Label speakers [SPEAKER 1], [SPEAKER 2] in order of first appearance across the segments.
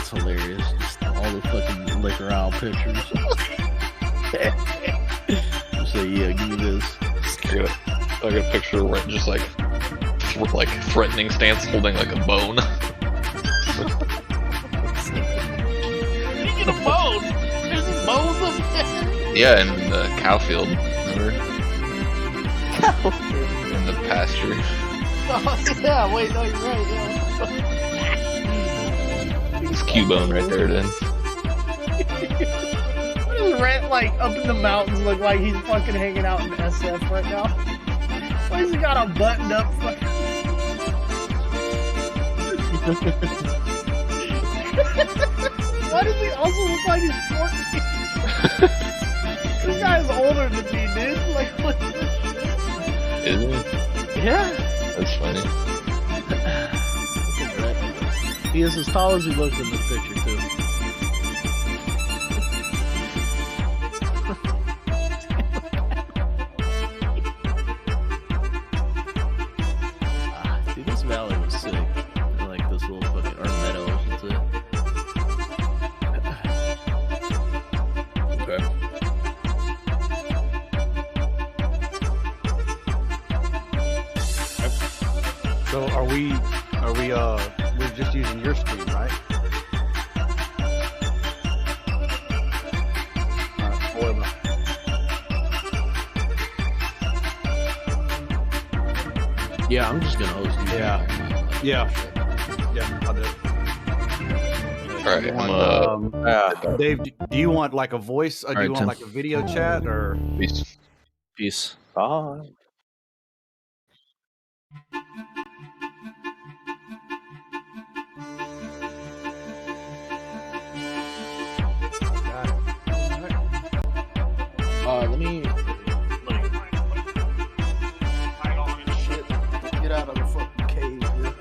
[SPEAKER 1] That's hilarious. Just all the fucking liquor aisle pictures. So yeah, give me this.
[SPEAKER 2] I got a picture where it just like threatening stance, holding like a bone.
[SPEAKER 1] You get a bone. There's bones up there.
[SPEAKER 2] Yeah, in the cow field. Remember? In the pasture.
[SPEAKER 1] Oh, yeah, wait, no, you're right. Yeah.
[SPEAKER 2] It's Cubone right there, then.
[SPEAKER 1] What does Rhett, like, up in the mountains look like he's fucking hanging out in SF right now? Why has he got a buttoned up fucking... Why does he also look like he's 14? This guy's older than me, dude. Like, what the shit?
[SPEAKER 2] Isn't it?
[SPEAKER 1] Yeah.
[SPEAKER 2] That's funny.
[SPEAKER 1] He is as tall as he looks in this picture, too. Dude, this valley was sick. I like this little fucking, or meadow, I should say.
[SPEAKER 2] Okay.
[SPEAKER 3] So we're just using your screen, right?
[SPEAKER 1] Yeah, I'm just gonna host you.
[SPEAKER 3] Yeah, I'll do it.
[SPEAKER 2] Alright,
[SPEAKER 3] You
[SPEAKER 2] I'm
[SPEAKER 3] want, Dave, do you want like a voice, or do you
[SPEAKER 1] Alright,
[SPEAKER 3] want
[SPEAKER 1] Tim.
[SPEAKER 3] like a video chat, or?
[SPEAKER 2] peace.
[SPEAKER 1] Peace.
[SPEAKER 4] Bye.
[SPEAKER 1] Let me hang on and shit. Get out of the fucking cave here.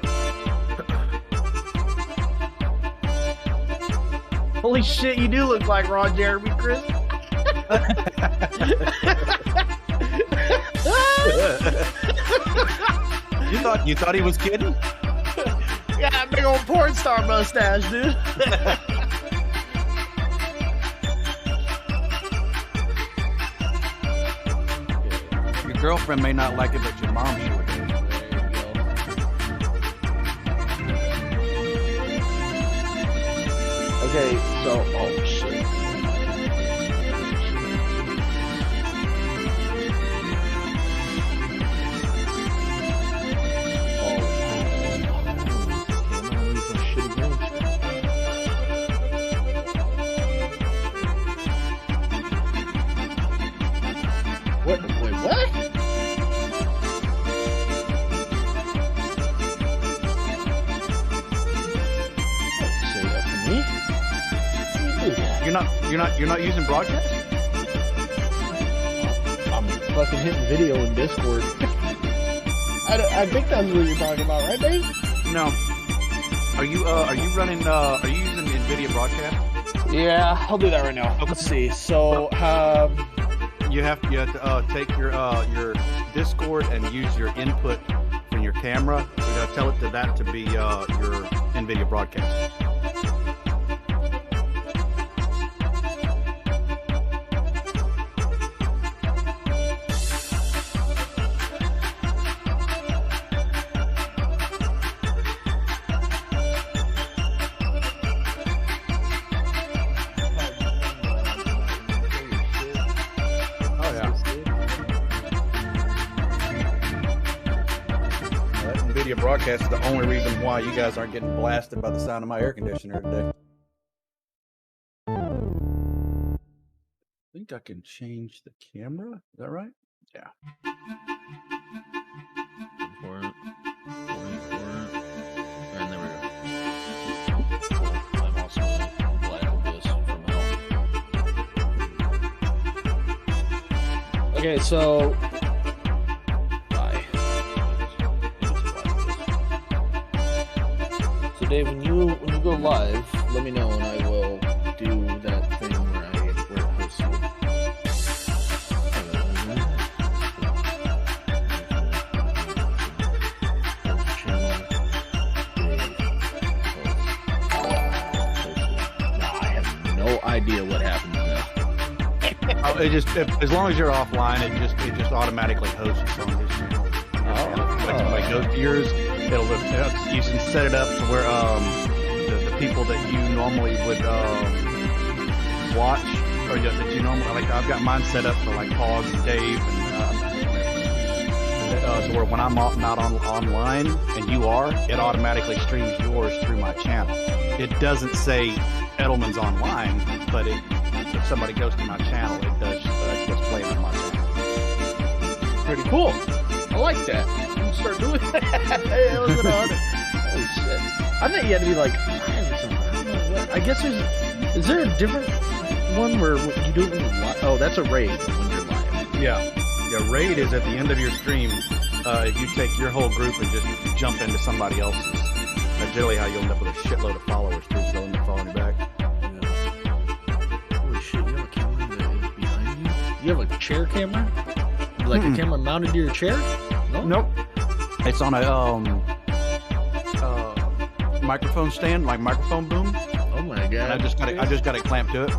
[SPEAKER 1] Holy shit, you do look like Ron Jeremy, Chris.
[SPEAKER 3] You thought he was kidding?
[SPEAKER 1] Yeah, that big old porn star mustache, dude.
[SPEAKER 3] Your girlfriend may not like it, but your mom should.
[SPEAKER 1] Okay, so oh shit. What? Wait, what? Don't say that to me. How do you do that?
[SPEAKER 3] You're not using broadcast?
[SPEAKER 1] I'm fucking hitting video in Discord. I think that's what you're talking about, right, Dave?
[SPEAKER 3] No. Are you running? Are you using NVIDIA broadcast?
[SPEAKER 1] Yeah, I'll do that right now. Let's see. So,
[SPEAKER 3] You have to take your Discord and use your input from your camera. We gotta tell it to that to be your NVIDIA broadcast. NVIDIA broadcast is the only reason why you guys aren't getting blasted by the sound of my air conditioner today. I think I can change the camera. Is that right? Yeah.
[SPEAKER 1] and there we go. I'm also glad of this from hell. Okay, so So Dave, when you go live, let me know and I will do that thing where it hosts you.
[SPEAKER 4] idea what happens now.
[SPEAKER 3] Oh, as long as you're offline, it just automatically hosts on his channel. When somebody goes to yours, it'll you can set it up to where the people that you normally would watch or that you normally like. I've got mine set up for like Hogs and Dave, and so where when I'm not online and you are, it automatically streams yours through my channel. It doesn't say Edelman's online, but if somebody goes to my channel, it does what's playing on my channel.
[SPEAKER 4] Pretty cool. I like that. I'm gonna start doing that. Hey, was it on? Holy shit. I think you had to be like live or something. I don't know what. I guess is there a different one where you do it when you're live? Oh, that's a raid when you're live.
[SPEAKER 3] Yeah, raid is at the end of your stream. If you take your whole group and just jump into somebody else's. That's generally how you end up with a shitload of followers too, so they'll end up following you back.
[SPEAKER 4] Yeah. Holy shit, you have a camera that is behind you? You have a chair camera? Like a camera mounted to your chair? No?
[SPEAKER 3] Nope. It's on a microphone stand, like microphone boom.
[SPEAKER 4] Oh my god!
[SPEAKER 3] And I just got it clamped to it.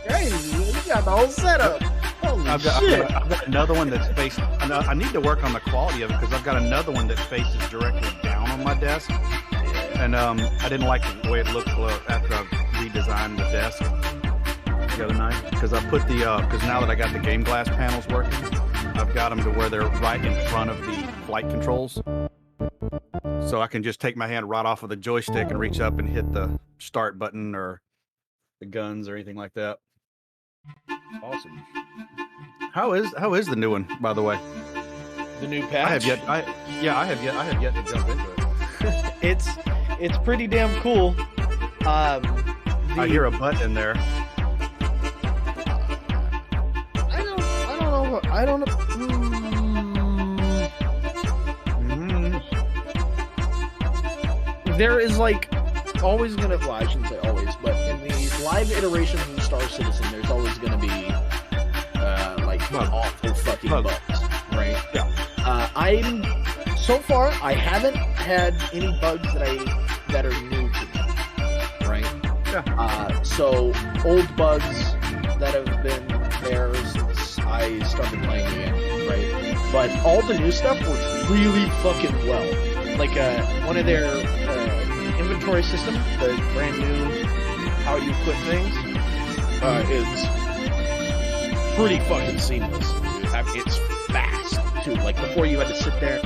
[SPEAKER 1] Hey, you got the whole setup. Holy
[SPEAKER 3] I've
[SPEAKER 1] shit!
[SPEAKER 3] got another one that's faced. I need to work on the quality of it because I've got another one that faces directly down on my desk, and I didn't like the way it looked after I redesigned the desk the other night because I put because now that I got the game glass panels working, I've got them to where they're right in front of the flight controls, so I can just take my hand right off of the joystick and reach up and hit the start button or the guns or anything like that.
[SPEAKER 4] Awesome.
[SPEAKER 3] How is the new one, by the way?
[SPEAKER 4] The new
[SPEAKER 3] I
[SPEAKER 4] patch.
[SPEAKER 3] have yet to jump into it.
[SPEAKER 1] It's pretty damn cool.
[SPEAKER 3] I hear a butt in there.
[SPEAKER 1] I don't know. There is like always gonna. Well, I shouldn't say always, but in the live iterations of Star Citizen, there's always gonna be like awful fucking bugs, right?
[SPEAKER 3] Yeah.
[SPEAKER 1] So far I haven't had any bugs that are new to me, right?
[SPEAKER 3] Yeah.
[SPEAKER 1] So old bugs that have been there since I started playing the game, right? But all the new stuff works really fucking well. Like one of their inventory system, the brand new how you equip things, is pretty fucking seamless. It's fast too. Like before, you had to sit there.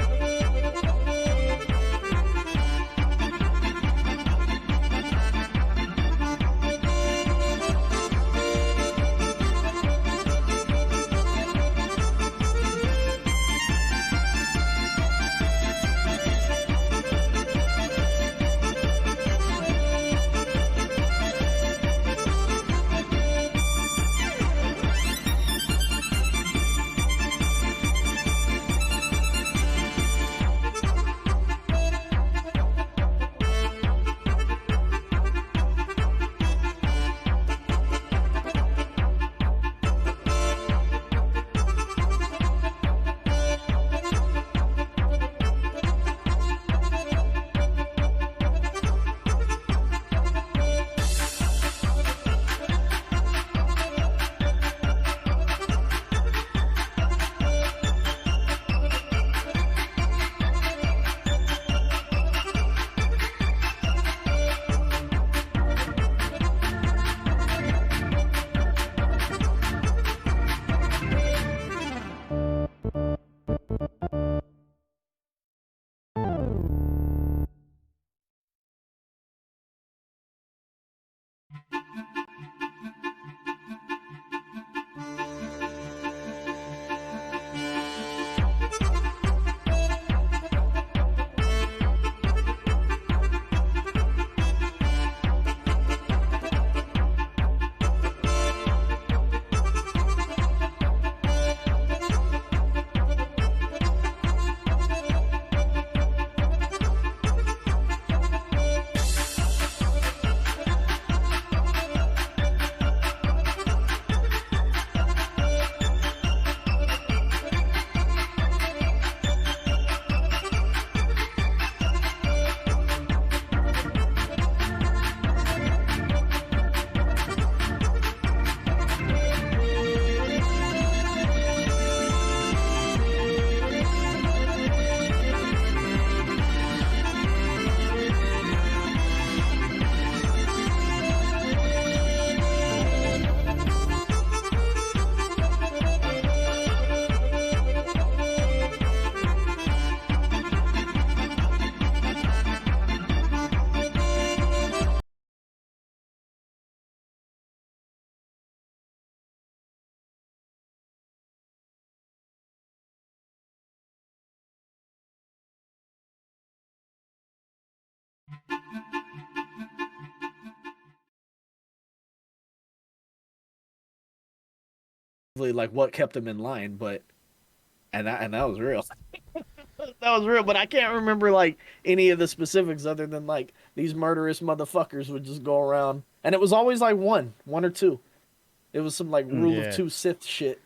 [SPEAKER 1] specifically like what kept him in line, but and that was real. That was real, but I can't remember like any of the specifics other than like these murderous motherfuckers would just go around, and it was always like one or two. It was some like rule
[SPEAKER 5] Yeah.
[SPEAKER 1] of two Sith shit.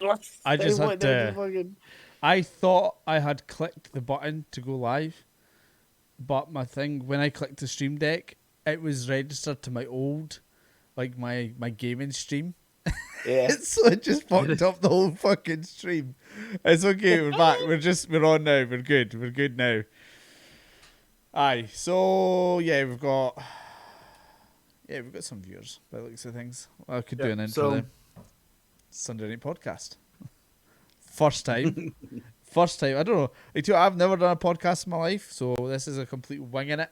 [SPEAKER 5] I just had
[SPEAKER 1] they
[SPEAKER 5] to-
[SPEAKER 1] just fucking...
[SPEAKER 5] I thought I had clicked the button to go live, but my thing, when I clicked the stream deck, it was registered to my old, like my gaming stream.
[SPEAKER 1] Yeah.
[SPEAKER 5] So it just fucked up the whole fucking stream. It's okay, we're back. We're on now. We're good now. Aye, so yeah, we've got some viewers by the looks of things. I could do an intro then. Sunday Night Podcast. First time. I don't know. I've never done a podcast in my life, so this is a complete winging it.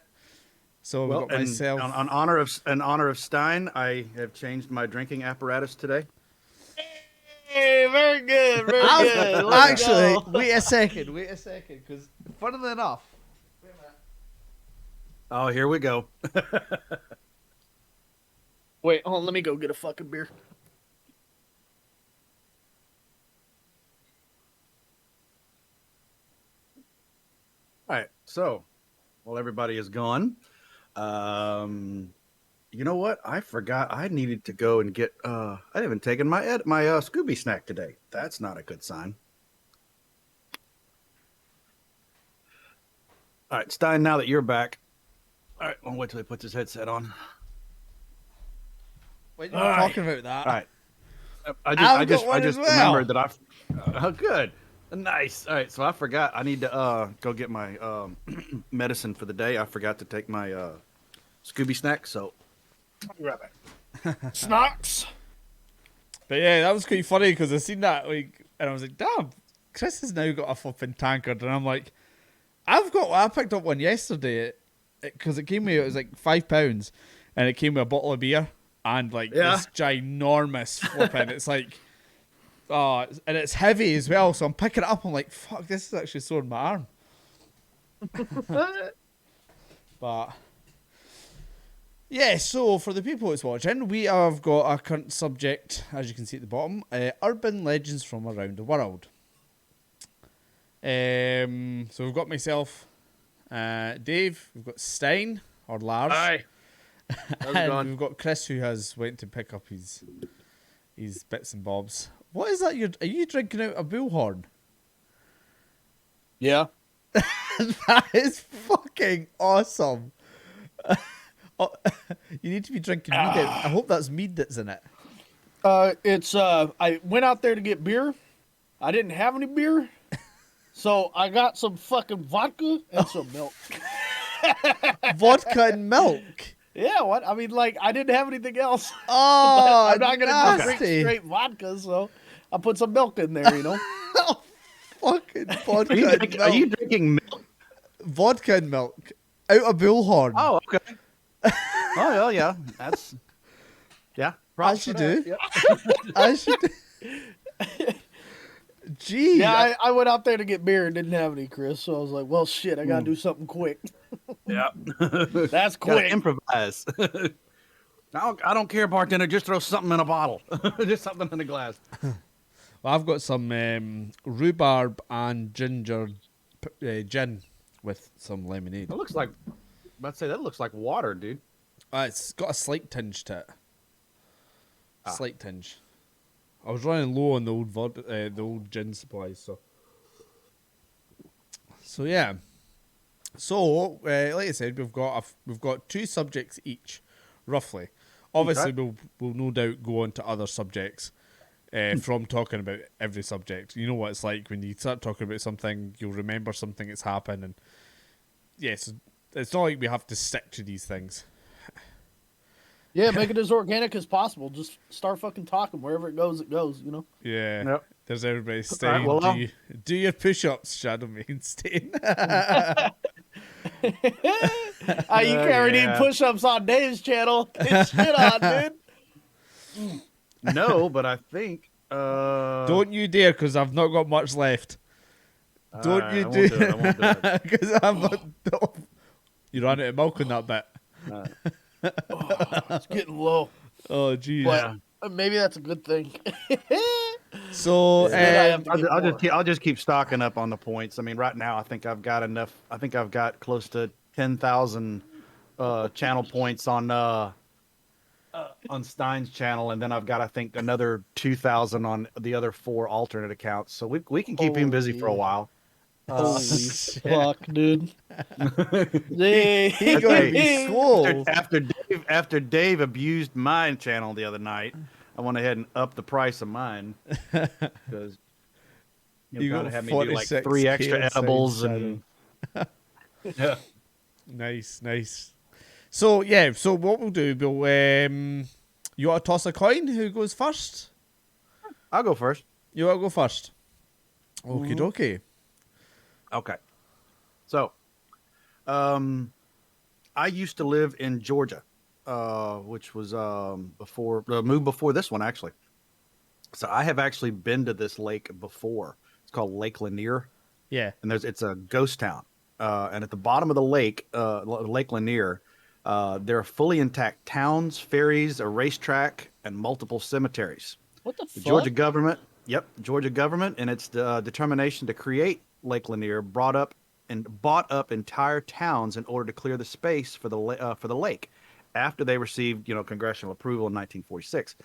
[SPEAKER 5] So
[SPEAKER 3] Well,
[SPEAKER 5] I've got myself.
[SPEAKER 3] in honor of Stein, I have changed my drinking apparatus today.
[SPEAKER 1] Hey, very good, very good. Let's
[SPEAKER 5] Actually,
[SPEAKER 1] go.
[SPEAKER 5] wait a second, because funnily enough. Wait a minute.
[SPEAKER 3] Oh, here we go.
[SPEAKER 1] Wait, hold on, let me go get a fucking beer.
[SPEAKER 3] All right, so while everybody is gone, you know what? I forgot I needed to go and get. I haven't even taken my Scooby snack today. That's not a good sign. All right, Stein. Now that you're back, all right. I'll wait till he puts his headset on.
[SPEAKER 5] When you're
[SPEAKER 3] All right.
[SPEAKER 5] talking about that,
[SPEAKER 3] All right. I
[SPEAKER 5] I've got
[SPEAKER 3] just
[SPEAKER 5] one as well.
[SPEAKER 3] remembered that good. Nice. All right, so I forgot. I need to go get my medicine for the day. I forgot to take my Scooby snack, so I'll be right back.
[SPEAKER 1] Snacks.
[SPEAKER 5] But yeah, that was quite funny because I seen that and I was like, damn, Chris has now got a flipping tankard, and I'm like, I picked up one yesterday because it came with, it was like £5, and it came with a bottle of beer and like this ginormous flipping. It's like, oh, and it's heavy as well. So I'm picking it up. I'm like, fuck, this is actually sore in my arm. But yeah, so for the people that's watching, we have got a current subject, as you can see at the bottom, urban legends from around the world. So we've got myself, Dave, we've got Stein, or Lars.
[SPEAKER 1] Hi. How's it
[SPEAKER 5] And
[SPEAKER 1] going?
[SPEAKER 5] we've got Chris, who has went to pick up his bits and bobs. What is that? Are you drinking out a bullhorn?
[SPEAKER 1] Yeah.
[SPEAKER 5] That is fucking awesome. Oh, you need to be drinking mead. I hope that's mead that's in it.
[SPEAKER 1] It's I went out there to get beer. I didn't have any beer, so I got some fucking vodka and some milk.
[SPEAKER 5] Vodka and milk.
[SPEAKER 1] Yeah, what? I mean, like, I didn't have anything else.
[SPEAKER 5] Oh,
[SPEAKER 1] I'm not gonna drink
[SPEAKER 5] nasty.
[SPEAKER 1] straight vodka, so I put some milk in there. You know.
[SPEAKER 5] Fucking vodka
[SPEAKER 3] Are you,
[SPEAKER 5] and
[SPEAKER 3] drinking,
[SPEAKER 5] milk.
[SPEAKER 3] are you drinking milk?
[SPEAKER 5] Vodka and milk out a bullhorn.
[SPEAKER 3] Oh, okay. Oh, well, yeah. That's
[SPEAKER 5] As
[SPEAKER 3] props
[SPEAKER 5] you
[SPEAKER 3] for
[SPEAKER 5] do.
[SPEAKER 3] that, yeah.
[SPEAKER 5] As you do. Gee.
[SPEAKER 1] Yeah, I went out there to get beer and didn't have any, Chris. So I was like, well, shit, I gotta do something quick.
[SPEAKER 3] Yeah.
[SPEAKER 1] That's
[SPEAKER 3] Gotta
[SPEAKER 1] quick.
[SPEAKER 3] improvise. I don't care, bartender. Just throw something in a bottle. Just something in a glass.
[SPEAKER 5] Well, I've got some rhubarb and ginger gin with some lemonade.
[SPEAKER 3] That looks like. I'd say that looks like water, dude.
[SPEAKER 5] It's got a slight tinge to it. Slight tinge. I was running low on the old gin supplies, so yeah. So like I said, we've got two subjects each, roughly. Obviously, we'll no doubt go on to other subjects from talking about every subject. You know what it's like when you start talking about something, you'll remember something that's happened, and yes, it's not like we have to stick to these things.
[SPEAKER 1] Yeah, make it as organic as possible. Just start fucking talking. Wherever it goes, you know?
[SPEAKER 5] Yeah.
[SPEAKER 3] Yep.
[SPEAKER 5] There's everybody staying.
[SPEAKER 3] well,
[SPEAKER 5] do your push-ups, Shadow Main Stain.
[SPEAKER 1] You carried in
[SPEAKER 3] yeah.
[SPEAKER 1] push-ups on Dave's channel. Get shit on, dude.
[SPEAKER 3] No, but I think.
[SPEAKER 5] Don't you dare, because I've not got much left. Don't
[SPEAKER 3] Alright,
[SPEAKER 5] you
[SPEAKER 3] I won't
[SPEAKER 5] do
[SPEAKER 3] do it, I won't do it.
[SPEAKER 5] Because I'm not. No. You ran out of milk on that bit.
[SPEAKER 1] It's getting low.
[SPEAKER 5] Oh, geez.
[SPEAKER 1] But maybe that's a good thing.
[SPEAKER 5] So
[SPEAKER 3] I'll just keep stocking up on the points. I mean, right now I think I've got enough. I think I've got close to 10,000 channel points on Stein's channel, and then I've got I think another 2,000 on the other 4 alternate accounts. So we can keep him busy for a while.
[SPEAKER 4] Holy
[SPEAKER 5] shit.
[SPEAKER 4] fuck, dude.
[SPEAKER 5] He gonna be swole.
[SPEAKER 3] After Dave abused my channel the other night, I went ahead and upped the price of mine because
[SPEAKER 5] You
[SPEAKER 3] gotta
[SPEAKER 5] got
[SPEAKER 3] have me do like
[SPEAKER 5] 46K
[SPEAKER 3] 3 extra
[SPEAKER 5] inside
[SPEAKER 3] edibles
[SPEAKER 5] Shadow.
[SPEAKER 3] and yeah.
[SPEAKER 5] Nice. So yeah, so what we'll do, you want to toss a coin? Who goes first?
[SPEAKER 3] I'll go first.
[SPEAKER 5] You want to go first? Okie dokie.
[SPEAKER 3] Okay. So, I used to live in Georgia, which was moved before this one actually. So I have actually been to this lake before. It's called Lake Lanier.
[SPEAKER 5] Yeah.
[SPEAKER 3] And it's a ghost town. And at the bottom of the lake, Lake Lanier, there are fully intact towns, ferries, a racetrack, and multiple cemeteries.
[SPEAKER 4] What the
[SPEAKER 3] The
[SPEAKER 4] fuck?
[SPEAKER 3] Georgia government, in its determination to create Lake Lanier, bought up entire towns in order to clear the space for the lake, after they received congressional approval in 1946.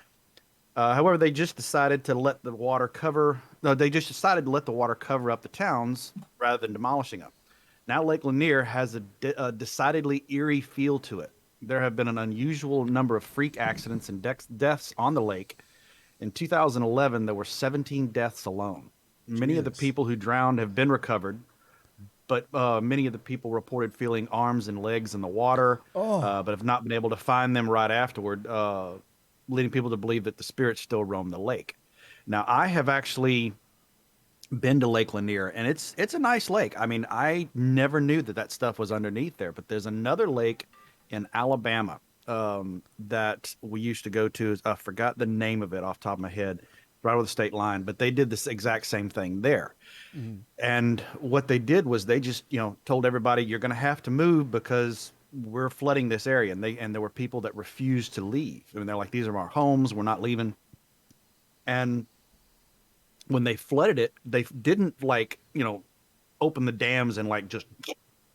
[SPEAKER 3] However, they just decided to let the water cover. No, they just decided to let the water cover up the towns rather than demolishing them. Now, Lake Lanier has a decidedly eerie feel to it. There have been an unusual number of freak accidents and deaths on the lake. In 2011, there were 17 deaths alone. Many of the people who drowned have been recovered, but many of the people reported feeling arms and legs in the water, but have not been able to find them right afterward, leading people to believe that the spirits still roam the lake. Now, I have actually been to Lake Lanier, and it's a nice lake. I mean, I never knew that stuff was underneath there, but there's another lake in Alabama that we used to go to. I forgot the name of it off the top of my head, right over the state line, but they did this exact same thing there. Mm-hmm. And what they did was they just, told everybody, you're going to have to move because we're flooding this area. And there were people that refused to leave. I mean, they're like, these are our homes. We're not leaving. And when they flooded it, they didn't open the dams and just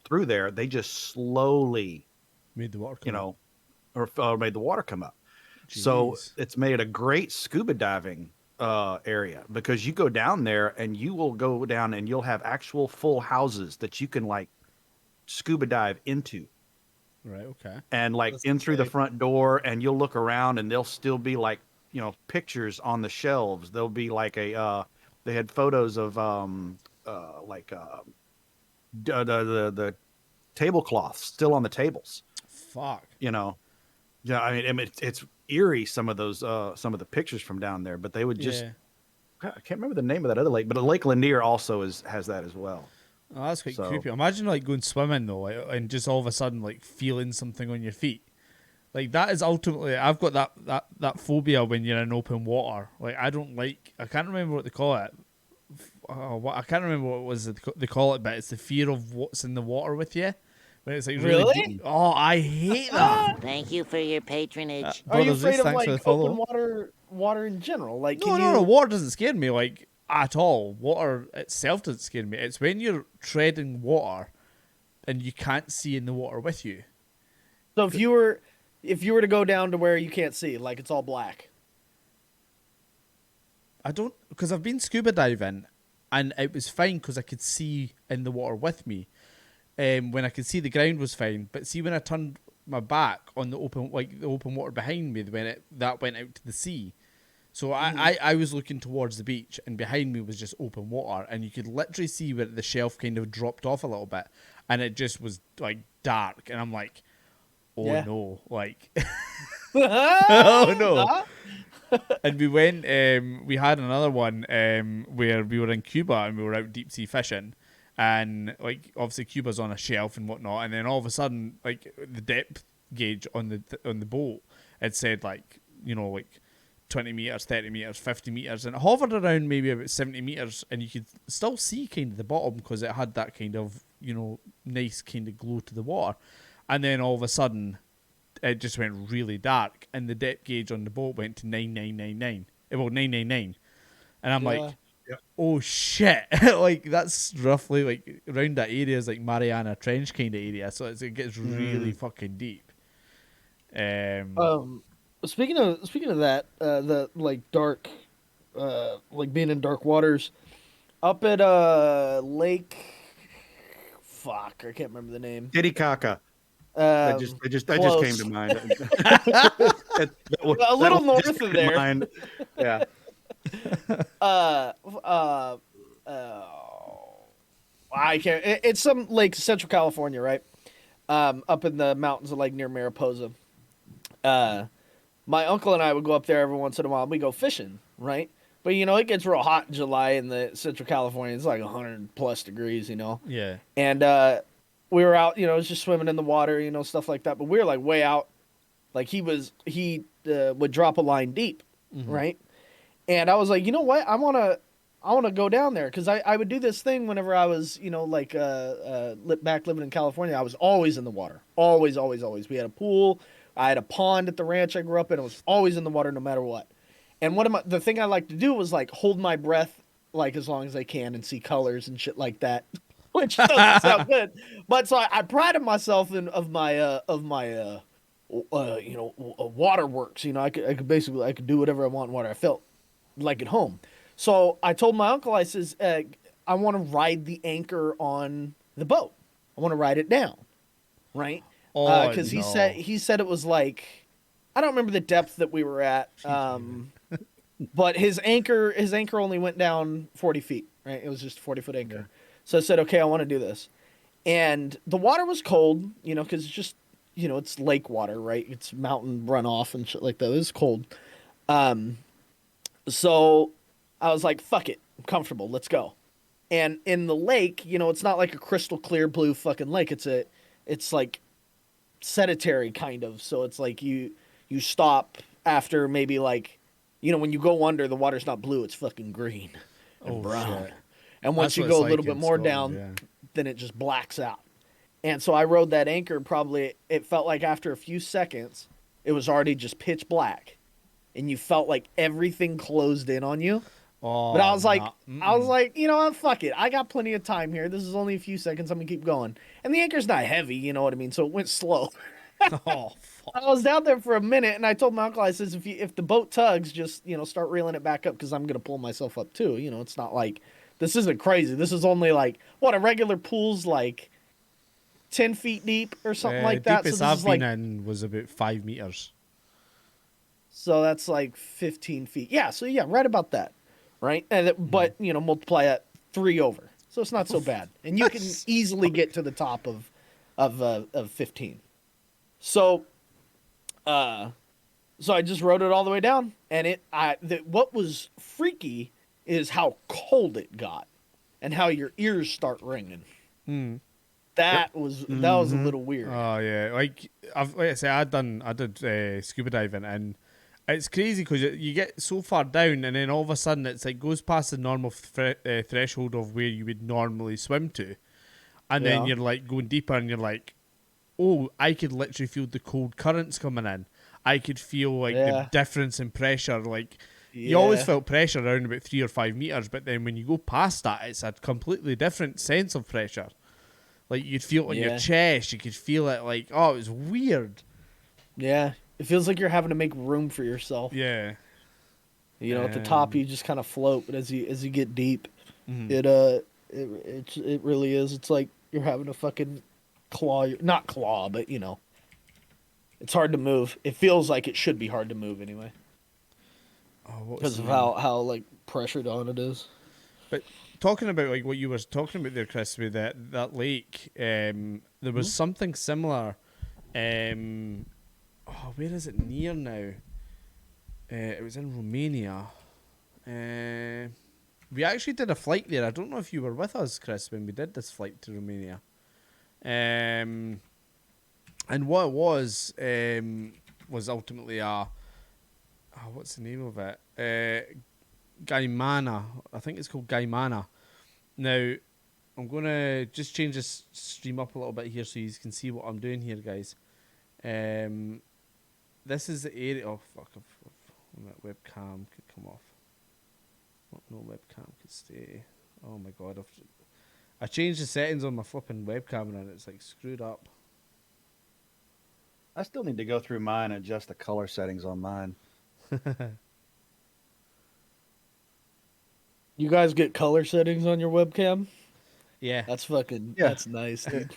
[SPEAKER 3] through there. They just slowly
[SPEAKER 5] Made the water come up.
[SPEAKER 3] or made the water come up.
[SPEAKER 5] Jeez.
[SPEAKER 3] So it's made a great scuba diving area, because you go down there and you will go down and you'll have actual full houses that you can scuba dive into.
[SPEAKER 5] Right. Okay.
[SPEAKER 3] And in through the front door, and you'll look around and there'll still be pictures on the shelves. There'll be they had photos of the tablecloths still on the tables.
[SPEAKER 5] Fuck.
[SPEAKER 3] Yeah, I mean it's eerie, some of the pictures from down there, but they would just I can't remember the name of that other lake, but Lake Lanier also has that as well.
[SPEAKER 5] Oh, that's quite creepy. Imagine going swimming though, and just all of a sudden feeling something on your feet. That is ultimately, I've got that phobia when you're in open water. I can't remember what they call it. I can't remember what it was they call it, but it's the fear of what's in the water with you. When it's really deep. Oh, I hate that.
[SPEAKER 6] Thank you for your patronage.
[SPEAKER 4] Are you
[SPEAKER 5] Brothers,
[SPEAKER 4] afraid of
[SPEAKER 5] thanks for the follow.
[SPEAKER 4] open water in general?
[SPEAKER 5] No, water doesn't scare me at all. Water itself doesn't scare me. It's when you're treading water and you can't see in the water with you.
[SPEAKER 4] So if you were to go down to where you can't see, it's all black.
[SPEAKER 5] I don't, because I've been scuba diving and it was fine because I could see in the water with me. When I could see the ground was fine, but see when I turned my back on the open water behind me, that went out to the sea. So I was looking towards the beach, and behind me was just open water, and you could literally see where the shelf kind of dropped off a little bit, and it just was dark, and I'm like, no, oh no. And we went, we had another one where we were in Cuba and we were out deep sea fishing. And obviously Cuba's on a shelf and whatnot, and then all of a sudden the depth gauge on the boat, it said 20 meters, 30 meters, 50 meters, and it hovered around maybe about 70 meters, and you could still see kind of the bottom because it had that kind of nice kind of glow to the water. And then all of a sudden it just went really dark, and the depth gauge on the boat went to 9999. Well, 999. and I'm
[SPEAKER 1] Yeah.
[SPEAKER 5] like, oh shit, like that's roughly like around that area is like Mariana Trench kind of area, so it gets really fucking deep.
[SPEAKER 1] Speaking of that, the like dark, like being in dark waters, up at Lake, fuck, I can't remember the name.
[SPEAKER 3] Titicaca. That just came to
[SPEAKER 1] Close.
[SPEAKER 3] mind.
[SPEAKER 1] A little north of there.
[SPEAKER 3] Mind. Yeah.
[SPEAKER 1] Uh, uh, I can't. It's some lake, Central California, right? Up in the mountains of like near Mariposa. My uncle and I would go up there every once in a while. We go fishing, right? But you know, it gets real hot in July in the Central California. It's like 100 plus degrees, you know.
[SPEAKER 5] Yeah.
[SPEAKER 1] And we were out, you know, just swimming in the water, you know, stuff like that. But we were like way out. Like he would drop a line deep, right? And I was like, you know what? I wanna go down there because I would do this thing whenever I was, you know, like back living in California. I was always in the water, always, always, always. We had a pool. I had a pond at the ranch I grew up in. I was always in the water no matter what. And the thing I like to do was like hold my breath like as long as I can and see colors and shit like that, which doesn't sound good. But so I prided myself of my waterworks. You know, I could basically do whatever I want in water. I felt like at home. So I told my uncle, I says, I want to ride the anchor on the boat. I want to ride it down, right? Because he said it was like, I don't remember the depth that we were at, but his anchor only went down 40 feet, right? It was just a 40-foot anchor. Yeah. So I said, okay, I want to do this. And the water was cold, you know, because it's just, you know, it's lake water, right? It's mountain runoff and shit like that. It was cold. So I was like, fuck it. I'm comfortable. Let's go. And in the lake, you know, it's not like a crystal clear blue fucking lake. It's like sedentary kind of. So it's like you stop after maybe like, you know, when you go under, the water's not blue. It's fucking green and brown. Shit. And once you go a little bit more down, then it just blacks out. And so I rode that anchor probably, it felt like after a few seconds, it was already just pitch black. And you felt like everything closed in on you. But I was like, you know what, fuck it. I got plenty of time here. This is only a few seconds. I'm going to keep going. And the anchor's not heavy, you know what I mean? So it went slow.
[SPEAKER 5] Fuck.
[SPEAKER 1] I was down there for a minute, and I told my uncle, I says, if the boat tugs, just, you know, start reeling it back up because I'm going to pull myself up too. You know, it's not like, this isn't crazy. This is only like, what, a regular pool's like 10 feet deep or something like that.
[SPEAKER 5] Deepest
[SPEAKER 1] so
[SPEAKER 5] I've been in was about 5 meters.
[SPEAKER 1] So that's like 15 feet. Yeah, so yeah, right about that. Right? But, you know, multiply that 3 over. So it's not so bad. And you can easily get to the top of 15. So I just rode it all the way down. And what was freaky is how cold it got and how your ears start ringing. That was a little weird.
[SPEAKER 5] Oh yeah, like I say, I did scuba diving, and it's crazy because you get so far down, and then all of a sudden it's like goes past the normal threshold of where you would normally swim to, and then you're like going deeper, and you're like, oh, I could literally feel the cold currents coming in. I could feel like the difference in pressure. Like you always felt pressure around about 3 or 5 meters, but then when you go past that, it's a completely different sense of pressure. Like you'd feel it on your chest. You could feel it like, oh, it was weird.
[SPEAKER 1] Yeah, it feels like you're having to make room for yourself.
[SPEAKER 5] Yeah.
[SPEAKER 1] You know, at the top you just kind of float, but as you get deep, it really is. It's like you're having to fucking not claw, but you know, it's hard to move. It feels like it should be hard to move anyway. Oh, because of how like pressured on it is.
[SPEAKER 5] But talking about like what you were talking about there, Chris, with that lake, there was something similar. Where is it near now? It was in Romania. We actually did a flight there. I don't know if you were with us, Chris, when we did this flight to Romania. And what it was ultimately what's the name of it? Gaimana. I think it's called Gaimana. Now, I'm going to just change this stream up a little bit here so you can see what I'm doing here, guys. This is the area. Oh, fuck. That webcam could come off. No webcam can stay. Oh my god, I changed the settings on my flipping webcam and it's like screwed up.
[SPEAKER 3] I still need to go through mine and adjust the color settings on mine.
[SPEAKER 4] You guys get color settings on your webcam?
[SPEAKER 5] Yeah.
[SPEAKER 4] That's fucking.
[SPEAKER 3] Yeah.
[SPEAKER 4] That's nice, dude.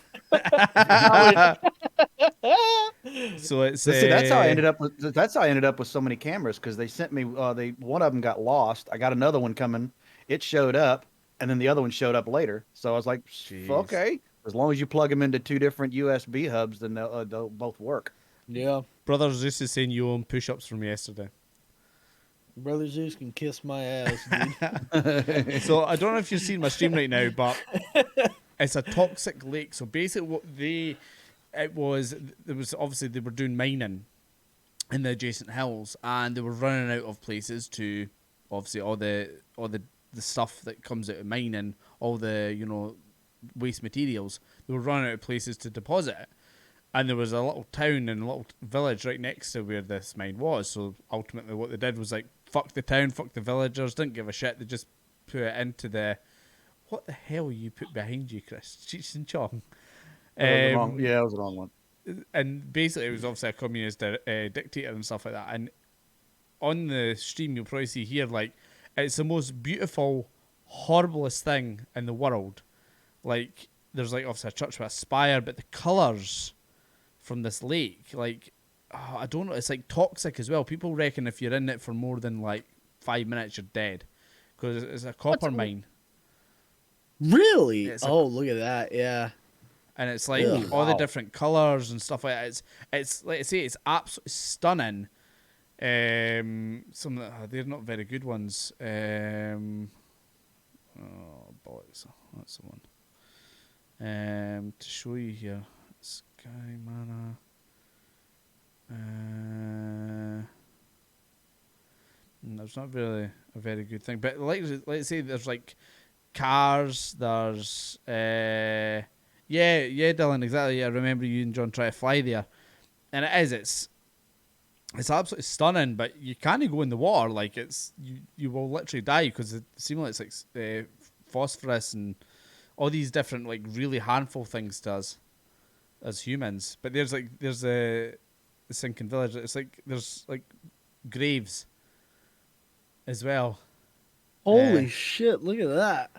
[SPEAKER 5] So it's
[SPEAKER 3] See, that's how I ended up with. That's how I ended up with so many cameras because they sent me. One of them got lost. I got another one coming. It showed up, and then the other one showed up later. So I was like,
[SPEAKER 5] Jeez.
[SPEAKER 3] okay, as long as you plug them into 2 different USB hubs, then they'll both work.
[SPEAKER 4] Yeah.
[SPEAKER 5] Brother Zeus is saying you own push-ups from yesterday.
[SPEAKER 4] Brother Zeus can kiss my ass, dude.
[SPEAKER 5] So I don't know if you've seen my stream right now, but it's a toxic lake. So basically, there was obviously they were doing mining in the adjacent hills, and they were running out of places to obviously all the stuff that comes out of mining, all the waste materials. They were running out of places to deposit it. And there was a little town and a little village right next to where this mine was. So ultimately what they did was like, fuck the town, fuck the villagers, didn't give a shit. They just put it into the... What the hell you put behind you, Chris? Cheech and Chong.
[SPEAKER 3] That was that was the wrong one.
[SPEAKER 5] And basically it was obviously a communist dictator and stuff like that. And on the stream you'll probably see here, like, it's the most beautiful, horriblest thing in the world. Like, there's like obviously a church with a spire, but the colours from this lake, like, I don't know, it's like toxic as well. People reckon if you're in it for more than like 5 minutes, you're dead because it's a copper mine.
[SPEAKER 4] Really?
[SPEAKER 5] It's
[SPEAKER 4] look at that. Yeah.
[SPEAKER 5] And it's like all the different colours and stuff like that. It's like I say, it's absolutely stunning. Some they're not very good ones. Oh bollocks, that's the one. To show you here. Sky Mana. That's not really a very good thing. But like, let's say there's like cars. There's yeah, Dylan, exactly. I remember you and John try to fly there, and it's absolutely stunning. But you can't go in the water. Like you will literally die because it seems like it's like phosphorus and all these different like really harmful things to us as humans. But there's a sinking village. It's like there's like graves as well.
[SPEAKER 4] Holy shit! Look at that.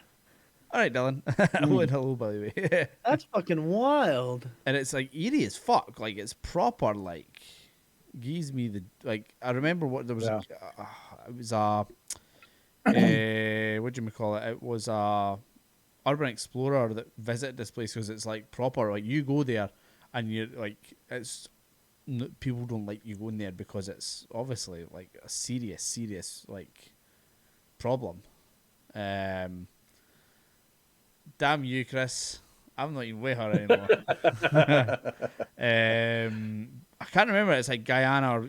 [SPEAKER 5] All right, Dylan. Oh, and hello, by the way.
[SPEAKER 4] That's fucking wild.
[SPEAKER 5] And it's like eerie as fuck. Like it's proper. Like gives me the like. I remember what there was.
[SPEAKER 3] Yeah.
[SPEAKER 5] It was a what do you call it? It was a urban explorer that visited this place because it's like proper. Like you go there and you're like it's. People don't like you going there because it's obviously like a serious like problem. Damn you, Chris. I'm not even with her anymore. I can't remember. It's like Guyana or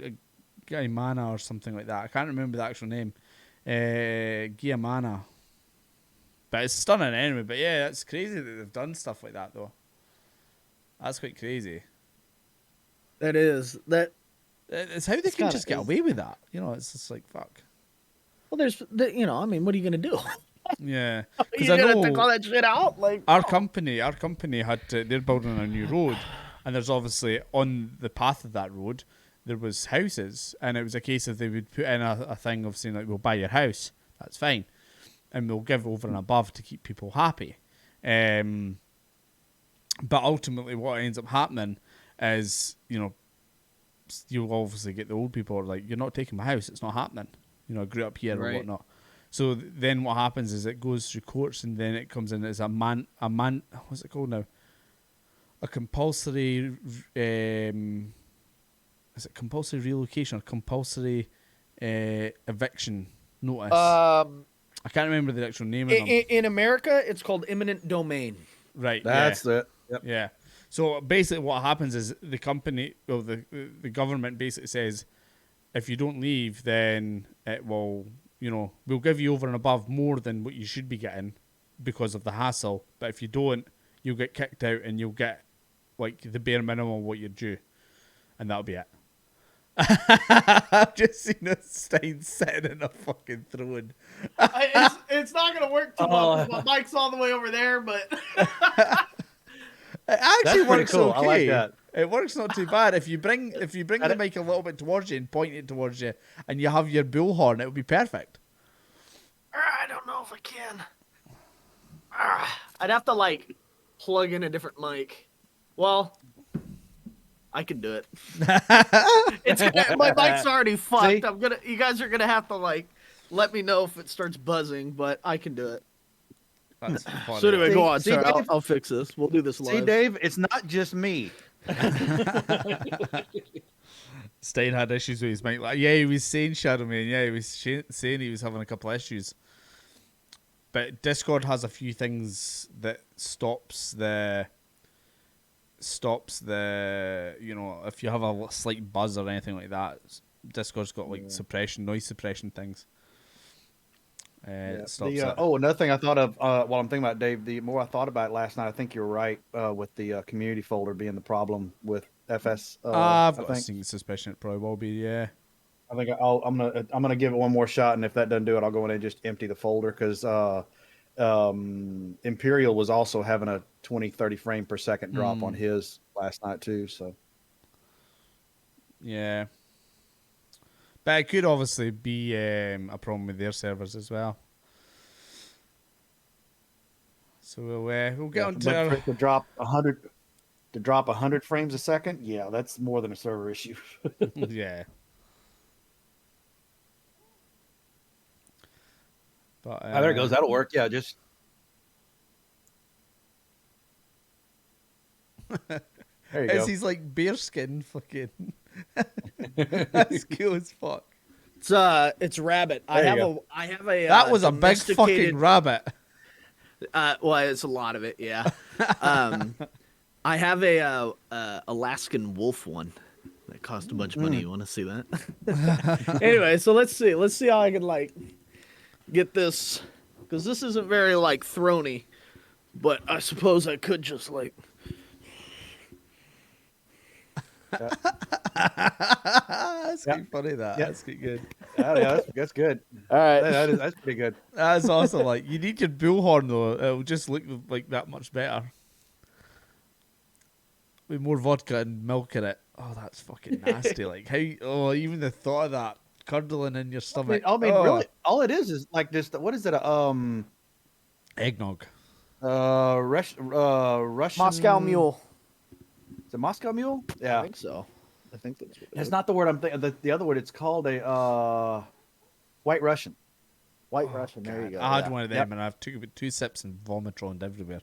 [SPEAKER 5] Guymana or something like that. I can't remember the actual name. Guiamana. But it's stunning anyway. But yeah, that's crazy that they've done stuff like that though. That's quite crazy.
[SPEAKER 4] That is that.
[SPEAKER 5] It's how they can just get away with that. It's just like fuck.
[SPEAKER 4] Well, I mean, what are you gonna do?
[SPEAKER 5] Yeah,
[SPEAKER 4] Because I know take all that shit out. Like
[SPEAKER 5] our company had to. They're building a new road, and there's obviously on the path of that road there was houses, and it was a case of they would put in a thing of saying like, we'll buy your house, that's fine, and we'll give over and above to keep people happy. But ultimately, what ends up happening is, you'll obviously get the old people are like, you're not taking my house, it's not happening. I grew up here or whatnot. So then what happens is it goes through courts, and then it comes in as a man. What's it called now? A compulsory. Is it compulsory relocation or compulsory eviction notice? I can't remember the actual name of them.
[SPEAKER 4] in America, it's called eminent domain.
[SPEAKER 5] Right.
[SPEAKER 3] That's it. Yep.
[SPEAKER 5] Yeah. So basically, what happens is the company, well, the government basically says, if you don't leave, then it will, we'll give you over and above more than what you should be getting because of the hassle. But if you don't, you'll get kicked out and you'll get like the bare minimum of what you're due, and that'll be it. I've just seen a Stein sitting in a fucking throne.
[SPEAKER 1] It's not gonna work too well because my mic's all the way over there, but
[SPEAKER 5] It actually
[SPEAKER 3] That's pretty
[SPEAKER 5] works
[SPEAKER 3] cool.
[SPEAKER 5] okay.
[SPEAKER 3] I like that.
[SPEAKER 5] It works not too bad. If you bring the mic a little bit towards you and point it towards you, and you have your bullhorn, it would be perfect.
[SPEAKER 1] I don't know if I can. I'd have to like plug in a different mic. Well, I can do it. My mic's already fucked.
[SPEAKER 3] See?
[SPEAKER 1] You guys are gonna have to like let me know if it starts buzzing, but I can do it.
[SPEAKER 5] That's funny.
[SPEAKER 1] So anyway, go on.
[SPEAKER 3] See,
[SPEAKER 1] Sorry,
[SPEAKER 3] Dave?
[SPEAKER 1] I'll fix this. We'll do this live.
[SPEAKER 3] See, Dave, it's not just me.
[SPEAKER 5] Stein had issues with his mic. Like, yeah, he was saying Shadow Man. Yeah, he was saying he was having a couple of issues. But Discord has a few things that stops the if you have a slight buzz or anything like that. Discord's got like noise suppression things. It stops that.
[SPEAKER 3] Another thing I thought of while I'm thinking about Dave, the more I thought about it last night, I think you're right with the community folder being the problem with FS.
[SPEAKER 5] I've got a sneaking suspicion it probably will be. Yeah,
[SPEAKER 3] I think I'm gonna give it one more shot, and if that doesn't do it, I'll go in and just empty the folder because Imperial was also having a 20-30 frame per second drop on his last night too. So
[SPEAKER 5] yeah. But it could obviously be a problem with their servers as well. So we'll get on to
[SPEAKER 3] to drop 100 frames a second. Yeah, that's more than a server issue.
[SPEAKER 5] yeah. But
[SPEAKER 3] there it goes. That'll work. Yeah, just there you go.
[SPEAKER 5] he's like bearskin fucking. That's cool as fuck.
[SPEAKER 1] It's rabbit. I have a.
[SPEAKER 5] That was a big fucking rabbit.
[SPEAKER 1] Well, it's a lot of it. Yeah. I have a Alaskan wolf one that cost a bunch of money. You want to see that? Anyway, so let's see. Let's see how I can like get this because this isn't very like throny, but I suppose I could just like.
[SPEAKER 5] That's quite funny. That's quite good.
[SPEAKER 3] That's good.
[SPEAKER 1] All right,
[SPEAKER 3] That's pretty good.
[SPEAKER 5] That's awesome. Like you need your bullhorn though; it'll just look like that much better with more vodka and milk in it. Oh, that's fucking nasty. Like how? Oh, even the thought of that curdling in your stomach.
[SPEAKER 3] Really, all it is like just what is it?
[SPEAKER 5] Eggnog.
[SPEAKER 3] Russian
[SPEAKER 1] Moscow Mule.
[SPEAKER 3] Is it Moscow Mule? Yeah,
[SPEAKER 1] I think so. I think that's what
[SPEAKER 3] it's not the word I'm thinking. The other word, it's called a White Russian.
[SPEAKER 1] White Russian. There you go.
[SPEAKER 5] I had one of them, and I've took about 2 sips and vomitroned everywhere.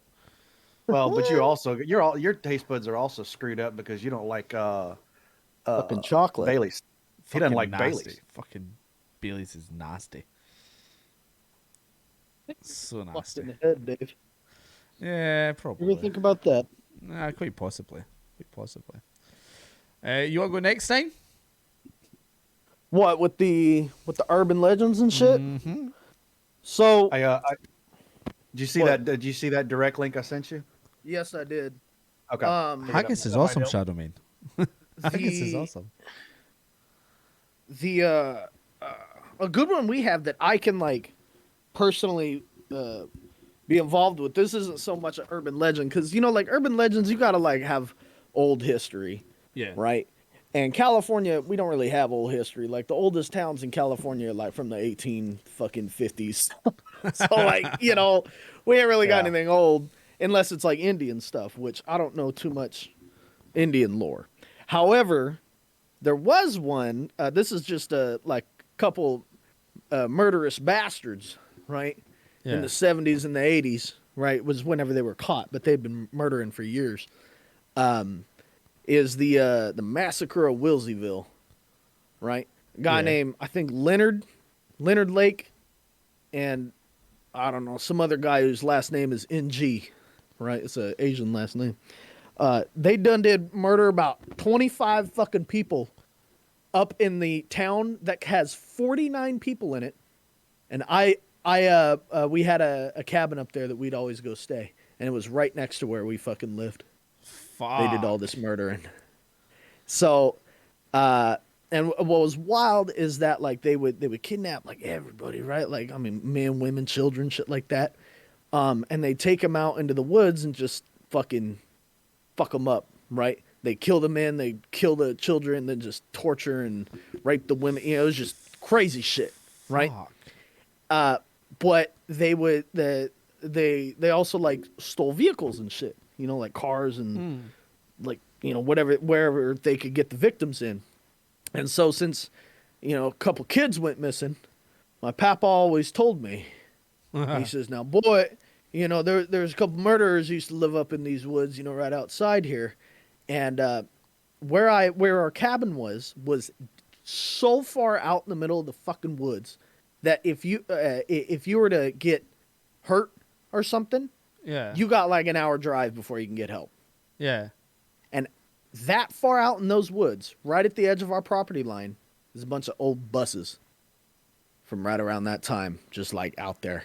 [SPEAKER 3] Well, but your taste buds are also screwed up because you don't like
[SPEAKER 1] fucking chocolate.
[SPEAKER 3] Bailey's. He doesn't like
[SPEAKER 5] nasty.
[SPEAKER 3] Bailey's.
[SPEAKER 5] Fucking Bailey's is nasty. So
[SPEAKER 1] Fucked
[SPEAKER 5] nasty.
[SPEAKER 1] in the head, Dave.
[SPEAKER 5] Yeah,
[SPEAKER 1] What
[SPEAKER 5] probably.
[SPEAKER 1] do you think about that?
[SPEAKER 5] Nah, quite possibly. Quite possibly. You want to go next time?
[SPEAKER 1] What with the urban legends and shit?
[SPEAKER 5] Mm-hmm.
[SPEAKER 1] So
[SPEAKER 3] Did you see
[SPEAKER 1] What?
[SPEAKER 3] that? Did you see that direct link I sent you?
[SPEAKER 1] yes, I did.
[SPEAKER 3] Okay.
[SPEAKER 5] Haggis is awesome, Shadow Man. Haggis is awesome.
[SPEAKER 1] The a good one we have that I can like personally be involved with. This isn't so much an urban legend because like urban legends, you gotta like have old history,
[SPEAKER 5] Yeah.
[SPEAKER 1] right? And California, we don't really have old history. Like the oldest towns in California are like from the 50s. So like we ain't really got anything old unless it's like Indian stuff, which I don't know too much Indian lore. However, there was one. This is just a couple murderous bastards, right? In the 70s and the 80s, right? Was whenever they were caught, but they've been murdering for years. Is the massacre of Wilseyville, right? A guy named I think Leonard Lake, and I don't know some other guy whose last name is NG, right? It's an Asian last name. They did murder about 25 fucking people up in the town that has 49 people in it, and we had a cabin up there that we'd always go stay, and it was right next to where we fucking lived.
[SPEAKER 5] Fuck.
[SPEAKER 1] They did all this murdering. So,
[SPEAKER 4] And what was wild is that like they would kidnap like everybody, right? Like I mean, men, women, children, shit like that. And they take them out into the woods and just fucking fuck them up, right? They kill the men, they kill the children, then just torture and rape the women. You know, it was just crazy shit, right?
[SPEAKER 5] Fuck.
[SPEAKER 4] But they also like stole vehicles and shit, you know, like cars and like, you know, wherever they could get the victims in. And so since, you know, a couple kids went missing, my papa always told me, he says, now boy, you know, there's a couple murderers who used to live up in these woods, you know, right outside here. And where our cabin was so far out in the middle of the fucking woods that if you were to get hurt or something,
[SPEAKER 5] Yeah.
[SPEAKER 4] you got like an hour drive before you can get help.
[SPEAKER 5] Yeah.
[SPEAKER 4] And that far out in those woods, right at the edge of our property line, is a bunch of old buses from right around that time, just like out there.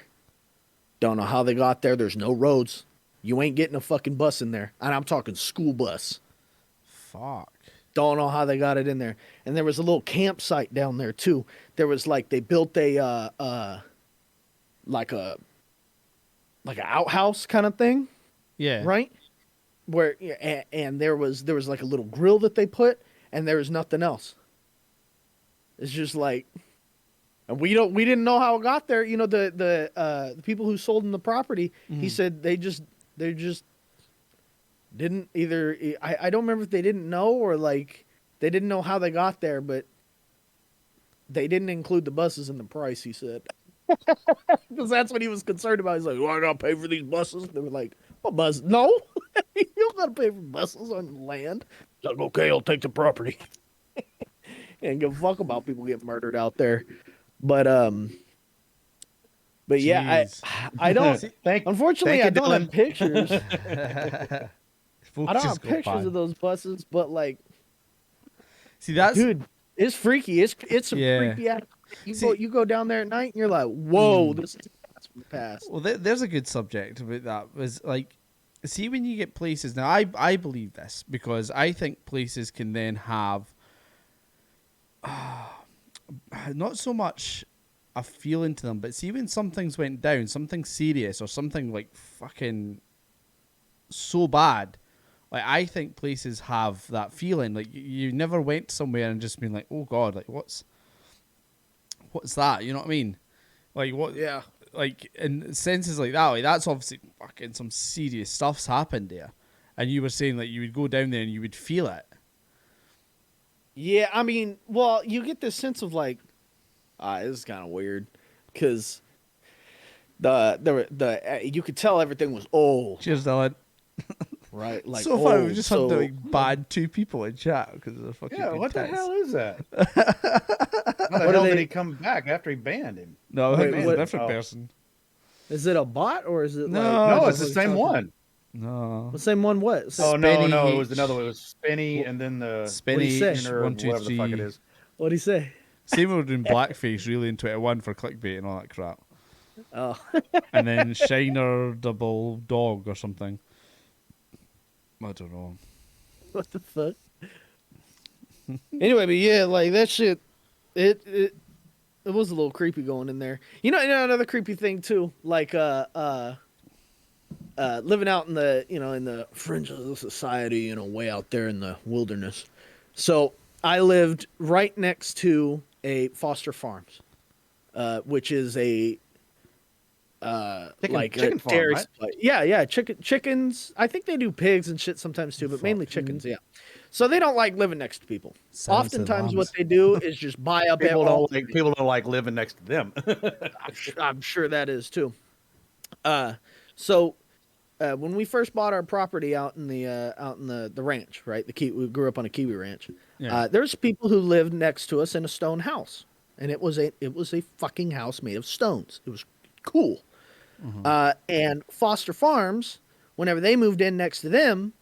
[SPEAKER 4] Don't know how they got there. There's no roads. You ain't getting a fucking bus in there. And I'm talking school bus.
[SPEAKER 5] Fuck.
[SPEAKER 4] Don't know how they got it in there. And there was a little campsite down there too. There was like they built a like an outhouse kind of thing,
[SPEAKER 5] Yeah.
[SPEAKER 4] right? Where and there was like a little grill that they put, and there was nothing else. It's just like, and we didn't know how it got there. You know, the people who sold him the property, he said they just didn't either. I don't remember if they didn't know or like they didn't know how they got there, but they didn't include the buses in the price. He said, because that's what he was concerned about. He's like, "Well, I gotta pay for these buses." They were like, "What bus? No, you don't gotta pay for buses on land." He's like, "Okay, I'll take the property." And give a fuck about people getting murdered out there. But yeah,
[SPEAKER 5] Jeez.
[SPEAKER 4] I don't. Unfortunately,
[SPEAKER 3] thank
[SPEAKER 4] I
[SPEAKER 3] you,
[SPEAKER 4] don't have
[SPEAKER 3] Dylan.
[SPEAKER 4] pictures. I don't
[SPEAKER 5] Focus
[SPEAKER 4] have
[SPEAKER 5] go
[SPEAKER 4] pictures
[SPEAKER 5] bad.
[SPEAKER 4] of those buses, but like,
[SPEAKER 5] See, that's
[SPEAKER 4] dude, it's freaky. It's some
[SPEAKER 5] Yeah.
[SPEAKER 4] creepy ass.
[SPEAKER 5] See-
[SPEAKER 4] You go down there at night and you're like, whoa, this is from the past.
[SPEAKER 5] well. There's a good subject about that. Was like, see, when you get places now, I believe this because I think places can then have not so much a feeling to them, but see when some things went down, something serious or something like fucking so bad. Like I think places have that feeling. Like you never went somewhere and just been like, oh god, like what's that? You know what I mean? Like what?
[SPEAKER 4] Yeah.
[SPEAKER 5] Like in senses like that. Like that's obviously fucking some serious stuff's happened there. And you were saying like you would go down there and you would feel it.
[SPEAKER 4] Yeah, I mean, well, you get this sense of like, this is kind of weird, because you could tell everything was old,
[SPEAKER 5] Cheers, Dylan.
[SPEAKER 4] right? Like
[SPEAKER 5] so far, we
[SPEAKER 4] old,
[SPEAKER 5] just
[SPEAKER 4] so,
[SPEAKER 5] had to like ban 2 people in chat because of the fucking.
[SPEAKER 3] Yeah, what the
[SPEAKER 5] intense.
[SPEAKER 3] hell is that? How the
[SPEAKER 4] What
[SPEAKER 3] hell
[SPEAKER 4] are
[SPEAKER 3] did
[SPEAKER 4] they-
[SPEAKER 3] he come back after he banned him?
[SPEAKER 5] No, I think
[SPEAKER 4] Wait,
[SPEAKER 5] it's
[SPEAKER 4] what-
[SPEAKER 5] a different
[SPEAKER 3] oh.
[SPEAKER 5] person.
[SPEAKER 4] Is it a bot or is it
[SPEAKER 5] No,
[SPEAKER 3] No,
[SPEAKER 4] like,
[SPEAKER 3] it's the same one.
[SPEAKER 5] No.
[SPEAKER 4] The same one? What?
[SPEAKER 3] Oh
[SPEAKER 5] Spinny
[SPEAKER 3] no, it was
[SPEAKER 5] H.
[SPEAKER 3] another one. It was Spinny, and then the
[SPEAKER 5] Spinny
[SPEAKER 4] say?
[SPEAKER 3] Shiner,
[SPEAKER 5] 1 2
[SPEAKER 3] whatever the fuck it
[SPEAKER 5] 3.
[SPEAKER 3] is.
[SPEAKER 4] What'd he say?
[SPEAKER 5] Same with doing blackface really in 21 for clickbait and all that crap.
[SPEAKER 4] Oh,
[SPEAKER 5] And then Shiner double dog or something. I don't know.
[SPEAKER 4] what the fuck? Anyway, but yeah, like that shit, it was a little creepy going in there. You know another creepy thing too, like living out in the in the fringes of society, way out there in the wilderness. So I lived right next to a Foster Farms, which is a
[SPEAKER 3] Chicken farm,
[SPEAKER 4] dairy
[SPEAKER 3] right?
[SPEAKER 4] supply. Yeah, chickens. I think they do pigs and shit sometimes too, but mainly chickens. Yeah. So they don't like living next to people.
[SPEAKER 5] Silence of the
[SPEAKER 4] Oftentimes, what
[SPEAKER 5] lambs.
[SPEAKER 4] they do is just buy up
[SPEAKER 3] People
[SPEAKER 4] all.
[SPEAKER 3] don't like living next to them.
[SPEAKER 4] I'm sure that is too. So when we first bought our property out in the ranch, right? We grew up on a Kiwi ranch.
[SPEAKER 5] Yeah.
[SPEAKER 4] There's people who lived next to us in a stone house, and it was a fucking house made of stones. It was cool. And Foster Farms, whenever they moved in next to them,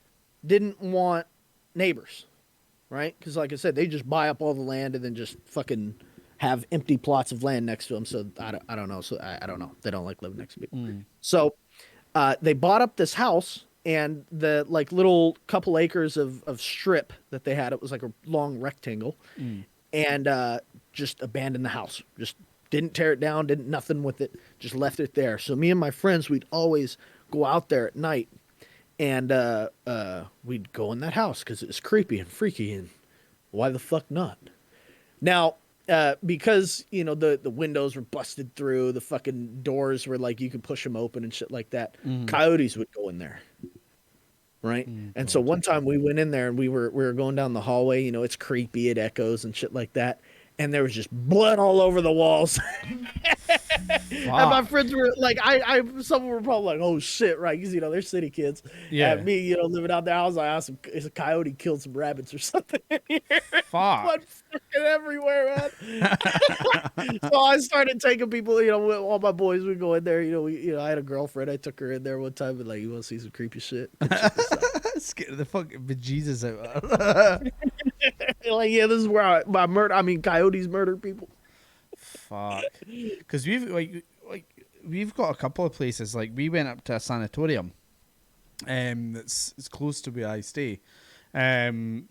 [SPEAKER 4] didn't want neighbors, right? Because like I said, they just buy up all the land and then just fucking have empty plots of land next to them. So I don't know. So I don't know. They don't like living next to people. So they bought up this house and the like little couple acres of strip that they had. It was like a long rectangle.
[SPEAKER 1] and just abandoned the house. Just didn't tear it down, didn't nothing with it, just left it there. So me and my friends, we'd always go out there at night, and we'd go in that house because it was creepy and freaky, and why the fuck not? Now, because the windows were busted through, the fucking doors were like you could push them open and shit like that. Coyotes would go in there, right? And so one time we went in there and we were going down the hallway. It's creepy, it echoes and shit like that, and there was just blood all over the walls. And my friends were like, some were probably like, "Oh shit!" Right? Because they're city kids.
[SPEAKER 5] Yeah.
[SPEAKER 1] And me, living out there, I was like, "It's a coyote killed some rabbits or something in here."
[SPEAKER 5] Fuck.
[SPEAKER 1] Blood fucking everywhere, man. So I started taking people. With all my boys would go in there. I had a girlfriend. I took her in there one time and like, "You want to see some creepy shit?"
[SPEAKER 5] Scared the fucking bejesus out.
[SPEAKER 1] Like, yeah, this is where coyotes murder people.
[SPEAKER 5] Fuck. Because we've got a couple of places. Like we went up to a sanatorium, that's it's close to where I stay, and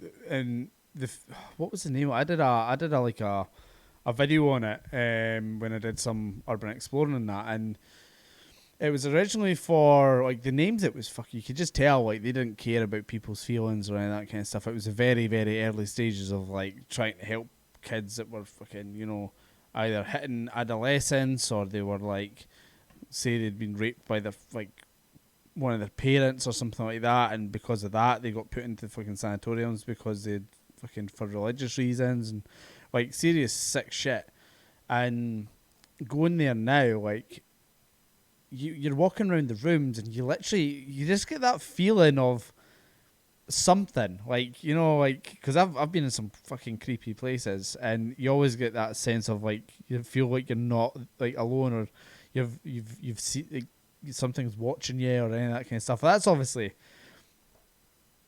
[SPEAKER 5] what was the name? I did a video on it when I did some urban exploring and that, and it was originally for like the names. It was fuck. You could just tell like they didn't care about people's feelings or any of that kind of stuff. It was the very very early stages of like trying to help kids that were fucking either hitting adolescence or they were like say they'd been raped by one of their parents or something like that, and because of that they got put into fucking sanatoriums because they'd fucking for religious reasons and like serious sick shit. And going there now, like you're walking around the rooms and you just get that feeling of something because I've been in some fucking creepy places, and you always get that sense of like you feel like you're not like alone, or you've seen like, something's watching you or any of that kind of stuff. That's obviously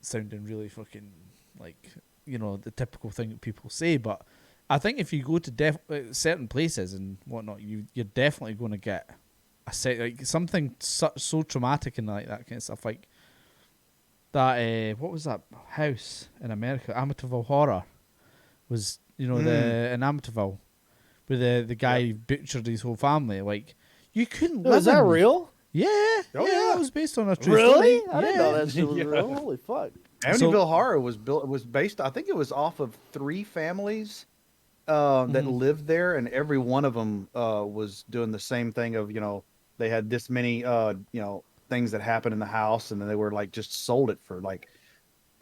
[SPEAKER 5] sounding really fucking like the typical thing that people say, but I think if you go to certain places and whatnot, you're definitely going to get something so traumatic and like that kind of stuff. Like that, what was that house in America? Amityville Horror was, in Amityville, where the guy butchered his whole family. Like, you couldn't live.
[SPEAKER 1] Is that real?
[SPEAKER 5] Yeah,
[SPEAKER 3] yeah.
[SPEAKER 5] It was based on a true
[SPEAKER 1] Really?
[SPEAKER 5] story.
[SPEAKER 1] I didn't know that shit was
[SPEAKER 3] Yeah.
[SPEAKER 1] real. Holy fuck!
[SPEAKER 3] Amityville Horror was based. I think it was off of 3 families that lived there, and every one of them was doing the same thing. Of they had this many things that happened in the house, and then they were like just sold it for like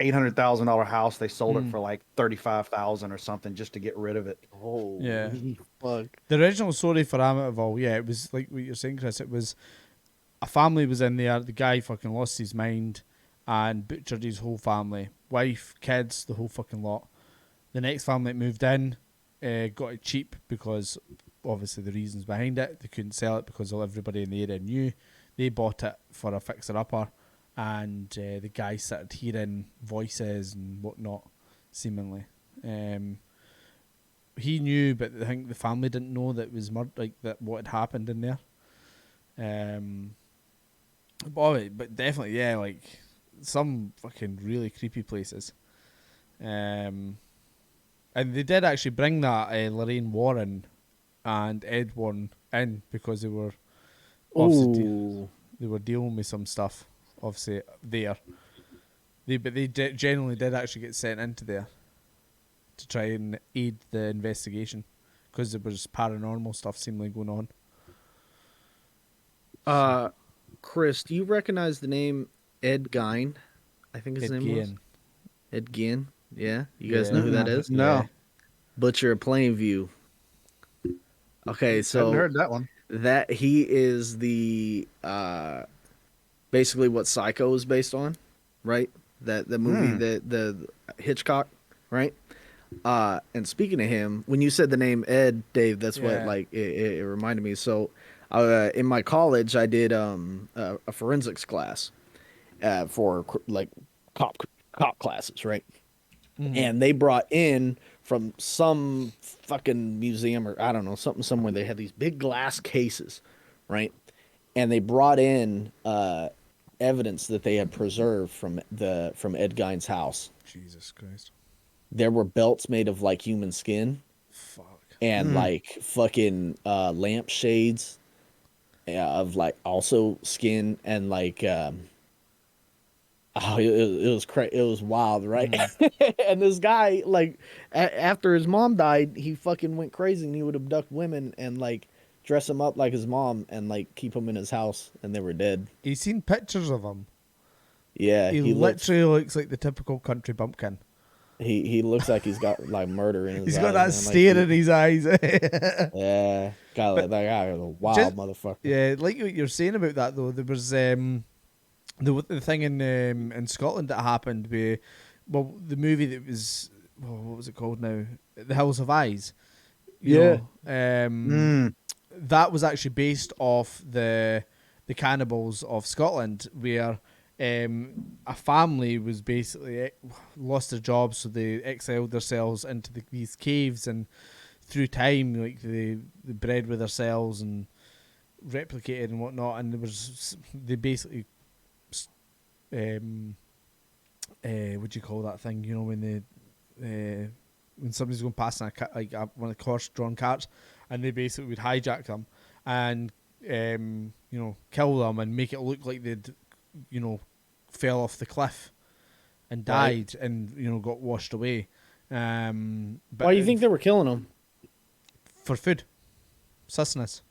[SPEAKER 3] $800,000 house. They sold it for like $35,000 or something just to get rid of it.
[SPEAKER 1] Oh
[SPEAKER 5] Yeah.
[SPEAKER 1] fuck!
[SPEAKER 5] The original story for Amityville, it was like what you're saying, Chris. It was a family was in there. The guy fucking lost his mind and butchered his whole family, wife, kids, the whole fucking lot. The next family that moved in got it cheap because obviously the reasons behind it. They couldn't sell it because everybody in the area knew. They bought it for a fixer-upper, and the guy started hearing voices and whatnot, seemingly. He knew, but I think the family didn't know that it was that what had happened in there. But definitely, yeah, like some fucking really creepy places. And they did actually bring that Lorraine Warren and Ed Warren in because they were obviously they were dealing with some stuff. Obviously, there, they generally did actually get sent into there to try and aid the investigation because there was paranormal stuff seemingly going on.
[SPEAKER 1] Chris, do you recognize the name Ed Gein? I think his name was Ed Gein. Yeah, you guys know who that is?
[SPEAKER 3] No.
[SPEAKER 5] Yeah.
[SPEAKER 1] Butcher of Plainview. Okay, so
[SPEAKER 3] Haven't heard that one.
[SPEAKER 1] that he is the basically what Psycho is based on, right? That the movie, the Hitchcock, right? And speaking of him, when you said the name Ed, Dave, that's what like it reminded me. So in my college, I did a forensics class for like cop classes, right? And they brought in from some fucking museum or I don't know, something somewhere. They had these big glass cases, right? And they brought in evidence that they had preserved from Ed Gein's house.
[SPEAKER 5] Jesus Christ.
[SPEAKER 1] There were belts made of like human skin
[SPEAKER 5] Fuck.
[SPEAKER 1] and like fucking lampshades of like also skin and like oh it was it was wild, right? And this guy like after his mom died, he fucking went crazy and he would abduct women and like dress them up like his mom and like keep them in his house and they were dead.
[SPEAKER 5] You seen pictures of him?
[SPEAKER 1] Yeah,
[SPEAKER 5] He literally looks like the typical country bumpkin.
[SPEAKER 1] he looks like he's got like murder in his eyes.
[SPEAKER 5] He's got that
[SPEAKER 1] man.
[SPEAKER 5] stare
[SPEAKER 1] Like,
[SPEAKER 5] in his eyes.
[SPEAKER 1] yeah, got like that guy is a wild
[SPEAKER 5] just-
[SPEAKER 1] motherfucker.
[SPEAKER 5] Yeah, like what you're saying about that though, there was the thing in Scotland that happened where, well, the movie that was, what was it called now? The Hills of Eyes. You know, that was actually based off the cannibals of Scotland, where a family was basically lost their jobs, so they exiled themselves into these caves, and through time, like they bred with themselves and replicated and whatnot, and they basically what do you call that thing? You know, when when somebody's going past in one of the horse-drawn carts, and they basically would hijack them and you know, kill them and make it look like they'd, you know, fell off the cliff and died and, you know, got washed away. But
[SPEAKER 1] Why do you think they were killing him?
[SPEAKER 5] for food, sustenance.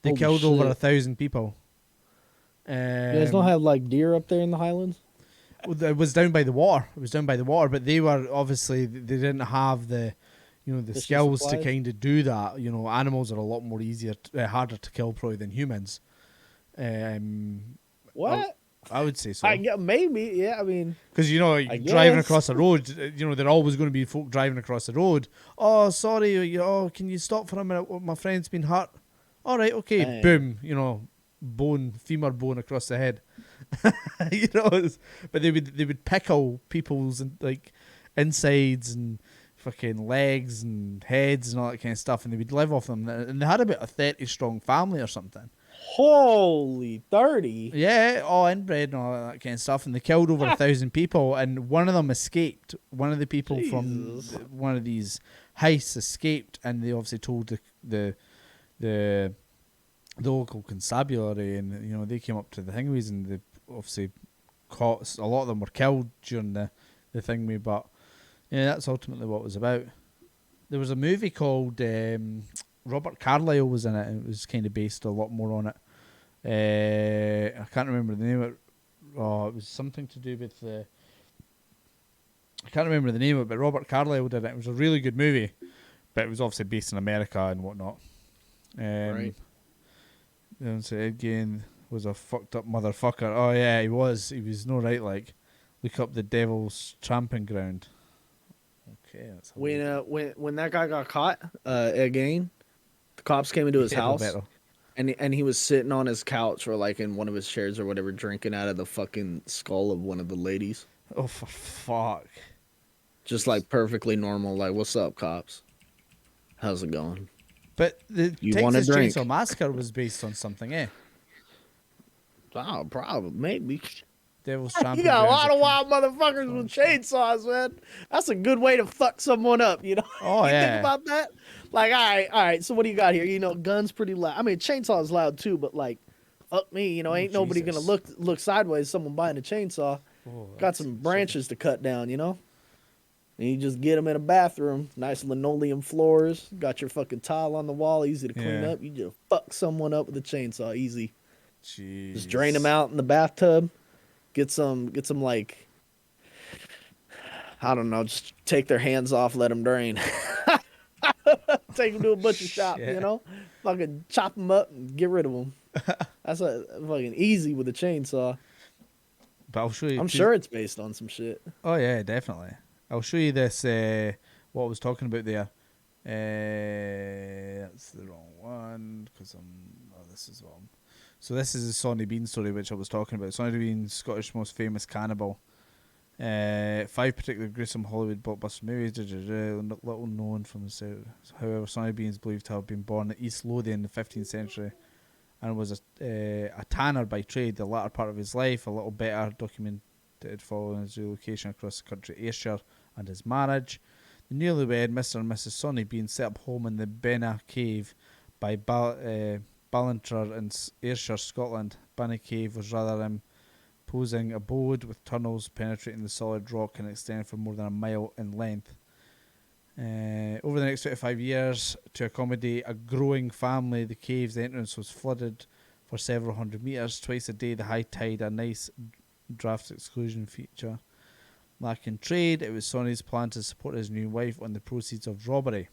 [SPEAKER 5] They
[SPEAKER 1] Holy
[SPEAKER 5] killed over
[SPEAKER 1] shit.
[SPEAKER 5] 1,000 people.
[SPEAKER 1] You guys don't have like deer up there in the Highlands?
[SPEAKER 5] Well, it was down by the water. It was down by the water, but they were obviously, they didn't have the, you know, the
[SPEAKER 1] Fishing
[SPEAKER 5] skills to
[SPEAKER 1] supplies?
[SPEAKER 5] kind of do that. You know, animals are a lot more harder to kill probably than humans.
[SPEAKER 1] What?
[SPEAKER 5] I would say so.
[SPEAKER 1] I get maybe, yeah. I mean,
[SPEAKER 5] Because, you know,
[SPEAKER 1] I
[SPEAKER 5] driving
[SPEAKER 1] guess.
[SPEAKER 5] across the road, you know, there are always going to be folk driving across the road. Oh, sorry, can you stop for a minute? My friend's been hurt. All right, okay,
[SPEAKER 1] Dang.
[SPEAKER 5] boom, you know, femur bone across the head. You know, but they would pickle people's like insides and fucking legs and heads and all that kind of stuff, and they would live off them. And they had about a 30-strong family or something.
[SPEAKER 1] holy 30.
[SPEAKER 5] Yeah, all inbred and all that kind of stuff, and they killed over 1,000 people, and one of them escaped. One of the people from
[SPEAKER 1] Jesus.
[SPEAKER 5] one of these heists escaped, and they obviously told the local constabulary, and you know, they came up to the thingies, and they obviously caught a lot of them were killed during the thingy, but yeah, that's ultimately what it was about. There was a movie called Robert Carlyle was in it, and it was kind of based a lot more on it. I can't remember the name of it. Oh, it was something to do with the. I can't remember the name of it, but Robert Carlyle did it. It was a really good movie, but it was obviously based in America and whatnot.
[SPEAKER 1] Right.
[SPEAKER 5] So Ed Gein was a fucked up motherfucker. Oh yeah, he was. He was no right. Like, look up the Devil's Tramping Ground. Okay, that's
[SPEAKER 1] When that guy got caught again, the cops came into his house and he was sitting on his couch or like in one of his chairs or whatever, drinking out of the fucking skull of one of the ladies.
[SPEAKER 5] Oh, for fuck.
[SPEAKER 1] Just like perfectly normal. Like, what's up, cops? How's it going?
[SPEAKER 5] But the
[SPEAKER 1] You want a
[SPEAKER 5] Texas
[SPEAKER 1] drink?
[SPEAKER 5] Chainsaw Massacre was based on something, eh?
[SPEAKER 1] Oh, probably, maybe.
[SPEAKER 5] Devil's
[SPEAKER 1] You
[SPEAKER 5] Tramping
[SPEAKER 1] got a
[SPEAKER 5] Grounds.
[SPEAKER 1] lot of wild motherfuckers with chainsaws, man. That's a good way to fuck someone up, you know?
[SPEAKER 5] Oh,
[SPEAKER 1] You
[SPEAKER 5] yeah.
[SPEAKER 1] think about that? Like, all right, so what do you got here? You know, guns pretty loud. I mean, chainsaw is loud too, but like, fuck me, you know, ain't nobody gonna
[SPEAKER 5] Jesus.
[SPEAKER 1] look sideways at someone buying a chainsaw.
[SPEAKER 5] Oh,
[SPEAKER 1] Got
[SPEAKER 5] that's
[SPEAKER 1] some branches to cut down, you know? And you just get them in a bathroom, nice linoleum floors, got your fucking tile on the wall, easy to clean
[SPEAKER 5] Yeah.
[SPEAKER 1] up. You just fuck someone up with a chainsaw, easy.
[SPEAKER 5] Jeez.
[SPEAKER 1] Just drain them out in the bathtub. Get some like, I don't know, just take their hands off, let them drain. Take them to a butcher shop,
[SPEAKER 5] Shit.
[SPEAKER 1] you know? Fucking chop them up and get rid of them. That's fucking easy with a chainsaw.
[SPEAKER 5] But I'll show you.
[SPEAKER 1] I'm sure it's based on some shit.
[SPEAKER 5] Oh yeah, definitely. I'll show you this. What I was talking about there. That's the wrong one because this is wrong. So this is the Sonny Bean story which I was talking about. Sonny Bean, Scottish most famous cannibal. 5 particularly gruesome Hollywood blockbuster movies. Little known from the south. However, Sonny Bean is believed to have been born at East Lothian in the 15th century, and was a tanner by trade. The latter part of his life, a little better documented following his relocation across the country, Ayrshire, and his marriage. The newlywed, Mr. and Mrs. Sonny Bean, set up home in the Benna Cave by Ballantrae in Ayrshire, Scotland. Benna Cave was rather imposing abode with tunnels penetrating the solid rock and extending for more than a mile in length. Over the next 25 years, to accommodate a growing family, the cave's entrance was flooded for several hundred metres. Twice a day, the high tide, a nice draft exclusion feature. Lacking trade, it was Sonny's plan to support his new wife on the proceeds of robbery.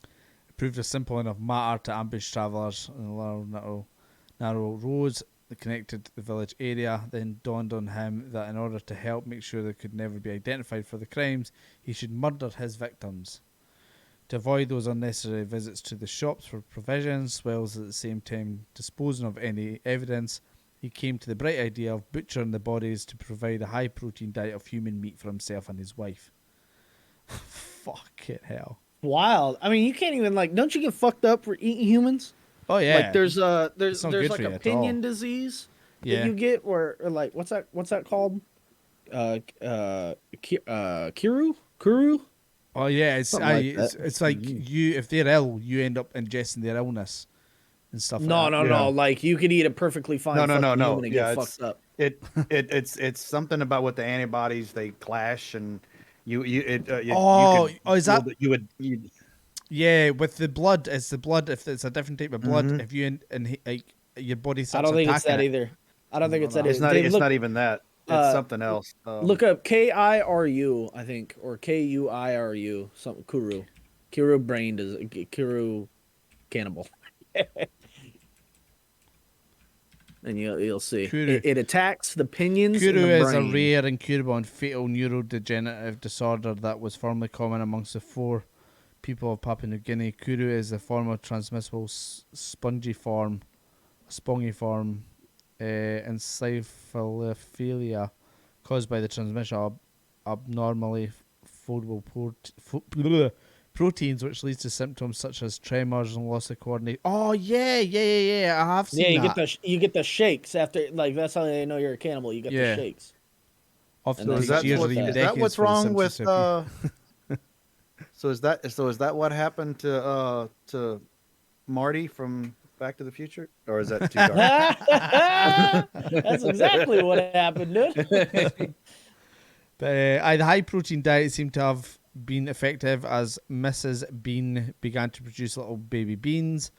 [SPEAKER 5] It proved a simple enough matter to ambush travellers on the narrow roads that connected the village area. Then dawned on him that in order to help make sure they could never be identified for the crimes, he should murder his victims. To avoid those unnecessary visits to the shops for provisions, whilst at the same time disposing of any evidence, he came to the bright idea of butchering the bodies to provide a high-protein diet of human meat for himself and his wife. Fucking hell.
[SPEAKER 4] Wild. I mean, you can't even like. Don't you get fucked up for eating humans?
[SPEAKER 5] Oh yeah.
[SPEAKER 4] Like there's
[SPEAKER 5] It's
[SPEAKER 4] there's
[SPEAKER 5] not good
[SPEAKER 4] like
[SPEAKER 5] for you
[SPEAKER 4] a
[SPEAKER 5] at
[SPEAKER 4] pinion
[SPEAKER 5] all.
[SPEAKER 4] disease
[SPEAKER 5] Yeah.
[SPEAKER 4] that you get, or like what's that called? Kuru.
[SPEAKER 5] Oh yeah, it's
[SPEAKER 1] Something like
[SPEAKER 5] it's like you, if they're ill, you end up ingesting their illness and stuff.
[SPEAKER 4] No,
[SPEAKER 5] like that.
[SPEAKER 4] no. Like you could eat a perfectly fine
[SPEAKER 3] No.
[SPEAKER 4] human and
[SPEAKER 3] Yeah,
[SPEAKER 4] get fucked up.
[SPEAKER 3] It's something about with the antibodies, they clash, and
[SPEAKER 5] Is that?
[SPEAKER 3] you
[SPEAKER 5] Yeah, with the blood, it's the blood. If it's a different type of blood, if you and like your body
[SPEAKER 4] I
[SPEAKER 5] starts
[SPEAKER 4] don't think it's that
[SPEAKER 5] attacking it.
[SPEAKER 4] either. I don't think it's that.
[SPEAKER 3] it's
[SPEAKER 4] either.
[SPEAKER 3] not
[SPEAKER 4] Dave,
[SPEAKER 3] it's
[SPEAKER 4] look,
[SPEAKER 3] not even that. It's something else.
[SPEAKER 4] Look up Kiru, I think, or Kuiru. Something Kuru. Kuru brain does Kuru cannibal. And you'll see.
[SPEAKER 5] Kuru.
[SPEAKER 4] It attacks the pinions in
[SPEAKER 5] Kuru
[SPEAKER 4] the
[SPEAKER 5] is a
[SPEAKER 4] brain.
[SPEAKER 5] rare, incurable, and fatal neurodegenerative disorder that was formerly common amongst the 4 people of Papua New Guinea. Kuru is a form of transmissible spongiform encephalophilia caused by the transmission of abnormally foldable proteins, which leads to symptoms such as tremors and loss of coordination. Oh yeah, I have seen that.
[SPEAKER 4] You get the shakes after, like that's how they know you're a cannibal. You get the shakes.
[SPEAKER 5] Often
[SPEAKER 4] And
[SPEAKER 5] takes
[SPEAKER 4] then
[SPEAKER 5] years or even
[SPEAKER 3] is that
[SPEAKER 5] decades
[SPEAKER 3] what's
[SPEAKER 5] for the
[SPEAKER 3] wrong with?
[SPEAKER 5] symptoms to
[SPEAKER 3] So is that what happened to Marty from Back to the Future, or is that too dark?
[SPEAKER 4] That's exactly what happened, dude.
[SPEAKER 5] But the high protein diet seemed to have been effective as Mrs. Bean began to produce little baby beans,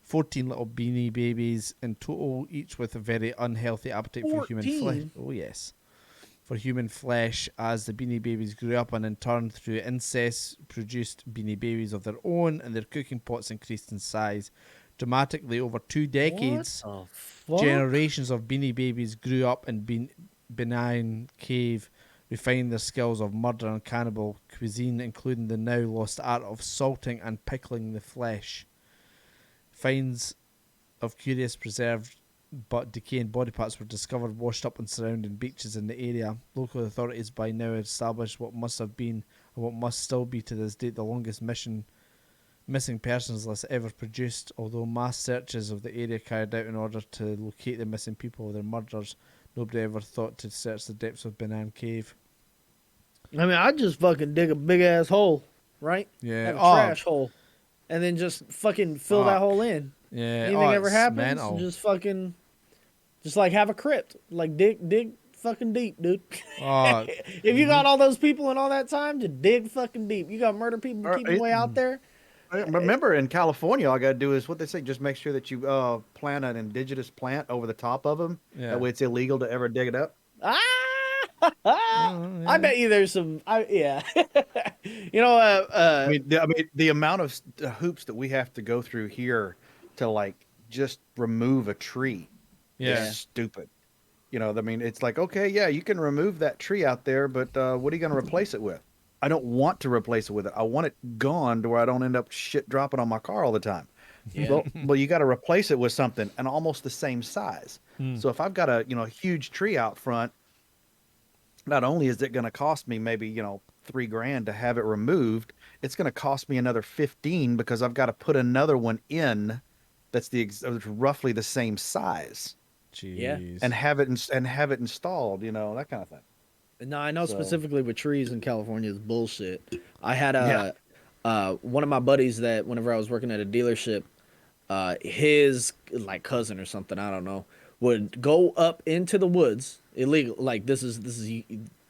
[SPEAKER 5] 14 little beanie babies in total, each with a very unhealthy appetite for human flesh.
[SPEAKER 4] 14?
[SPEAKER 5] Oh yes, for human flesh, as the beanie babies grew up and in turn through incest produced beanie babies of their own, and their cooking pots increased in size dramatically over 2 decades.
[SPEAKER 4] What the fuck?
[SPEAKER 5] Generations of beanie babies grew up in benign cave, refining their skills of murder and cannibal cuisine, including the now lost art of salting and pickling the flesh. Finds of curious preserved but decaying body parts were discovered washed up on surrounding beaches in the area. Local authorities by now established what must have been, and what must still be to this date, the longest missing persons list ever produced. Although mass searches of the area carried out in order to locate the missing people or their murderers, nobody ever thought to search the depths of Benan Cave.
[SPEAKER 4] I mean, I'd just fucking dig a big ass hole, right?
[SPEAKER 5] Yeah.
[SPEAKER 4] Have a trash hole, and then just fucking fill that hole in.
[SPEAKER 5] Yeah.
[SPEAKER 4] Anything ever
[SPEAKER 5] it's
[SPEAKER 4] happens,
[SPEAKER 5] mental.
[SPEAKER 4] just like have a crypt, like dig fucking deep, dude.
[SPEAKER 5] Oh,
[SPEAKER 4] If you got all those people and all that time, just dig fucking deep. You got murder people, keep them way out there.
[SPEAKER 3] Remember, in California, all I got to do is what they say: just make sure that you plant an indigenous plant over the top of them.
[SPEAKER 5] Yeah.
[SPEAKER 3] That way, it's illegal to ever dig it up.
[SPEAKER 4] I bet you there's some. You know,
[SPEAKER 3] I mean, the amount of hoops that we have to go through here to like just remove a tree
[SPEAKER 5] yeah.
[SPEAKER 3] is stupid. You know, I mean, it's like, okay, yeah, you can remove that tree out there, but what are you going to replace it with? I don't want to replace it with it. I want it gone to where I don't end up shit dropping on my car all the time.
[SPEAKER 4] Yeah.
[SPEAKER 3] Well, you got to replace it with something and almost the same size. So if I've got a huge tree out front, not only is it going to cost me maybe $3,000 to have it removed, it's going to cost me another 15 because I've got to put another one in that's roughly the same size.
[SPEAKER 5] Jeez.
[SPEAKER 4] Yeah.
[SPEAKER 3] And have it installed, that kind of thing.
[SPEAKER 1] No, I know
[SPEAKER 5] So-
[SPEAKER 1] specifically with trees in California is bullshit. I had one of my buddies that whenever I was working at a dealership, his like cousin or something, I don't know, would go up into the woods illegal. Like this is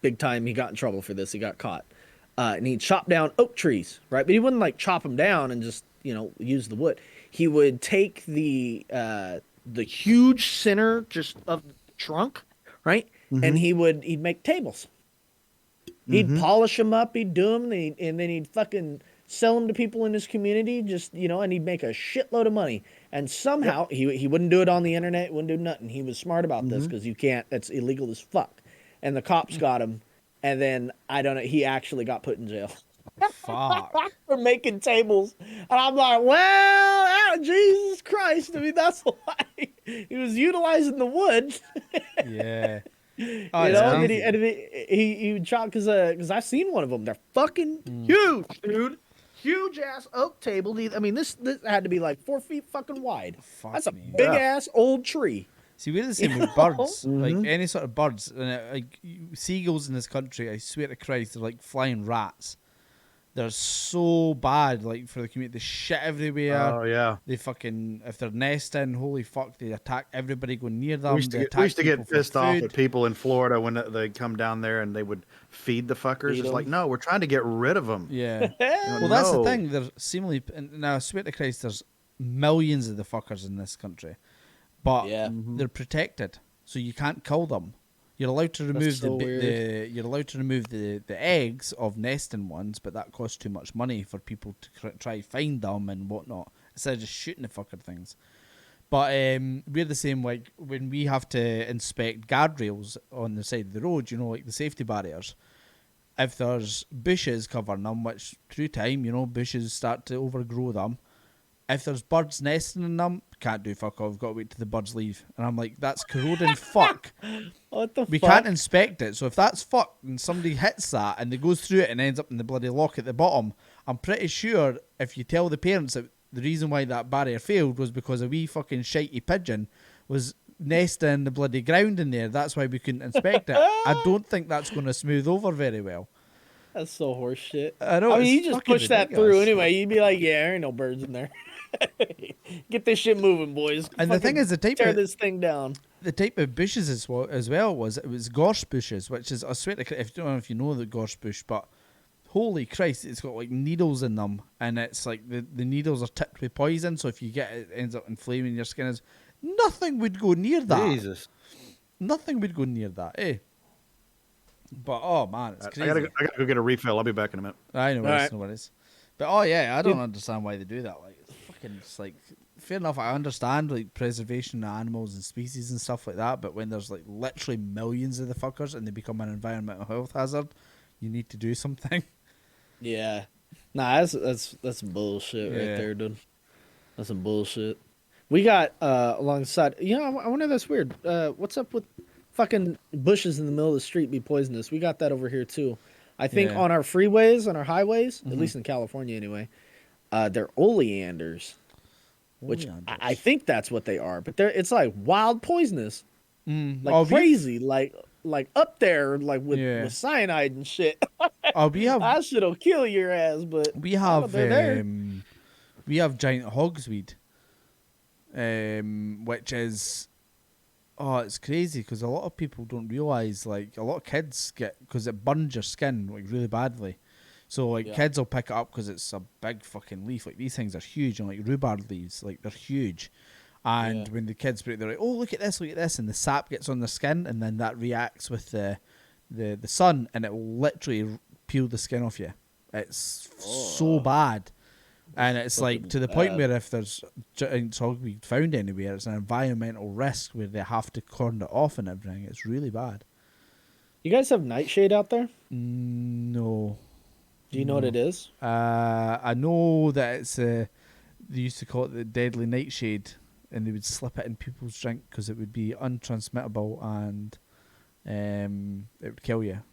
[SPEAKER 1] big time. He got in trouble for this. He got caught, and he'd chop down oak trees, right? But he wouldn't like chop them down and just use the wood. He would take the huge center just of the trunk, right? And he'd make tables. He'd polish them up, he'd do them, and then he'd fucking sell them to people in his community, just, and he'd make a shitload of money. And somehow, he wouldn't do it on the internet, wouldn't do nothing. He was smart about this, because you can't, that's illegal as fuck. And the cops got him, and then, I don't know, he actually got put in jail.
[SPEAKER 5] Fuck.
[SPEAKER 1] For making tables. And I'm like, well, Jesus Christ. I mean, that's why he was utilizing the wood.
[SPEAKER 5] Yeah.
[SPEAKER 1] You
[SPEAKER 5] Oh,
[SPEAKER 1] know,
[SPEAKER 5] it's
[SPEAKER 1] and he would chop because I've seen one of them. They're fucking huge, dude. Huge ass oak table. I mean, this had to be like 4 feet fucking wide.
[SPEAKER 5] Fuck
[SPEAKER 1] That's a
[SPEAKER 5] me.
[SPEAKER 1] big ass old tree.
[SPEAKER 5] See, we're the same with birds. Like any sort of birds, and seagulls in this country, I swear to Christ, they're like flying rats. They're so bad, like for the community. They shit everywhere.
[SPEAKER 3] Oh yeah.
[SPEAKER 5] They fucking, if they're nesting, holy fuck, they attack everybody going near them.
[SPEAKER 3] We used to get pissed off at people in Florida when they come down there and they would feed the fuckers.
[SPEAKER 1] Feed
[SPEAKER 3] It's
[SPEAKER 1] 'em.
[SPEAKER 3] like, no, we're trying to get rid of them.
[SPEAKER 5] Yeah. Well, that's the
[SPEAKER 3] No.
[SPEAKER 5] thing. There's seemingly, and now I swear to Christ, there's millions of the fuckers in this country, but
[SPEAKER 1] Yeah.
[SPEAKER 5] they're protected, so you can't kill them. You're allowed to remove
[SPEAKER 1] so weird.
[SPEAKER 5] you're allowed to remove the eggs of nesting ones, but that costs too much money for people to try find them and whatnot instead of just shooting the fucker things. But we're the same. Like when we have to inspect guardrails on the side of the road, like the safety barriers. If there's bushes covering them, which through time, bushes start to overgrow them. If there's birds nesting in them, can't do fuck all. We've got to wait till the birds leave. And I'm like, that's corroding fuck.
[SPEAKER 1] What the
[SPEAKER 5] We
[SPEAKER 1] fuck?
[SPEAKER 5] can't inspect it. So if that's fucked and somebody hits that and they goes through it and ends up in the bloody lock at the bottom, I'm pretty sure if you tell the parents that the reason why that barrier failed was because a wee fucking shitey pigeon was nesting in the bloody ground in there, that's why we couldn't inspect it. I don't think that's going to smooth over very well.
[SPEAKER 1] That's so horse shit.
[SPEAKER 5] I know.
[SPEAKER 1] I mean,
[SPEAKER 5] it's
[SPEAKER 1] you just
[SPEAKER 5] fucking
[SPEAKER 1] push that
[SPEAKER 5] ridiculous.
[SPEAKER 1] through anyway. You'd be like, yeah, there ain't no birds in there. Get this shit moving, boys.
[SPEAKER 5] And the thing is,
[SPEAKER 1] tear this thing down.
[SPEAKER 5] the type of bushes as well was gorse bushes, which is, I swear to Christ, I don't know if you know the gorse bush, but holy Christ, it's got like needles in them, and it's like the needles are tipped with poison, so if you get it, it ends up inflaming your skin. Nothing would go near that.
[SPEAKER 3] Jesus.
[SPEAKER 5] Nothing would go near that, eh? But oh man, it's
[SPEAKER 3] I
[SPEAKER 5] crazy.
[SPEAKER 3] gotta go get a refill. I'll be back in a minute.
[SPEAKER 5] I know,
[SPEAKER 1] Alright.
[SPEAKER 5] it's no worries. But oh yeah, I don't understand why they do that. Like, it's like, fair enough, I understand like preservation of animals and species and stuff like that, but when there's like literally millions of the fuckers and they become an environmental health hazard, you need to do something.
[SPEAKER 1] Yeah. Nah, that's some bullshit right
[SPEAKER 5] Yeah.
[SPEAKER 1] there, dude. That's some bullshit. We got alongside. I wonder if that's weird. What's up with fucking bushes in the middle of the street be poisonous? We got that over here too. I think
[SPEAKER 5] Yeah.
[SPEAKER 1] on our freeways, on our highways, at least in California anyway, they're oleanders, which I think that's what they are. But it's like wild poisonous, like
[SPEAKER 5] Oh,
[SPEAKER 1] crazy, like up there, like with
[SPEAKER 5] Yeah.
[SPEAKER 1] cyanide and shit.
[SPEAKER 5] We have
[SPEAKER 1] That shit'll kill your ass. But
[SPEAKER 5] we have
[SPEAKER 1] they're there.
[SPEAKER 5] we have giant hogsweed, which is it's crazy because a lot of people don't realize, like a lot of kids get, because it burns your skin like really badly. So like kids will pick it up because it's a big fucking leaf. Like these things are huge, and like rhubarb leaves, like they're huge. And when the kids break, they're like, "Oh, look at this!" And the sap gets on their skin, and then that reacts with the sun, and it will literally peel the skin off you. It's so bad, and it's like to the point where if there's giant hogweed found anywhere, it's an environmental risk where they have to cordon it off and everything. It's really bad.
[SPEAKER 1] You guys have Nightshade out there?
[SPEAKER 5] No.
[SPEAKER 1] Do you know what it is?
[SPEAKER 5] I know that it's they used to call it the deadly nightshade, and they would slip it in people's drink because it would be untransmittable and it would kill you.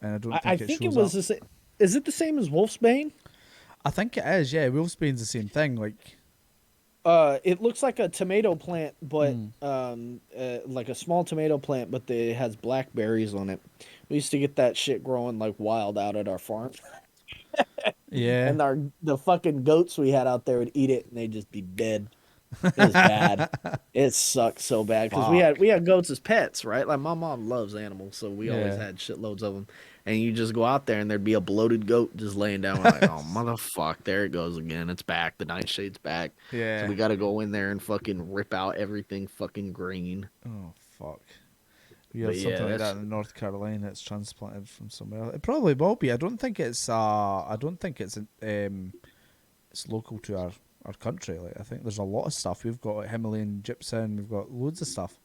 [SPEAKER 5] And I don't think
[SPEAKER 1] I
[SPEAKER 5] it
[SPEAKER 1] think
[SPEAKER 5] shows
[SPEAKER 1] it was
[SPEAKER 5] up.
[SPEAKER 1] the same. Is it the same as Wolfsbane?
[SPEAKER 5] I think it is. Yeah, Wolfsbane's the same thing. Like,
[SPEAKER 4] It looks like a tomato plant, but like a small tomato plant, but it has blackberries on it. We used to get that shit growing like wild out at our farm,
[SPEAKER 5] Yeah.
[SPEAKER 4] and the fucking goats we had out there would eat it, and they'd just be dead. It was bad. It sucked so bad because we had goats as pets, right? Like my mom loves animals, so we always
[SPEAKER 5] Yeah.
[SPEAKER 4] had shitloads of them. And you just go out there and there'd be a bloated goat just laying down. We're like, oh motherfuck, there it goes again. It's back. The Nightshade's back.
[SPEAKER 5] Yeah.
[SPEAKER 4] So we got to go in there and fucking rip out everything fucking green.
[SPEAKER 5] Oh fuck. We have
[SPEAKER 4] But
[SPEAKER 5] something
[SPEAKER 4] yeah,
[SPEAKER 5] like that
[SPEAKER 4] that's-
[SPEAKER 5] in North Carolina. It's transplanted from somewhere else. It probably will be. I don't think it's. It's local to our country. Like I think there's a lot of stuff. We've got like, Himalayan gypsum. We've got loads of stuff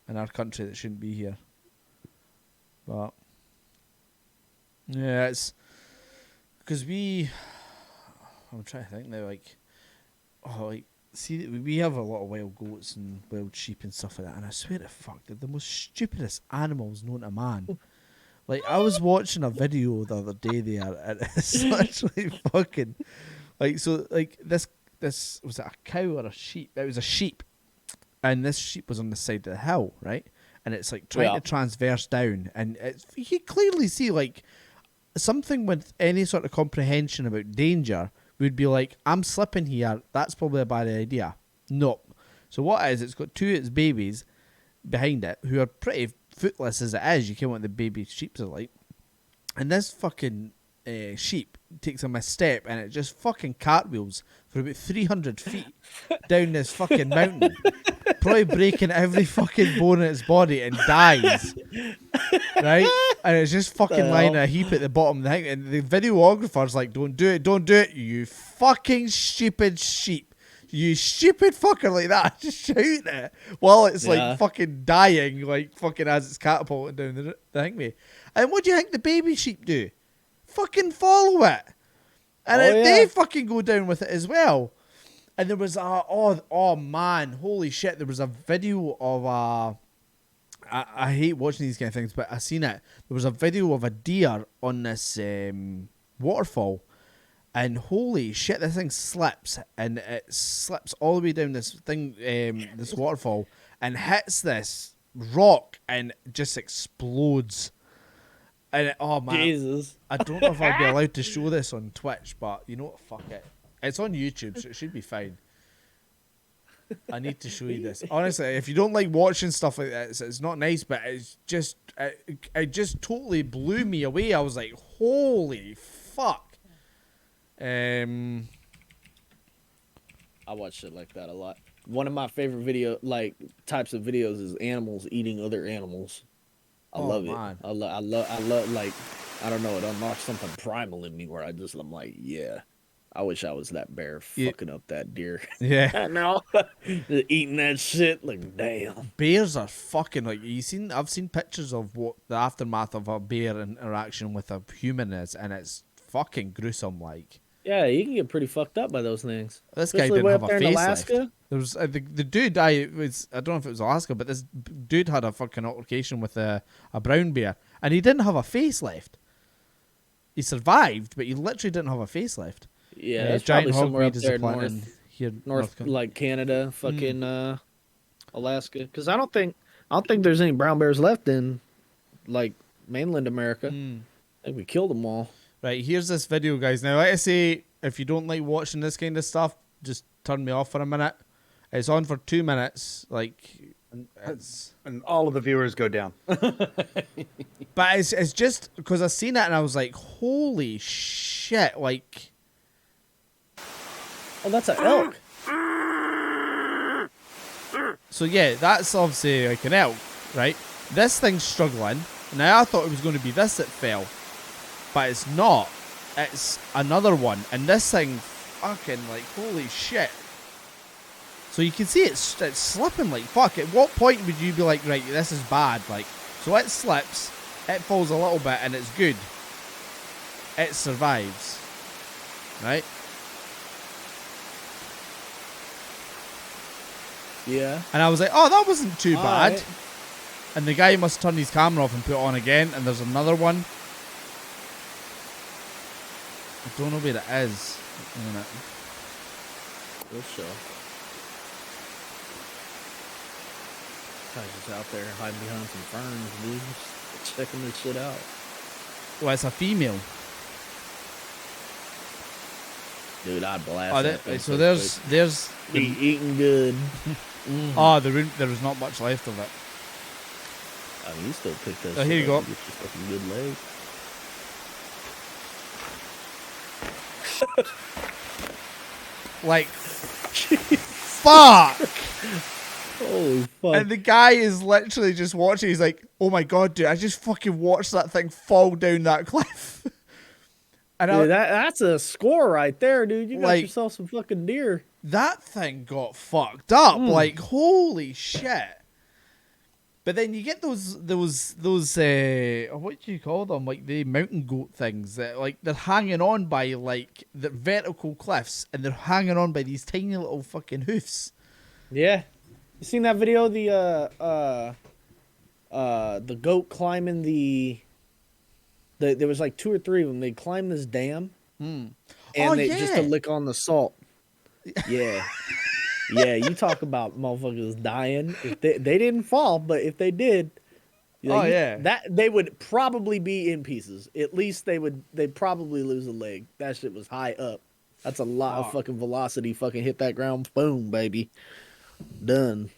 [SPEAKER 5] in our country that shouldn't be here. But yeah, it's because I'm trying to think now. See, we have a lot of wild goats and wild sheep and stuff like that, and I swear to fuck, they're the most stupidest animals known to man. Like, I was watching a video the other day there, and it's literally fucking, like, so, like, this, was it a cow or a sheep? It was a sheep, and this sheep was on the side of the hill, right? And it's, like, trying to transverse down, and you can clearly see, like, something with any sort of comprehension about danger would be like, I'm slipping here, that's probably a bad idea. Nope. So what it is, it's got two of its babies behind it, who are pretty footless as it is. You can't want the baby sheeps are like. And this fucking sheep takes a misstep and it just fucking cartwheels for about 300 feet down this fucking mountain. Probably breaking every fucking bone in its body and dies. Right? And it's just fucking lying in a heap at the bottom of the thing. And the videographer's like, don't do it, you fucking stupid sheep. You stupid fucker, like that. Just shouting it while it's like fucking dying, like fucking as it's catapulting down the thing, mate. And what do you think the baby sheep do? Fucking follow it. And they fucking go down with it as well. And there was oh man, holy shit, there was a video of I hate watching these kind of things, but I seen it. There was a video of a deer on this waterfall, and holy shit, this thing slips, and it slips all the way down this thing, this waterfall, and hits this rock, and just explodes. And oh man,
[SPEAKER 4] Jesus.
[SPEAKER 5] I don't know if I'll be allowed to show this on Twitch, but you know what? Fuck it. It's on YouTube, so it should be fine. I need to show you this. Honestly, if you don't like watching stuff like that, it's not nice, but it's just, it just totally blew me away. I was like, holy fuck.
[SPEAKER 4] I watch shit like that a lot. One of my favorite types of videos is animals eating other animals. I love
[SPEAKER 5] man.
[SPEAKER 4] it. I love like, I don't know, it unlocks something primal in me where I'm like, yeah, I wish I was that bear fucking up that deer.
[SPEAKER 5] Yeah.
[SPEAKER 4] No, eating that shit, like, damn.
[SPEAKER 5] Bears are fucking like, I've seen pictures of what the aftermath of a bear interaction with a human is, and it's fucking gruesome, like.
[SPEAKER 4] Yeah, you can get pretty fucked up by those things.
[SPEAKER 5] This guy
[SPEAKER 4] Especially
[SPEAKER 5] didn't
[SPEAKER 4] way
[SPEAKER 5] have
[SPEAKER 4] up
[SPEAKER 5] a
[SPEAKER 4] there in
[SPEAKER 5] face
[SPEAKER 4] Alaska.
[SPEAKER 5] left. There was the dude. I don't know if it was Alaska, but this dude had a fucking altercation with a brown bear, and he didn't have a face left. He survived, but he literally didn't have a face left.
[SPEAKER 4] Yeah, that's
[SPEAKER 5] giant
[SPEAKER 4] probably somewhere up
[SPEAKER 5] hogweed is
[SPEAKER 4] there
[SPEAKER 5] a plant in here,
[SPEAKER 4] north
[SPEAKER 5] Carolina.
[SPEAKER 4] like Canada, fucking Alaska. Because I don't think there's any brown bears left in like mainland America. I think we killed them all.
[SPEAKER 5] Right, here's this video, guys. Now, like I say, if you don't like watching this kind of stuff, just turn me off for a minute. It's on for 2 minutes. Like,
[SPEAKER 3] And all of the viewers go down.
[SPEAKER 5] but it's just because I seen it and I was like, holy shit! Like,
[SPEAKER 4] Oh, that's an elk.
[SPEAKER 5] so yeah, that's obviously like an elk, right? This thing's struggling. Now I thought it was going to be this that fell, but it's not. It's another one, and this thing, fucking like, holy shit! So you can see it's slipping like fuck. At what point would you be like, right, this is bad? Like, so it slips, it falls a little bit, and it's good. It survives, right?
[SPEAKER 4] Yeah.
[SPEAKER 5] And I was like, oh, that wasn't too
[SPEAKER 4] All
[SPEAKER 5] bad.
[SPEAKER 4] right.
[SPEAKER 5] And the guy must turn his camera off and put it on again, and there's another one. I don't know where it is. A minute.
[SPEAKER 4] We'll show. I was just out there hiding behind some ferns, dude. Just checking this shit out.
[SPEAKER 5] Well, it's a female.
[SPEAKER 4] Dude, I'd blast
[SPEAKER 5] Oh,
[SPEAKER 4] that thing
[SPEAKER 5] so there's
[SPEAKER 4] quick. Be eating good.
[SPEAKER 5] Oh, there was not much left of it.
[SPEAKER 4] I mean, you still pick that
[SPEAKER 5] Oh,
[SPEAKER 4] shit
[SPEAKER 5] here you
[SPEAKER 4] up
[SPEAKER 5] go.
[SPEAKER 4] and get your fucking good leg.
[SPEAKER 5] Like, fuck!
[SPEAKER 4] Holy fuck.
[SPEAKER 5] And the guy is literally just watching. He's like, "Oh my god, dude! I just fucking watched that thing fall down that cliff." And
[SPEAKER 4] Dude, that's a score right there, dude. You got
[SPEAKER 5] Like-
[SPEAKER 4] yourself some fucking deer.
[SPEAKER 5] that thing got fucked up. Like, holy shit! But then you get those what do you call them? Like the mountain goat things that like they're hanging on by like the vertical cliffs, and they're hanging on by these tiny little fucking hoofs.
[SPEAKER 4] Yeah. You seen that video? The goat climbing there was like 2 or 3 of them. They climbed this dam, and just to
[SPEAKER 5] yeah.
[SPEAKER 4] lick on the salt. Yeah. Yeah, you talk about motherfuckers dying. If they didn't fall, but if they did, that they would probably be in pieces. At least they'd probably lose a leg. That shit was high up. That's a lot of fucking velocity. Fucking hit that ground, boom, baby, done.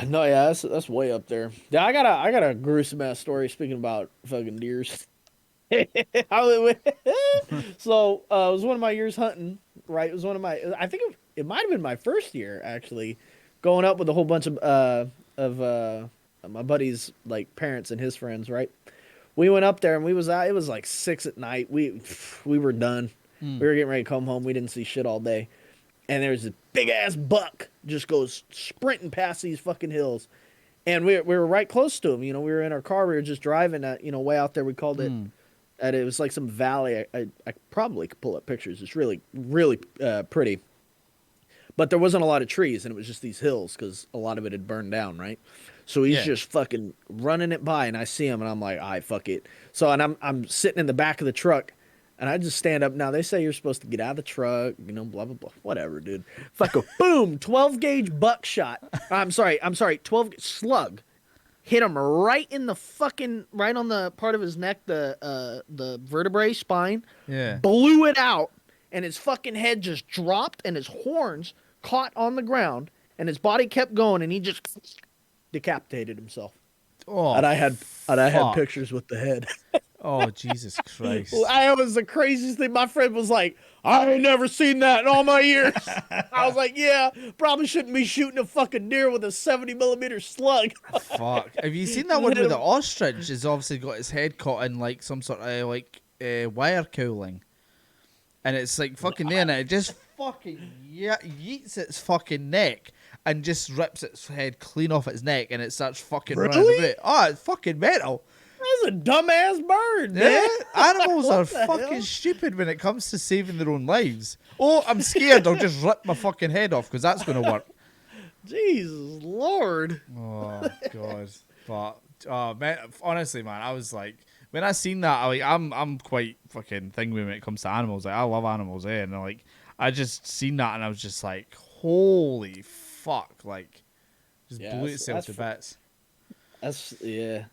[SPEAKER 4] No, yeah, that's way up there. Yeah, I got a gruesome ass story. Speaking about fucking deers. So it was one of my years hunting. Right, it was one of my. I think it might have been my first year actually, going up with a whole bunch of my buddy's like parents and his friends. Right, we went up there and we was out. It was like 6 at night. We were done. We were getting ready to come home. We didn't see shit all day, and there's a big ass buck just goes sprinting past these fucking hills, and we were right close to him. You know, we were in our car. We were just driving at way out there. We called it. And it was like some valley. I probably could pull up pictures. It's really, really pretty. But there wasn't a lot of trees, and it was just these hills because a lot of it had burned down, right? So he's just fucking running it by, and I see him, and I'm like, all right, fuck it. So, and I'm sitting in the back of the truck, and I just stand up. Now, they say you're supposed to get out of the truck, blah, blah, blah. Whatever, dude. Fucking boom, 12-gauge buckshot. I'm sorry, 12 slug. Hit him right in the fucking, right on the part of his neck, the vertebrae, spine.
[SPEAKER 5] Yeah.
[SPEAKER 4] Blew it out, and his fucking head just dropped, and his horns caught on the ground, and his body kept going, and he just decapitated himself.
[SPEAKER 5] Oh,
[SPEAKER 4] and I had pictures with the head.
[SPEAKER 5] Oh, Jesus Christ.
[SPEAKER 4] It was the craziest thing. My friend was like, I ain't never seen that in all my years. I was like, yeah, probably shouldn't be shooting a fucking deer with a 70mm slug.
[SPEAKER 5] Fuck. Have you seen that one where the ostrich has obviously got his head caught in like some sort of wire cowling? And it's like fucking there, and it just fucking yeets its fucking neck and just rips its head clean off its neck, and it starts fucking running about. Oh, it's fucking metal.
[SPEAKER 4] That's a dumbass bird, man.
[SPEAKER 5] Yeah, animals are fucking stupid when it comes to saving their own lives. Oh, I'm scared. I'll just rip my fucking head off because that's going to work.
[SPEAKER 4] Jesus Lord.
[SPEAKER 5] Oh God. But man, honestly, man, I was like, when I seen that, I'm quite fucking thingy when it comes to animals. Like, I love animals, and like, I just seen that, and I was just like, holy fuck, like, just blew itself to bits.
[SPEAKER 4] That's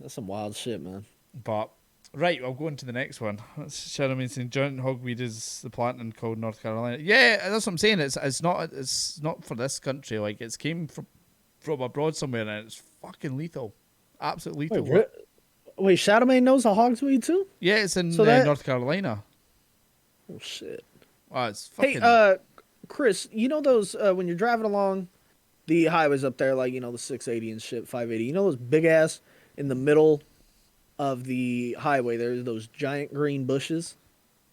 [SPEAKER 4] some wild shit, man.
[SPEAKER 5] But right, I'll go on to the next one. That's Shadow saying giant hogweed is the plant in cold North Carolina. Yeah, that's what I'm saying. It's not for this country. Like, it's came from abroad somewhere, and it's fucking lethal, absolutely lethal.
[SPEAKER 4] Wait, Shadowmane knows a hogsweed too?
[SPEAKER 5] Yeah, it's in North Carolina.
[SPEAKER 4] Oh shit!
[SPEAKER 5] Oh, it's fucking.
[SPEAKER 4] Hey, Chris, you know those when you're driving along the highways up there, like, the 680 and shit, 580. You know those big ass in the middle of the highway? There's those giant green bushes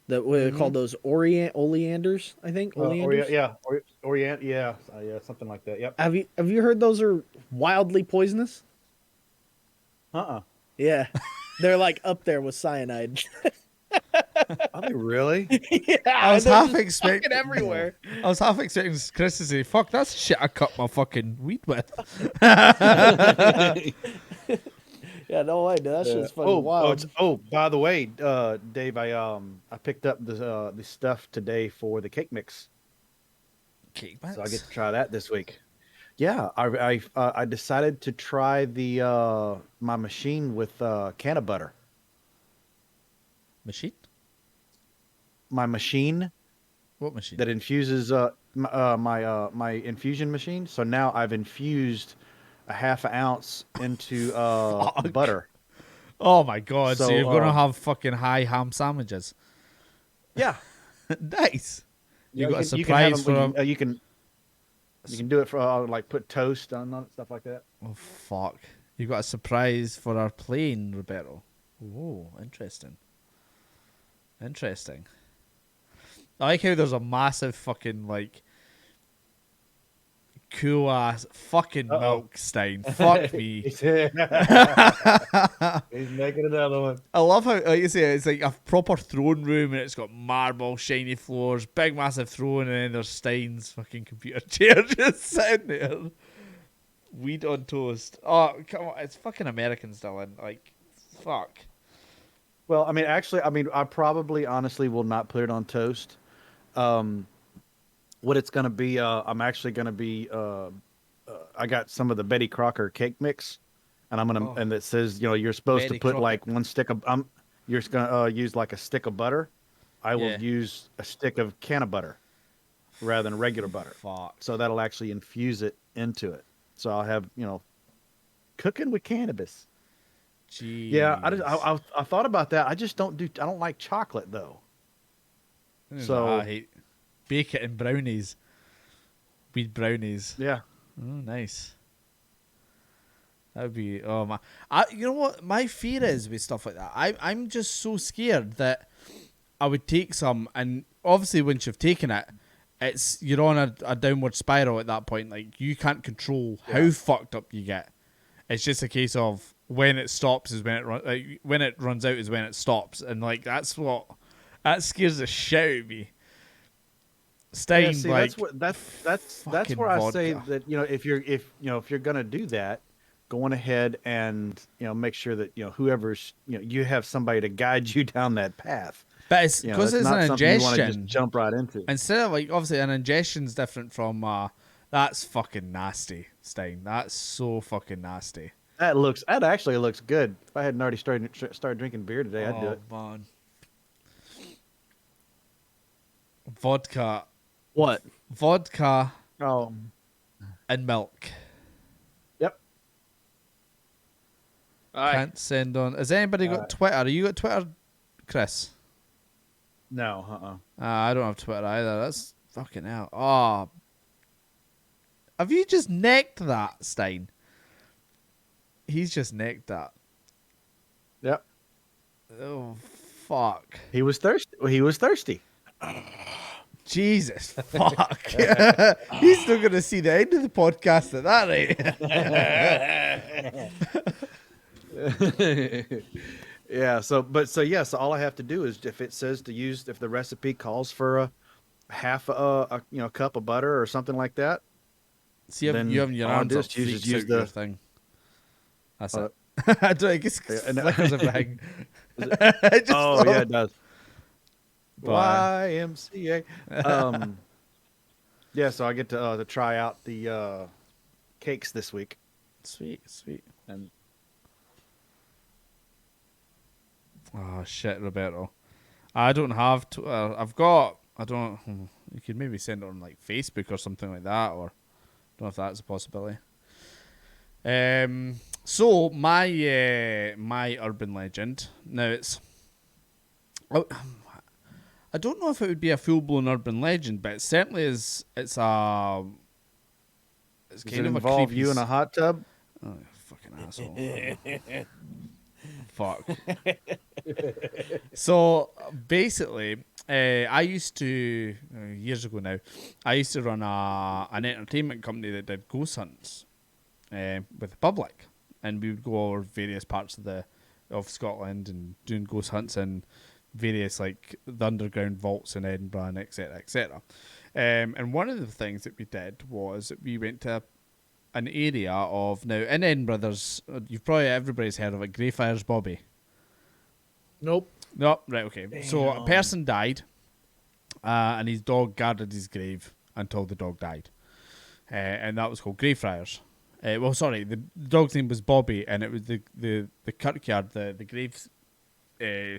[SPEAKER 4] that were called those oleanders, I think. Oleanders?
[SPEAKER 3] Yeah, something like that. Yep.
[SPEAKER 4] Have you heard those are wildly poisonous? Yeah, they're like up there with cyanide.
[SPEAKER 3] Are they really?
[SPEAKER 4] Yeah,
[SPEAKER 5] I was half expecting
[SPEAKER 4] everywhere.
[SPEAKER 5] I was half expecting Chris to say, "Fuck, that's shit I cut my fucking weed with."
[SPEAKER 4] Yeah, no way, dude. That shit's fucking wild.
[SPEAKER 3] By the way, Dave, I picked up the stuff today for the cake mix.
[SPEAKER 5] Cake mix?
[SPEAKER 3] So I get to try that this week. Yeah, I decided to try the my machine with can of butter.
[SPEAKER 5] Machine?
[SPEAKER 3] My machine
[SPEAKER 5] What machine?
[SPEAKER 3] that infuses my infusion machine. So now I've infused a half an ounce into
[SPEAKER 5] Fuck.
[SPEAKER 3] butter.
[SPEAKER 5] Oh my god! So,
[SPEAKER 3] So,
[SPEAKER 5] you're gonna have fucking high ham sandwiches?
[SPEAKER 3] Yeah,
[SPEAKER 5] Nice. You got a
[SPEAKER 3] you can have
[SPEAKER 5] surprise for
[SPEAKER 3] them.
[SPEAKER 5] a...
[SPEAKER 3] You can do it for like put toast on it, stuff like that.
[SPEAKER 5] Oh fuck! You got a surprise for our plane, Roberto. Oh, interesting. Interesting. I like how there's a massive fucking like cool ass fucking
[SPEAKER 3] Uh-oh.
[SPEAKER 5] milk stein. Fuck me.
[SPEAKER 3] He's making another one.
[SPEAKER 5] I love how, like you say, it's like a proper throne room and it's got marble, shiny floors, big massive throne, and then there's Stein's fucking computer chair just sitting there. Weed on toast. Oh, come on. It's fucking American still in. Like, fuck.
[SPEAKER 3] Well, I mean, actually, I probably honestly will not put it on toast. What it's gonna be, I'm actually gonna be. I got some of the Betty Crocker cake mix, and I'm gonna, and it says, you're supposed
[SPEAKER 5] Betty
[SPEAKER 3] to put
[SPEAKER 5] Crocker.
[SPEAKER 3] like one stick of, you're just gonna use like a stick of butter. I will
[SPEAKER 5] Yeah.
[SPEAKER 3] use a stick of can of butter rather than regular butter.
[SPEAKER 5] Fuck.
[SPEAKER 3] So that'll actually infuse it into it. So I'll have, cooking with cannabis.
[SPEAKER 5] Jeez.
[SPEAKER 3] Yeah, I thought about that. I don't like chocolate though. So
[SPEAKER 5] I hate bake it in brownies. Weed brownies.
[SPEAKER 3] yeah,
[SPEAKER 5] Oh, nice. That would be, oh my. You know what my fear is with stuff like that? I'm just so scared that I would take some, and obviously once you've taken it, you're on a downward spiral at that point. Like, you can't control how fucked up you get. It's just a case of when it stops is when when it runs out is when it stops, and like that scares the shit out of me. Stein,
[SPEAKER 3] yeah, see,
[SPEAKER 5] like,
[SPEAKER 3] that's
[SPEAKER 5] fucking
[SPEAKER 3] where I say
[SPEAKER 5] vodka.
[SPEAKER 3] that if you're gonna do that, go on ahead and make sure that whoever's you have somebody to guide you down that path.
[SPEAKER 5] But it's because it's
[SPEAKER 3] not
[SPEAKER 5] an
[SPEAKER 3] something you want to
[SPEAKER 5] ingestion.
[SPEAKER 3] just jump right into.
[SPEAKER 5] Instead of, like, obviously an ingestion's different from that's fucking nasty, Stein. That's so fucking nasty.
[SPEAKER 3] That actually looks good. If I hadn't already started drinking beer today, I'd do it.
[SPEAKER 5] Man. Vodka
[SPEAKER 1] What?
[SPEAKER 3] Oh,
[SPEAKER 5] and milk.
[SPEAKER 3] yep.
[SPEAKER 5] Can't send on. Has anybody got Twitter? Are you got Twitter, Chris?
[SPEAKER 3] No,
[SPEAKER 5] I don't have Twitter either. That's fucking hell. Oh. Have you just necked that, Stein? He's just necked that.
[SPEAKER 3] Yep.
[SPEAKER 5] Oh, fuck.
[SPEAKER 3] He was thirsty.
[SPEAKER 5] Jesus, fuck. He's still going to see the end of the podcast at that rate.
[SPEAKER 3] Yeah. So all I have to do is if it says if the recipe calls for a half a cup of butter or something like that.
[SPEAKER 5] See, you
[SPEAKER 3] then
[SPEAKER 5] having your
[SPEAKER 3] all I
[SPEAKER 5] arms
[SPEAKER 3] do
[SPEAKER 5] up
[SPEAKER 3] is
[SPEAKER 5] freaks
[SPEAKER 3] use
[SPEAKER 5] out your
[SPEAKER 3] the
[SPEAKER 5] thing. That's
[SPEAKER 3] uh,
[SPEAKER 5] it. I don't. I guess
[SPEAKER 3] and-
[SPEAKER 5] flickers a thing.
[SPEAKER 3] Oh yeah, it does.
[SPEAKER 5] Bye.
[SPEAKER 3] YMCA. Yeah, so I get to try out the cakes this week.
[SPEAKER 5] Sweet, sweet.
[SPEAKER 3] And
[SPEAKER 5] Oh shit, Roberto. I don't have Twitter. I've got. I don't. You could maybe send it on like Facebook or something like that, or don't know if that's a possibility. So my urban legend. Now it's. I don't know if it would be a full blown urban legend, but it certainly is. It's a. It's
[SPEAKER 3] does
[SPEAKER 5] kind
[SPEAKER 3] it
[SPEAKER 5] of
[SPEAKER 3] involve
[SPEAKER 5] a creepy
[SPEAKER 3] you in a hot tub?
[SPEAKER 5] Oh, fucking asshole. Fuck. So basically, I used to years ago now. I used to run an entertainment company that did ghost hunts with the public, and we would go over various parts of Scotland and doing ghost hunts in various like the underground vaults in Edinburgh and etc. etc. And one of the things that we did was that we went to an area of now in Edinburgh. There's everybody's heard of it, Greyfriars Bobby.
[SPEAKER 1] Nope.
[SPEAKER 5] No, right, okay. So a person died, and his dog guarded his grave until the dog died. and that was called Greyfriars. Well, sorry, the dog's name was Bobby, and it was the kirkyard, the grave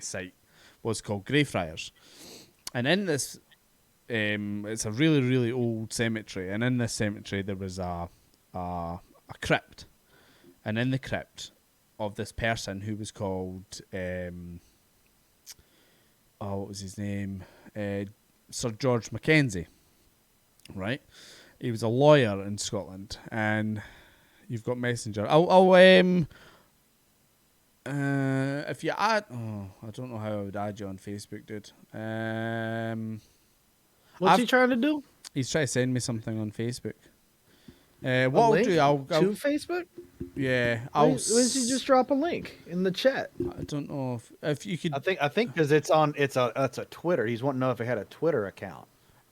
[SPEAKER 5] site was called Greyfriars. And in this, it's a really, really old cemetery, and in this cemetery there was a crypt, and in the crypt of this person who was called, what was his name? Sir George Mackenzie, right? He was a lawyer in Scotland, and you've got Messenger. If you add, I don't know how I would add you on Facebook, dude.
[SPEAKER 4] What's he trying to do?
[SPEAKER 5] He's trying to send me something on Facebook. What
[SPEAKER 4] A
[SPEAKER 5] I'll
[SPEAKER 4] link
[SPEAKER 5] do, I'll
[SPEAKER 4] to Facebook?
[SPEAKER 5] yeah,
[SPEAKER 4] Why don't you just drop a link in the chat?
[SPEAKER 5] I don't know if you could.
[SPEAKER 3] I think because it's a Twitter. He's wanting to know if he had a Twitter account.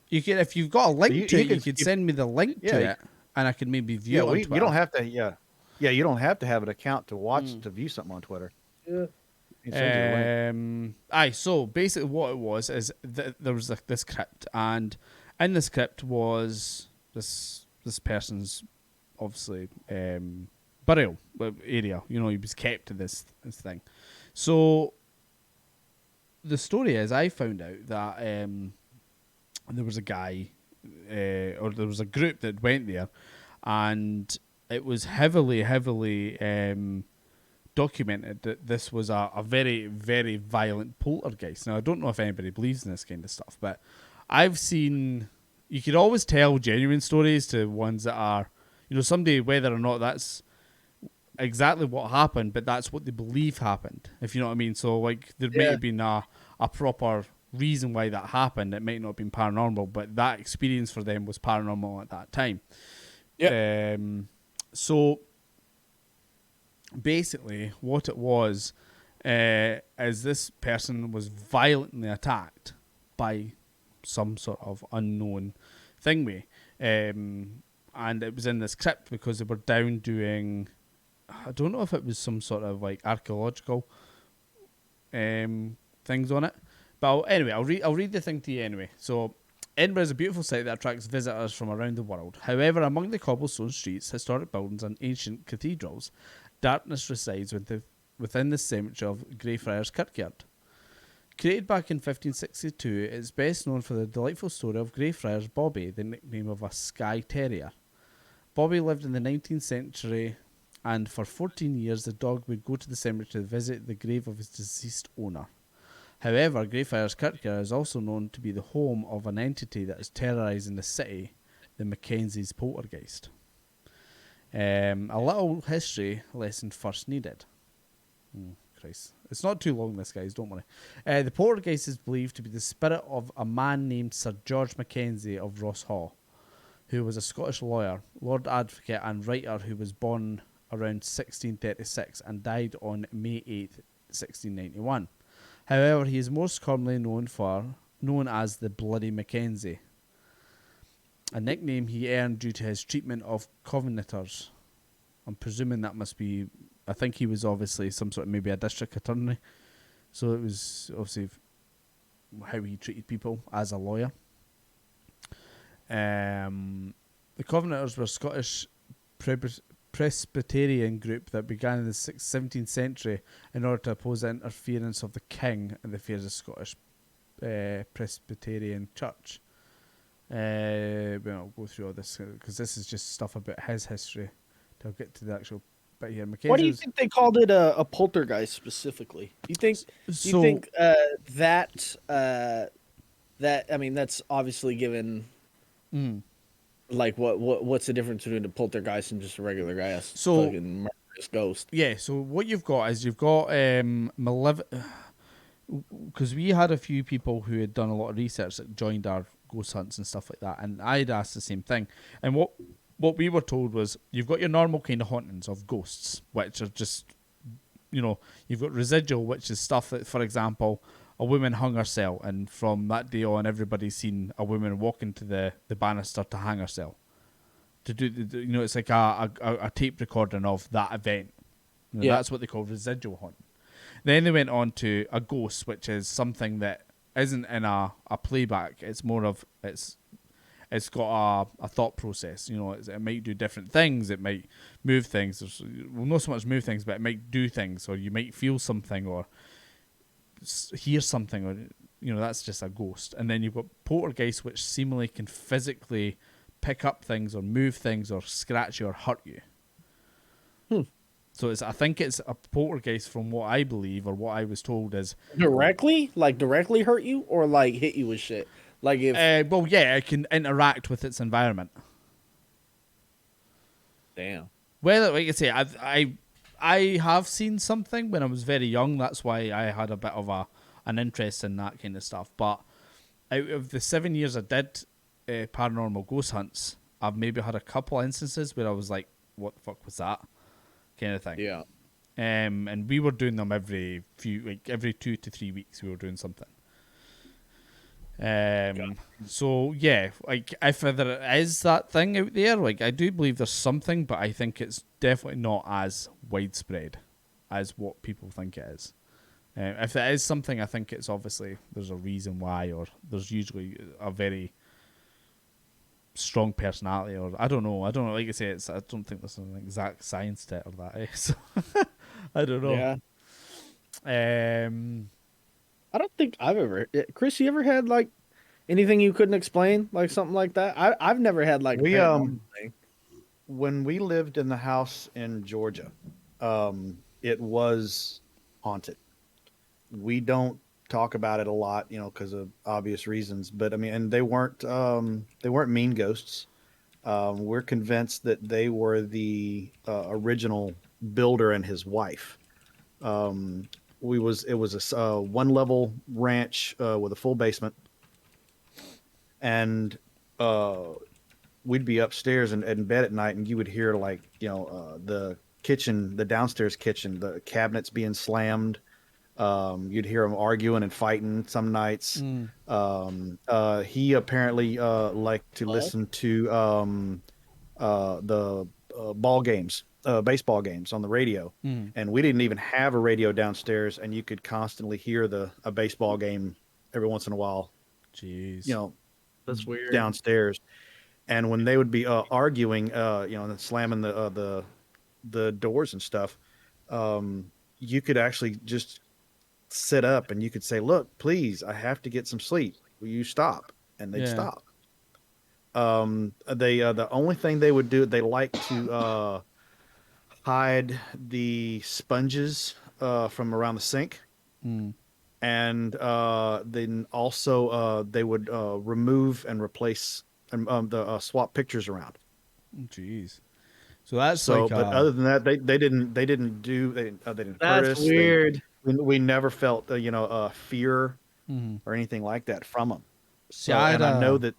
[SPEAKER 5] You could, if you've got a link
[SPEAKER 3] You-
[SPEAKER 5] to
[SPEAKER 3] you
[SPEAKER 5] it, you
[SPEAKER 3] could-
[SPEAKER 5] could send me the link to
[SPEAKER 3] Yeah,
[SPEAKER 5] it, and I could maybe view it on Twitter.
[SPEAKER 3] You don't have to. Yeah, you don't have to have an account to watch to view something on Twitter.
[SPEAKER 4] Yeah.
[SPEAKER 3] He sends you a link.
[SPEAKER 5] So basically what it was is there was like this crypt, and in this crypt was this person's obviously burial area. You know, he was kept to this thing. So the story is, I found out that there was a guy or there was a group that went there, and it was heavily documented that this was a very, very violent poltergeist. Now, I don't know if anybody believes in this kind of stuff, but I've seen, you could always tell genuine stories to ones that are, you know, somebody, whether or not that's exactly what happened, but that's what they believe happened, if you know what I mean. So, like, there may have been a proper reason why that happened. It might not have been paranormal, but that experience for them was paranormal at that time. Yeah. So basically what it was is this person was violently attacked by some sort of unknown thingy, and it was in this crypt because they were down doing, I don't know if it was some sort of like archaeological things on it, but anyway, I'll read the thing to you anyway. So, Edinburgh is a beautiful site that attracts visitors from around the world. However, among the cobblestone streets, historic buildings and ancient cathedrals, darkness resides within the cemetery of Greyfriars Kirkyard. Created back in 1562, it is best known for the delightful story of Greyfriars Bobby, the nickname of a Skye Terrier. Bobby lived in the 19th century, and for 14 years the dog would go to the cemetery to visit the grave of his deceased owner. However, Greyfriars Kirkyard is also known to be the home of an entity that is terrorising the city, the Mackenzie's poltergeist. A little history lesson first needed. Christ. It's not too long, this, guys, don't worry. The poltergeist is believed to be the spirit of a man named Sir George Mackenzie of Ross Hall, who was a Scottish lawyer, Lord Advocate and writer who was born around 1636 and died on May 8th, 1691. However, he is most commonly known as the Bloody Mackenzie, a nickname he earned due to his treatment of Covenanters. I'm presuming that must be, I think he was obviously some sort of maybe a district attorney, so it was obviously how he treated people as a lawyer. The Covenanters were a Scottish Presbyterian group that began in the 17th century in order to oppose the interference of the king in the affairs of the Scottish Presbyterian Church. I'll go through all this because this is just stuff about his history. I'll get to the actual bit here.
[SPEAKER 4] Why do you think they called it a poltergeist specifically? Do you think that I mean, that's obviously given. Like what's the difference between a poltergeist and just a regular guy? Fucking murderous ghost.
[SPEAKER 5] Yeah. So what you've got is because we had a few people who had done a lot of research that joined our ghost hunts and stuff like that, and I'd asked the same thing. And what we were told was you've got your normal kind of hauntings of ghosts, which are just, you know, you've got residual, which is stuff that, for example, a woman hung herself, and from that day on, everybody's seen a woman walk into the banister to hang herself. To do, you know, it's like a tape recording of that event. You know, that's what they call residual haunting. Then they went on to a ghost, which is something that isn't in a playback. It's more of it's it's got a thought process. You know, it might do different things. It might move things. Well, not so much move things, but it might do things, or you might feel something, or hear something, or you know, that's just a ghost. And then you've got poltergeist, which seemingly can physically pick up things, or move things, or scratch you, or hurt you. So I think it's a poltergeist, from what I believe, or what I was told, is
[SPEAKER 4] Directly? Like directly hurt you, or like hit you with shit? Like if
[SPEAKER 5] well, yeah, it can interact with its environment.
[SPEAKER 4] damn.
[SPEAKER 5] Well, like I say, I have seen something when I was very young. That's why I had a bit of an interest in that kind of stuff. But out of the 7 years I did paranormal ghost hunts, I've maybe had a couple instances where I was like, "What the fuck was that?" kind of thing.
[SPEAKER 4] Yeah.
[SPEAKER 5] And we were doing them every 2 to 3 weeks. We were doing something. So yeah, like if there is that thing out there, like I do believe there's something, but I think it's definitely not as widespread as what people think it is. If there is something, I think it's obviously there's a reason why, or there's usually a very strong personality, or I don't know. Like I say, I don't think there's an exact science to it or that. So I don't know.
[SPEAKER 4] Yeah. I don't think I've ever. Chris, you ever had like anything you couldn't explain, like something like that? I've never had like a
[SPEAKER 3] We
[SPEAKER 4] paranormal thing.
[SPEAKER 3] when we lived in the house in Georgia, it was haunted. We don't talk about it a lot, you know, because of obvious reasons. But I mean, and they weren't mean ghosts. We're convinced that they were the original builder and his wife. It was a one level ranch with a full basement, and we'd be upstairs and in bed at night, and you would hear like, you know, the downstairs kitchen, the cabinets being slammed. You'd hear them arguing and fighting some nights. He apparently liked to listen to the ball games, baseball games on the radio. And we didn't even have a radio downstairs, and you could constantly hear a baseball game every once in a while.
[SPEAKER 5] Jeez.
[SPEAKER 3] You know,
[SPEAKER 4] That's weird.
[SPEAKER 3] downstairs. And when they would be arguing, you know, and slamming the doors and stuff, you could actually just sit up and you could say, "Look, please, I have to get some sleep. Will you stop?" And they'd stop. The only thing they would do, they like to hide the sponges from around the sink. And then also they would remove and replace and swap pictures around.
[SPEAKER 5] Jeez. So that's
[SPEAKER 3] But
[SPEAKER 5] like
[SPEAKER 3] other than that, they didn't hurt
[SPEAKER 4] That's
[SPEAKER 3] us.
[SPEAKER 4] weird.
[SPEAKER 3] We never felt fear or anything like that from them. So and I know that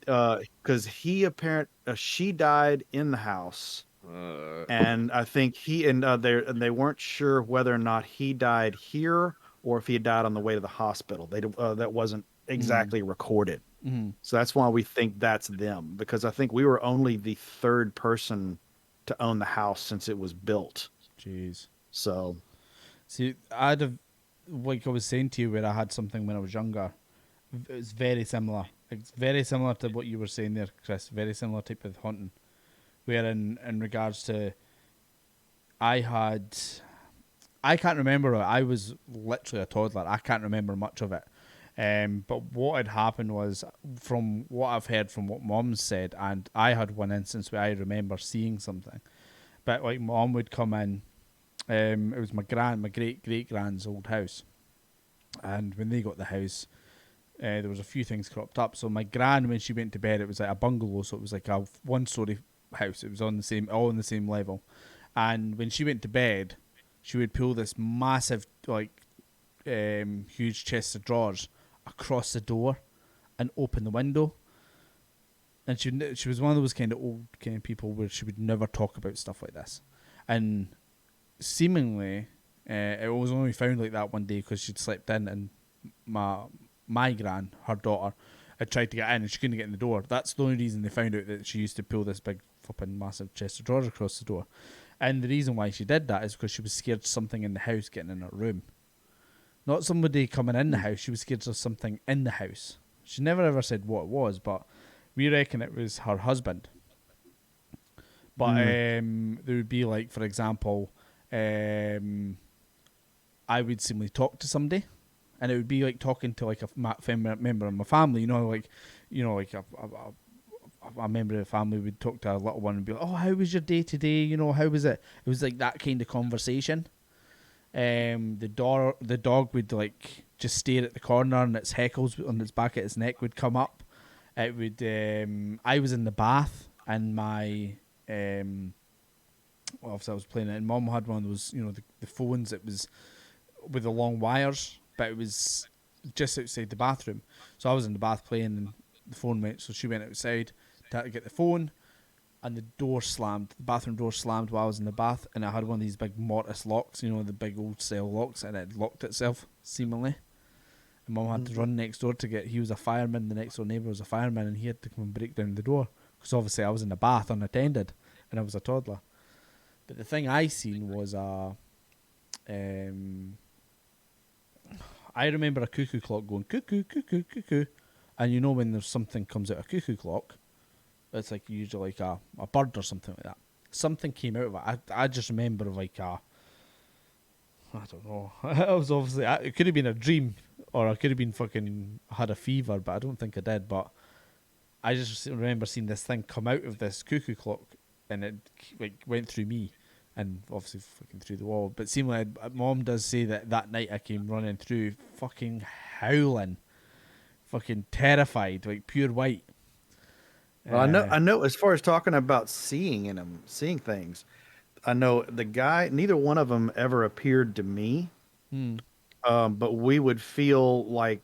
[SPEAKER 3] because she died in the house, and I think they weren't sure whether or not he died here or if he died on the way to the hospital. That wasn't exactly recorded. So that's why we think that's them, because I think we were only the third person to own the house since it was built.
[SPEAKER 5] Jeez.
[SPEAKER 3] So,
[SPEAKER 5] see, I'd have, like I was saying to you, where I had something when I was younger. It's very similar. It's very similar to what you were saying there, Chris. Very similar type of haunting. Where in regards to, I can't remember it. I was literally a toddler. I can't remember much of it. But what had happened was, from what I've heard from what Mom said, and I had one instance where I remember seeing something. But like Mom would come in, it was my great grand's old house, and when they got the house, there was a few things cropped up. So my gran, when she went to bed, it was like a bungalow, so it was like a one-story house. It was all on the same level, and when she went to bed, she would pull this massive huge chest of drawers across the door and open the window. And she was one of those kind of old kind of people where she would never talk about stuff like this. And seemingly, it was only found like that one day because she'd slept in, and my gran, her daughter, had tried to get in and she couldn't get in the door. That's the only reason they found out that she used to pull this big flipping massive chest of drawers across the door. And the reason why she did that is because she was scared of something in the house getting in her room. Not somebody coming in the house. She was scared of something in the house. She never ever said what it was, but We reckon it was her husband. But there would be like, for example, I would simply talk to somebody, and it would be like talking to like a member of my family. Like a member of the family would talk to a little one and be like, "Oh, how was your day today? How was it?" It was like that kind of conversation. The dog would like just stare at the corner, and its heckles on its back of its neck would come up. It would. I was in the bath, and my obviously I was playing it, and Mum had one of those, the phones. It was with the long wires, but it was just outside the bathroom. So I was in the bath playing, and the phone went. So she went outside to get the phone, and the door slammed. The bathroom door slammed while I was in the bath, and I had one of these big mortise locks, the big old style locks, and it locked itself seemingly. And Mum had to run next door to he was a fireman. The next door neighbour was a fireman, and he had to come and break down the door because obviously I was in the bath unattended, and I was a toddler. But the thing I seen was I remember a cuckoo clock going cuckoo, cuckoo, cuckoo, and when there's something comes out of a cuckoo clock, it's like usually like a bird or something like that. Something came out of it. I just remember like I don't know. It was obviously, it could have been a dream, or I could have been had a fever, but I don't think I did. But I just remember seeing this thing come out of this cuckoo clock, and it like went through me, and obviously fucking through the wall. But seemingly, Mom does say that night I came running through, fucking howling, fucking terrified, like pure white.
[SPEAKER 3] Well, I know. As far as talking about seeing things, I know the guy. Neither one of them ever appeared to me. But we would feel like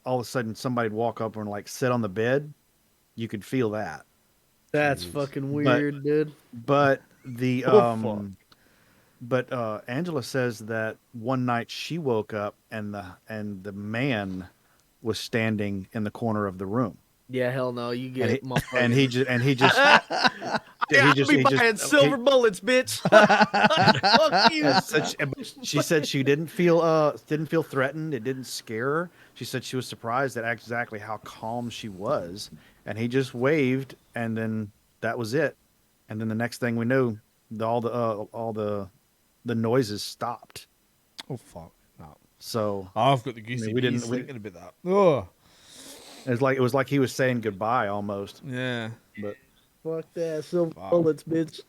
[SPEAKER 3] all of a sudden somebody'd walk up and like sit on the bed. You could feel that.
[SPEAKER 4] That's fucking weird, dude.
[SPEAKER 3] But the Angela says that one night she woke up and the man was standing in the corner of the room.
[SPEAKER 4] Yeah, hell no, you get it, motherfucker.
[SPEAKER 3] And he just
[SPEAKER 4] buying silver bullets, bitch. Fuck you.
[SPEAKER 3] She said she didn't feel threatened. It didn't scare her. She said she was surprised at exactly how calm she was, and he just waved, and then that was it. And then the next thing we knew, all the noises stopped.
[SPEAKER 5] Oh fuck! No.
[SPEAKER 3] So
[SPEAKER 5] I've got the goosey
[SPEAKER 3] we didn't
[SPEAKER 5] thinking about that. Oh.
[SPEAKER 3] It was like he was saying goodbye almost.
[SPEAKER 5] Yeah.
[SPEAKER 3] But
[SPEAKER 4] fuck that, silver bullets, bitch.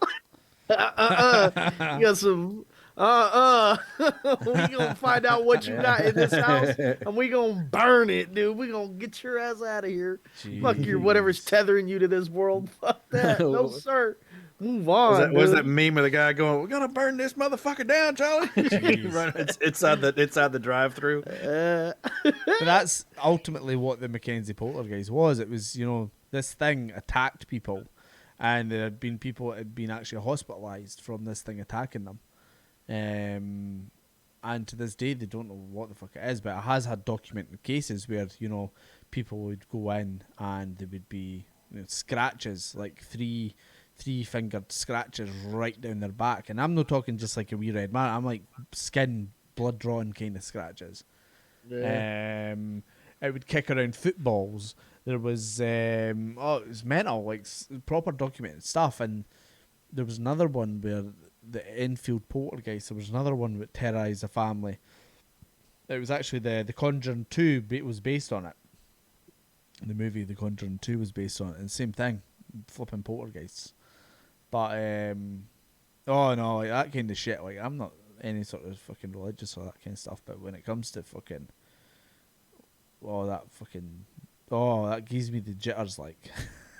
[SPEAKER 4] You got some. We gonna find out what you got in this house, and we gonna burn it, dude. We gonna get your ass out of here. Jeez. Fuck your whatever's tethering you to this world. Fuck that. No sir. Move on.
[SPEAKER 3] Was that meme of the guy going, "We're gonna burn this motherfucker down, Charlie"? It's outside the drive-through.
[SPEAKER 5] But that's ultimately what the Mackenzie poltergeist was. It was, this thing attacked people, and there had been people that had been actually hospitalized from this thing attacking them. And to this day they don't know what the fuck it is, but it has had documented cases where people would go in and there would be scratches, like three fingered scratches right down their back, and I'm not talking just like a wee red mark. I'm like skin, blood drawn kind of scratches. Yeah. It would kick around footballs. There was it was mental, like proper documented stuff. And there was another one where the Enfield poltergeist. There was another one that terrorized a family. It was actually the Conjuring 2 was based on it. The movie The Conjuring 2 was based on it, and same thing, flipping poltergeists. But oh no, like that kind of shit. Like I'm not any sort of fucking religious or that kind of stuff, but when it comes to fucking, that gives me the jitters. Like,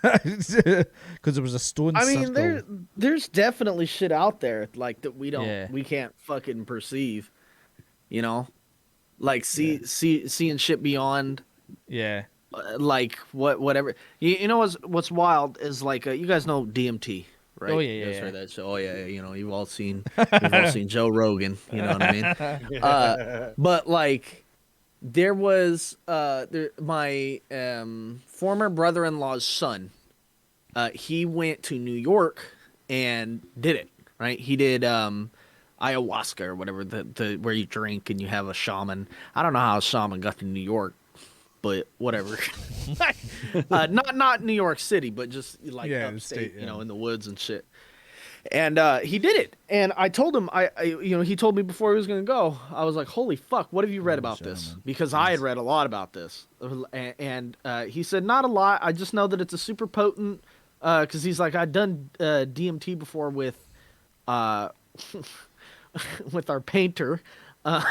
[SPEAKER 5] because there was a stone.
[SPEAKER 4] I mean,
[SPEAKER 5] circle.
[SPEAKER 4] there's definitely shit out there like that we can't fucking perceive. Like seeing shit beyond.
[SPEAKER 5] Yeah.
[SPEAKER 4] Like whatever. You know what's wild is like you guys know DMT. Right?
[SPEAKER 5] Oh yeah.
[SPEAKER 4] That show. Oh yeah, you've all seen Joe Rogan. You know what I mean? But like, there was my former brother-in-law's son. He went to New York and did it. Right? He did ayahuasca or whatever, the where you drink and you have a shaman. I don't know how a shaman got to New York,
[SPEAKER 1] but whatever. Not New York City, but just like
[SPEAKER 5] Yeah, the
[SPEAKER 1] upstate,
[SPEAKER 5] state,
[SPEAKER 1] you know,
[SPEAKER 5] yeah.
[SPEAKER 1] in the woods and shit. And he did it. And I told him, he told me before he was gonna go. I was like, "Holy fuck, what have you read about this?"
[SPEAKER 5] Sherman.
[SPEAKER 1] Because I had read a lot about this. And he said, "Not a lot. I just know that it's a super potent." Because he's like, "I'd done DMT before with, with our painter." I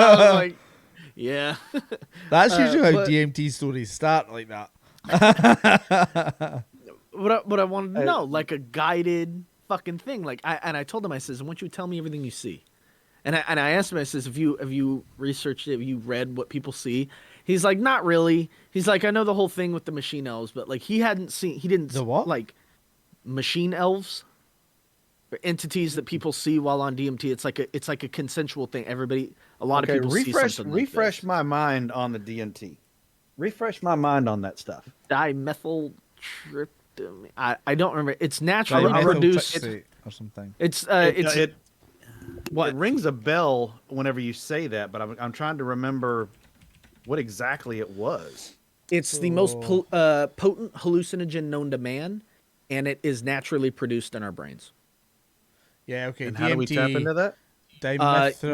[SPEAKER 1] was like, "Yeah."
[SPEAKER 5] That's usually how
[SPEAKER 1] but-
[SPEAKER 5] DMT stories start, like that.
[SPEAKER 1] What I wanted to know, like a guided fucking thing. Like I told him, I says, "I want you to tell me everything you see." And I asked him, I says, have you researched it? Have you read what people see? He's like, not really. He's like, I know the whole thing with the machine elves, but like he didn't
[SPEAKER 5] The what?
[SPEAKER 1] like machine elves, or entities that people see while on DMT. It's like a consensual thing. A lot of people see something like
[SPEAKER 3] refresh
[SPEAKER 1] this.
[SPEAKER 3] my mind on the DMT. Refresh my mind on that stuff.
[SPEAKER 1] Dimethyltryptamine. I don't remember. It's naturally produced.
[SPEAKER 5] Dimethyltryptamine or something.
[SPEAKER 1] It's
[SPEAKER 3] It rings a bell whenever you say that, but I'm trying to remember what exactly it was.
[SPEAKER 1] It's the most potent hallucinogen known to man, and it is naturally produced in our brains.
[SPEAKER 5] Yeah, okay.
[SPEAKER 3] And
[SPEAKER 5] DMT,
[SPEAKER 3] how do we tap into that?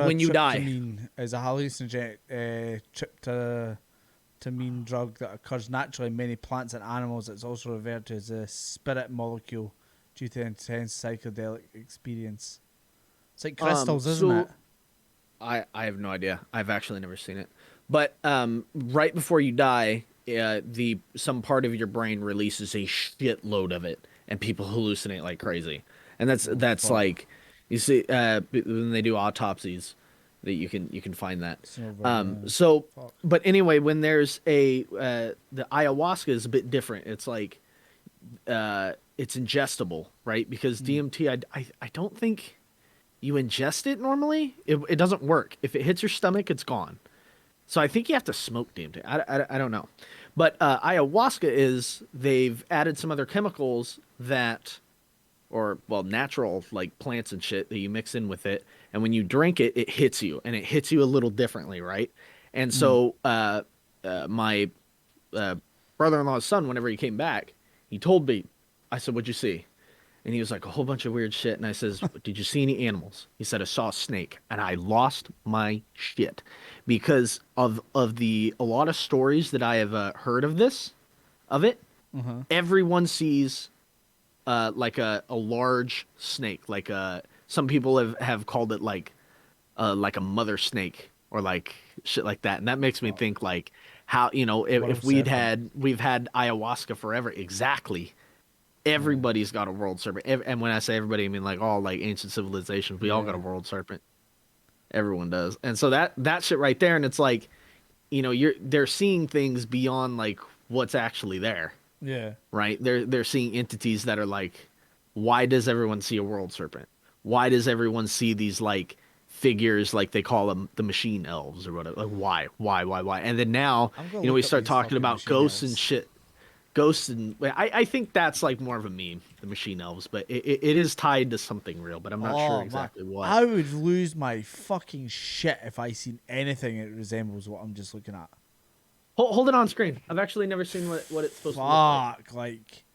[SPEAKER 1] When you die.
[SPEAKER 5] Dimethyltryptamine is a hallucinogenic tryptamine drug that occurs naturally in many plants and animals. It's also referred to as a spirit molecule due to intense psychedelic experience. It's like crystals, isn't it?
[SPEAKER 1] I have no idea. I've actually never seen it. But right before you die, some part of your brain releases a shitload of it, and people hallucinate like crazy. And that's like, you see, when they do autopsies, that you can find that. But anyway, when there's the ayahuasca is a bit different. It's like, it's ingestible, right? Because DMT, I don't think you ingest it normally. It doesn't work. If it hits your stomach, it's gone. So I think you have to smoke DMT. I don't know. But ayahuasca they've added some other chemicals natural, like plants and shit that you mix in with it. And when you drink it, it hits you, and it hits you a little differently, right? And so my brother-in-law's son, whenever he came back, he told me, I said, "What'd you see?" And he was like, "A whole bunch of weird shit." And I says, "Did you see any animals?" He said, "I saw a snake." And I lost my shit because of a lot of stories that I have heard of it. Everyone sees like a large snake, like some people have called it like a mother snake or like shit like that. And that makes me think like how, if we've had ayahuasca forever, exactly. Everybody's got a world serpent. And when I say everybody, I mean like all like ancient civilizations. We all got a world serpent. Everyone does. And so that shit right there, and it's like, they're seeing things beyond like what's actually there.
[SPEAKER 5] Yeah.
[SPEAKER 1] Right? They're seeing entities that are like, why does everyone see a world serpent? Why does everyone see these like figures, like they call them the machine elves or whatever? Like why? And then now, we start talking about ghosts and shit. Ghosts and I think that's like more of a meme, the machine elves, but it is tied to something real, but I'm not sure exactly what.
[SPEAKER 5] I would lose my fucking shit if I seen anything that resembles what I'm just looking at.
[SPEAKER 1] Hold it on screen. I've actually never seen what it's supposed to look like.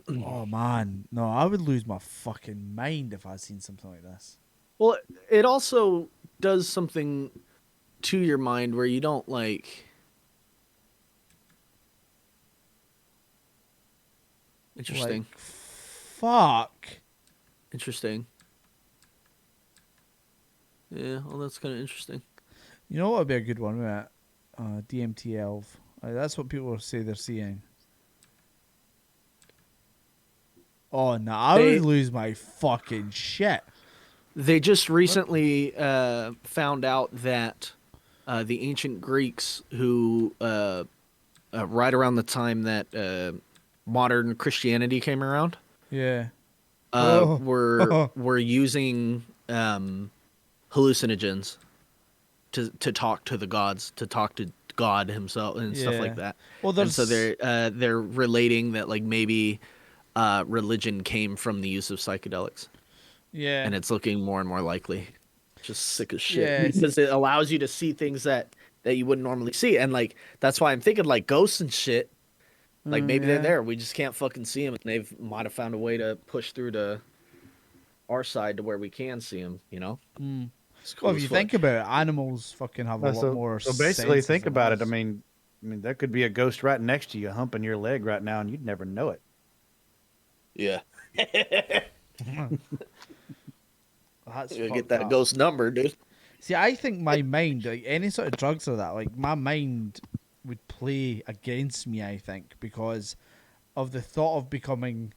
[SPEAKER 5] Oh man, no, I would lose my fucking mind if I seen something like this.
[SPEAKER 1] Well, it also does something to your mind where you don't like. Interesting.
[SPEAKER 5] Like, fuck.
[SPEAKER 1] Interesting. Yeah, well, that's kind of interesting.
[SPEAKER 5] You know what would be a good one, right? DMT elf. That's what people say they're seeing. Oh no, I would lose my fucking shit.
[SPEAKER 1] They just recently found out that the ancient Greeks, who right around the time that modern Christianity came around, were using hallucinogens to talk to the gods, to talk to God himself and stuff like that. Well, and so they're relating that like maybe religion came from the use of psychedelics. Yeah, and it's looking more and more likely. Just sick as shit
[SPEAKER 5] Yeah,
[SPEAKER 1] because it allows you to see things that you wouldn't normally see, and like that's why I'm thinking like ghosts and shit. Like maybe they're
[SPEAKER 5] yeah.
[SPEAKER 1] there, we just can't fucking see them, and they've might have found a way to push through to our side to where we can see them. You know.
[SPEAKER 5] Mm.
[SPEAKER 1] It's cool
[SPEAKER 5] Well, if
[SPEAKER 1] as
[SPEAKER 5] you
[SPEAKER 1] fuck.
[SPEAKER 5] think about it, animals fucking have a lot more.
[SPEAKER 3] So basically,
[SPEAKER 5] senses
[SPEAKER 3] think
[SPEAKER 5] than
[SPEAKER 3] about
[SPEAKER 5] us.
[SPEAKER 3] it. I mean, there could be a ghost right next to you, humping your leg right now, and you'd never know it.
[SPEAKER 1] Yeah.
[SPEAKER 5] That's
[SPEAKER 1] You
[SPEAKER 5] fucked
[SPEAKER 1] get that
[SPEAKER 5] up.
[SPEAKER 1] ghost number, dude.
[SPEAKER 5] See, I think my mind, like any sort of drugs or that, like my mind would play against me. I think because of the thought of becoming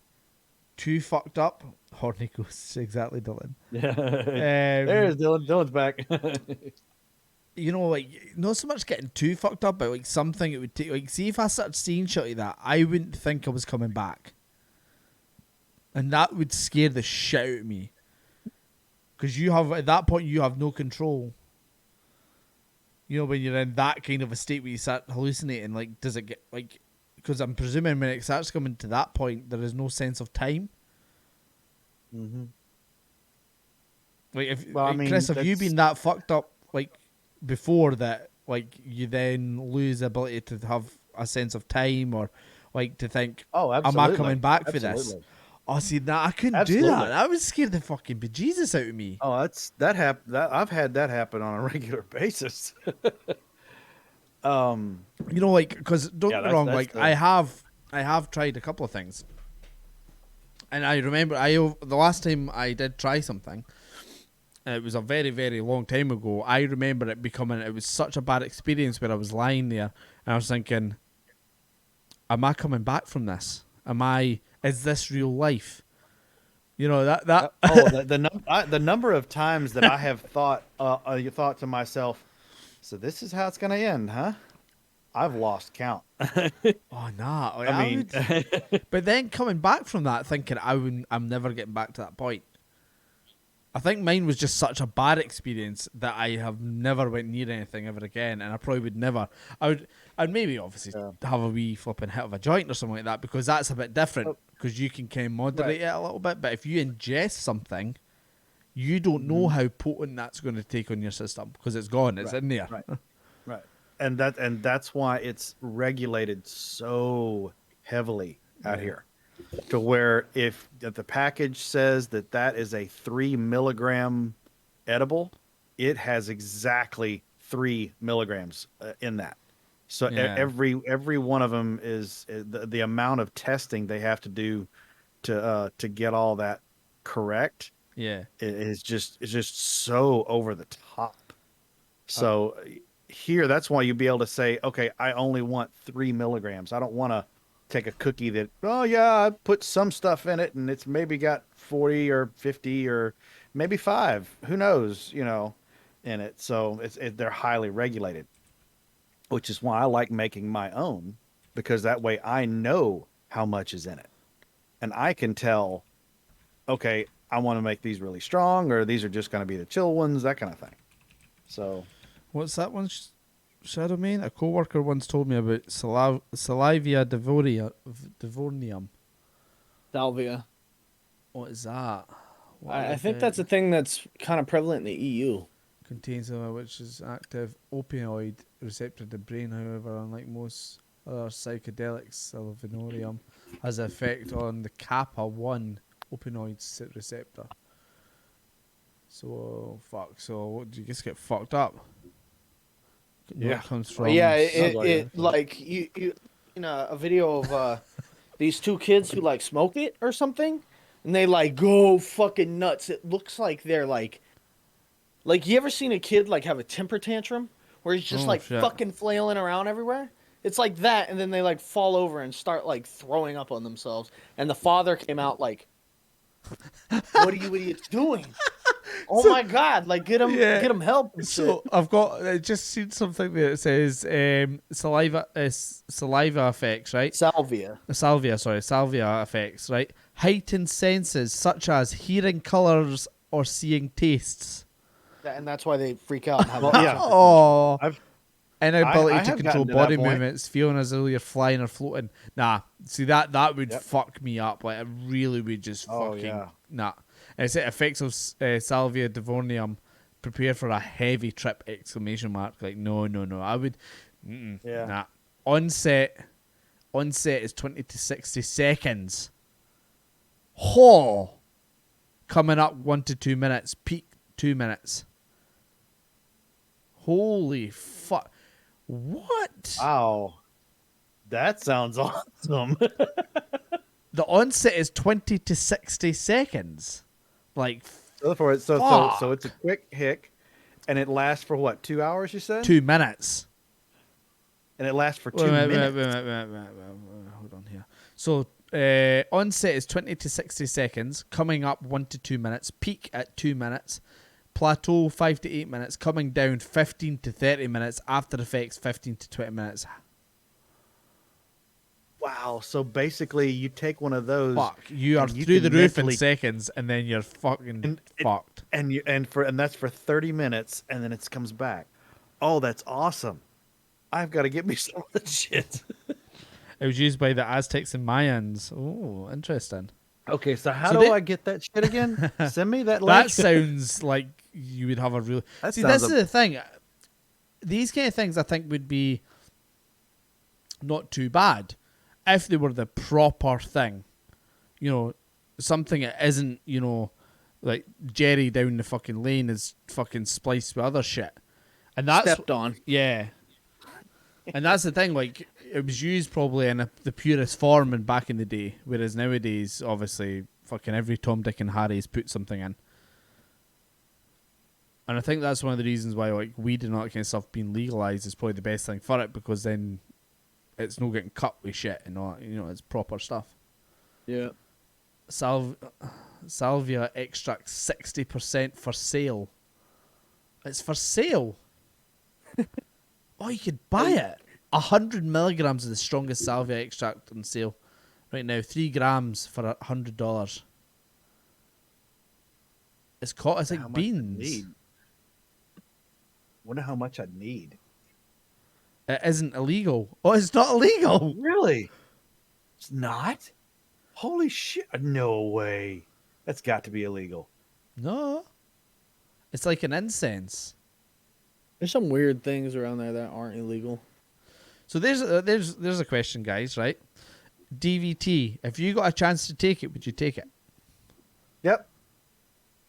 [SPEAKER 5] too fucked up. Horny ghosts, exactly, Dylan.
[SPEAKER 3] There's Dylan. Dylan's back.
[SPEAKER 5] You know, like not so much getting too fucked up, but like something it would take. Like, see if I started seeing shit like that, I wouldn't think I was coming back, and that would scare the shit out of me. Because you have at that point you have no control. You know, when you're in that kind of a state where you start hallucinating, like does it get like? Because I'm presuming when it starts coming to that point, there is no sense of time.
[SPEAKER 3] Mm-hmm.
[SPEAKER 5] Like, if
[SPEAKER 3] Well, I mean,
[SPEAKER 5] Chris, have you
[SPEAKER 3] that's-
[SPEAKER 5] been that fucked up like before that? Like, you then lose the ability to have a sense of time, or like to think,
[SPEAKER 3] Oh,
[SPEAKER 5] am
[SPEAKER 3] absolutely.
[SPEAKER 5] I coming back for this?
[SPEAKER 3] Absolutely.
[SPEAKER 5] Oh, see, I couldn't do
[SPEAKER 3] Absolutely.
[SPEAKER 5] that. That would scare the fucking bejesus out of me.
[SPEAKER 3] Oh, that happened. That I've had that happen on a regular basis.
[SPEAKER 5] You know, like, because don't
[SPEAKER 3] Yeah,
[SPEAKER 5] get me
[SPEAKER 3] that's-
[SPEAKER 5] wrong,
[SPEAKER 3] that's
[SPEAKER 5] like
[SPEAKER 3] the-
[SPEAKER 5] I have tried a couple of things, and I remember the last time I did try something, it was a very, very long time ago. I remember it was such a bad experience where I was lying there and I was thinking, am I coming back from this? Is this real life? You know, that
[SPEAKER 3] the number of times that I have thought to myself, so this is how it's going to end, huh? I've lost count.
[SPEAKER 5] oh nah. Like,
[SPEAKER 3] I mean,
[SPEAKER 5] but then coming back from that, thinking I'm never getting back to that point. I think mine was just such a bad experience that I have never went near anything ever again, and I probably would never. I'd maybe obviously have a wee flipping hit of a joint or something like that, because that's a bit different, because you can kind of moderate it a little bit. But if you ingest something, you don't know how potent that's going to take on your system, because it's gone, it's in there.
[SPEAKER 3] Right. And that's why it's regulated so heavily out here, to where if the package says that is a 3 milligram edible, it has exactly 3 milligrams in that. So every one of them is the amount of testing they have to do to get all that correct.
[SPEAKER 5] Yeah.
[SPEAKER 3] It's just so over the top. So here, that's why you'd be able to say, okay, I only want 3 milligrams. I don't want to take a cookie that, oh yeah, I put some stuff in it and it's maybe got 40 or 50 or maybe 5, who knows, in it. So they're highly regulated, which is why I like making my own, because that way I know how much is in it. And I can tell, okay, I want to make these really strong, or these are just going to be the chill ones, that kind of thing. So,
[SPEAKER 5] What's that one, Shadow Man? A co-worker once told me about Salvia divornium.
[SPEAKER 1] Salvia.
[SPEAKER 5] What is that?
[SPEAKER 1] I think that's a thing that's kind of prevalent in the EU.
[SPEAKER 5] Contains which is active opioid receptor in the brain. However, unlike most other psychedelics, salvinorium has an effect on the kappa-1 opioid receptor. So fuck. So what, do you just get fucked up?
[SPEAKER 3] Yeah.
[SPEAKER 5] It comes from.
[SPEAKER 1] Yeah, it like you know, a video of these two kids who like smoke it or something, and they like go fucking nuts. It looks like they're like you ever seen a kid like have a temper tantrum where he's just
[SPEAKER 5] shit.
[SPEAKER 1] fucking flailing around everywhere? It's like that, and then they like fall over and start like throwing up on themselves. And the father came out like, "What are you idiots doing? Oh my god! Like get him help." And
[SPEAKER 5] So
[SPEAKER 1] shit.
[SPEAKER 5] I've got just seen something there that says saliva effects, right?
[SPEAKER 1] Salvia.
[SPEAKER 5] Salvia effects, right? Heightened senses such as hearing colors or seeing tastes.
[SPEAKER 1] And that's why they freak out. And have
[SPEAKER 3] yeah.
[SPEAKER 5] Oh,
[SPEAKER 3] I've-
[SPEAKER 5] inability
[SPEAKER 3] I
[SPEAKER 5] to
[SPEAKER 3] have
[SPEAKER 5] control
[SPEAKER 3] gotten to that
[SPEAKER 5] body
[SPEAKER 3] point.
[SPEAKER 5] movements, feeling as though you're flying or floating. Nah, see that would fuck me up. Like it really would just
[SPEAKER 3] Oh,
[SPEAKER 5] fucking
[SPEAKER 3] yeah.
[SPEAKER 5] nah. And it said effects of salvia divornium prepare for a heavy trip! Exclamation mark. Like, no. I would.
[SPEAKER 4] Yeah.
[SPEAKER 5] Nah. Onset is 20 to 60 seconds. Coming up 1 to 2 minutes. Peak 2 minutes. Holy fuck. What?
[SPEAKER 4] Wow. That sounds awesome.
[SPEAKER 5] The onset is 20 to 60 seconds. Like,
[SPEAKER 3] So it's
[SPEAKER 5] fuck.
[SPEAKER 3] a quick hick, and it lasts for what? 2 hours? You said?
[SPEAKER 5] 2 minutes.
[SPEAKER 3] And it lasts for 2
[SPEAKER 5] Wait,
[SPEAKER 3] minutes.
[SPEAKER 5] wait, hold on here. So, onset is 20 to 60 seconds, coming up 1 to 2 minutes, peak at 2 minutes, plateau 5 to 8 minutes, coming down 15 to 30 minutes, after effects 15 to 20 minutes.
[SPEAKER 3] Wow. So basically, you take one of those.
[SPEAKER 5] Fuck, you are
[SPEAKER 3] and you
[SPEAKER 5] through the
[SPEAKER 3] can
[SPEAKER 5] roof in
[SPEAKER 3] mentally-
[SPEAKER 5] seconds, and then you're fucking fucked.
[SPEAKER 3] and that's for 30 minutes, and then it comes back. Oh, that's awesome. I've got to get me some of that shit.
[SPEAKER 5] It was used by the Aztecs and Mayans. Oh, interesting.
[SPEAKER 3] Okay, so how
[SPEAKER 5] So
[SPEAKER 3] do
[SPEAKER 5] they-
[SPEAKER 3] I get that shit again? Send me that link.
[SPEAKER 5] That sounds like you would have a real.
[SPEAKER 3] That
[SPEAKER 5] See,
[SPEAKER 3] sounds
[SPEAKER 5] this is the thing. These kind of things I think would be not too bad if they were the proper thing. You know, something that isn't, you know, like Jerry down the fucking lane is fucking spliced with other shit. And that's
[SPEAKER 1] Stepped on.
[SPEAKER 5] yeah. And that's the thing, like, it was used probably in the purest form and back in the day, whereas nowadays, obviously, fucking every Tom, Dick, and Harry's put something in. And I think that's one of the reasons why, like, weed and all that kind of stuff being legalised is probably the best thing for it, because then it's not getting cut with shit and all, you know, it's proper stuff.
[SPEAKER 1] Yeah.
[SPEAKER 5] Salvia extract 60% for sale. It's for sale. Oh, you could buy it. 100 milligrams of the strongest salvia extract on sale right now. 3 grams for $100. It's called. It's
[SPEAKER 3] How
[SPEAKER 5] like
[SPEAKER 3] much I
[SPEAKER 5] beans.
[SPEAKER 3] need. Wonder how much I'd need.
[SPEAKER 5] It isn't illegal. Oh, it's not illegal.
[SPEAKER 3] Really? It's not? Holy shit. No way. That's got to be illegal.
[SPEAKER 5] No. It's like an incense.
[SPEAKER 1] There's some weird things around there that aren't illegal.
[SPEAKER 5] So there's a question, guys. Right? DVT. If you got a chance to take it, would you take it?
[SPEAKER 3] Yep.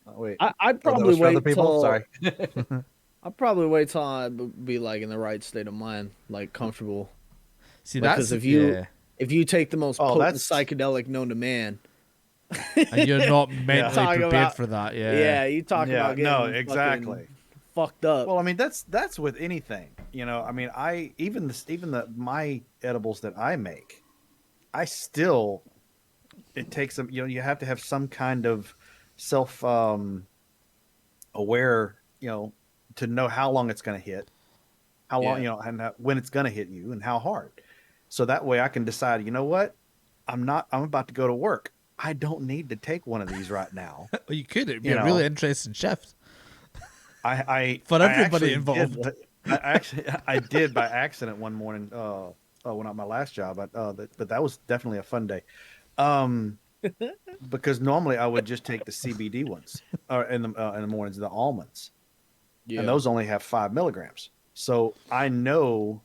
[SPEAKER 3] Oh, wait.
[SPEAKER 1] I'd
[SPEAKER 3] Oh, that
[SPEAKER 1] probably
[SPEAKER 3] was for other
[SPEAKER 1] wait
[SPEAKER 3] people?
[SPEAKER 1] till.
[SPEAKER 3] Sorry.
[SPEAKER 1] I'd probably wait till I'd be like in the right state of mind, like comfortable.
[SPEAKER 5] See,
[SPEAKER 1] Because
[SPEAKER 5] that's
[SPEAKER 1] if you take the most
[SPEAKER 3] Oh,
[SPEAKER 1] potent
[SPEAKER 3] that's-
[SPEAKER 1] psychedelic known to man,
[SPEAKER 5] and you're not mentally
[SPEAKER 1] Talking
[SPEAKER 5] prepared
[SPEAKER 1] about-
[SPEAKER 5] for that.
[SPEAKER 1] yeah, you talk
[SPEAKER 3] Yeah,
[SPEAKER 1] about getting
[SPEAKER 3] no,
[SPEAKER 1] fucking
[SPEAKER 3] exactly.
[SPEAKER 1] fucked up.
[SPEAKER 3] Well, I mean, that's with anything, you know. I mean, my edibles that I make, it takes them. You know, you have to have some kind of self aware, you know, to know how long it's going to hit, how long,
[SPEAKER 1] Yeah.
[SPEAKER 3] you know, and when it's going to hit you and how hard. So that way I can decide, you know what, I'm about to go to work. I don't need to take one of these right now.
[SPEAKER 5] Well, you could. It'd be
[SPEAKER 3] You
[SPEAKER 5] a really
[SPEAKER 3] know.
[SPEAKER 5] interesting shift.
[SPEAKER 3] For
[SPEAKER 5] everybody involved.
[SPEAKER 3] I did by accident one morning. When at my last job, but that was definitely a fun day. Because normally I would just take the CBD ones, or in the mornings, the almonds,
[SPEAKER 1] Yeah.
[SPEAKER 3] and those only have 5 milligrams. So I know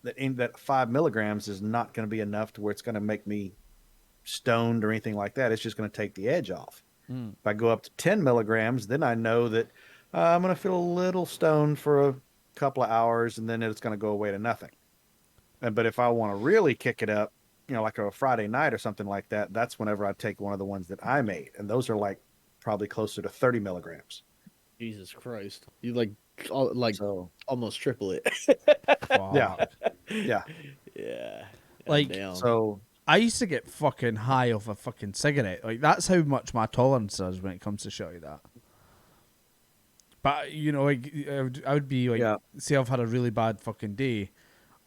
[SPEAKER 3] that 5 milligrams is not going to be enough to where it's going to make me stoned or anything like that. It's just going to take the edge off. If I go up to 10 milligrams, then I know that I'm going to feel a little stoned for a couple of hours, and then it's going to go away to nothing. But if I want to really kick it up, you know, like a Friday night or something like that, that's whenever I take one of the ones that I made. And those are like probably closer to 30 milligrams.
[SPEAKER 1] Jesus Christ, you
[SPEAKER 3] So,
[SPEAKER 1] almost triple it.
[SPEAKER 5] Fuck.
[SPEAKER 3] yeah. Yeah.
[SPEAKER 1] Yeah.
[SPEAKER 5] Like,
[SPEAKER 1] Damn.
[SPEAKER 3] So,
[SPEAKER 5] I used to get fucking high off a fucking cigarette. Like, that's how much my tolerance is when it comes to shit like that. But, you know, like, I would be like,
[SPEAKER 3] Yeah.
[SPEAKER 5] say I've had a really bad fucking day,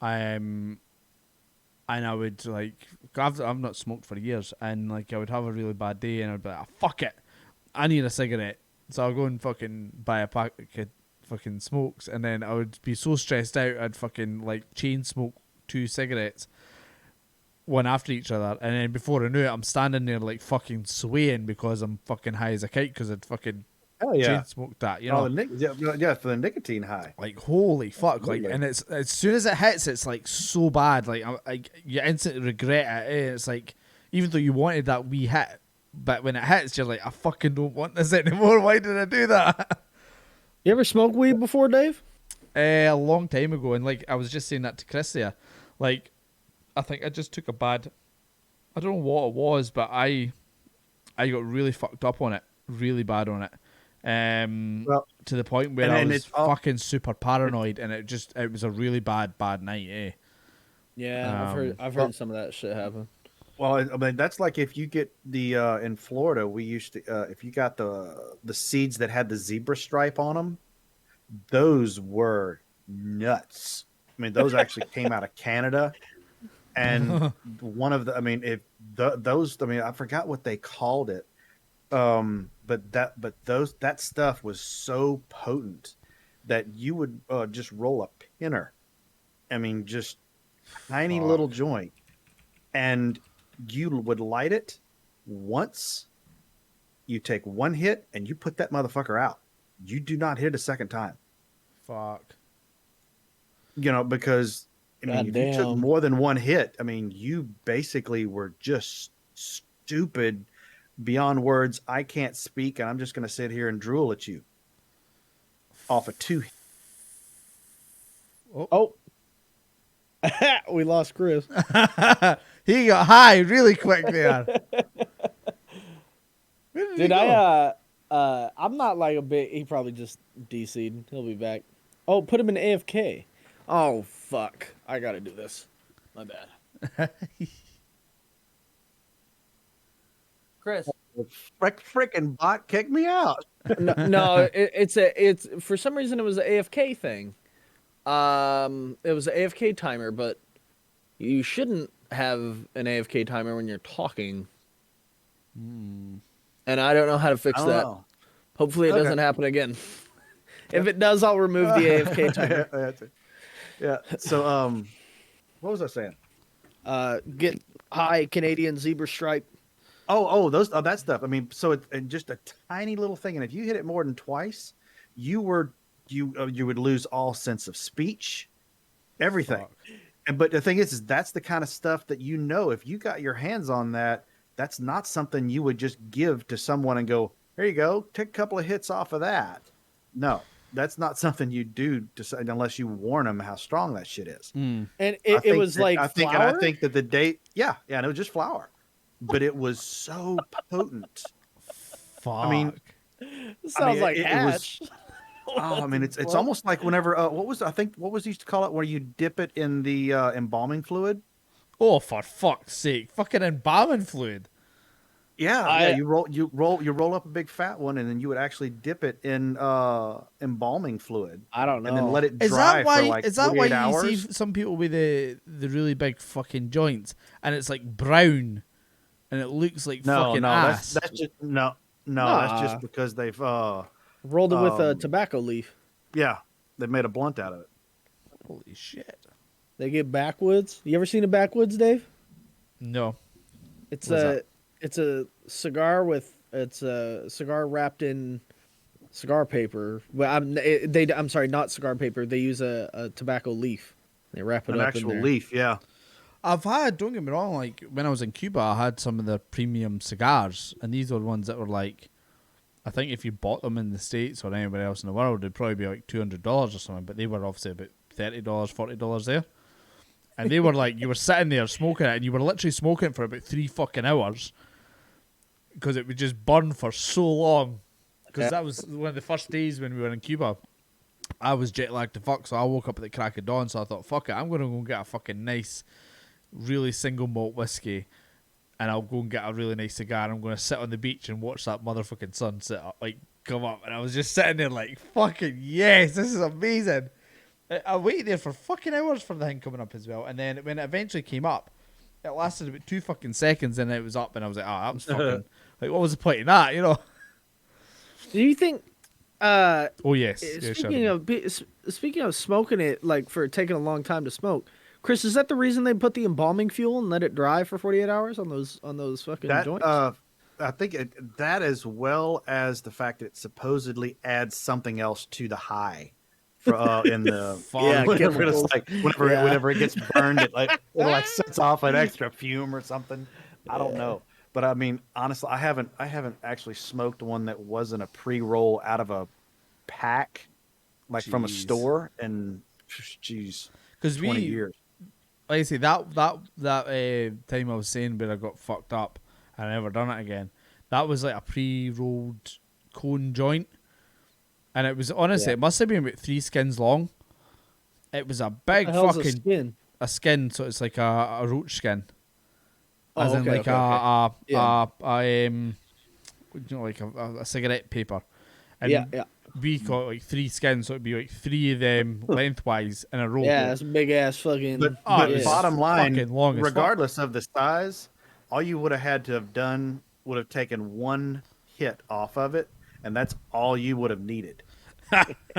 [SPEAKER 5] and I would like, I've not smoked for years, and like I would have a really bad day, and I'd be like, oh, fuck it, I need a cigarette, so I'll go and fucking buy a pack of fucking smokes, and then I would be so stressed out, I'd fucking like chain smoke 2 cigarettes, one after each other, and then before I knew it, I'm standing there like fucking swaying because I'm fucking high as a kite because I'd fucking
[SPEAKER 3] Hell yeah.
[SPEAKER 5] chain smoked that, you know.
[SPEAKER 3] For the nicotine high.
[SPEAKER 5] Like holy fuck!
[SPEAKER 3] Absolutely.
[SPEAKER 5] Like, and it's as soon as it hits, it's like so bad. Like you instantly regret it. It's like even though you wanted that wee hit, but when it hits, you're like, I fucking don't want this anymore. Why did I do that?
[SPEAKER 4] You ever smoked weed before, Dave?
[SPEAKER 5] A long time ago, and like I was just saying that to Chris there. Like, I think I just took a bad. I don't know what it was, but I got really fucked up on it, really bad on it.
[SPEAKER 3] Well,
[SPEAKER 5] To the point where
[SPEAKER 3] and
[SPEAKER 5] I
[SPEAKER 3] then
[SPEAKER 5] was
[SPEAKER 3] it's all-
[SPEAKER 5] fucking super paranoid, and it was a really bad night, eh?
[SPEAKER 4] Yeah, I've heard some of that shit happen.
[SPEAKER 3] Well, I mean, that's like if you get the in Florida, we used to if you got the seeds that had the zebra stripe on them, those were nuts. I mean, those actually came out of Canada, and one of the, I mean, those, I mean, I forgot what they called it, but that stuff was so potent that you would just roll a pinner. I mean, just tiny little joint, and you would light it once. You take one hit and you put that motherfucker out. You do not hit a second time.
[SPEAKER 5] Fuck.
[SPEAKER 3] You know, because I mean, if you took
[SPEAKER 4] Goddamn.
[SPEAKER 3] more than one hit, I mean, you basically were just stupid beyond words. I can't speak, and I'm just going to sit here and drool at you off of two.
[SPEAKER 4] Oh, we lost Chris.
[SPEAKER 5] He got high really quick there. Where did he
[SPEAKER 4] Dude,
[SPEAKER 5] go?
[SPEAKER 4] I'm not like a bit. He probably just DC'd. He'll be back. Oh, put him in AFK. Oh fuck! I gotta do this. My bad. Chris.
[SPEAKER 3] Frickin' bot kicked me out.
[SPEAKER 4] No, it's for some reason it was an AFK thing. It was an AFK timer, but you shouldn't have an AFK timer when you're talking. And I don't know how to fix that.
[SPEAKER 3] Oh.
[SPEAKER 4] Hopefully, it
[SPEAKER 3] Okay.
[SPEAKER 4] doesn't happen again. If it does, I'll remove the AFK timer.
[SPEAKER 3] Yeah. So, what was I saying?
[SPEAKER 4] Get high Canadian zebra stripe.
[SPEAKER 3] That stuff. I mean, so it's and just a tiny little thing, and if you hit it more than twice, you would lose all sense of speech, everything. And but the thing is that's the kind of stuff that if you got your hands on that, that's not something you would just give to someone and go, here you go, take a couple of hits off of that. No, that's not something you do unless you warn them how strong that shit is.
[SPEAKER 4] And it was like
[SPEAKER 3] I
[SPEAKER 4] flour?
[SPEAKER 3] think that the date, and it was just flour, but it was so potent.
[SPEAKER 5] Fuck.
[SPEAKER 3] I mean,
[SPEAKER 4] Sounds like
[SPEAKER 3] it
[SPEAKER 4] hash.
[SPEAKER 3] I mean, it's almost like whenever what was they used to call it where you dip it in the embalming fluid.
[SPEAKER 5] oh, for fuck's sake! Fucking embalming fluid.
[SPEAKER 3] Yeah, you roll up a big fat one, and then you would actually dip it in embalming fluid.
[SPEAKER 4] I don't know.
[SPEAKER 3] And then let it
[SPEAKER 5] Is
[SPEAKER 3] dry
[SPEAKER 5] that why?
[SPEAKER 3] for like
[SPEAKER 5] Is that
[SPEAKER 3] 48
[SPEAKER 5] why
[SPEAKER 3] hours.
[SPEAKER 5] you see some people with the really big fucking joints, and it's like brown, and it looks like fucking ass?
[SPEAKER 3] that's just no,
[SPEAKER 4] Nah.
[SPEAKER 3] that's just because they've
[SPEAKER 4] Rolled it with a tobacco leaf.
[SPEAKER 3] they made a blunt out of it.
[SPEAKER 5] Holy shit!
[SPEAKER 4] They get backwoods. You ever seen a backwoods, Dave?
[SPEAKER 5] No.
[SPEAKER 4] It's
[SPEAKER 5] What's that?
[SPEAKER 4] it's a cigar wrapped in cigar paper. Well, I'm sorry, not cigar paper. They use a tobacco leaf. They wrap it
[SPEAKER 3] An
[SPEAKER 4] up
[SPEAKER 3] actual
[SPEAKER 4] in there.
[SPEAKER 3] leaf, yeah.
[SPEAKER 5] I've had, don't get me wrong, like when I was in Cuba, I had some of the premium cigars, and these were ones that were like, I think if you bought them in the States or anywhere else in the world, it'd probably be like $200 or something, but they were obviously about $30, $40 there. And they were like, you were sitting there smoking it, and you were literally smoking it for about 3 fucking hours because it would just burn for so long. Because that was one of the first days when we were in Cuba. I was jet lagged to fuck, so I woke up at the crack of dawn, so I thought, fuck it, I'm going to go and get a fucking nice, really single malt whiskey, and I'll go and get a really nice cigar. I'm going to sit on the beach and watch that motherfucking sunset come up. And I was just sitting there like, fucking yes, this is amazing. I waited there for fucking hours for the thing coming up as well. And then when it eventually came up, it lasted about 2 fucking seconds, and it was up, and I was like, that was fucking, like, what was the point in that, you know?
[SPEAKER 4] Do you think?
[SPEAKER 5] Oh, yes. Yeah,
[SPEAKER 4] Speaking of smoking it, like for taking a long time to smoke, Chris, is that the reason they put the embalming fuel and let it dry for 48 hours on those fucking joints?
[SPEAKER 3] I think that as well as the fact that it supposedly adds something else to the high. For, in the
[SPEAKER 4] Yeah,
[SPEAKER 3] whenever it's
[SPEAKER 4] chemicals.
[SPEAKER 3] like whenever
[SPEAKER 4] Yeah.
[SPEAKER 3] whenever it gets burned, it like sets off an extra fume or something. I don't know, but I mean honestly, I haven't actually smoked one that wasn't a pre-roll out of a pack, like from a
[SPEAKER 5] Jeez.
[SPEAKER 3] store, and geez,
[SPEAKER 5] Because
[SPEAKER 3] 20 years.
[SPEAKER 5] like I say, that time I was saying where I got fucked up and I never done it again, that was like a pre-rolled cone joint. And it was, honestly, it must have been about 3 skins long. It was a big
[SPEAKER 4] The hell's
[SPEAKER 5] fucking...
[SPEAKER 4] a skin?
[SPEAKER 5] A skin, so it's like a roach skin.
[SPEAKER 4] Oh,
[SPEAKER 5] As in
[SPEAKER 4] okay,
[SPEAKER 5] like a cigarette paper. And
[SPEAKER 4] Yeah.
[SPEAKER 5] we got like 3 skins, so it'd be like 3 of them lengthwise in a row.
[SPEAKER 4] Yeah, it's a big ass fucking.
[SPEAKER 3] But,
[SPEAKER 5] Oh,
[SPEAKER 3] but
[SPEAKER 5] it was
[SPEAKER 3] bottom line,
[SPEAKER 5] fucking long as fuck.
[SPEAKER 3] regardless of the size, all you would have had to have done would have taken one hit off of it, and that's all you would have needed.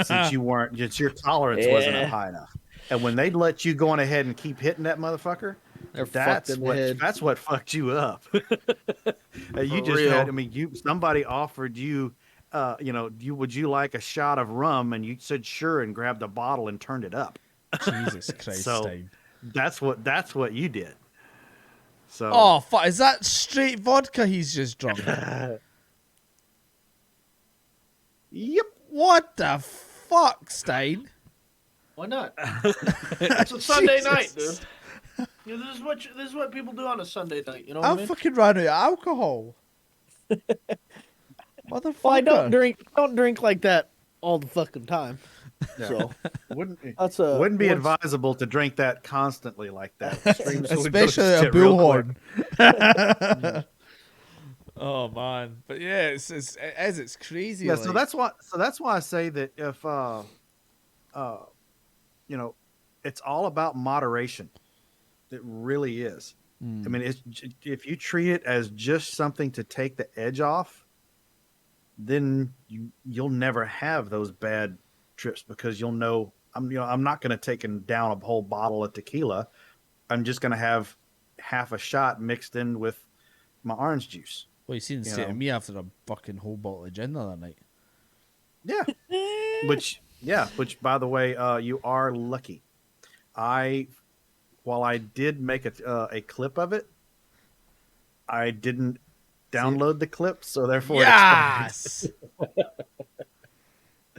[SPEAKER 3] Since your tolerance wasn't up high enough. And when they let you go on ahead and keep hitting that motherfucker,
[SPEAKER 4] They're fucked in the head.
[SPEAKER 3] that's what fucked you up. You just
[SPEAKER 4] real.
[SPEAKER 3] had, I mean, somebody offered you, would you like a shot of rum? And you said sure, and grabbed a bottle and turned it up.
[SPEAKER 5] Jesus Christ,
[SPEAKER 3] So
[SPEAKER 5] Stein.
[SPEAKER 3] that's what you did. So
[SPEAKER 5] Oh, fuck. Is that straight vodka he's just drunk?
[SPEAKER 3] yep.
[SPEAKER 5] What the fuck, Stein?
[SPEAKER 1] Why not? It's a Sunday night,
[SPEAKER 5] Jesus.
[SPEAKER 1] dude. You know, this is what people do on a Sunday night. You know what
[SPEAKER 5] I
[SPEAKER 1] I mean?
[SPEAKER 5] fucking ran out of alcohol. Motherfucker.
[SPEAKER 4] Well, I don't drink like that all the fucking time.
[SPEAKER 3] Yeah.
[SPEAKER 4] So
[SPEAKER 3] Wouldn't
[SPEAKER 4] that's
[SPEAKER 3] be advisable to drink that constantly like that. Streams would go to
[SPEAKER 5] Especially a
[SPEAKER 3] shit real quick.
[SPEAKER 5] bullhorn. Oh man, but yeah, it's crazy.
[SPEAKER 3] Yeah,
[SPEAKER 5] like,
[SPEAKER 3] so that's why I say that if it's all about moderation. It really is. I mean, if you treat it as just something to take the edge off, then you'll never have those bad trips because you'll know I'm not going to take down a whole bottle of tequila. I'm just going to have half a shot mixed in with my orange juice.
[SPEAKER 5] Well, you seen the state of me after a fucking whole bottle of gin the other night.
[SPEAKER 3] Yeah. Which by the way, you are lucky. While I did make a clip of it, I didn't download the clip, so therefore
[SPEAKER 5] Yes.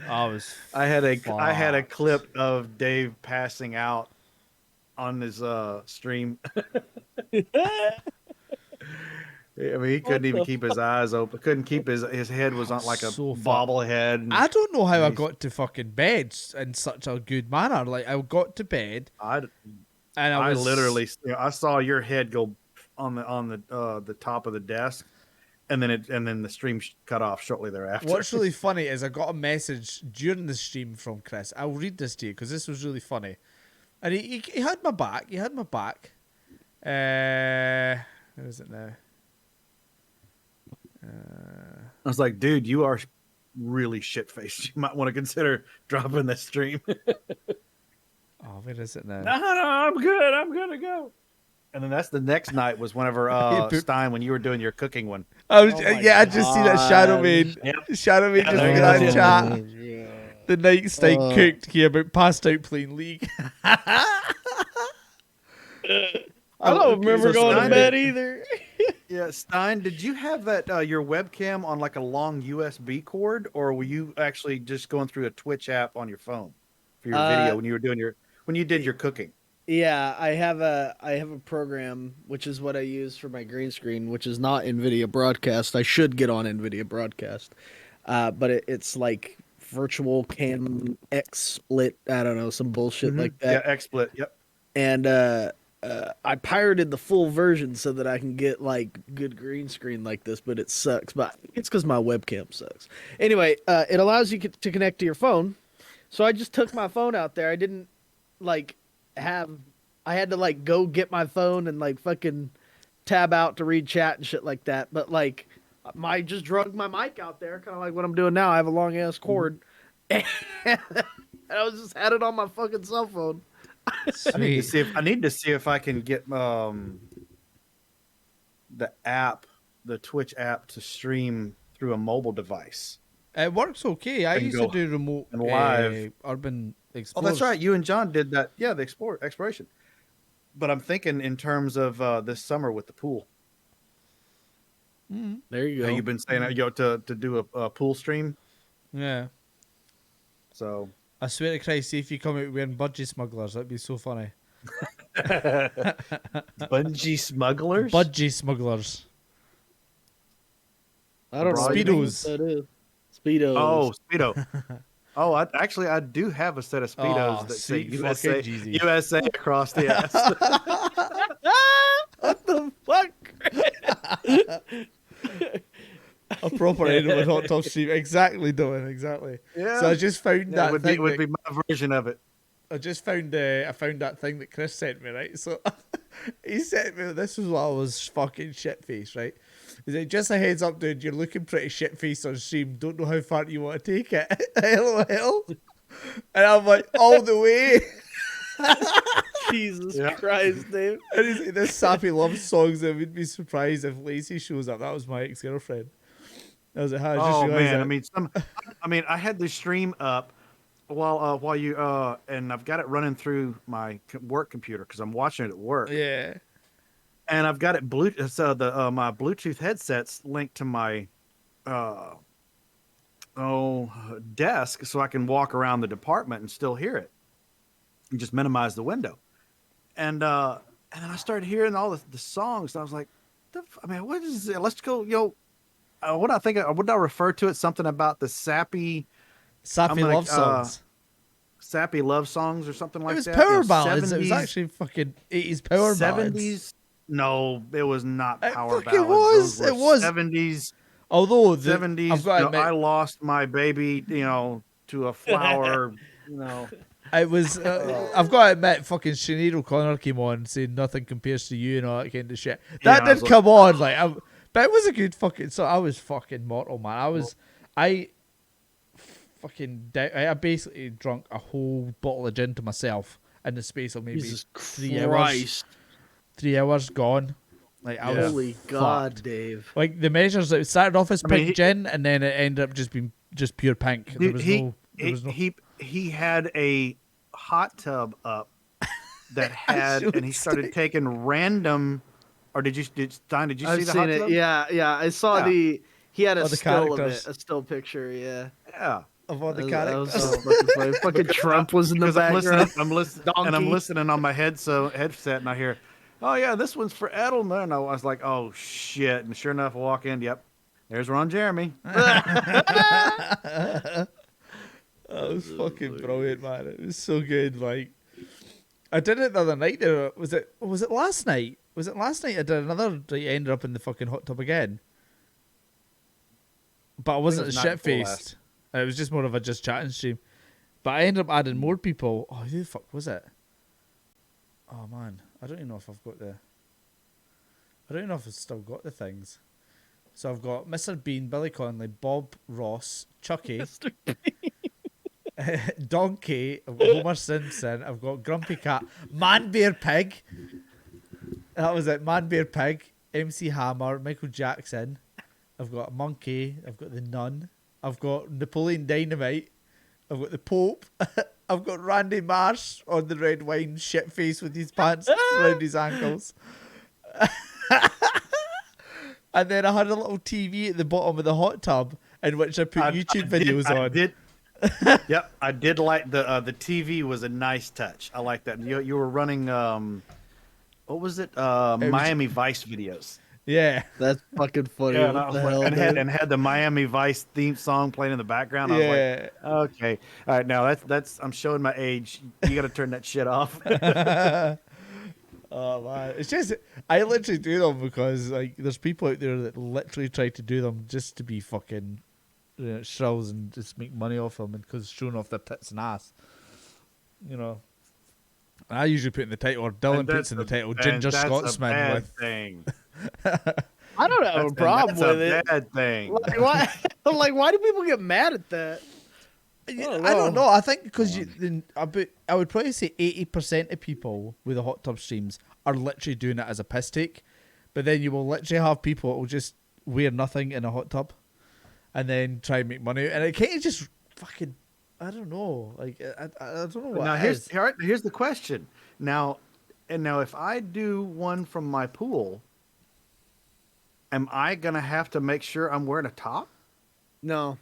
[SPEAKER 3] I had a clip of Dave passing out on his stream. I mean, he couldn't even keep his eyes open. Couldn't keep his head was on like a
[SPEAKER 5] So
[SPEAKER 3] bobblehead.
[SPEAKER 5] I don't know how I got to fucking bed in such a good manner. Like I got to bed, and I
[SPEAKER 3] literally I saw your head go on the top of the desk, and then the stream cut off shortly thereafter.
[SPEAKER 5] What's really funny is I got a message during the stream from Chris. I'll read this to you because this was really funny, and he had my back. He had my back. Where is it now?
[SPEAKER 3] I was like, dude, you are really shit faced. You might want to consider dropping this stream.
[SPEAKER 5] Oh, where is it now?
[SPEAKER 3] No, I'm good. I'm good to go. And then that's the next night was whenever Stein, when you were doing your cooking one.
[SPEAKER 5] I just see that Shadow Maid.
[SPEAKER 3] Yep.
[SPEAKER 5] Shadow Maid just
[SPEAKER 3] there
[SPEAKER 5] put
[SPEAKER 3] it
[SPEAKER 5] that
[SPEAKER 3] is.
[SPEAKER 5] chat. The night Stein cooked, he about passed out playing League.
[SPEAKER 4] I don't remember
[SPEAKER 3] So
[SPEAKER 4] going to
[SPEAKER 3] Stein
[SPEAKER 4] bed
[SPEAKER 3] did-
[SPEAKER 4] either.
[SPEAKER 3] Yeah, Stein, did you have that your webcam on like a long USB cord, or were you actually just going through a Twitch app on your phone for your video when you did your cooking?
[SPEAKER 4] Yeah, I have a program which is what I use for my green screen, which is not NVIDIA Broadcast. I should get on NVIDIA Broadcast, but it's like virtual cam XSplit. I don't know, some bullshit like that.
[SPEAKER 3] Yeah, XSplit. Yep.
[SPEAKER 4] And I pirated the full version so that I can get like good green screen like this, but it sucks. But it's because my webcam sucks. Anyway, it allows you to connect to your phone. So I just took my phone out there. I didn't like I had to like go get my phone and like fucking tab out to read chat and shit like that. But like I just drug my mic out there, kind of like what I'm doing now. I have a long ass cord, and I was just had it on my fucking cell phone.
[SPEAKER 3] I need to see if I can get the app the Twitch app to stream through a mobile device.
[SPEAKER 5] It works okay. I
[SPEAKER 3] And
[SPEAKER 5] used
[SPEAKER 3] go
[SPEAKER 5] to do remote
[SPEAKER 3] and live.
[SPEAKER 5] urban
[SPEAKER 3] Oh,
[SPEAKER 5] explorers.
[SPEAKER 3] that's right. You and John did that. Yeah, the exploration. But I'm thinking in terms of this summer with the pool.
[SPEAKER 4] There you
[SPEAKER 3] How
[SPEAKER 4] go.
[SPEAKER 3] you've been saying to do a pool stream.
[SPEAKER 5] Yeah.
[SPEAKER 3] So
[SPEAKER 5] I swear to Christ, see if you come out wearing budgie smugglers, that'd be so funny.
[SPEAKER 3] bungee smugglers.
[SPEAKER 5] Budgie smugglers.
[SPEAKER 4] I don't know what
[SPEAKER 5] Speedos.
[SPEAKER 4] that is. Speedos.
[SPEAKER 3] Oh, Speedo. Oh, I do have a set of Speedos
[SPEAKER 5] Oh,
[SPEAKER 3] that say
[SPEAKER 5] sweet
[SPEAKER 3] USA,
[SPEAKER 5] fucking Jeezy.
[SPEAKER 3] USA across the ass.
[SPEAKER 4] What the fuck?
[SPEAKER 5] A proper animal hot top stream. Exactly, Dylan, exactly.
[SPEAKER 3] Yeah.
[SPEAKER 5] So I just found
[SPEAKER 3] That
[SPEAKER 5] that
[SPEAKER 3] would
[SPEAKER 5] thing.
[SPEAKER 3] be my version of it.
[SPEAKER 5] I just found I found that thing that Chris sent me, right? So he sent me, this was while I was fucking shit faced, right? He's like, just a heads up, dude, you're looking pretty shit faced on stream. Don't know how far you want to take it. LOL. And I'm like, all the way.
[SPEAKER 4] Jesus
[SPEAKER 3] Yeah.
[SPEAKER 4] Christ, Dave.
[SPEAKER 5] And he's like, this sappy love songs, I would be surprised if Lacey shows up. That was my ex-girlfriend. I was like, I just
[SPEAKER 3] Oh
[SPEAKER 5] realized
[SPEAKER 3] man,
[SPEAKER 5] that.
[SPEAKER 3] I mean, I had the stream up while you and I've got it running through my work computer because I'm watching it at work.
[SPEAKER 5] Yeah.
[SPEAKER 3] And I've got it Bluetooth. So the my Bluetooth headsets linked to my desk, so I can walk around the department and still hear it, and just minimize the window. And then I started hearing all the songs. And I was like, what is it? Let's go, what I think, would I refer to it? Something about the sappy
[SPEAKER 5] Sappy
[SPEAKER 3] like,
[SPEAKER 5] love songs.
[SPEAKER 3] sappy love songs or something like
[SPEAKER 5] It was
[SPEAKER 3] that.
[SPEAKER 5] power ballads.
[SPEAKER 3] 70s,
[SPEAKER 5] It was actually fucking 80s power ballads.
[SPEAKER 3] 70s. No, it was not
[SPEAKER 5] It
[SPEAKER 3] power
[SPEAKER 5] fucking
[SPEAKER 3] ballads.
[SPEAKER 5] was. It was.
[SPEAKER 3] 70s.
[SPEAKER 5] Although the
[SPEAKER 3] 70s.
[SPEAKER 5] I've got to admit,
[SPEAKER 3] I lost my baby, to a flower.
[SPEAKER 5] it was. I've got to admit, fucking Sinead O'Connor came on saying nothing compares to you and all that kind of shit. That
[SPEAKER 3] Yeah, I
[SPEAKER 5] did
[SPEAKER 3] was
[SPEAKER 5] come on, but it was a good fucking. So I was fucking mortal, man. I basically drunk a whole bottle of gin to myself in the space of maybe
[SPEAKER 4] Jesus
[SPEAKER 5] 3 hours.
[SPEAKER 4] Christ.
[SPEAKER 5] 3 hours gone. Like I was
[SPEAKER 4] Holy God,
[SPEAKER 5] fucked.
[SPEAKER 4] Dave.
[SPEAKER 5] Like the measures, it started off as
[SPEAKER 3] I mean,
[SPEAKER 5] pink gin, and then it ended up just being just pure pink. There was no.
[SPEAKER 3] He had a hot tub up that had, and he started taking random. Or did Stein? Did you see
[SPEAKER 4] I've
[SPEAKER 3] the
[SPEAKER 4] seen
[SPEAKER 3] hot
[SPEAKER 4] it.
[SPEAKER 3] tub?
[SPEAKER 4] Yeah. I saw
[SPEAKER 3] Yeah.
[SPEAKER 4] he had a
[SPEAKER 5] Oh, the
[SPEAKER 4] still of
[SPEAKER 5] characters.
[SPEAKER 4] it, a still picture. Yeah.
[SPEAKER 3] Yeah.
[SPEAKER 5] Of all the
[SPEAKER 4] That was
[SPEAKER 5] characters.
[SPEAKER 4] so fucking funny. Fucking Trump was in the
[SPEAKER 3] Because I'm
[SPEAKER 4] background.
[SPEAKER 3] listening, and I'm
[SPEAKER 4] Donkey.
[SPEAKER 3] listening on my headset, and I hear, "Oh yeah, this one's for Edelman." And I was like, "Oh shit!" And sure enough, I walk in. Yep, there's Ron Jeremy.
[SPEAKER 5] That was fucking brilliant, man. It was so good. Like, I did it the other night. Was it last night? Was it last night? I did another. I ended up in the fucking hot tub again. But I wasn't
[SPEAKER 3] was
[SPEAKER 5] as
[SPEAKER 3] night
[SPEAKER 5] shit
[SPEAKER 3] before
[SPEAKER 5] faced. It was just more of a just chatting stream. But I ended up adding more people. Oh, who the fuck was it? Oh man, I don't even know if I've got the. I don't even know if I've still got the things. So I've got Mr. Bean, Billy Connolly, Bob Ross, Chucky, Donkey, I've got Homer Simpson, I've got Grumpy Cat, Man Bear Pig. That was it. Man Bear Pig, MC Hammer, Michael Jackson. I've got a monkey. I've got the Nun. I've got Napoleon Dynamite. I've got the Pope. I've got Randy Marsh on the red wine shit face with his pants around his ankles. And then I had a little TV at the bottom of the hot tub in which I put YouTube videos on.
[SPEAKER 3] Yep, I did like the TV was a nice touch. I like that. You were running what was it? Miami Vice videos.
[SPEAKER 5] Yeah.
[SPEAKER 4] That's fucking funny.
[SPEAKER 3] Yeah,
[SPEAKER 4] What the hell,
[SPEAKER 3] and
[SPEAKER 4] dude?
[SPEAKER 3] had the Miami Vice theme song playing in the background. I was
[SPEAKER 5] Yeah.
[SPEAKER 3] like, okay, all right, now that's I'm showing my age. You got to turn that shit off.
[SPEAKER 5] Oh man, it's just I literally do them because like there's people out there that literally try to do them just to be fucking shrills and just make money off them and because showing off their tits and ass, And I usually put in the title, or Dylan puts in the title, Ginger Scotsman with.
[SPEAKER 3] Thing.
[SPEAKER 4] I don't have a problem
[SPEAKER 3] That's
[SPEAKER 4] with it.
[SPEAKER 3] Bad thing.
[SPEAKER 4] Like, why? Why do people get mad at that?
[SPEAKER 5] I don't know. I think because I would probably say 80% of people with the hot tub streams are literally doing it as a piss take, but then you will literally have people who will just wear nothing in a hot tub, and then try and make money. And it kind of just fucking, I don't know. Like I don't know what.
[SPEAKER 3] Now
[SPEAKER 5] it
[SPEAKER 3] here's
[SPEAKER 5] is.
[SPEAKER 3] here's the question. Now if I do one from my pool, am I gonna have to make sure I'm wearing a top?
[SPEAKER 4] No,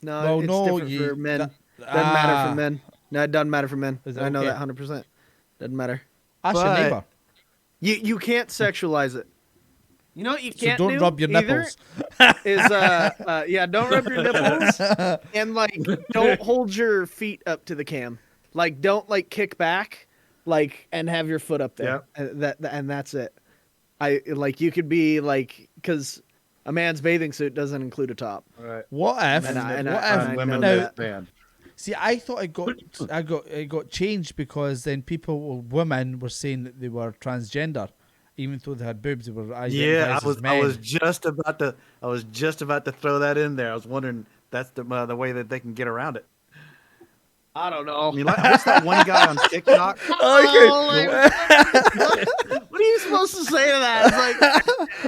[SPEAKER 5] Well,
[SPEAKER 4] it's
[SPEAKER 5] no,
[SPEAKER 4] different
[SPEAKER 5] you-
[SPEAKER 4] for men.
[SPEAKER 5] that-
[SPEAKER 4] Doesn't matter
[SPEAKER 5] ah.
[SPEAKER 4] for men. No, it doesn't matter for men.
[SPEAKER 5] Is it
[SPEAKER 4] I know
[SPEAKER 5] okay?
[SPEAKER 4] that 100%. Doesn't matter.
[SPEAKER 5] Ask your
[SPEAKER 3] But-
[SPEAKER 5] neighbor.
[SPEAKER 4] You can't sexualize it. You know what you
[SPEAKER 5] So
[SPEAKER 4] can't
[SPEAKER 5] don't
[SPEAKER 4] do
[SPEAKER 5] rub your
[SPEAKER 4] either
[SPEAKER 5] nipples.
[SPEAKER 4] is don't rub your nipples and like don't hold your feet up to the cam. Like don't like kick back like and have your foot up there. And that's it. I like you could be like cuz a man's bathing suit doesn't include a top.
[SPEAKER 3] Right.
[SPEAKER 5] What if?
[SPEAKER 4] And I
[SPEAKER 5] what if?
[SPEAKER 3] women
[SPEAKER 4] know
[SPEAKER 5] now,
[SPEAKER 4] that.
[SPEAKER 3] band.
[SPEAKER 5] see, I thought it got changed because then women were saying that they were transgender, even though they had boobs. They were
[SPEAKER 3] Yeah,
[SPEAKER 5] identified as men.
[SPEAKER 3] I was just about to throw that in there. I was wondering that's the way that they can get around it.
[SPEAKER 4] I don't know.
[SPEAKER 3] I mean, like, what's that one guy on TikTok?
[SPEAKER 4] What are you supposed to say to that? It's like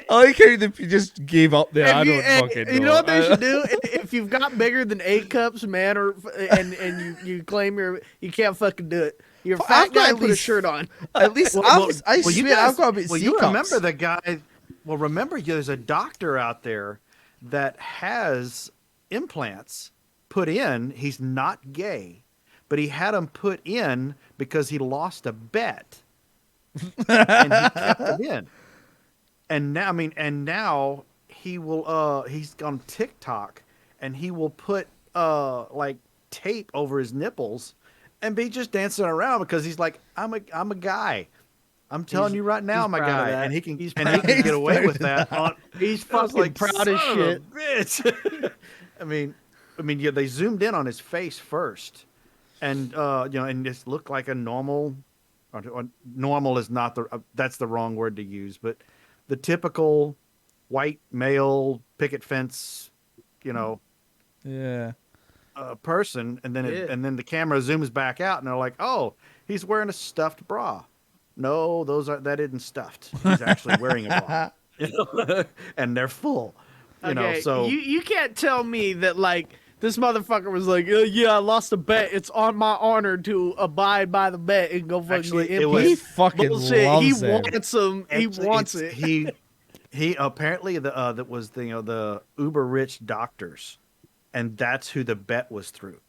[SPEAKER 5] I like how they just gave up there. I don't fucking know.
[SPEAKER 4] You know what they should do? If you've got bigger than 8 cups, man, and you claim you can't fucking do it. You're a
[SPEAKER 5] Well,
[SPEAKER 4] fat
[SPEAKER 5] I've got
[SPEAKER 4] guy.
[SPEAKER 5] at
[SPEAKER 4] Put a
[SPEAKER 5] least-
[SPEAKER 4] shirt on.
[SPEAKER 5] At least I swear I've got about
[SPEAKER 3] well,
[SPEAKER 5] C
[SPEAKER 3] you
[SPEAKER 5] cups.
[SPEAKER 3] remember the guy. Well, remember there's a doctor out there that has implants put in. He's not gay, but he had them put in because he lost a bet, and he kept them in. And now he will. He's on TikTok, and he will put like tape over his nipples, and be just dancing around because he's like, I'm a guy. I'm telling you right now,
[SPEAKER 4] he's
[SPEAKER 3] I'm a
[SPEAKER 4] proud of
[SPEAKER 3] guy,
[SPEAKER 4] that.
[SPEAKER 3] and he can
[SPEAKER 4] He's
[SPEAKER 3] and he
[SPEAKER 4] proud
[SPEAKER 3] can
[SPEAKER 4] of
[SPEAKER 3] get away with that.
[SPEAKER 4] He's
[SPEAKER 3] I was
[SPEAKER 4] fucking proud as
[SPEAKER 3] "Son of a
[SPEAKER 4] shit.
[SPEAKER 3] bitch." I mean, yeah, they zoomed in on his face first, and and this looked like a normal. Or normal is not that's the wrong word to use, but the typical white male picket fence,
[SPEAKER 5] Yeah.
[SPEAKER 3] person, and then and then the camera zooms back out, and they're like, "Oh, he's wearing a stuffed bra." No, that isn't stuffed. He's actually wearing a bra, and they're full. So
[SPEAKER 4] you can't tell me that like this motherfucker was like, yeah, I lost a bet. It's on my honor to abide by the bet and go fucking
[SPEAKER 3] Actually,
[SPEAKER 4] implant.
[SPEAKER 3] it was-
[SPEAKER 5] He fucking
[SPEAKER 4] bullshit.
[SPEAKER 5] loves
[SPEAKER 4] He
[SPEAKER 5] it.
[SPEAKER 4] wants them. He
[SPEAKER 3] Actually,
[SPEAKER 4] wants it.
[SPEAKER 3] He apparently that was the uber rich doctors, and that's who the bet was through.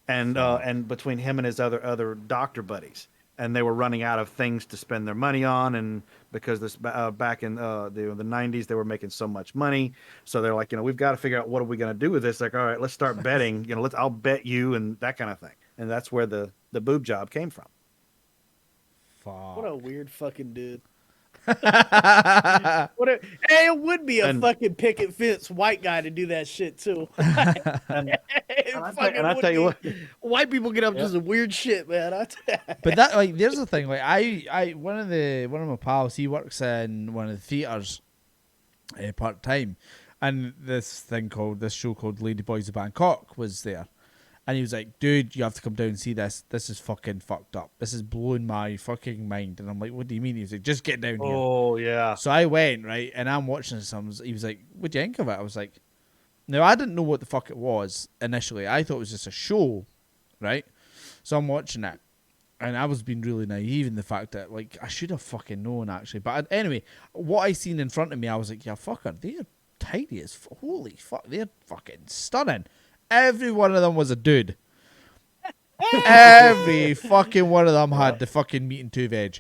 [SPEAKER 3] And between him and his other doctor buddies, and they were running out of things to spend their money on, and because this back in the 90s they were making so much money, so they're like, we've got to figure out what are we going to do with this. Like, all right, let's start betting. I'll bet you and that kind of thing, and that's where the boob job came from.
[SPEAKER 5] Fuck.
[SPEAKER 4] What a weird fucking dude. It would be a
[SPEAKER 3] And-
[SPEAKER 4] fucking picket fence white guy to do that shit too.
[SPEAKER 3] And I tell you what,
[SPEAKER 4] white people get up to some weird shit, man.
[SPEAKER 5] But that like, there's the thing. Like, I one of my pals, he works in one of the theaters, part time, and this show called Lady Boys of Bangkok was there, and he was like, "Dude, you have to come down and see this. This is fucking fucked up. This is blowing my fucking mind." And I'm like, "What do you mean?" He was like, "Just get down here."
[SPEAKER 3] oh yeah,
[SPEAKER 5] So I went, right, and I'm watching some. He was like, "What do you think of it?" I was like, "No, I didn't know what the fuck it was initially. I thought it was just a show, right?" So I'm watching it, and I was being really naive in the fact that, like, I should have fucking known, actually. But anyway, what I seen in front of me, I was like, yeah, fucker, they're tiny as holy fuck. They're fucking stunning. Every one of them was a dude. Every fucking one of them had the fucking meat and two veg.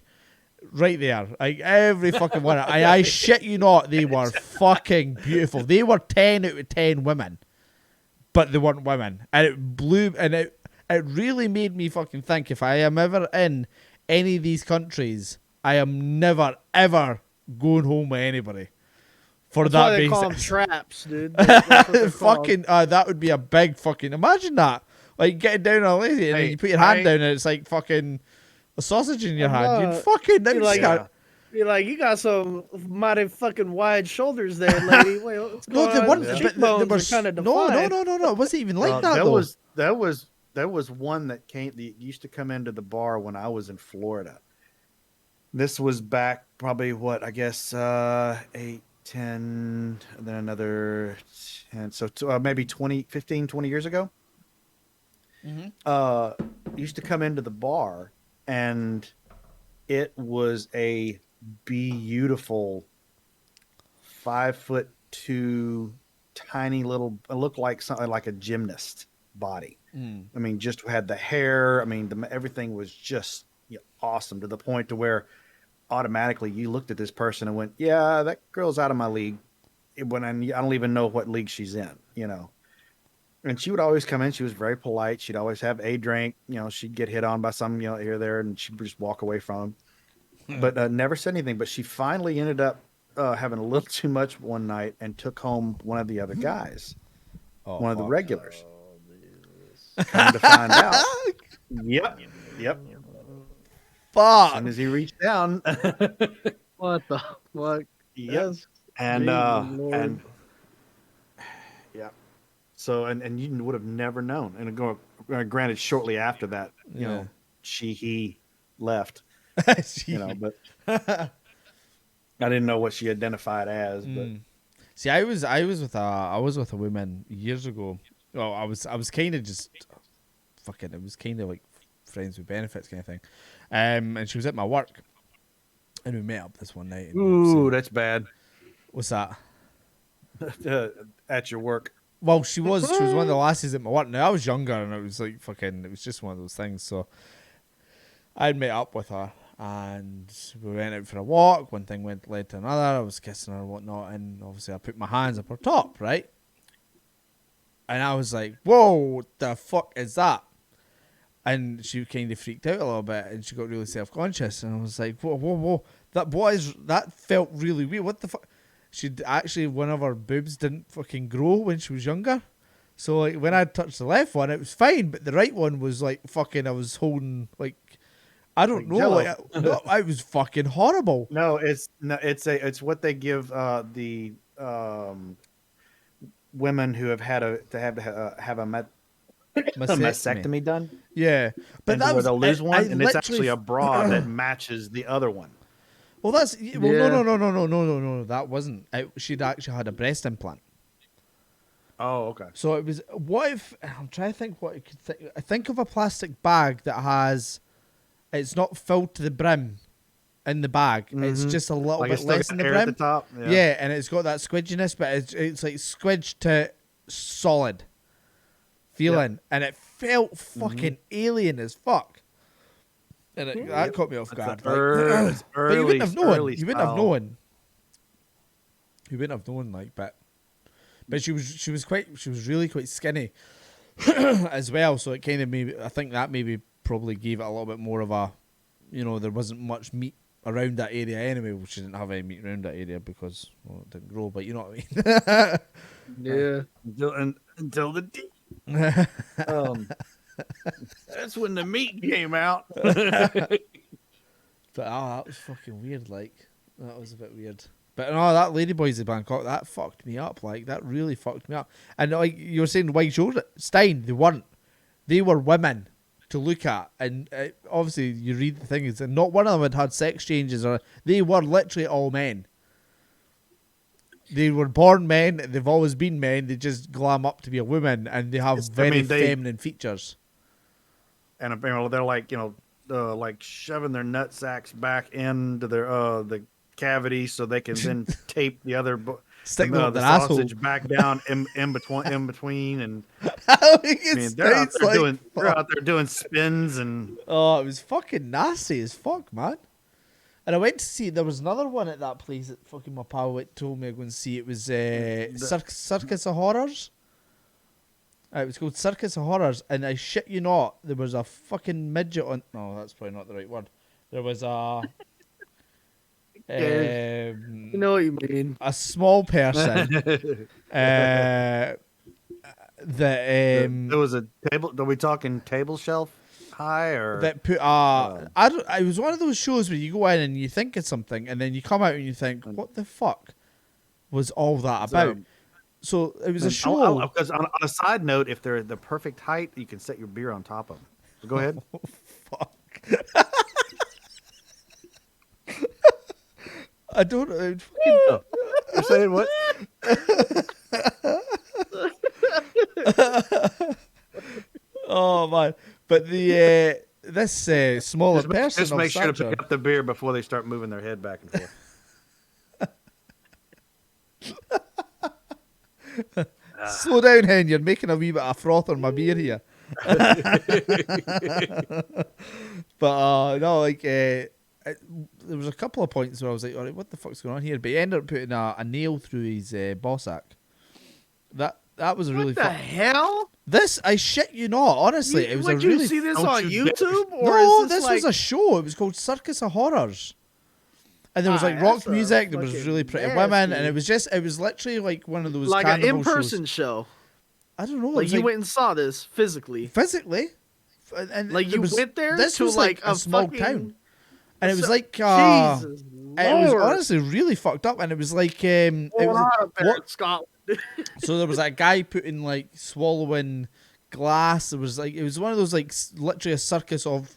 [SPEAKER 5] Right there. Like, every fucking one. I shit you not, they were fucking beautiful. They were 10 out of 10 women. But they weren't women. And it blew, and it really made me fucking think, if I am ever in any of these countries, I am never, ever going home with anybody. For
[SPEAKER 4] That's why
[SPEAKER 5] that
[SPEAKER 4] they call them
[SPEAKER 5] basis.
[SPEAKER 4] traps, dude. That's what they're called.
[SPEAKER 5] Fucking, that would be a big fucking, imagine that. Like, getting down on a lady and then you put your hand down and it's like fucking a sausage in your hand. You'd fucking,
[SPEAKER 4] You're like, you're like, you got some mighty fucking wide shoulders there, lady. Wait, what's
[SPEAKER 5] no,
[SPEAKER 4] going
[SPEAKER 5] they
[SPEAKER 4] on?
[SPEAKER 5] weren't.
[SPEAKER 4] The
[SPEAKER 5] But there
[SPEAKER 4] cheekbones
[SPEAKER 5] was
[SPEAKER 4] are kind of
[SPEAKER 5] no.
[SPEAKER 4] defined.
[SPEAKER 5] It wasn't even like that though.
[SPEAKER 3] There was one that used to come into the bar when I was in Florida. This was back probably what I guess 10, and then another 10. So maybe 15, 20 years ago. Used to come into the bar, and it was a beautiful 5'2" tiny little, it looked like something like a gymnast body. I mean, just had the hair. I mean, everything was just awesome, to the point to where automatically you looked at this person and went, yeah, that girl's out of my league. When I don't even know what league she's in, And she would always come in. She was very polite. She'd always have a drink. She'd get hit on by some, here or there, and she'd just walk away from him. But never said anything. But she finally ended up having a little too much one night and took home one of the other guys, one of the regulars. Come to find out. Yep.
[SPEAKER 5] Fuck.
[SPEAKER 3] As soon as he reached down.
[SPEAKER 4] What the fuck?
[SPEAKER 3] Yes. And yeah. So and you would have never known. And granted, shortly after that, he left. But I didn't know what she identified as. But
[SPEAKER 5] see, I was with a woman years ago. Well, I was kind of just fucking. It was kind of like friends with benefits kind of thing. And she was at my work, and we met up this one night.
[SPEAKER 3] Ooh, that's bad.
[SPEAKER 5] What's that?
[SPEAKER 3] At your work.
[SPEAKER 5] Well, she was one of the lassies at my work. Now I was younger, and it was like fucking. It was just one of those things. So I'd met up with her, and we went out for a walk. One thing led to another. I was kissing her and whatnot, and obviously I put my hands up her top, right? And I was like, "Whoa, what the fuck is that?" And she kind of freaked out a little bit, and she got really self-conscious. And I was like, "Whoa, that felt really weird. What the fuck?" She'd actually, one of her boobs didn't fucking grow when she was younger. So like when I touched the left one, it was fine, but the right one was like fucking. I was holding like, I don't know, like it was fucking horrible.
[SPEAKER 3] No, it's what they give the women who have had a mastectomy done.
[SPEAKER 5] Yeah, but
[SPEAKER 3] and
[SPEAKER 5] that
[SPEAKER 3] where
[SPEAKER 5] was
[SPEAKER 3] they'll lose one, and it's
[SPEAKER 5] literally
[SPEAKER 3] actually a bra that matches the other one.
[SPEAKER 5] Well, no. That wasn't. She'd actually had a breast implant.
[SPEAKER 3] Oh, okay.
[SPEAKER 5] So it was. What if I'm trying to think what I could think? I think of a plastic bag that has. It's not filled to the brim in the bag. Mm-hmm. It's just a little bit less in the brim.
[SPEAKER 3] At the top.
[SPEAKER 5] Yeah, and it's got that squidginess, but it's like squidged to solid feeling, and it felt fucking alien as fuck. And that caught me off guard. But you wouldn't have known. You wouldn't have known. You wouldn't have known, like, but she was really quite skinny as well. So it kind of I think that probably gave it a little bit more of a, there wasn't much meat around that area anyway. Well, she didn't have any meat around that area because it didn't grow. But you know what I mean?
[SPEAKER 3] Yeah. Until the D. That's when the meat came out.
[SPEAKER 5] But that was fucking weird. Like, that was a bit weird. But no, that Ladyboys of Bangkok, that fucked me up. Like, that really fucked me up. And like you were saying, White Shoulder Stein, they weren't. They were women to look at, and obviously you read the thing is, and not one of them had sex changes, or they were literally all men. They were born men. They've always been men. They just glam up to be a woman, and they have feminine features.
[SPEAKER 3] And apparently they're like, like shoving their nut sacks back into their the cavity so they can then tape the other
[SPEAKER 5] stick the
[SPEAKER 3] sausage
[SPEAKER 5] asshole
[SPEAKER 3] back down in between, and
[SPEAKER 5] they're
[SPEAKER 3] out there doing spins, and
[SPEAKER 5] it was fucking nasty as fuck, man. And I went to see, there was another one at that place that fucking my pal told me to go and see. It was Circus of Horrors. It was called Circus of Horrors, and I shit you not, there was a fucking midget on. No, that's probably not the right word. There was a.
[SPEAKER 4] You know what you mean.
[SPEAKER 5] A small person. There
[SPEAKER 3] was a table. Are we talking table shelf high or
[SPEAKER 5] that put? I don't. It was one of those shows where you go in and you think of something, and then you come out and you think, what the fuck was all that about? So it was a show.
[SPEAKER 3] Because on a side note, if they're the perfect height, you can set your beer on top of them. So go ahead.
[SPEAKER 5] Oh, fuck. I don't know.
[SPEAKER 3] you're saying? What?
[SPEAKER 5] Oh man! But the this smaller person
[SPEAKER 3] Just
[SPEAKER 5] of
[SPEAKER 3] make sure to
[SPEAKER 5] stature-
[SPEAKER 3] pick up the beer before they start moving their head back and forth.
[SPEAKER 5] Slow down, Hen. You're making a wee bit of froth on my beer here. But no, like there was a couple of points where I was like, all right, what the fuck's going on here? But he ended up putting a nail through his ball sack. That was a really
[SPEAKER 4] What the hell?
[SPEAKER 5] This, I shit you not, honestly, it was a
[SPEAKER 4] Would
[SPEAKER 5] really
[SPEAKER 4] you see this
[SPEAKER 3] Don't
[SPEAKER 4] on
[SPEAKER 3] you dare.
[SPEAKER 4] YouTube? Or
[SPEAKER 5] no,
[SPEAKER 4] is
[SPEAKER 5] this
[SPEAKER 4] like...
[SPEAKER 5] was a show. It was called Circus of Horrors. And there was like
[SPEAKER 4] Ah,
[SPEAKER 5] rock
[SPEAKER 4] that's a
[SPEAKER 5] music, there was
[SPEAKER 4] fucking
[SPEAKER 5] really pretty
[SPEAKER 4] nasty.
[SPEAKER 5] women, and it was literally like one of those
[SPEAKER 4] like an
[SPEAKER 5] carnival
[SPEAKER 4] in-person
[SPEAKER 5] shows.
[SPEAKER 4] show.
[SPEAKER 5] I don't know. it
[SPEAKER 4] Like
[SPEAKER 5] was
[SPEAKER 4] you went and saw this physically.
[SPEAKER 5] physically, and
[SPEAKER 4] Like
[SPEAKER 5] there
[SPEAKER 4] you
[SPEAKER 5] was-
[SPEAKER 4] went there
[SPEAKER 5] This
[SPEAKER 4] to
[SPEAKER 5] was
[SPEAKER 4] like
[SPEAKER 5] a small
[SPEAKER 4] fucking...
[SPEAKER 5] town, and it was
[SPEAKER 4] So-
[SPEAKER 5] like
[SPEAKER 4] Jesus
[SPEAKER 5] it was
[SPEAKER 4] Lord.
[SPEAKER 5] honestly really fucked up, and it was like it
[SPEAKER 4] Hold
[SPEAKER 5] was
[SPEAKER 4] on up there
[SPEAKER 5] what-
[SPEAKER 4] in Scotland.
[SPEAKER 5] so there was that guy putting like swallowing glass. There was like it was one of those like literally a circus of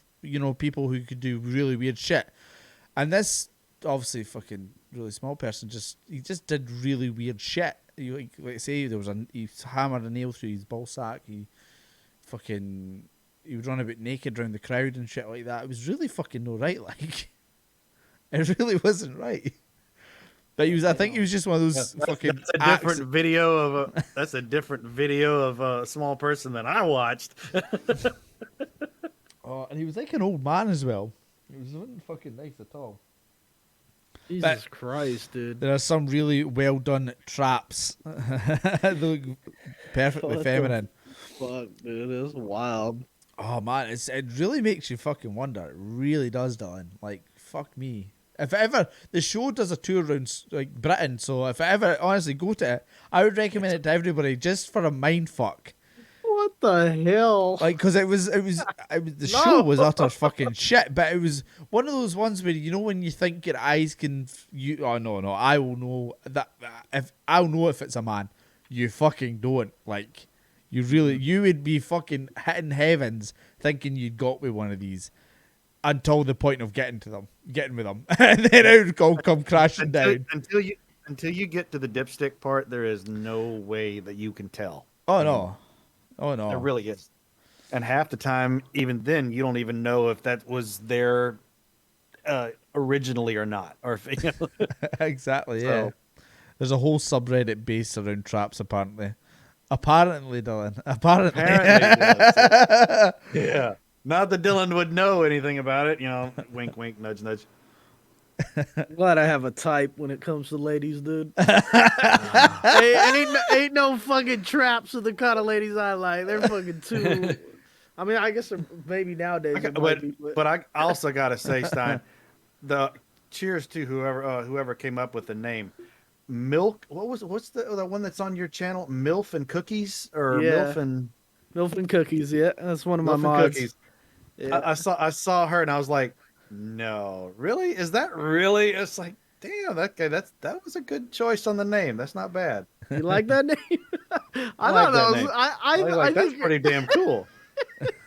[SPEAKER 5] people who could do really weird shit, and this obviously fucking really small person he just did really weird shit. Like say there was he hammered a nail through his ball sack. He would run about naked around the crowd and shit like that. It was really fucking no right. Like it really wasn't right. But I think he was just one of those fucking.
[SPEAKER 3] That's a different video of a. That's a different video of a small person than I watched.
[SPEAKER 5] Oh, and he was like an old man as well. It wasn't fucking nice at all.
[SPEAKER 4] Jesus Christ, dude.
[SPEAKER 5] There are some really well done traps. They look perfectly
[SPEAKER 4] What the
[SPEAKER 5] feminine.
[SPEAKER 4] Fuck, dude, it's wild.
[SPEAKER 5] Oh man, it really makes you fucking wonder. It really does, Dylan. Like fuck me. If ever the show does a tour around like Britain, so if I ever honestly go to it, I would recommend it to everybody just for a mind fuck.
[SPEAKER 4] What the hell?
[SPEAKER 5] Like, because it was the
[SPEAKER 4] No.
[SPEAKER 5] show was utter fucking shit, but it was one of those ones where when you think your eyes can, oh no, I will know that I'll know if it's a man. You fucking don't. Like, you would be fucking hitting heavens thinking you'd got with one of these until the point of getting with them, and then it would all come crashing down.
[SPEAKER 3] Until you get to the dipstick part, there is no way that you can tell.
[SPEAKER 5] Oh no.
[SPEAKER 3] It really is. And half the time, even then, you don't even know if that was there originally or not. Or if,
[SPEAKER 5] Exactly,
[SPEAKER 3] So-
[SPEAKER 5] yeah. There's a whole subreddit based around traps, apparently. Apparently, Dylan. Apparently.
[SPEAKER 3] Yeah. Not that Dylan would know anything about it. Wink, wink, nudge, nudge.
[SPEAKER 4] Glad I have a type when it comes to ladies, dude. ain't no fucking traps of the kind of ladies I like. They're fucking too. I mean, I guess maybe nowadays. it might be,
[SPEAKER 3] But I also got to say, Stein, cheers to whoever came up with the name. Milk. What's the one that's on your channel? MILF and Cookies or
[SPEAKER 4] Yeah.
[SPEAKER 3] MILF and
[SPEAKER 4] Milf and Cookies, yeah, that's one of my
[SPEAKER 3] MILF and
[SPEAKER 4] mods.
[SPEAKER 3] Cookies.
[SPEAKER 4] Yeah.
[SPEAKER 3] I saw her and I was like, no, really? Is that really? It's like, damn, that guy. That was a good choice on the name. That's not bad.
[SPEAKER 4] You like that name? I
[SPEAKER 3] like
[SPEAKER 4] don't
[SPEAKER 3] that
[SPEAKER 4] know.
[SPEAKER 3] name.
[SPEAKER 4] I
[SPEAKER 3] Like, that's
[SPEAKER 4] think
[SPEAKER 3] pretty damn cool.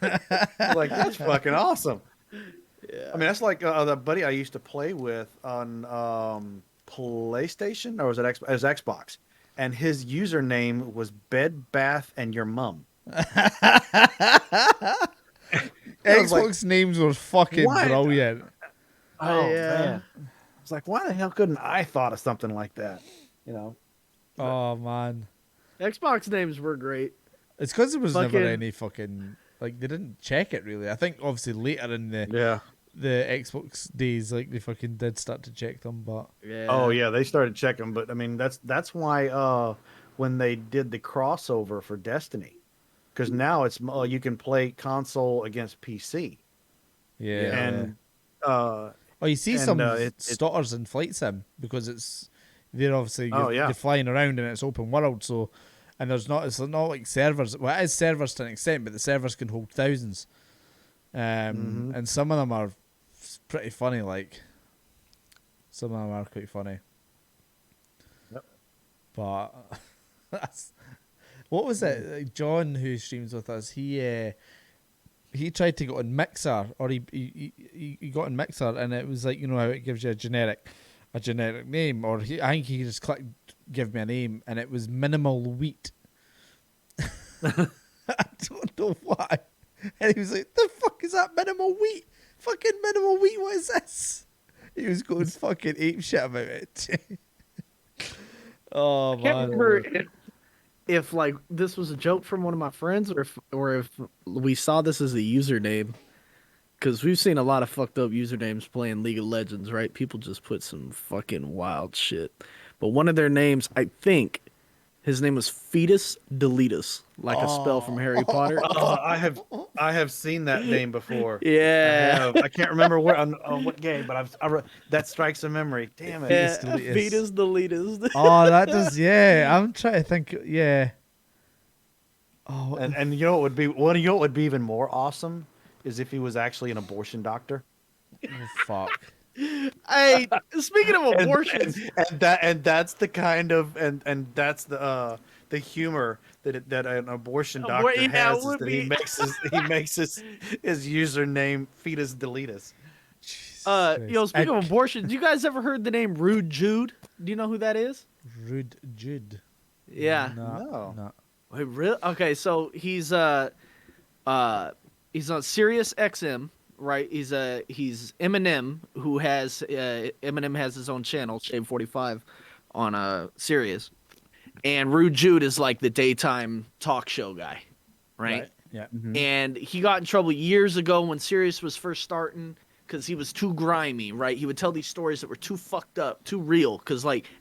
[SPEAKER 3] Like, that's fucking awesome.
[SPEAKER 4] Yeah.
[SPEAKER 3] I mean, that's like the buddy I used to play with on PlayStation, or was it Xbox? It was Xbox, and his username was Bed Bath and Your Mum.
[SPEAKER 5] Xbox names were fucking
[SPEAKER 3] what?
[SPEAKER 5] brilliant.
[SPEAKER 3] Oh
[SPEAKER 4] Yeah.
[SPEAKER 3] man, I was like, why the hell couldn't I thought of something like that?
[SPEAKER 5] Oh man.
[SPEAKER 4] Xbox names were great.
[SPEAKER 5] It's because there was never
[SPEAKER 4] Fucking-
[SPEAKER 5] any fucking like they didn't check it really. I think obviously later in the Xbox days, like they fucking did start to check them, but
[SPEAKER 4] Yeah.
[SPEAKER 3] Oh yeah, they started checking, but I mean that's why when they did the crossover for Destiny, because now it's you can play console against PC,
[SPEAKER 5] yeah.
[SPEAKER 3] and
[SPEAKER 5] Oh, you see
[SPEAKER 3] And,
[SPEAKER 5] some
[SPEAKER 3] it-
[SPEAKER 5] stutters in Flight Sim because they're obviously
[SPEAKER 3] Oh, yeah.
[SPEAKER 5] you're flying around and it's open world, so and it's not like servers. Well, it is servers to an extent, but the servers can hold thousands, and some of them are pretty funny. Like some of them are quite funny.
[SPEAKER 3] Yep.
[SPEAKER 5] But what was it? Like John, who streams with us, he tried to go on Mixer, or he got on Mixer, and it was like, how it gives you a generic name, or I think he just clicked give me a name, and it was Minimal Wheat. I don't know why. And he was like, "The fuck is that Minimal Wheat? Fucking Minimal Wheat, what is this?" He was going fucking ape shit about it. Oh
[SPEAKER 4] I can't
[SPEAKER 5] man.
[SPEAKER 4] remember if like this was a joke from one of my friends or if we saw this as a username. Because we've seen a lot of fucked up usernames playing League of Legends, right? People just put some fucking wild shit. But one of their names, I think, his name was Fetus Deletus, like a spell from Harry Potter.
[SPEAKER 3] I have seen that name before.
[SPEAKER 4] Yeah.
[SPEAKER 3] I can't remember where on what game, but that strikes a memory. Damn it.
[SPEAKER 5] Fetus
[SPEAKER 4] Yeah,
[SPEAKER 5] Deletus.
[SPEAKER 4] Fetus Deletus.
[SPEAKER 5] Oh, that does. Yeah, I'm trying to think. Yeah. Oh,
[SPEAKER 3] And you know what would be you know what would be even more awesome is if he was actually an abortion doctor.
[SPEAKER 5] fuck.
[SPEAKER 4] Hey, speaking of abortions,
[SPEAKER 3] And that's the kind of and that's the humor that an abortion doctor
[SPEAKER 4] yeah,
[SPEAKER 3] has,
[SPEAKER 4] it
[SPEAKER 3] is
[SPEAKER 4] would
[SPEAKER 3] that
[SPEAKER 4] be.
[SPEAKER 3] he makes his username Fetus Deletus.
[SPEAKER 4] Speaking of abortions, you guys ever heard the name Rude Jude? Do you know who that is?
[SPEAKER 5] Rude Jude.
[SPEAKER 4] Yeah.
[SPEAKER 5] No.
[SPEAKER 4] Wait, really? Okay, so he's on Sirius XM, right? He's Eminem, who has Eminem has his own channel, Shave 45, on Sirius, and Rude Jude is like the daytime talk show guy, right?
[SPEAKER 5] Yeah.
[SPEAKER 4] And he got in trouble years ago when Sirius was first starting because he was too grimy, right? He would tell these stories that were too fucked up, too real,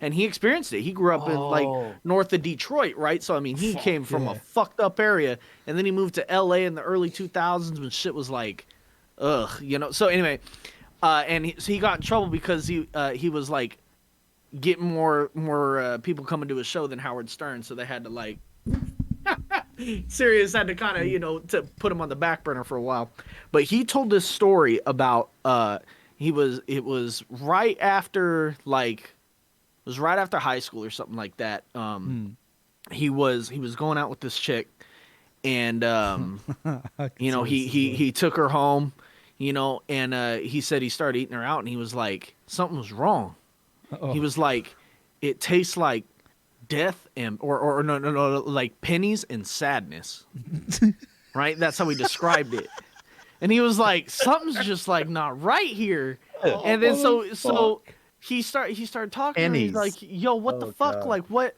[SPEAKER 4] and he experienced it. He grew up in like north of Detroit, right? So I mean, he came from a fucked up area, and then he moved to LA in the early 2000s when shit was like, ugh, So anyway, so he got in trouble because he was like getting more people coming to his show than Howard Stern, so they had to like. Sirius had to kind of, to put him on the back burner for a while. But he told this story about it was right after high school or something like that. He was going out with this chick, and he took her home, and he said he started eating her out, and he was like, something was wrong.
[SPEAKER 5] Uh-oh.
[SPEAKER 4] He was like, it tastes like death and or no, like pennies and sadness. Right? That's how he described it. And he was like, something's just like not right here. And then so he started talking to her, and he's like, yo, what the fuck?
[SPEAKER 3] God.
[SPEAKER 4] Like what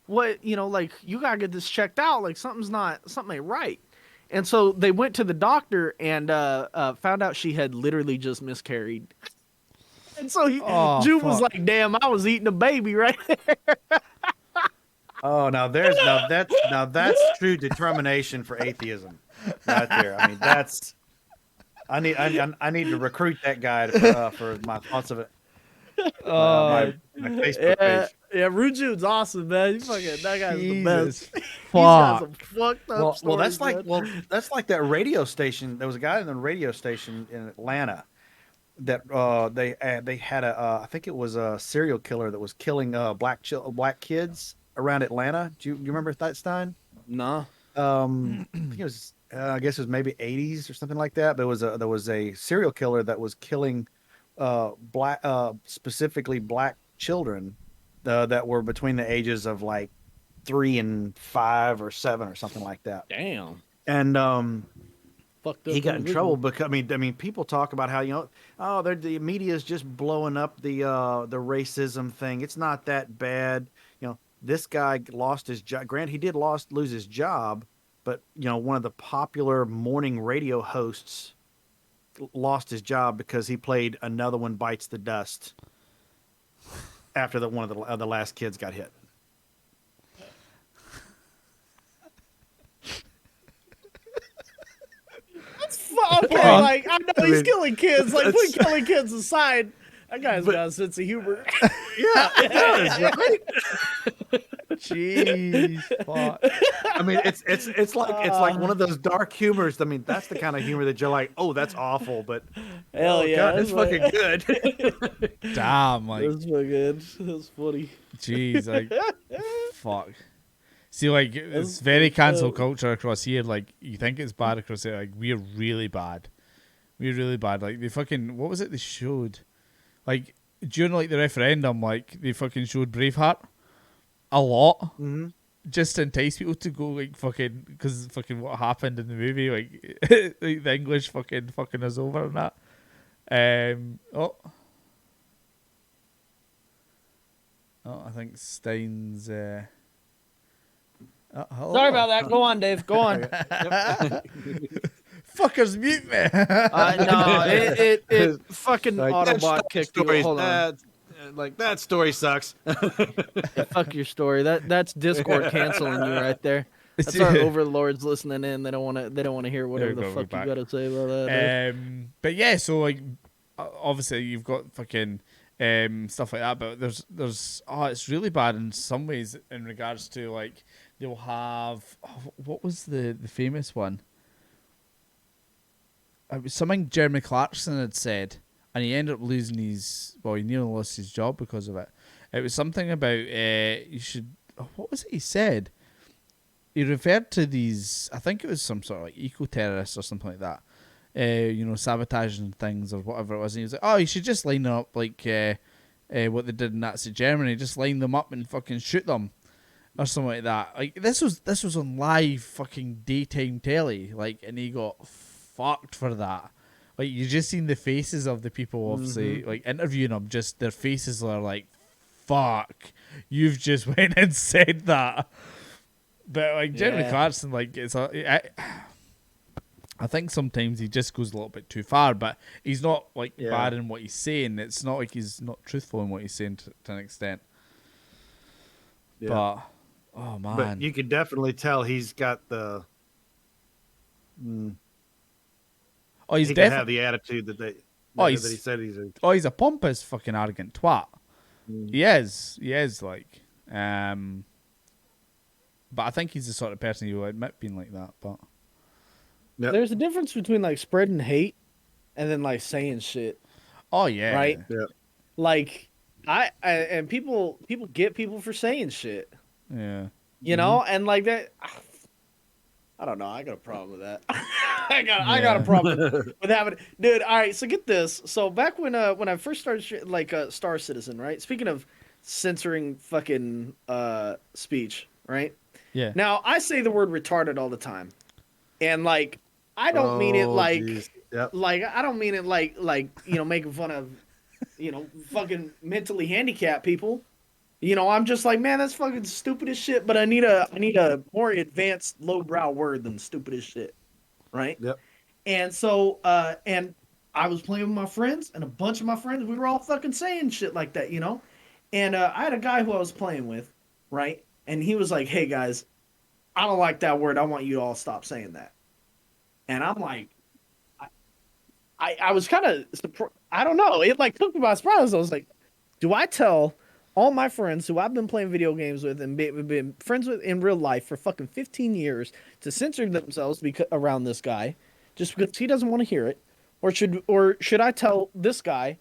[SPEAKER 4] like you gotta get this checked out. Like something ain't right. And so they went to the doctor and found out she had literally just miscarried. And so Jude was like, damn, I was eating a baby right there.
[SPEAKER 3] Oh, now that's true determination for atheism, right there. I mean, I need to recruit that guy for my thoughts of it. My Facebook page.
[SPEAKER 4] Yeah, Rude Jude's awesome, man. That guy's the best.
[SPEAKER 5] Fuck.
[SPEAKER 4] He's got some fucked up
[SPEAKER 3] Well, that's
[SPEAKER 4] stories,
[SPEAKER 3] that's like that radio station. There was a guy in the radio station in Atlanta that they had I think it was a serial killer that was killing black kids around Atlanta. Do you remember that, Stein?
[SPEAKER 4] No.
[SPEAKER 3] I think it was I guess it was maybe 80s or something like that. But there was a serial killer that was killing specifically black children that were between the ages of like 3 and 5 or 7 or something like that.
[SPEAKER 4] Damn.
[SPEAKER 3] And
[SPEAKER 4] Fucked up.
[SPEAKER 3] he got in trouble because I mean people talk about how the media is just blowing up the racism thing. It's not that bad. This guy lost his job. Grant, he did lose his job, but one of the popular morning radio hosts lost his job because he played Another One Bites the Dust after one of the last kids got hit.
[SPEAKER 4] Okay, like I know he's killing kids. Like put killing kids aside, that guy's got a sense of humor.
[SPEAKER 3] Yeah, it does, right?
[SPEAKER 5] Jeez. Fuck.
[SPEAKER 3] I mean, it's like one of those dark humors. I mean, that's the kind of humor that you're like, oh, that's awful, but
[SPEAKER 4] Hell yeah,
[SPEAKER 3] God, it's fucking good.
[SPEAKER 5] Damn, like,
[SPEAKER 4] That's fucking. That's funny.
[SPEAKER 5] jeez, like, fuck. See, like, it's very cancel culture across here. Like, you think it's bad across here. Like, we're really bad. We're really bad. Like, they fucking, what was it they showed? Like, during, like, the referendum, like, they fucking showed Braveheart. a lot.
[SPEAKER 3] Mm-hmm.
[SPEAKER 5] Just to entice people to go like fucking because fucking what happened in the movie like, like the English fucking us over and that. I think Stein's. Hello.
[SPEAKER 4] Sorry about that. Go on, Dave. Go on.
[SPEAKER 5] Fuckers, mute me.
[SPEAKER 4] No, it fucking
[SPEAKER 3] Like,
[SPEAKER 4] Autobot kicked you. Hold on.
[SPEAKER 3] That story sucks.
[SPEAKER 4] Yeah, fuck your story. That's Discord canceling you right there. That's our overlords listening in. They don't want to hear whatever
[SPEAKER 5] There
[SPEAKER 4] the
[SPEAKER 5] we go,
[SPEAKER 4] fuck
[SPEAKER 5] we're
[SPEAKER 4] you got to say about that.
[SPEAKER 5] But yeah, so like obviously you've got fucking stuff like that, but there's it's really bad in some ways in regards to like they'll have what was the famous one? It was something Jeremy Clarkson had said, and he ended up losing he nearly lost his job because of it. It was something about you should. What was it he said? He referred to these. I think it was some sort of like eco-terrorists or something like that. Sabotaging things or whatever it was. And he was like, "Oh, you should just line them up like what they did in Nazi Germany. Just line them up and fucking shoot them, or something like that." Like this was on live fucking daytime telly. Like, and he got fucked for that. Like you just seen the faces of the people obviously like interviewing him. Just their faces are like, "Fuck, you've just went and said that." But like Jeremy Clarkson, like I think sometimes he just goes a little bit too far, but he's not like bad in what he's saying. It's not like he's not truthful in what he's saying to an extent. Yeah. But oh man,
[SPEAKER 3] but you could definitely tell he's got the.
[SPEAKER 5] He's
[SPEAKER 3] he can have the attitude that he said he's.
[SPEAKER 5] He's a pompous fucking arrogant twat. He is like. But I think he's the sort of person you will admit being like that. But
[SPEAKER 4] there's a difference between like spreading hate and then like saying shit.
[SPEAKER 5] Oh yeah,
[SPEAKER 4] right.
[SPEAKER 3] Yeah.
[SPEAKER 4] Like and people get people for saying shit.
[SPEAKER 5] Yeah.
[SPEAKER 4] You know, and like that. I don't know. I got a problem with that. I got a problem with having, dude. All right, so get this. So back when I first started like Star Citizen, right? Speaking of censoring fucking speech, right?
[SPEAKER 5] Yeah.
[SPEAKER 4] Now I say the word retarded all the time, and like I don't mean it like like I don't mean it like making fun of fucking mentally handicapped people. I'm just like, man, that's fucking stupid as shit. But I need a more advanced lowbrow word than stupid as shit, right?
[SPEAKER 3] Yep.
[SPEAKER 4] And so and I was playing with my friends, and a bunch of my friends, we were all fucking saying shit like that, And I had a guy who I was playing with, right? And he was like, "Hey guys, I don't like that word. I want you to all stop saying that." And I'm like, I was kind of, I don't know. It like took me by surprise. I was like, do I tell all my friends who I've been playing video games with and been friends with in real life for fucking 15 years to censor themselves around this guy just because he doesn't want to hear it? Or should I tell this guy,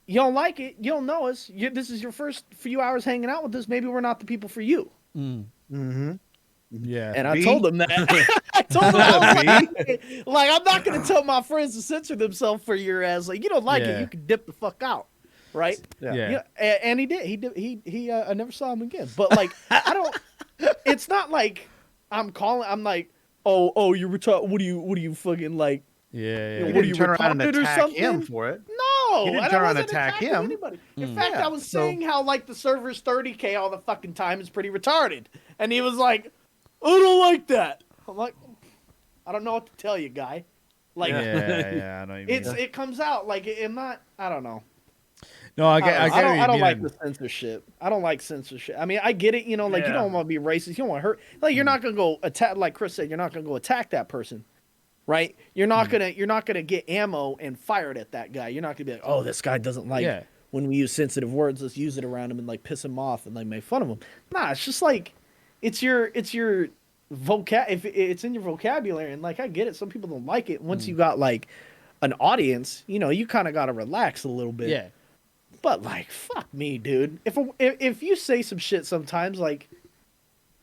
[SPEAKER 4] you don't like it, you don't know us, this is your first few hours hanging out with us, maybe we're not the people for you.
[SPEAKER 3] Mm-hmm.
[SPEAKER 5] Yeah.
[SPEAKER 4] And I told him that. I told him, I was like, I'm not going to tell my friends to censor themselves for your ass. Like, you don't like it, you can dip the fuck out. Right?
[SPEAKER 5] Yeah.
[SPEAKER 4] And he did. He I never saw him again. But like, I don't, it's not like I'm like, oh, you're retarded. What do you fucking like?
[SPEAKER 5] Yeah.
[SPEAKER 4] What do you
[SPEAKER 3] turn around and
[SPEAKER 4] retarded or
[SPEAKER 3] attack
[SPEAKER 4] something?
[SPEAKER 3] him for it?
[SPEAKER 4] No,
[SPEAKER 3] He didn't
[SPEAKER 4] I
[SPEAKER 3] turn around and
[SPEAKER 4] wasn't
[SPEAKER 3] attack
[SPEAKER 4] attacking
[SPEAKER 3] him.
[SPEAKER 4] anybody. In fact, I was saying how like the server's 30K all the fucking time is pretty retarded, and he was like, I don't like that. I'm like, I don't know what to tell you, guy. Like,
[SPEAKER 5] yeah, I know what you mean.
[SPEAKER 4] it comes out like I'm not. I don't know.
[SPEAKER 5] No, I get what you
[SPEAKER 4] I don't
[SPEAKER 5] mean.
[SPEAKER 4] like the censorship. I don't like censorship. I mean, I get it. Like you don't want to be racist. You don't want to hurt. Like you're not gonna go attack. Like Chris said, you're not gonna go attack that person, right? You're not gonna get ammo and fire it at that guy. You're not gonna be like, oh, this guy doesn't like when we use sensitive words. Let's use it around him and like piss him off and like make fun of him. Nah, it's just like it's your if it's in your vocabulary, and like I get it. Some people don't like it. Once you got like an audience, you kind of gotta relax a little bit.
[SPEAKER 5] Yeah.
[SPEAKER 4] But like, fuck me, dude. If you say some shit sometimes, like,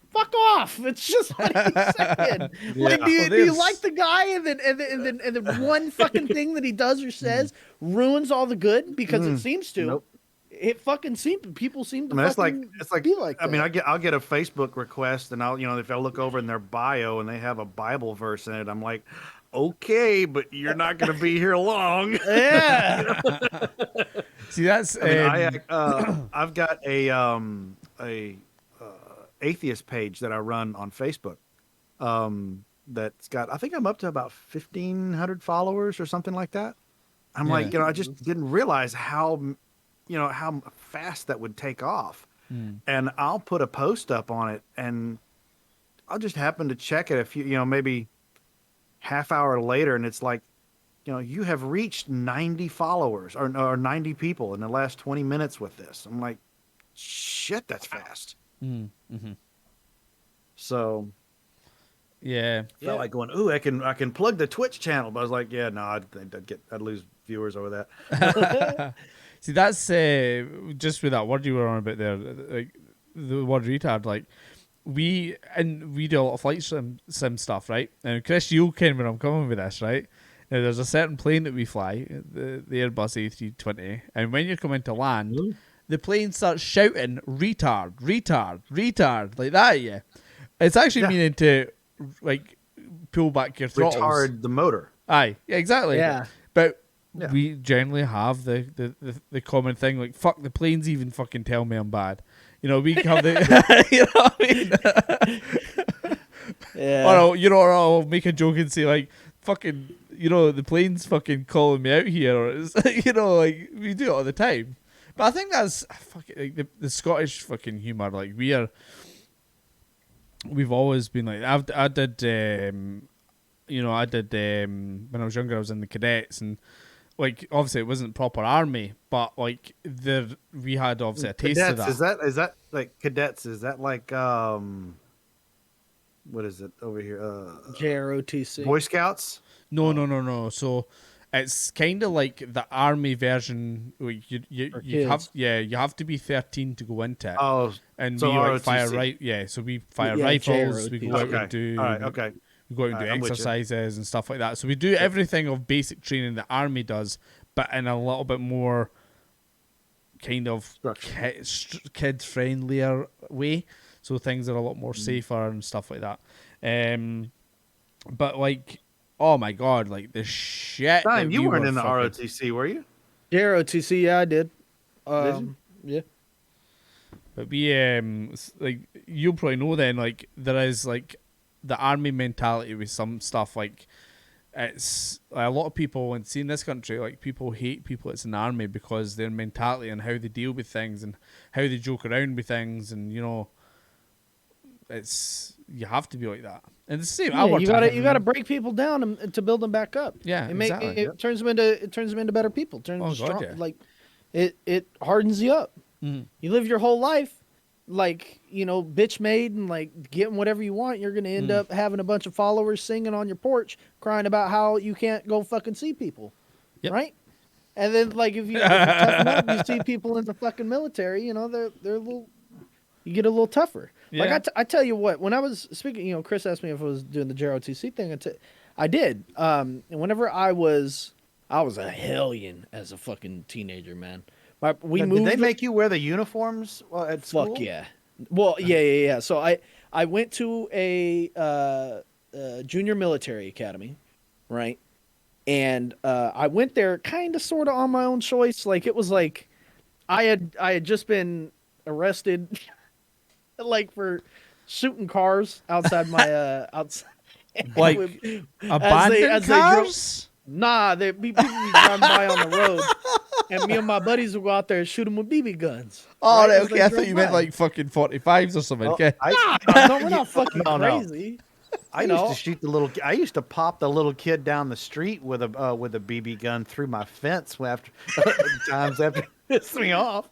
[SPEAKER 4] fuck off. It's just what he's saying. Like, do you like the guy and then one fucking thing that he does or says ruins all the good because it seems to.
[SPEAKER 3] Nope.
[SPEAKER 4] it fucking people seem to
[SPEAKER 3] I mean, it's like
[SPEAKER 4] fucking be like
[SPEAKER 3] I mean,
[SPEAKER 4] that.
[SPEAKER 3] I'll get a Facebook request, and I'll if I look over in their bio and they have a Bible verse in it, I'm like, okay, but you're not going to be here long.
[SPEAKER 4] Yeah.
[SPEAKER 5] See, that's
[SPEAKER 3] I mean, I've got a atheist page that I run on Facebook. That's got, I think I'm up to about 1,500 followers or something like that. I'm like, I just didn't realize how how fast that would take off. And I'll put a post up on it, and I'll just happen to check it a few, maybe half hour later, and it's like, you have reached 90 followers or 90 people in the last 20 minutes with this. I'm like, shit, that's fast.
[SPEAKER 5] Mm-hmm.
[SPEAKER 3] So
[SPEAKER 5] yeah.
[SPEAKER 3] felt like going, ooh, I can plug the Twitch channel, but I was like, yeah, no, I'd think I'd lose viewers over that.
[SPEAKER 5] See, that's just with that word you were on about there, like the word retard. Like we do a lot of flight sim stuff, right? And Chris, you'll ken where I'm coming with this, right? Now, there's a certain plane that we fly, the Airbus A320, and when you're coming to land, the plane starts shouting "retard, retard, retard" like that. Yeah, it's actually meaning to like pull back your throttles.
[SPEAKER 3] Retard the motor.
[SPEAKER 5] Aye, yeah, exactly.
[SPEAKER 4] Yeah.
[SPEAKER 5] But we generally have the common thing like, fuck, the planes even fucking tell me I'm bad. We have the, you know what I mean?
[SPEAKER 4] Yeah.
[SPEAKER 5] Or I'll make a joke and say like, fucking, the plane's fucking calling me out here, or it's, like we do it all the time. But I think that's fucking like the Scottish fucking humor. Like we've always been like, I did when I was younger, I was in the cadets, and like obviously it wasn't proper army, but like we had obviously a taste of that.
[SPEAKER 3] Is that like cadets? Is that like what is it over here?
[SPEAKER 4] JROTC.
[SPEAKER 3] Boy Scouts?
[SPEAKER 5] No. So it's kind of like the army version. Like you have to be 13 to go into it.
[SPEAKER 3] Oh,
[SPEAKER 5] and
[SPEAKER 3] so
[SPEAKER 5] we like
[SPEAKER 3] ROTC.
[SPEAKER 5] fire so we fire
[SPEAKER 4] Yeah,
[SPEAKER 5] rifles. We
[SPEAKER 4] JROTC.
[SPEAKER 5] go out and do.
[SPEAKER 3] All right, okay.
[SPEAKER 5] We go out and do
[SPEAKER 3] I'm with you.
[SPEAKER 5] exercises and stuff like that. So we do everything of basic training the army does, but in a little bit more kind of kid friendlier way. So things are a lot more safer and stuff like that. But like, oh my god, like the shit.
[SPEAKER 3] Time, you weren't in the
[SPEAKER 5] fucking...
[SPEAKER 3] ROTC, were you?
[SPEAKER 4] JROTC, yeah, I did. Yeah.
[SPEAKER 5] But we like you'll probably know then, like there is like the army mentality with some stuff. Like it's a lot of people, and see in this country, like people hate people that's in the army because their mentality and how they deal with things and how they joke around with things, and it's you have to be like that. And it's the same.
[SPEAKER 4] Yeah, you gotta break people down to build them back up.
[SPEAKER 5] Yeah, exactly.
[SPEAKER 4] It turns them into better people. Strong,
[SPEAKER 5] yeah.
[SPEAKER 4] Like it hardens you up.
[SPEAKER 5] Mm-hmm.
[SPEAKER 4] You live your whole life like bitch made and like getting whatever you want. You're gonna end up having a bunch of followers singing on your porch, crying about how you can't go fucking see people, right? And then like if you toughen up, you see people in the fucking military. They're a little. You get a little tougher.
[SPEAKER 5] Yeah.
[SPEAKER 4] Like I tell you what, when I was speaking, Chris asked me if I was doing the JROTC thing. I did. And whenever I was a hellion as a fucking teenager, man. Moved.
[SPEAKER 3] Did they make you wear the uniforms at school?
[SPEAKER 4] Fuck yeah. Well, yeah. So I went to a junior military academy, right? And I went there kind of sort of on my own choice. Like it was like I had just been arrested. Like for shooting cars outside my outside,
[SPEAKER 5] like abandoned cars.
[SPEAKER 4] Nah, people be driving by on the road, and me and my buddies would go out there and shoot them with BB guns.
[SPEAKER 5] Oh,
[SPEAKER 4] right?
[SPEAKER 5] okay. I thought you meant like fucking 45s or something. Okay.
[SPEAKER 4] No, we're not fucking
[SPEAKER 3] No.
[SPEAKER 4] crazy.
[SPEAKER 3] I used to shoot the little. I used to pop the little kid down the street with a BB gun through my fence after times after it pissed me off.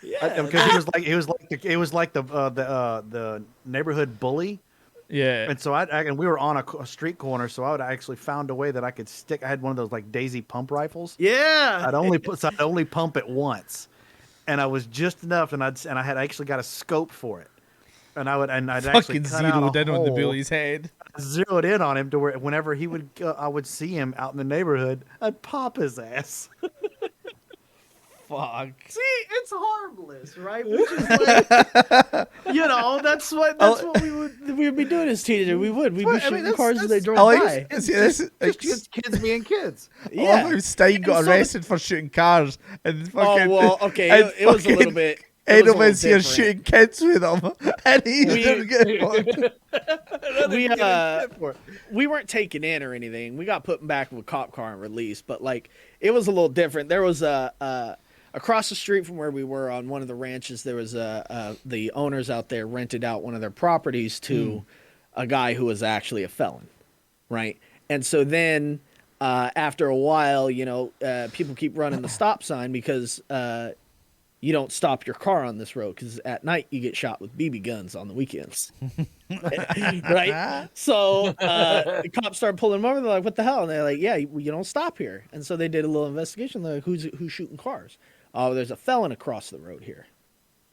[SPEAKER 3] Yeah, because it was like the neighborhood bully.
[SPEAKER 5] Yeah.
[SPEAKER 3] And so and we were on a street corner, so I would actually found a way that I could stick. I had one of those like Daisy pump rifles.
[SPEAKER 4] Yeah.
[SPEAKER 3] I'd only pump it once, and I was just enough, and I had actually got a scope for it, and I'd actually
[SPEAKER 5] fucking
[SPEAKER 3] cut out
[SPEAKER 5] zeroed
[SPEAKER 3] a
[SPEAKER 5] in on the
[SPEAKER 3] hole,
[SPEAKER 5] bully's head.
[SPEAKER 3] zeroed in on him to where whenever he would, I would see him out in the neighborhood, I'd pop his ass.
[SPEAKER 5] fuck.
[SPEAKER 4] See, it's harmless, right? Which is like, that's what we would be doing as teenagers. We'd be shooting cars as they drove by.
[SPEAKER 3] Just kids being kids.
[SPEAKER 5] I love how Stein got
[SPEAKER 4] And so
[SPEAKER 5] arrested for shooting cars and fucking.
[SPEAKER 4] Oh well, okay,
[SPEAKER 5] and
[SPEAKER 4] it was a little
[SPEAKER 5] fucking
[SPEAKER 4] bit. It was a little
[SPEAKER 5] Edelman's here
[SPEAKER 4] different.
[SPEAKER 5] shooting kids with him, and he didn't get one.
[SPEAKER 4] We weren't taken in or anything. We got put back with a cop car and released, but like it was a little different. There was across the street from where we were on one of the ranches. There was the owners out there rented out one of their properties to a guy who was actually a felon, right? And so then after a while, people keep running the stop sign because you don't stop your car on this road because at night you get shot with BB guns on the weekends. Right? So the cops started pulling them over. They're like, what the hell? And they're like, yeah, you don't stop here. And so they did a little investigation. They're like, who's shooting cars? Oh, there's a felon across the road here.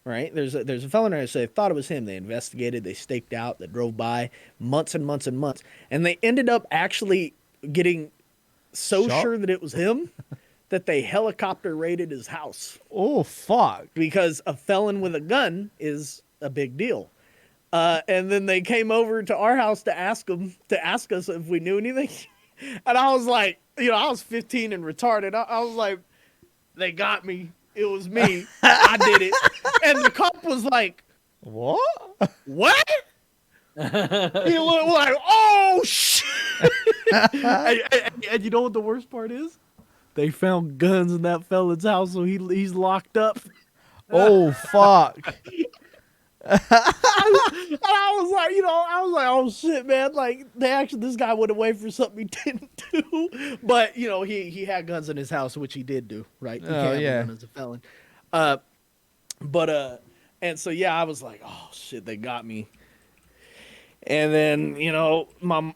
[SPEAKER 4] Right? There's a felon there. So they thought it was him. They investigated. They staked out. They drove by months and months and months. And they ended up actually getting so
[SPEAKER 5] Shot?
[SPEAKER 4] sure that it was him that they helicopter raided his house.
[SPEAKER 5] Oh fuck!
[SPEAKER 4] Because a felon with a gun is a big deal. And then they came over to our house to ask us if we knew anything. And I was like, I was 15 and retarded. I was like, they got me. It was me. I did it. And the cop was like,
[SPEAKER 5] What?
[SPEAKER 4] He looked like, oh shit. and you know what the worst part is? They found guns in that felon's house, so he's locked up.
[SPEAKER 5] Oh fuck!
[SPEAKER 4] And I was like, oh shit, man! Like this guy went away for something he didn't do. But he had guns in his house, which he did do, right? You can't have a gun as a felon. And so I was like, oh shit, they got me. And then my.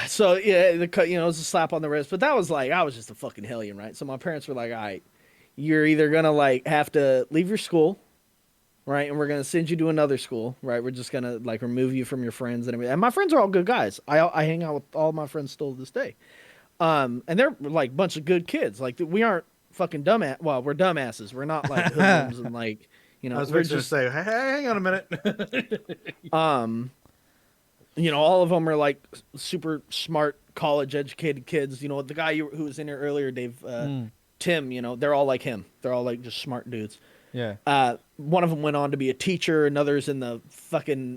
[SPEAKER 4] So it was a slap on the wrist, but that was like I was just a fucking hellion, right? So my parents were like, "All right, you're either gonna like have to leave your school, right, and we're gonna send you to another school, right? We're just gonna like remove you from your friends and everything." And my friends are all good guys. I hang out with all my friends still to this day, and they're like a bunch of good kids. Like we aren't fucking dumbass. Well, we're dumbasses. We're not like hoodlums and like
[SPEAKER 3] I was
[SPEAKER 4] we're
[SPEAKER 3] just to say, hey, hang on a minute.
[SPEAKER 4] All of them are like super smart, college-educated kids. The guy who was in here earlier, Dave, Tim. They're all like him. They're all like just smart dudes.
[SPEAKER 5] Yeah.
[SPEAKER 4] One of them went on to be a teacher. Another's in the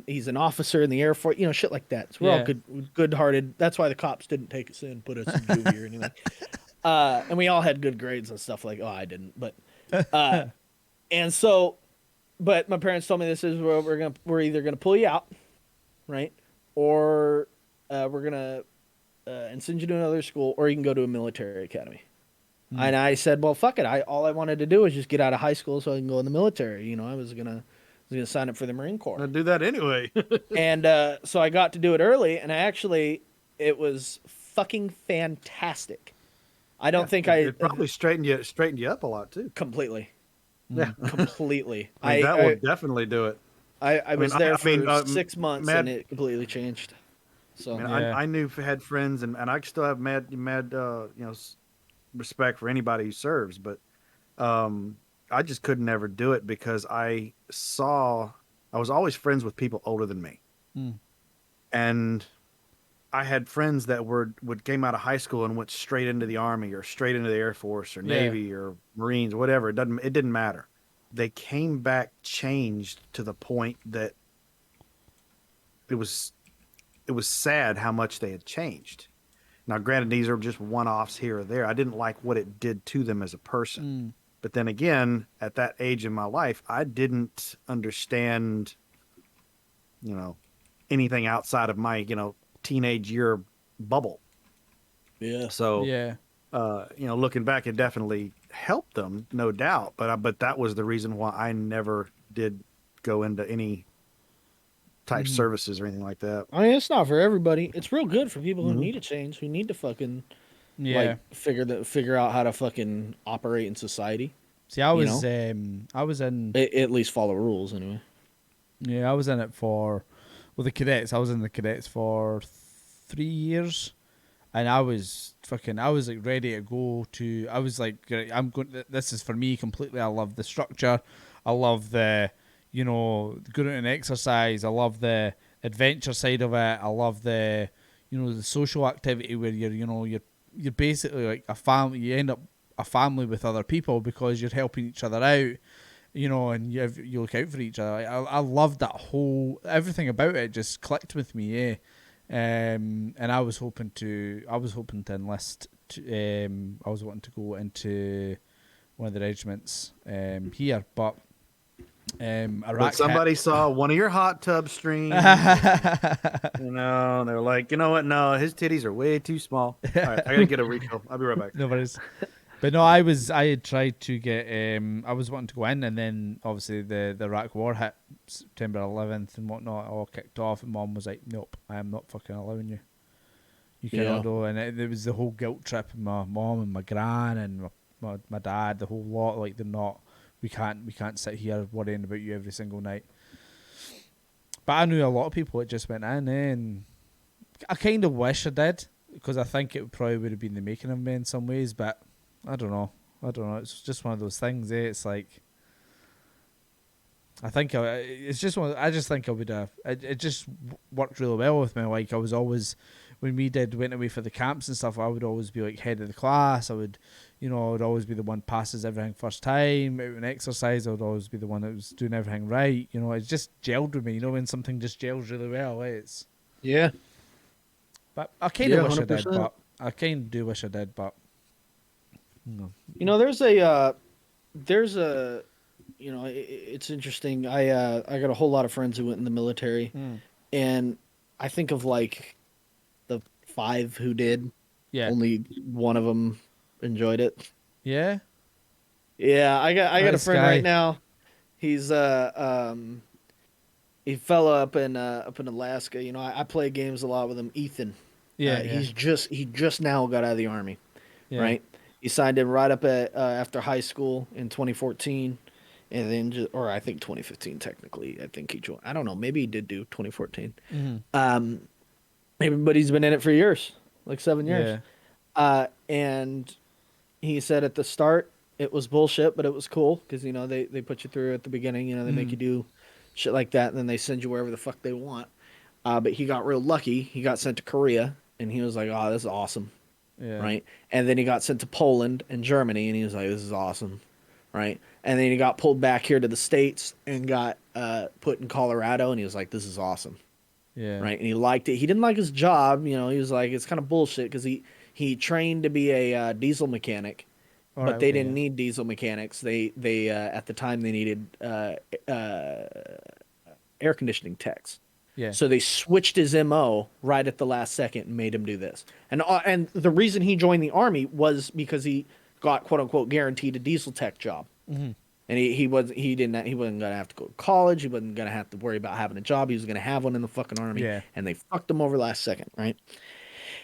[SPEAKER 4] he's an officer in the Air Force. Shit like that. So we're all good-hearted. That's why the cops didn't take us in, put us in juvie or anything. And we all had good grades and stuff like. Oh, I didn't, but and so, but my parents told me this is where we're either gonna pull you out, right? Or we're gonna and send you to another school, or you can go to a military academy. And I said, well, fuck it. All I wanted to do was just get out of high school so I can go in the military. I was gonna sign up for the Marine Corps.
[SPEAKER 3] I'd do that anyway.
[SPEAKER 4] And so I got to do it early, and it was fucking fantastic. I don't think
[SPEAKER 3] it probably straightened you up a lot too.
[SPEAKER 4] Completely.
[SPEAKER 3] Yeah,
[SPEAKER 4] completely.
[SPEAKER 3] That will definitely do it.
[SPEAKER 4] I was there for 6 months, and it completely changed. So
[SPEAKER 3] I had friends, and I still have mad respect for anybody who serves, but I just could never do it because I was always friends with people older than me, and I had friends that came out of high school and went straight into the Army or straight into the Air Force or Navy or Marines, whatever. It didn't matter. They came back changed to the point that it was sad how much they had changed. Now, granted, these are just one-offs here or there. I didn't like what it did to them as a person. But then again, at that age in my life, I didn't understand, anything outside of my, teenage year bubble.
[SPEAKER 4] Yeah.
[SPEAKER 3] So, looking back, it definitely helped them, no doubt. But that was the reason why I never did go into any type services or anything like that.
[SPEAKER 4] I mean, it's not for everybody. It's real good for people who need a change, who need to fucking figure out how to fucking operate in society.
[SPEAKER 5] See, I was in
[SPEAKER 4] at least follow rules anyway.
[SPEAKER 5] Yeah, I was in it for the cadets. I was in the cadets for 3 years. and I was like ready to go to. I was like, I'm going. This is for me completely. I love the structure. I love the, going out and exercise. I love the adventure side of it. I love the, the social activity where you're basically like a family. You end up a family with other people because you're helping each other out, and you look out for each other. I loved that whole everything about it just clicked with me, and I was hoping to enlist. I was wanting to go into one of the regiments here, but Iraq.
[SPEAKER 3] But somebody saw one of your hot tub streams. They're like, you know what? No, his titties are way too small. All right, I gotta get a refill. I'll be right back.
[SPEAKER 5] No worries. But no, I had tried to get. I was wanting to go in, and then obviously the Iraq War hit September 11th and whatnot. All kicked off, and Mom was like, "Nope, I am not fucking allowing you. You cannot go." And it was the whole guilt trip. And my mom and my gran and my dad, the whole lot. Like they're not. We can't sit here worrying about you every single night. But I knew a lot of people that just went in, and I kind of wish I did because I think it probably would have been the making of me in some ways, but. I don't know. It's just one of those things. It's like I think it's just one. I just think I would have. It just worked really well with me. Like I was always when we went away for the camps and stuff. I would always be like head of the class. I would always be the one passes everything first time. Out in exercise, I would always be the one that was doing everything right. It just gelled with me. When something just gels really well, it's
[SPEAKER 1] yeah.
[SPEAKER 5] But I kind of wish
[SPEAKER 1] 100%.
[SPEAKER 5] I did. But I kind of do wish I did. But. No.
[SPEAKER 1] There's a it's interesting. I got a whole lot of friends who went in the military, and I think of like the 5 who did.
[SPEAKER 5] Yeah.
[SPEAKER 1] Only one of them enjoyed it.
[SPEAKER 5] Yeah.
[SPEAKER 1] Yeah, I got a friend
[SPEAKER 5] guy.
[SPEAKER 1] right now. He's he fell up in Alaska. I play games a lot with him. Ethan.
[SPEAKER 5] Yeah.
[SPEAKER 1] He just now got out of the Army.
[SPEAKER 5] Yeah.
[SPEAKER 1] Right. He signed in right up at after high school in 2014, and then or I think 2015 technically. I think he joined. I don't know. Maybe he did do 2014. But he's been in it for years, like 7 years.
[SPEAKER 5] Yeah.
[SPEAKER 1] And he said at the start it was bullshit, but it was cool because they put you through at the beginning. They make you do shit like that, and then they send you wherever the fuck they want. But he got real lucky. He got sent to Korea, and he was like, "Oh, this is awesome."
[SPEAKER 5] Yeah.
[SPEAKER 1] Right. And then he got sent to Poland and Germany, and he was like, "This is awesome." Right. And then he got pulled back here to the States and got put in Colorado, and he was like, "This is awesome."
[SPEAKER 5] Yeah.
[SPEAKER 1] Right. And he liked it. He didn't like his job. He was like, it's kind of bullshit because he trained to be a diesel mechanic, but they didn't need diesel mechanics. They at the time they needed air conditioning techs.
[SPEAKER 5] Yeah.
[SPEAKER 1] So they switched his MO right at the last second and made him do this. And the reason he joined the Army was because he got quote unquote guaranteed a diesel tech job.
[SPEAKER 5] Mm-hmm.
[SPEAKER 1] And he wasn't gonna have to go to college. He wasn't gonna have to worry about having a job. He was gonna have one in the fucking Army.
[SPEAKER 5] Yeah.
[SPEAKER 1] And they fucked him over last second, right?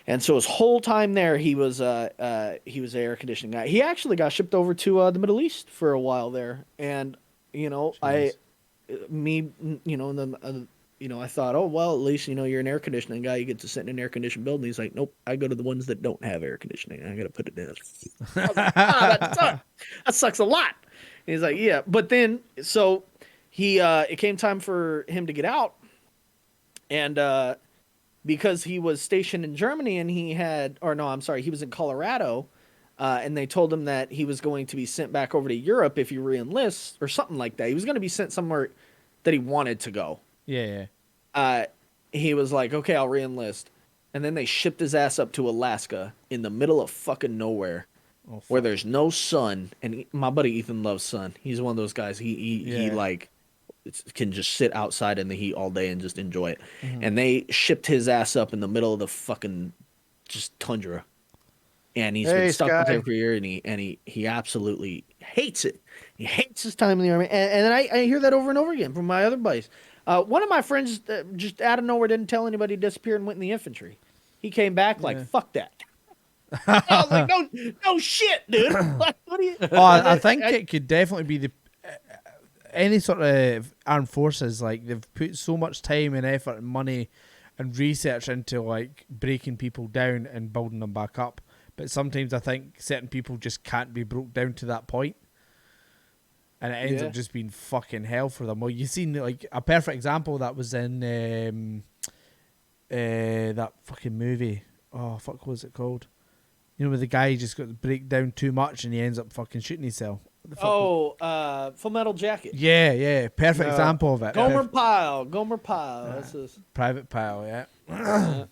[SPEAKER 1] And so his whole time there, he was an air conditioning guy. He actually got shipped over to the Middle East for a while there. And I thought, oh, well, at least, you're an air conditioning guy. You get to sit in an air conditioned building. He's like, nope, I go to the ones that don't have air conditioning. I got to put it in. I was like, that sucks. That sucks a lot. And he's like, yeah. But then, so it came time for him to get out. And because he was stationed in Germany and he was in Colorado. And they told him that he was going to be sent back over to Europe if he re-enlists or something like that. He was going to be sent somewhere that he wanted to go.
[SPEAKER 5] Yeah.
[SPEAKER 1] He was like, okay, I'll re-enlist. And then they shipped his ass up to Alaska in the middle of fucking nowhere where there's no sun. And my buddy Ethan loves sun. He's one of those guys. He can just sit outside in the heat all day and just enjoy it. Mm-hmm. And they shipped his ass up in the middle of the fucking just tundra. And he's been stuck with him for a year, and he absolutely hates it. He hates his time in the Army. And then I hear that over and over again from my other buddies. One of my friends just out of nowhere didn't tell anybody, disappeared and went in the infantry. He came back like, fuck that. I was like, no shit, dude. What do you...
[SPEAKER 5] I think it could definitely be any sort of armed forces. Like, they've put so much time and effort and money and research into like breaking people down and building them back up. But sometimes I think certain people just can't be broke down to that point, and it ends
[SPEAKER 1] Yeah.
[SPEAKER 5] up just being fucking hell for them. Well, you seen like a perfect example that was in that fucking movie. Oh fuck, what was it called? You know, where the guy just got to break down too much and he ends up fucking shooting himself. What the fuck was-
[SPEAKER 1] Full Metal Jacket.
[SPEAKER 5] yeah, perfect
[SPEAKER 1] No.
[SPEAKER 5] example of it.
[SPEAKER 1] Gomer Pyle. That's his.
[SPEAKER 5] Private Pile, yeah.
[SPEAKER 1] Yeah.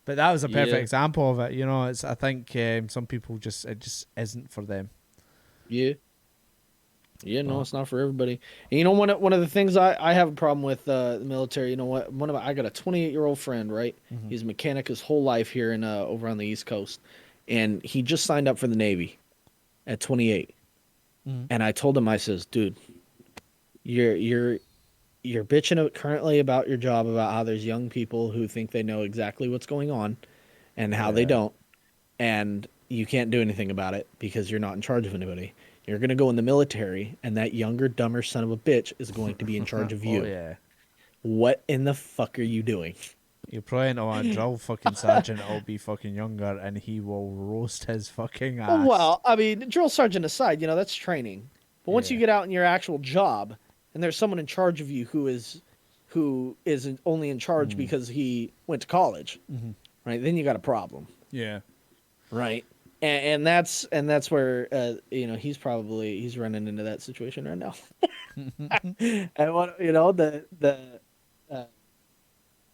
[SPEAKER 5] But that was a perfect
[SPEAKER 1] Yeah.
[SPEAKER 5] example of it. You know, it's I think some people it just isn't for them.
[SPEAKER 1] Yeah. Yeah, no, it's not for everybody. And you know, one of the things I have a problem with the military. You know what? I got a 28-year-old friend, right?
[SPEAKER 5] Mhm.
[SPEAKER 1] He's a mechanic his whole life here in over on the East Coast, and he just signed up for the Navy at 28.
[SPEAKER 5] Mhm.
[SPEAKER 1] And I told him, I says, dude, you're bitching currently about your job, about how there's young people who think they know exactly what's going on, and how they
[SPEAKER 5] Yeah.
[SPEAKER 1] don't, and you can't do anything about it because you're not in charge of anybody. You're going to go in the military, and that younger, dumber son of a bitch is going to be in charge of you.
[SPEAKER 5] Oh, yeah.
[SPEAKER 1] What in the fuck are you doing?
[SPEAKER 5] You're probably not a drill fucking sergeant. I'll be fucking younger, and he will roast his fucking ass.
[SPEAKER 1] Well, I mean, drill sergeant aside, that's training. But once you
[SPEAKER 5] Yeah.
[SPEAKER 1] get out in your actual job, and there's someone in charge of you who is only in charge because he went to college,
[SPEAKER 5] Mhm.
[SPEAKER 1] right? Then you got a problem,
[SPEAKER 5] Yeah.
[SPEAKER 1] right? And that's where he's running into that situation right now. And what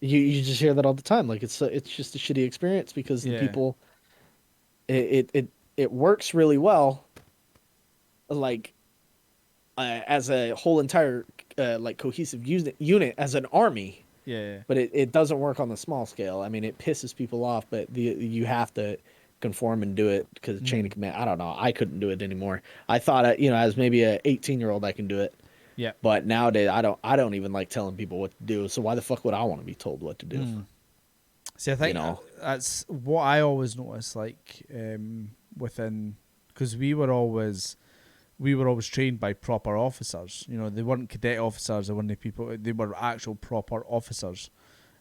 [SPEAKER 1] you just hear that all the time. Like it's just a shitty experience because the
[SPEAKER 5] Yeah.
[SPEAKER 1] people, it works really well, like as a whole entire like cohesive unit as an army.
[SPEAKER 5] Yeah.
[SPEAKER 1] But it doesn't work on the small scale. I mean, it pisses people off, but you have to conform and do it because chain of command. I don't know. I couldn't do it anymore. I thought, as maybe a 18-year-old, I can do it.
[SPEAKER 5] Yeah.
[SPEAKER 1] But nowadays, I don't even like telling people what to do. So why the fuck would I want to be told what to do?
[SPEAKER 5] See, I think
[SPEAKER 1] know.
[SPEAKER 5] that's what I always noticed. Like within, because we were always trained by proper officers. You know, they weren't cadet officers. They weren't people. They were actual proper officers.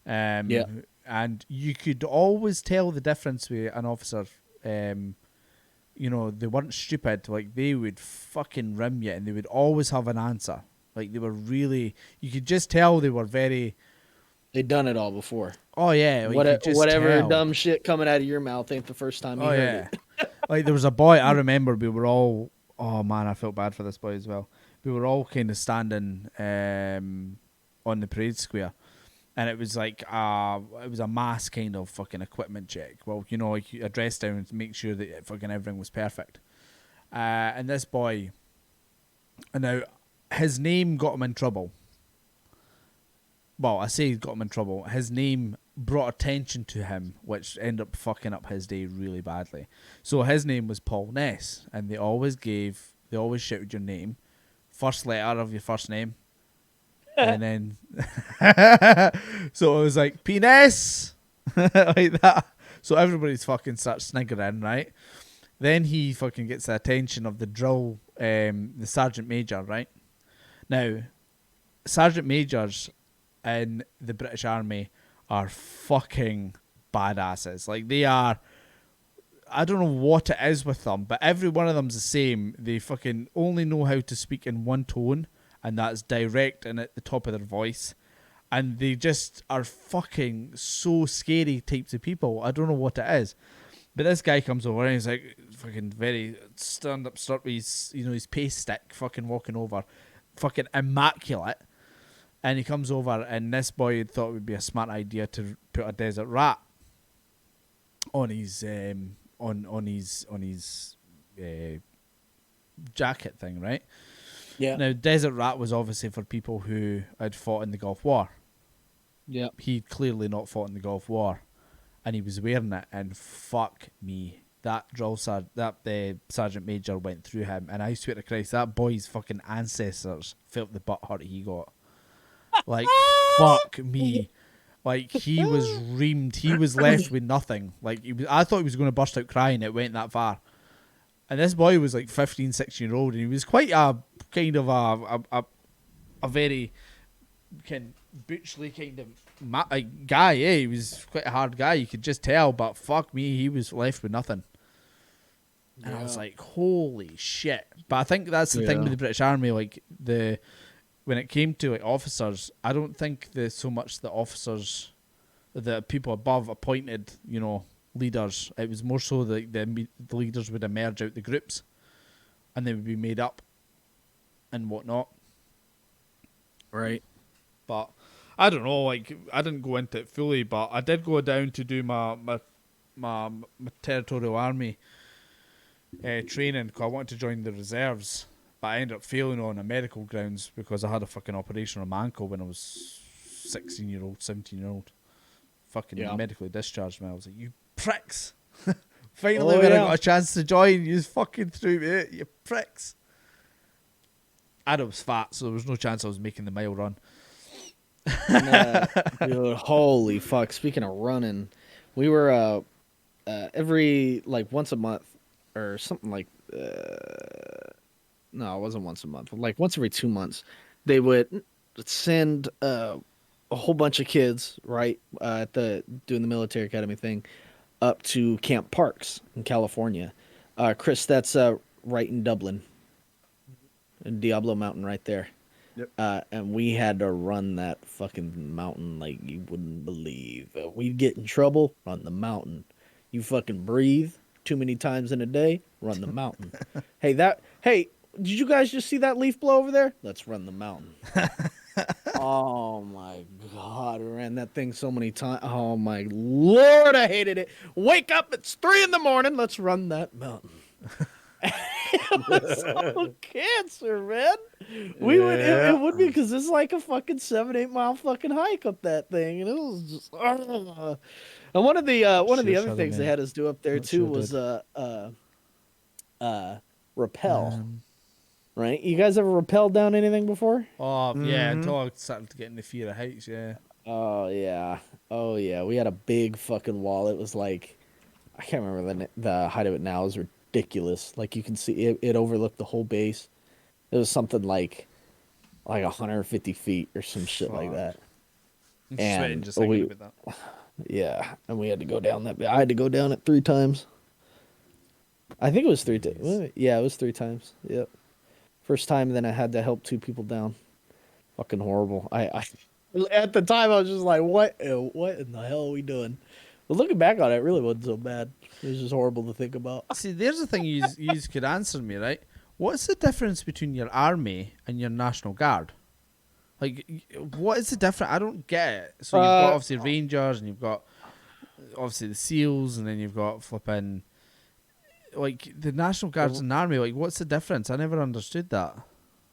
[SPEAKER 1] Yeah.
[SPEAKER 5] And you could always tell the difference with an officer. You know, they weren't stupid. Like, they would fucking rim you, and they would always have an answer. Like, they were really. You could just tell they were very.
[SPEAKER 1] They'd done it all before.
[SPEAKER 5] Oh yeah, like, you could just
[SPEAKER 1] Whatever
[SPEAKER 5] tell.
[SPEAKER 1] dumb shit coming out of your mouth ain't the first time you
[SPEAKER 5] Oh
[SPEAKER 1] heard
[SPEAKER 5] yeah.
[SPEAKER 1] it.
[SPEAKER 5] Like, there was a boy, I remember we were all, oh man, I felt bad for this boy as well. We were all kind of standing on the parade square, and it was like it was a mass kind of fucking equipment check. Well, like you address down to make sure that fucking everything was perfect. And this boy, and now his name got him in trouble. Well, I say he got him in trouble. His name brought attention to him, which ended up fucking up his day really badly. So his name was Paul Ness, and they always shouted your name, first letter of your first name, and then so it was like P Ness, like that. So everybody's fucking starts sniggering, right? Then he fucking gets the attention of the drill, the sergeant major, right? Now, sergeant majors in the British Army are fucking badasses. Like, they are, I don't know what it is with them, but every one of them's the same. They fucking only know how to speak in one tone, and that's direct and at the top of their voice. And they just are fucking so scary types of people. I don't know what it is. But this guy comes over and he's like fucking very stand up strut with his pace stick, fucking walking over, fucking immaculate. And he comes over, and this boy thought it would be a smart idea to put a desert rat on his jacket thing, right?
[SPEAKER 1] Yeah.
[SPEAKER 5] Now, desert rat was obviously for people who had fought in the Gulf War.
[SPEAKER 1] Yeah.
[SPEAKER 5] He'd clearly not fought in the Gulf War, and he was wearing it. And fuck me, that sergeant major went through him, and I swear to Christ, that boy's fucking ancestors felt the butt hurt he got. Like, fuck me. Like, he was reamed. He was left with nothing. Like, I thought he was going to burst out crying. It went that far. And this boy was like 15, 16-year-old, and he was quite a kind of a very kind of butchly kind of guy, yeah, he was quite a hard guy. You could just tell, but fuck me, he was left with nothing. And I was like, holy shit. But I think that's the thing with the British Army, like when it came to like officers, I don't think so much the officers, the people above appointed, leaders. It was more so that the leaders would emerge out the groups, and they would be made up, and whatnot.
[SPEAKER 4] Right.
[SPEAKER 5] But I don't know. Like I didn't go into it fully, but I did go down to do my territorial army training because I wanted to join the reserves. But I ended up failing on a medical grounds because I had a fucking operation on my ankle when I was 16-year-old, 17-year-old. Fucking medically discharged me. I was like, you pricks. Finally, when I got a chance to join, you fucking threw me out, you pricks. And I was fat, so there was no chance I was making the mile run.
[SPEAKER 4] Dude, holy fuck. Speaking of running, we were every, like, once a month or something like... no, it wasn't once a month. Like, once every 2 months, they would send... a whole bunch of kids, right, doing the military academy thing, up to Camp Parks in California. Chris, that's right in Dublin, in Diablo Mountain, right there.
[SPEAKER 3] Yep.
[SPEAKER 4] And we had to run that fucking mountain like you wouldn't believe. We'd get in trouble, run the mountain. You fucking breathe too many times in a day, run the mountain. Hey, did you guys just see that leaf blow over there? Let's run the mountain. Oh my god, I ran that thing so many times. Oh my lord, I hated it. Wake up, it's 3 a.m. Let's run that mountain. It was all cancer, man. It would be because it's like a fucking 7-8 mile fucking hike up that thing, and it was just. And one of the other things they had us do up there too was rappel. Right? You guys ever rappelled down anything before?
[SPEAKER 5] Oh, yeah, until I started getting the fear of heights, yeah.
[SPEAKER 4] Oh, yeah. Oh, yeah. We had a big fucking wall. It was like, I can't remember the height of it now. It was ridiculous. Like, you can see it overlooked the whole base. It was something like 150 feet or some shit like that.
[SPEAKER 5] I'm sweating just thinking about that.
[SPEAKER 4] Yeah. And we had to go down that. I had to go down it 3 times. I think it was 3 times. Yeah, it was 3 times. Yep. First time, then I had to help 2 people down. Fucking horrible. I at the time I was just like, what in the hell are we doing? But looking back on it, it really wasn't so bad. It was just horrible to think about.
[SPEAKER 5] See, there's the thing you could answer me, right? What's the difference between your army and your National Guard? Like, what is the difference? I don't get it. So you've got obviously Rangers, and you've got obviously the SEALs, and then you've got flipping... Like, the National Guard's an army, like, what's the difference? I never understood that.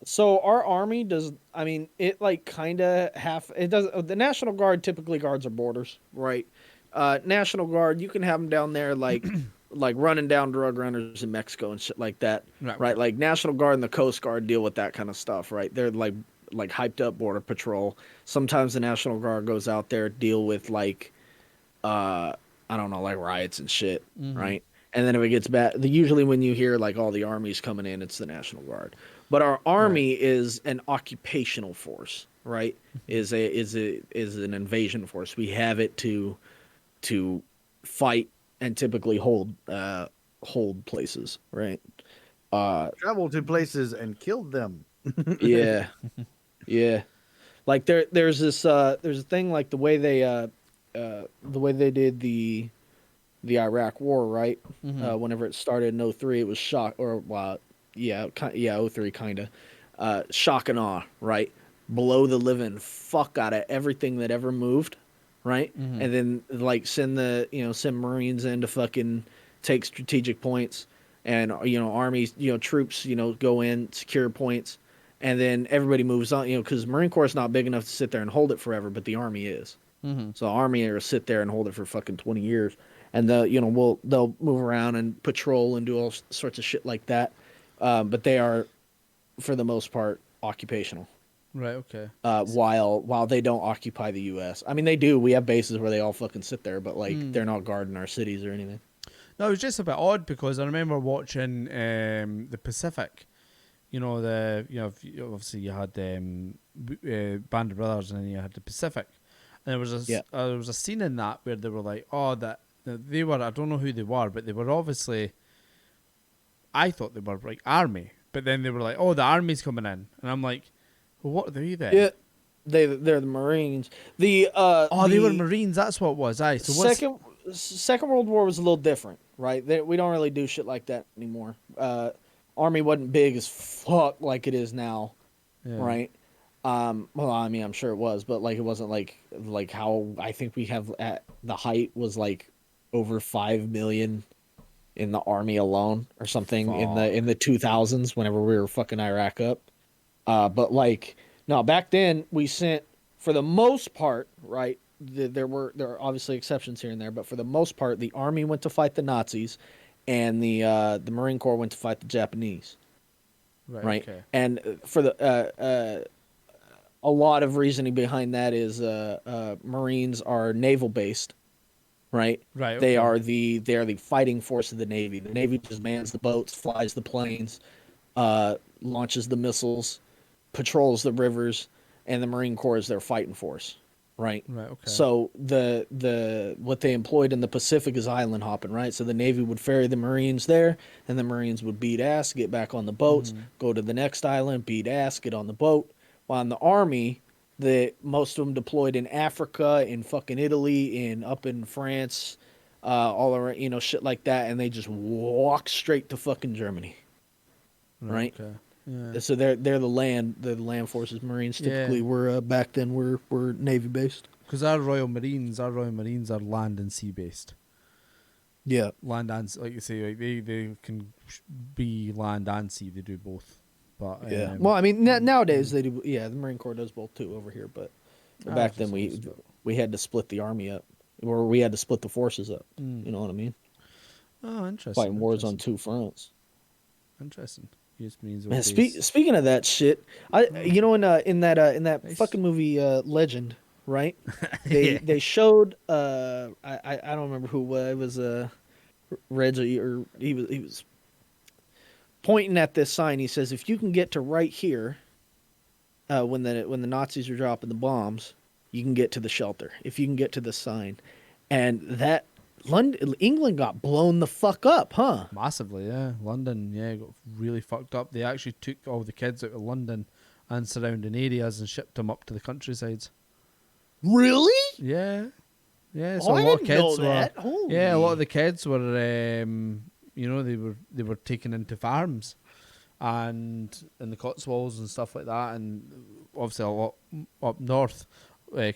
[SPEAKER 4] So our army does, I mean, it, like, kind of it does, the National Guard typically guards our borders, right? National Guard, you can have them down there, like, like running down drug runners in Mexico and shit like that, right? Like, National Guard and the Coast Guard deal with that kind of stuff, right? They're, like hyped up border patrol. Sometimes the National Guard goes out there, deal with, like, I don't know, like, riots and shit, right? And then if it gets bad, usually when you hear like all the armies coming in, it's the National Guard. But our army is an occupational force, right? Is an invasion force. We have it to fight and typically hold places, right?
[SPEAKER 3] Travel to places and killed them.
[SPEAKER 4] Yeah, yeah. Like there's a thing like the way they did the Iraq War, right? Whenever it started in 03, it was shock, or 03 kind of shock and awe, right? Blow the living fuck out of everything that ever moved, right? And then like send Marines in to fucking take strategic points, and armies, troops, go in, secure points, and then everybody moves on, because Marine Corps is not big enough to sit there and hold it forever, but the Army is. So the Army will sit there and hold it for fucking 20 years. And they'll move around and patrol and do all sorts of shit like that, but they are, for the most part, occupational.
[SPEAKER 5] Right. Okay.
[SPEAKER 4] While they don't occupy the U.S. I mean, they do. We have bases where they all fucking sit there, but like they're not guarding our cities or anything.
[SPEAKER 5] No, it was just a bit odd because I remember watching the Pacific. Obviously you had Band of Brothers, and then you had the Pacific. And
[SPEAKER 1] Yeah.
[SPEAKER 5] there was a scene in that where they were like, oh, that they were, I don't know who they were, but they were obviously, I thought they were like army, but then they were like, oh, the army's coming in, and I'm like, well, what are they then?
[SPEAKER 1] Yeah, they're the Marines.
[SPEAKER 5] Oh, they were
[SPEAKER 1] The
[SPEAKER 5] Marines. That's what it was. Aye. So
[SPEAKER 1] Second World War was a little different, right? We don't really do shit like that anymore. Army wasn't big as fuck like it is now,
[SPEAKER 5] yeah.
[SPEAKER 1] right? Well, I mean, I'm sure it was, but like it wasn't like how I think we have at the height was like over 5 million in the army alone or something in the 2000s whenever we were fucking Iraq up. But like no, back then we sent for the most part, right? There are obviously exceptions here and there, but for the most part, the army went to fight the Nazis, and the Marine Corps went to fight the Japanese, right?
[SPEAKER 5] Okay.
[SPEAKER 1] And for a lot of reasoning behind that is Marines are naval based, right?
[SPEAKER 5] Right.
[SPEAKER 1] They
[SPEAKER 5] Okay.
[SPEAKER 1] they are the fighting force of the Navy. The Navy just mans the boats, flies the planes, launches the missiles, patrols the rivers, and the Marine Corps is their fighting force, right?
[SPEAKER 5] Right. Okay.
[SPEAKER 1] So the what they employed in the Pacific is island hopping, right? So the Navy would ferry the Marines there, and the Marines would beat ass, get back on the boats, go to the next island, beat ass, get on the boat. While in the Army, most of them deployed in Africa, in fucking Italy, in up in France, all around, shit like that, and they just walk straight to fucking Germany, right?
[SPEAKER 5] Okay. Yeah.
[SPEAKER 1] So they're the land forces. Marines typically
[SPEAKER 5] Yeah.
[SPEAKER 1] were back then were Navy based.
[SPEAKER 5] Because our Royal Marines are land and sea based.
[SPEAKER 1] Yeah.
[SPEAKER 5] Land and like you say, like they can be land and sea. They do both. But
[SPEAKER 1] Yeah. Well, I mean, nowadays they do. Yeah, the Marine Corps does both too over here. But back then we had to split the army up, or we had to split the forces up. You know what I mean?
[SPEAKER 5] Oh, interesting.
[SPEAKER 1] Fighting wars on two fronts.
[SPEAKER 5] Interesting. Just means
[SPEAKER 1] Man, speaking of that shit, in that
[SPEAKER 5] Nice.
[SPEAKER 1] fucking movie Legend, right? They showed I don't remember who it was Reggie, or he was pointing at this sign. He says, if you can get to right here, when the Nazis are dropping the bombs, you can get to the shelter. If you can get to the sign, and that England got blown the fuck up, huh?
[SPEAKER 5] Massively, yeah. London, yeah, got really fucked up. They actually took all the kids out of London and surrounding areas and shipped them up to the countrysides.
[SPEAKER 1] Really?
[SPEAKER 5] Yeah, yeah.
[SPEAKER 1] Oh,
[SPEAKER 5] So
[SPEAKER 1] I
[SPEAKER 5] a lot of
[SPEAKER 1] didn't
[SPEAKER 5] kids
[SPEAKER 1] know
[SPEAKER 5] were,
[SPEAKER 1] that. Holy.
[SPEAKER 5] yeah, a lot of the kids were, they were taken into farms, and in the Cotswolds and stuff like that, and obviously a lot up north.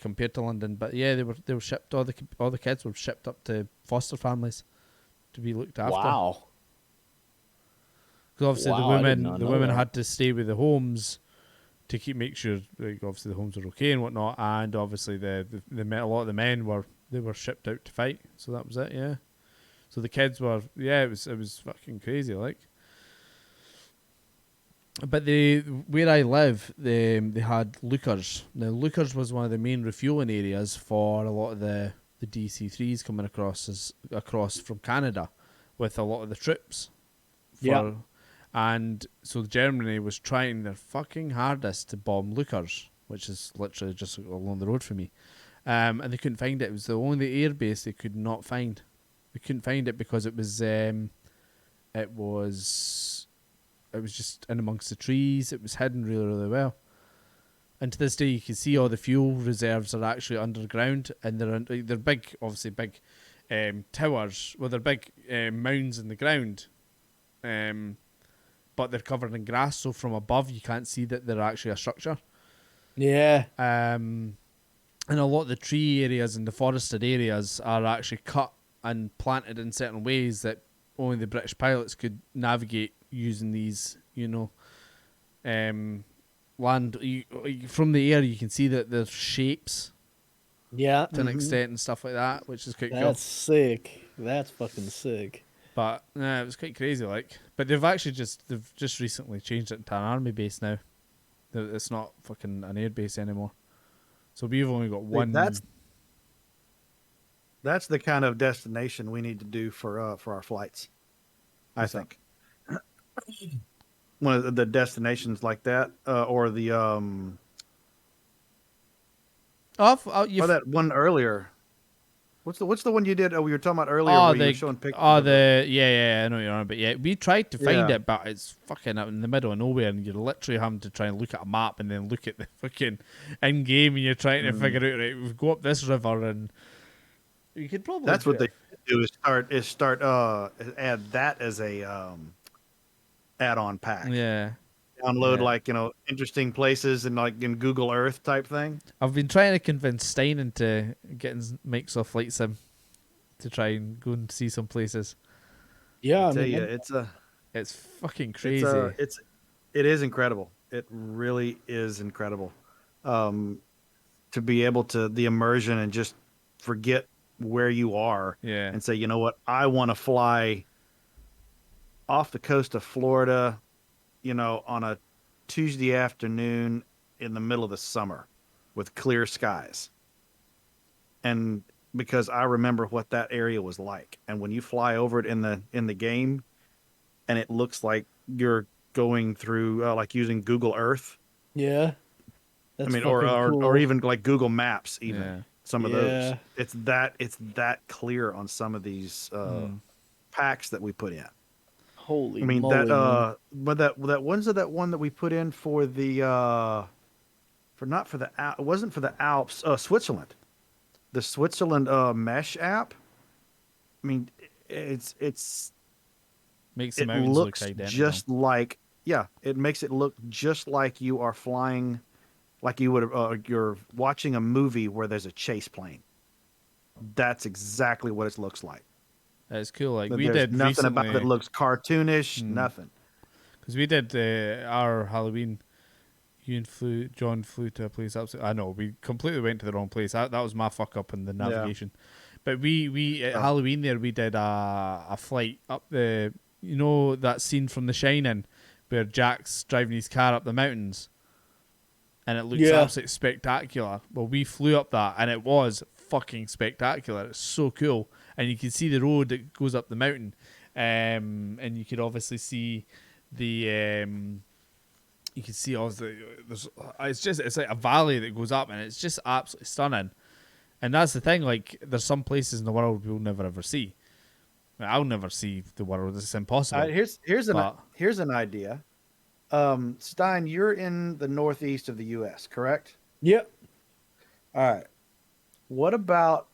[SPEAKER 5] Compared to London, but yeah, they were shipped. All the kids were shipped up to foster families to be looked after.
[SPEAKER 1] Wow.
[SPEAKER 5] Because obviously
[SPEAKER 1] Wow, I did not
[SPEAKER 5] the
[SPEAKER 1] know
[SPEAKER 5] women
[SPEAKER 1] that.
[SPEAKER 5] had to stay with the homes to make sure, like, obviously the homes were okay and whatnot, and obviously a lot of the men were shipped out to fight. So that was it, yeah. So the kids were, yeah, it was fucking crazy, like. But where I live, they had lookers. Now lookers was one of the main refueling areas for a lot of the DC-3s coming across from Canada, with a lot of the troops.
[SPEAKER 1] Yeah.
[SPEAKER 5] And so Germany was trying their fucking hardest to bomb lookers, which is literally just along the road from me. And they couldn't find it. It was the only air base they could not find. They couldn't find it because it was just in amongst the trees. It was hidden really, really well. And to this day, you can see all the fuel reserves are actually underground, and they're big, obviously big towers. Well, they're big mounds in the ground, but they're covered in grass. So from above, you can't see that they're actually a structure.
[SPEAKER 1] Yeah.
[SPEAKER 5] And a lot of the tree areas and the forested areas are actually cut and planted in certain ways that only the British pilots could navigate using these, land. From the air, you can see that there's shapes
[SPEAKER 1] Yeah.
[SPEAKER 5] to an extent and stuff like that, which is quite cool.
[SPEAKER 1] That's sick. That's fucking sick.
[SPEAKER 5] But it was quite crazy, like. But they've just recently changed it to an army base now. It's not fucking an air base anymore. So we've only got one.
[SPEAKER 3] That's the kind of destination we need to do for our flights. I think one of the destinations like that, or the Or that one earlier. What's the one you did? Oh, we were talking about earlier. Where you were showing pictures.
[SPEAKER 5] I know what you're on. But yeah, we tried to find
[SPEAKER 3] Yeah.
[SPEAKER 5] it, but it's fucking out in the middle of nowhere, and you're literally having to try and look at a map and then look at the fucking in game, and you're trying to figure out, right, we go up this river, and you could probably.
[SPEAKER 3] That's what they do is start add that as a add-on pack.
[SPEAKER 5] Yeah.
[SPEAKER 3] Download
[SPEAKER 5] Yeah.
[SPEAKER 3] interesting places and like in Google Earth type thing.
[SPEAKER 5] I've been trying to convince Stein into getting Microsoft Flight Sim to try and go and see some places.
[SPEAKER 4] Yeah,
[SPEAKER 3] I tell you,
[SPEAKER 5] It's fucking crazy.
[SPEAKER 3] It is incredible. It really is incredible. To be able to the immersion and just forget where you are and say, you know what, I want to fly off the coast of Florida, on a Tuesday afternoon in the middle of the summer with clear skies. And because I remember what that area was like. And when you fly over it in the game and it looks like you're going through like using Google Earth.
[SPEAKER 4] Yeah. That's
[SPEAKER 3] or even like Google Maps, even.
[SPEAKER 5] Yeah.
[SPEAKER 3] Some of those. It's that clear on some of these packs that we put in.
[SPEAKER 4] Holy
[SPEAKER 3] I mean
[SPEAKER 4] moly, man.
[SPEAKER 3] that when's that one that we put in for the it wasn't for the Alps, Switzerland. The Switzerland mesh app. I mean, it's
[SPEAKER 5] makes the
[SPEAKER 3] it
[SPEAKER 5] mountains
[SPEAKER 3] looks
[SPEAKER 5] look identical.
[SPEAKER 3] just like it makes it look just like you are flying, like you would you're watching a movie where there's a chase plane. That's exactly what it looks like.
[SPEAKER 5] It's cool. Like
[SPEAKER 3] But
[SPEAKER 5] we
[SPEAKER 3] there's
[SPEAKER 5] did
[SPEAKER 3] nothing
[SPEAKER 5] recently,
[SPEAKER 3] about it looks cartoonish. Nothing.
[SPEAKER 5] because we did our Halloween. John flew to a place I know we completely went to the wrong place. That was my fuck up in the navigation. But we at Halloween there we did a flight up that scene from The Shining where Jack's driving his car up the mountains, and it looks absolutely spectacular. Well, we flew up that, and it was fucking spectacular. It's so cool, and you can see the road that goes up the mountain, and you could obviously see the. You can see all it's like a valley that goes up, and it's just absolutely stunning. And that's the thing, like there's some places in the world we'll never ever see. I'll never see the world. It's impossible.
[SPEAKER 3] Here's an idea. Stein, you're in the northeast of the U.S., correct?
[SPEAKER 4] Yep.
[SPEAKER 3] All right. What about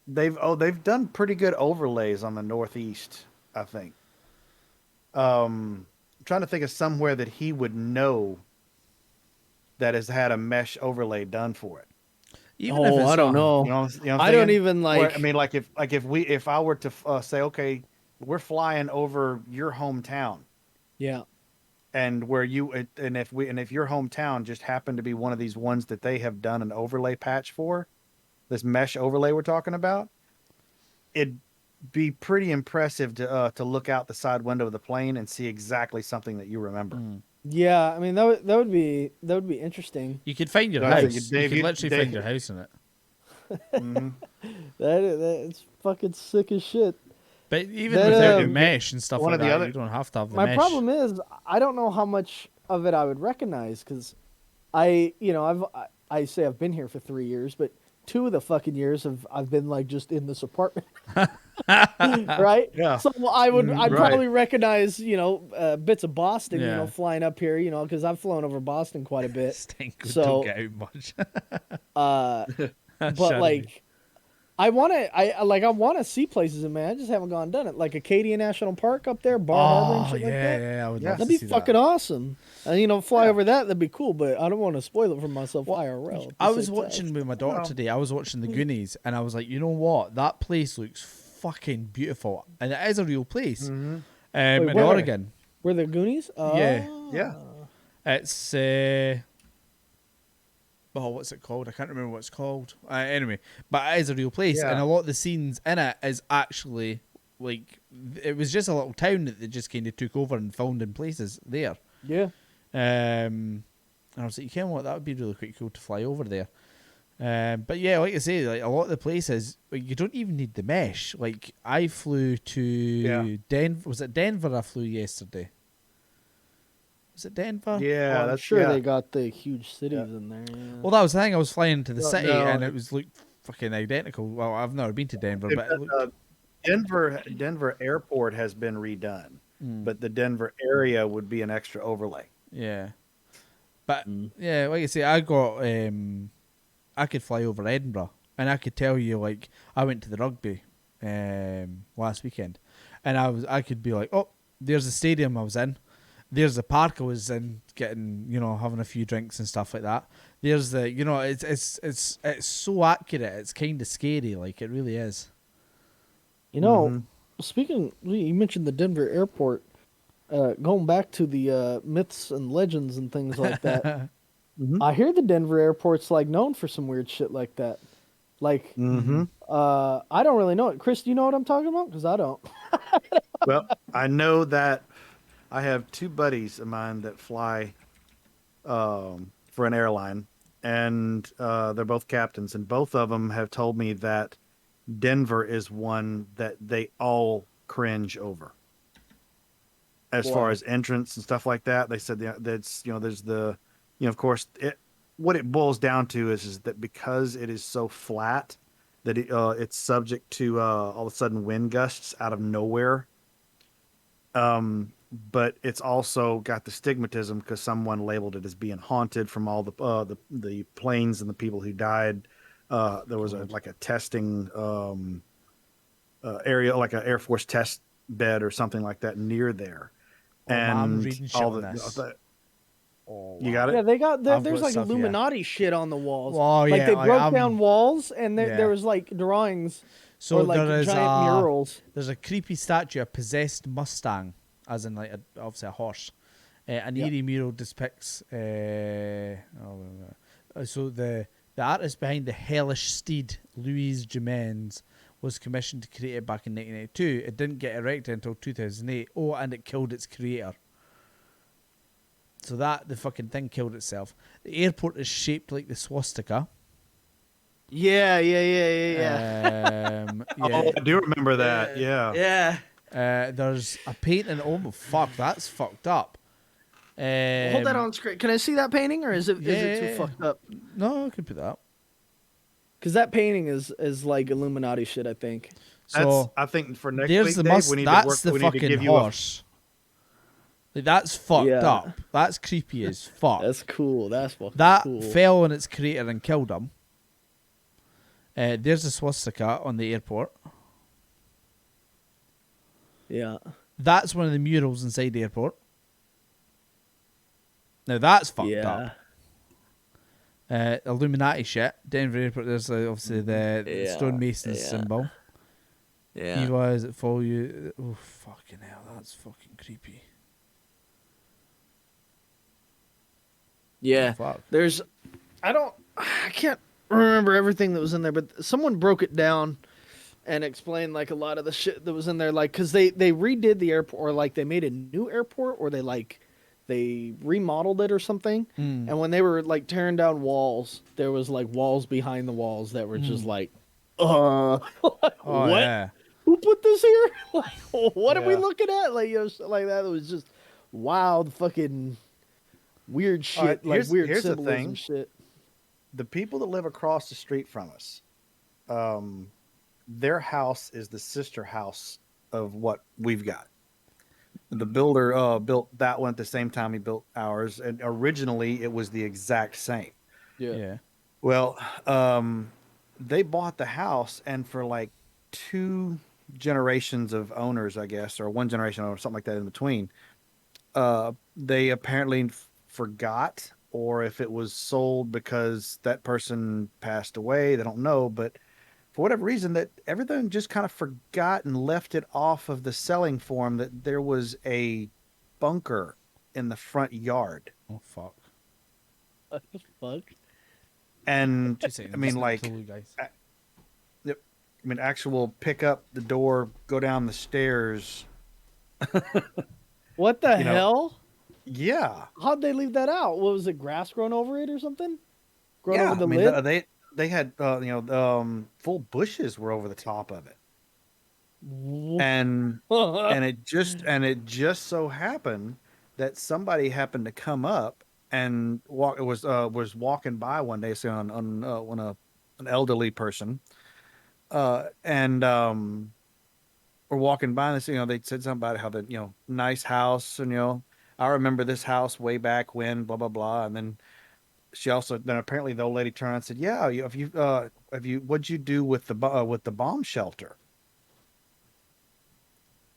[SPEAKER 3] they've done pretty good overlays on the northeast, I think. I'm trying to think of somewhere that he would know that has had a mesh overlay done for it.
[SPEAKER 5] Even if it's
[SPEAKER 4] I don't know.
[SPEAKER 3] You know what I'm
[SPEAKER 4] I don't
[SPEAKER 3] thinking?
[SPEAKER 4] even like.
[SPEAKER 3] I mean, if I were to say, okay, we're flying over your hometown,
[SPEAKER 4] Yeah.
[SPEAKER 3] and where if your hometown just happened to be one of these ones that they have done an overlay patch for, this mesh overlay we're talking about, it'd be pretty impressive to look out the side window of the plane and see exactly something that you remember.
[SPEAKER 4] Yeah, I mean that would be interesting.
[SPEAKER 5] you could find your
[SPEAKER 3] I think
[SPEAKER 5] house.
[SPEAKER 3] Dave,
[SPEAKER 5] you
[SPEAKER 3] you-
[SPEAKER 5] could literally
[SPEAKER 3] Dave-
[SPEAKER 5] find your house in it.
[SPEAKER 4] That's fucking sick as shit.
[SPEAKER 5] But even
[SPEAKER 4] That,
[SPEAKER 5] without the mesh and stuff
[SPEAKER 3] one
[SPEAKER 5] like
[SPEAKER 3] of the
[SPEAKER 5] that,
[SPEAKER 3] other-
[SPEAKER 5] you don't have to have the
[SPEAKER 4] My
[SPEAKER 5] mesh.
[SPEAKER 4] problem is I don't know how much of it I would recognize because I say I've been here for 3 years, but 2 of the fucking years I've been like just in this apartment, right?
[SPEAKER 3] Yeah.
[SPEAKER 4] So I'd
[SPEAKER 3] right.
[SPEAKER 4] probably recognize bits of Boston,
[SPEAKER 5] Yeah.
[SPEAKER 4] flying up here, because I've flown over Boston quite a bit.
[SPEAKER 5] Stink,
[SPEAKER 4] So-
[SPEAKER 5] don't get out much.
[SPEAKER 4] But like, I want to see places in man. I just haven't gone and done it. Like Acadia National Park up there, Bar Harbor and shit like that.
[SPEAKER 5] I would
[SPEAKER 3] Yeah.
[SPEAKER 5] love
[SPEAKER 4] That'd
[SPEAKER 5] to
[SPEAKER 4] be
[SPEAKER 5] see
[SPEAKER 4] fucking
[SPEAKER 5] that.
[SPEAKER 4] awesome. And fly over that'd be cool. But I don't want to spoil it for myself IRL.
[SPEAKER 5] I was watching with my daughter today. I was watching the Goonies, and I was like, you know what? That place looks fucking beautiful, and it is a real place. In
[SPEAKER 4] where?
[SPEAKER 5] Oregon.
[SPEAKER 4] Were the Goonies?
[SPEAKER 5] Yeah.
[SPEAKER 3] Yeah.
[SPEAKER 5] It's what's it called? I can't remember what it's called. Anyway, but it is a real place,
[SPEAKER 3] Yeah.
[SPEAKER 5] and a lot of the scenes in it is actually like it was just a little town that they just kind of took over and filmed in places there.
[SPEAKER 4] Yeah.
[SPEAKER 5] And I was like, you know what? That would be really quite cool to fly over there. But yeah, like I say, like a lot of the places, like, you don't even need the mesh. Like I flew to Denver. Was it Denver? I flew yesterday. Was it Denver?
[SPEAKER 3] Yeah,
[SPEAKER 4] I'm
[SPEAKER 3] that's
[SPEAKER 4] sure
[SPEAKER 3] yeah.
[SPEAKER 4] they got the huge cities in there. Yeah.
[SPEAKER 5] Well, that was the thing. I was flying into the
[SPEAKER 3] Well,
[SPEAKER 5] city,
[SPEAKER 3] no,
[SPEAKER 5] and it was looked fucking identical. Well, I've never been to Denver, but it looked.
[SPEAKER 3] Denver Airport has been redone, but the Denver area would be an extra overlay.
[SPEAKER 5] Yeah, but yeah, like I say, I got I could fly over Edinburgh, and I could tell you, like, I went to the rugby last weekend, and I could be like, oh, there's the stadium I was in, there's the park I was in, getting, you know, having a few drinks and stuff like that. There's the, you know, it's so accurate. It's kind of scary, like it really is.
[SPEAKER 4] You know, speaking, you mentioned the Denver airport. Going back to the myths and legends and things like that. I hear the Denver airport's like known for some weird shit like that. Like, I don't really know it. Chris, do you know what I'm talking about? Because I don't.
[SPEAKER 3] Well, I know that I have two buddies of mine that fly for an airline, and they're both captains, and both of them have told me that Denver is one that they all cringe over. As far as entrance and stuff like that, they said that's, you know, there's the, you know, of course, what it boils down to is that because it is so flat that it's subject to all of a sudden wind gusts out of nowhere. But it's also got the stigmatism because someone labeled it as being haunted from all the planes and the people who died. There was a testing area, like an Air Force test bed or something like that near there.
[SPEAKER 5] I'm reading shit
[SPEAKER 3] all
[SPEAKER 5] on this.
[SPEAKER 3] You got it?
[SPEAKER 4] Yeah, they got
[SPEAKER 5] I've
[SPEAKER 4] there's
[SPEAKER 5] got
[SPEAKER 4] like
[SPEAKER 5] stuff, yeah.
[SPEAKER 4] Illuminati shit on the walls.
[SPEAKER 5] Oh,
[SPEAKER 4] like
[SPEAKER 5] yeah,
[SPEAKER 4] they
[SPEAKER 5] like,
[SPEAKER 4] broke down walls, and
[SPEAKER 5] yeah.
[SPEAKER 4] there was like drawings
[SPEAKER 5] So
[SPEAKER 4] or like
[SPEAKER 5] there is
[SPEAKER 4] giant murals.
[SPEAKER 5] There's a creepy statue, a possessed Mustang, as in like obviously a horse. An eerie mural depicts. So the artist behind the hellish steed, Louise Jimenez, was commissioned to create it back in 1992. It didn't get erected until 2008. Oh, and it killed its creator. So the fucking thing killed itself. The airport is shaped like the swastika.
[SPEAKER 4] Yeah.
[SPEAKER 5] Yeah.
[SPEAKER 3] Oh, I do remember that. Yeah.
[SPEAKER 5] There's a painting. Oh fuck, that's fucked up.
[SPEAKER 4] Hold that on screen. Can I see that painting, or is it too fucked up?
[SPEAKER 5] No, I can put that up.
[SPEAKER 4] Because that painting is like Illuminati shit, I think.
[SPEAKER 5] So
[SPEAKER 3] I think for next
[SPEAKER 5] there's
[SPEAKER 3] week,
[SPEAKER 5] the
[SPEAKER 3] Dave, we need
[SPEAKER 5] that's
[SPEAKER 3] to work.
[SPEAKER 5] the
[SPEAKER 3] We need to
[SPEAKER 5] fucking
[SPEAKER 3] give you
[SPEAKER 5] horse. Like, that's fucked
[SPEAKER 4] Yeah.
[SPEAKER 5] up. That's creepy as fuck.
[SPEAKER 4] That's cool. That's fucking
[SPEAKER 5] That
[SPEAKER 4] cool.
[SPEAKER 5] fell on its creator and killed him. There's a swastika on the airport.
[SPEAKER 4] Yeah.
[SPEAKER 5] That's one of the murals inside the airport. Now that's fucked up. Illuminati shit. Denver Airport. There's obviously the stonemason symbol.
[SPEAKER 4] Yeah.
[SPEAKER 5] Evil eyes that follow you. Oh fucking hell! That's fucking creepy.
[SPEAKER 4] Yeah.
[SPEAKER 5] Fuck.
[SPEAKER 4] I can't remember everything that was in there, but someone broke it down and explained like a lot of the shit that was in there, like because they redid the airport, or like they made a new airport, or they remodeled it or something. And when they were like tearing down walls, there was like walls behind the walls that were just like,
[SPEAKER 5] Oh
[SPEAKER 4] what?
[SPEAKER 5] yeah.
[SPEAKER 4] Who put this here? Like, what are we looking at? Like, you know, shit like that. It was just wild, fucking weird shit,
[SPEAKER 3] right,
[SPEAKER 4] like weird
[SPEAKER 3] here's the
[SPEAKER 4] symbolism
[SPEAKER 3] thing.
[SPEAKER 4] shit.
[SPEAKER 3] The people that live across the street from us, their house is the sister house of what we've got. The builder built that one at the same time he built ours, and originally it was the exact same.
[SPEAKER 5] Yeah.
[SPEAKER 3] Well, they bought the house, and for like 2 generations of owners, I guess, or 1 generation or something like that in between, they apparently forgot, or if it was sold because that person passed away, they don't know, but for whatever reason, that everything just kind of forgot and left it off of the selling form that there was a bunker in the front yard.
[SPEAKER 5] Oh fuck.
[SPEAKER 4] What the fuck?
[SPEAKER 3] And
[SPEAKER 5] Just saying,
[SPEAKER 3] I mean,
[SPEAKER 5] just
[SPEAKER 3] like,
[SPEAKER 5] totally, guys.
[SPEAKER 3] Yep. I mean, actual pick up the door, go down the stairs.
[SPEAKER 4] What the
[SPEAKER 3] You know,
[SPEAKER 4] hell?
[SPEAKER 3] Yeah.
[SPEAKER 4] How'd they leave that out? What was it? Grass growing over it or something? Growing
[SPEAKER 3] Yeah.
[SPEAKER 4] over the
[SPEAKER 3] I mean,
[SPEAKER 4] lid?
[SPEAKER 3] they had, full bushes were over the top of it. And it just so happened that somebody happened to come up and walk was walking by one day, say on when an elderly person, and were walking by and they, they said something about how the nice house, and I remember this house way back when, blah blah blah, and then she also then apparently the old lady turned around and said, yeah, have you what'd you do with the bomb shelter?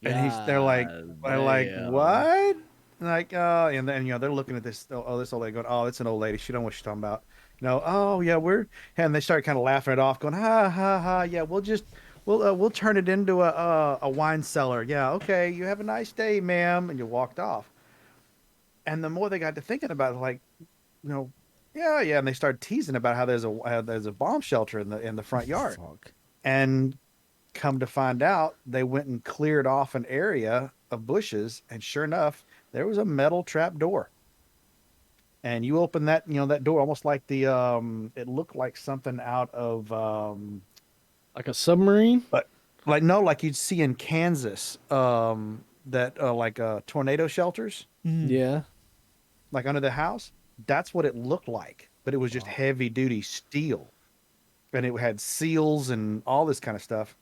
[SPEAKER 3] And they're like, what? Like, and then they're looking at this. Oh, this old lady going, oh, it's an old lady. She don't know what she's talking about. Oh yeah, and they start kind of laughing it off, going, ha ha ha. Yeah, we'll turn it into a wine cellar. Yeah, okay. You have a nice day, ma'am. And you walked off. And the more they got to thinking about it, like, yeah, yeah, and they started teasing about how there's a bomb shelter in the front yard.
[SPEAKER 5] Fuck.
[SPEAKER 3] And come to find out, they went and cleared off an area of bushes, and sure enough, there was a metal trap door. And you open that, that door almost like it looked like something out of,
[SPEAKER 4] Like a submarine?
[SPEAKER 3] but like no, like you'd see in Kansas, that like tornado shelters,
[SPEAKER 4] Yeah.
[SPEAKER 3] like under the house. That's what it looked like, but it was just heavy duty steel, and it had seals and all this kind of stuff.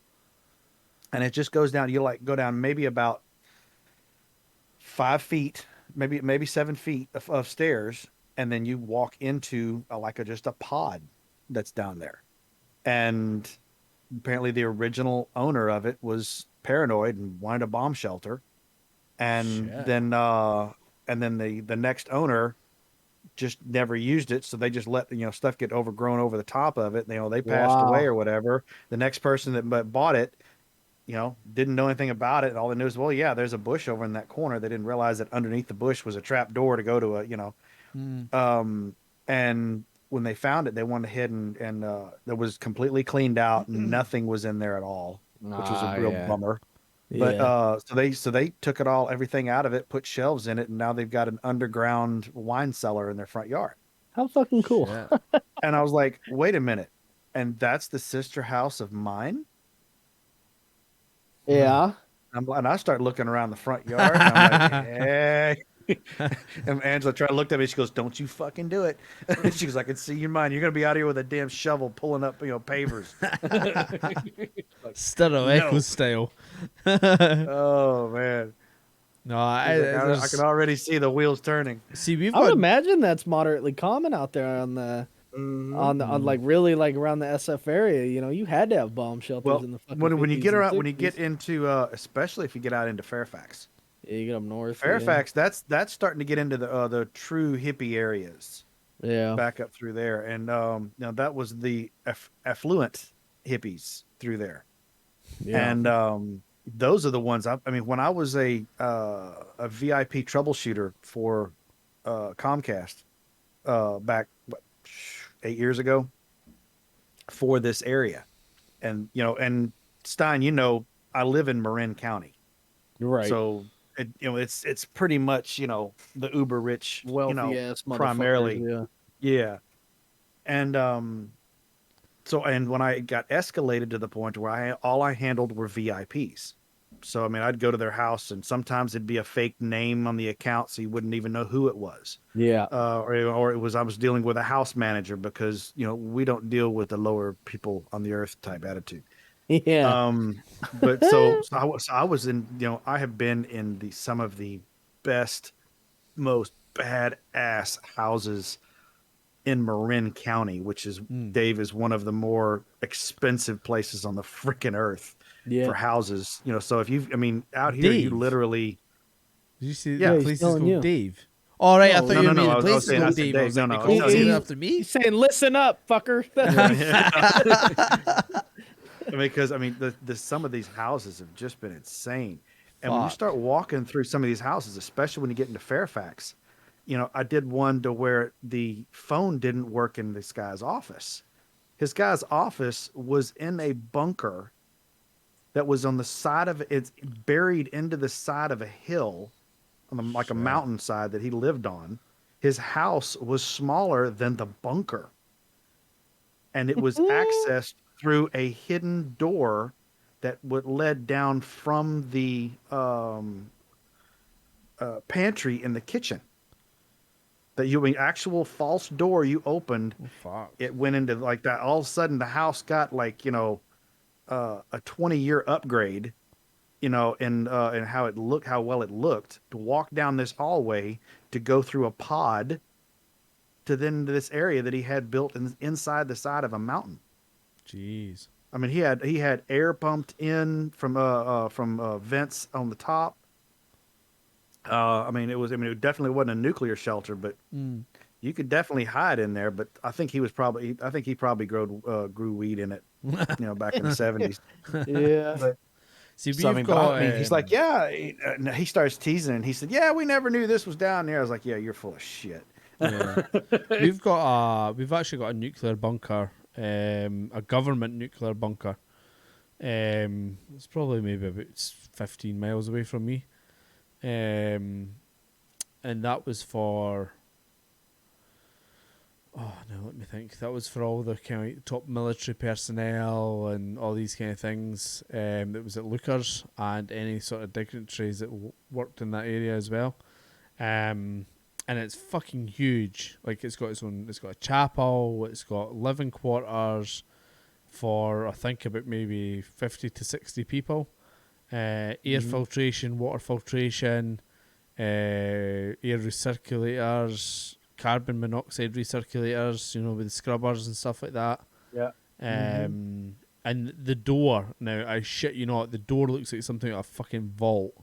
[SPEAKER 3] And it just goes down. You like go down maybe about 5 feet, maybe 7 feet of stairs, and then you walk into just a pod that's down there. And apparently, the original owner of it was paranoid and wanted a bomb shelter. And
[SPEAKER 5] Shit.
[SPEAKER 3] then the next owner just never used it, so they just let stuff get overgrown over the top of it. They passed
[SPEAKER 4] Wow.
[SPEAKER 3] away or whatever. The next person that bought it, didn't know anything about it. And all they knew is, well, yeah, there's a bush over in that corner. They didn't realize that underneath the bush was a trap door to go to and when they found it, they went ahead and it was completely cleaned out. Nothing was in there at all, which was a real bummer. But so they took everything out of it, put shelves in it, and now they've got an underground wine cellar in their front yard.
[SPEAKER 4] How fucking cool.
[SPEAKER 5] Shit.
[SPEAKER 3] And I was like, wait a minute. And that's the sister house of mine?
[SPEAKER 4] Yeah.
[SPEAKER 3] And I start looking around the front yard, and I'm like, hey. And Angela looked at me. She goes, "Don't you fucking do it." She goes, "I can see your mind. You're gonna be out here with a damn shovel pulling up, pavers."
[SPEAKER 5] Stereoecho style.
[SPEAKER 3] Oh man,
[SPEAKER 5] No,
[SPEAKER 3] I can already see the wheels turning.
[SPEAKER 5] see. We've
[SPEAKER 4] I would
[SPEAKER 5] got
[SPEAKER 4] imagine that's moderately common out there on the on like really like around the SF area. You had to have bomb shelters
[SPEAKER 3] Well,
[SPEAKER 4] in the fucking
[SPEAKER 3] when you
[SPEAKER 4] 50s
[SPEAKER 3] get
[SPEAKER 4] and
[SPEAKER 3] around, when you get
[SPEAKER 4] 60s.
[SPEAKER 3] into, especially if you get out into Fairfax,
[SPEAKER 4] Yeah, you get up north.
[SPEAKER 3] Fairfax, that's starting to get into the true hippie areas.
[SPEAKER 4] Yeah.
[SPEAKER 3] Back up through there, and that was the affluent hippies through there.
[SPEAKER 4] Yeah.
[SPEAKER 3] And those are the ones. I mean, when I was a VIP troubleshooter for Comcast back 8 years ago for this area, and and Stein, I live in Marin County,
[SPEAKER 4] You're right.
[SPEAKER 3] so it's pretty much the uber rich,
[SPEAKER 4] Wealthy ass motherfuckers.
[SPEAKER 3] primarily,
[SPEAKER 4] Yeah.
[SPEAKER 3] yeah. And so when I got escalated to the point where all I handled were VIPs. So I mean, I'd go to their house, and sometimes it'd be a fake name on the account, so you wouldn't even know who it was.
[SPEAKER 4] Yeah.
[SPEAKER 3] Or it was I was dealing with a house manager, because we don't deal with the lower people on the earth type attitude.
[SPEAKER 4] Yeah.
[SPEAKER 3] But so I was in, I have been in some of the best, most badass houses in Marin County, which is Dave, is one of the more expensive places on the freaking earth
[SPEAKER 4] Yeah.
[SPEAKER 3] for houses. So out here, you
[SPEAKER 5] Dave.
[SPEAKER 3] literally,
[SPEAKER 5] Did you see
[SPEAKER 3] Yeah,
[SPEAKER 5] the
[SPEAKER 4] he's
[SPEAKER 5] place is
[SPEAKER 4] telling
[SPEAKER 5] called
[SPEAKER 4] you.
[SPEAKER 5] Dave? All right, I
[SPEAKER 4] No,
[SPEAKER 5] thought
[SPEAKER 3] no,
[SPEAKER 5] you
[SPEAKER 3] no,
[SPEAKER 5] mean
[SPEAKER 3] no,
[SPEAKER 5] the
[SPEAKER 3] I was
[SPEAKER 5] place is
[SPEAKER 3] saying- I
[SPEAKER 5] called
[SPEAKER 3] said
[SPEAKER 5] Dave.
[SPEAKER 3] Dave.
[SPEAKER 5] I was like,
[SPEAKER 3] No,
[SPEAKER 5] they
[SPEAKER 3] no,
[SPEAKER 5] called
[SPEAKER 3] I was
[SPEAKER 5] it
[SPEAKER 3] saying-
[SPEAKER 5] after me.
[SPEAKER 4] He's saying, "Listen up, fucker."
[SPEAKER 3] because the some of these houses have just been insane. And when you
[SPEAKER 5] Fuck.
[SPEAKER 3] start walking through some of these houses, especially when you get into Fairfax, I did one to where the phone didn't work in this guy's office. His guy's office was in a bunker that was on the side of it's buried into the side of a hill on a mountainside that he lived on. His house was smaller than the bunker, and it was accessed through a hidden door that led down from the pantry in the kitchen. That actual false door you opened.
[SPEAKER 5] Oh, fuck.
[SPEAKER 3] It went into like that. All of a sudden, the house got like a 20-year upgrade. And how it looked, how well it looked. To walk down this hallway to go through a pod to then this area that he had built inside the side of a mountain.
[SPEAKER 5] Jeez.
[SPEAKER 3] I mean, he had air pumped in from vents on the top. It definitely wasn't a nuclear shelter, but you could definitely hide in there. But I think he probably grew weed in it, back in the 70s.
[SPEAKER 1] Yeah.
[SPEAKER 3] But,
[SPEAKER 5] See,
[SPEAKER 3] so,
[SPEAKER 5] we've got.
[SPEAKER 3] he's like, yeah. He starts teasing, and he said, "Yeah, we never knew this was down there." I was like, "Yeah, you're full of shit."
[SPEAKER 5] Yeah. We've actually got a nuclear bunker, a government nuclear bunker. It's probably maybe about 15 miles away from me. And that was for, let me think. That was for all the kind of top military personnel and all these kind of things. That was at Lookers and any sort of dignitaries that worked in that area as well. And it's fucking huge. Like it's got a chapel. It's got living quarters for I think about maybe 50 to 60 people. Air filtration, water filtration, air recirculators, carbon monoxide recirculators, with the scrubbers and stuff like that.
[SPEAKER 3] Yeah.
[SPEAKER 5] And the door, now I shit you not, the door looks like something like a fucking vault.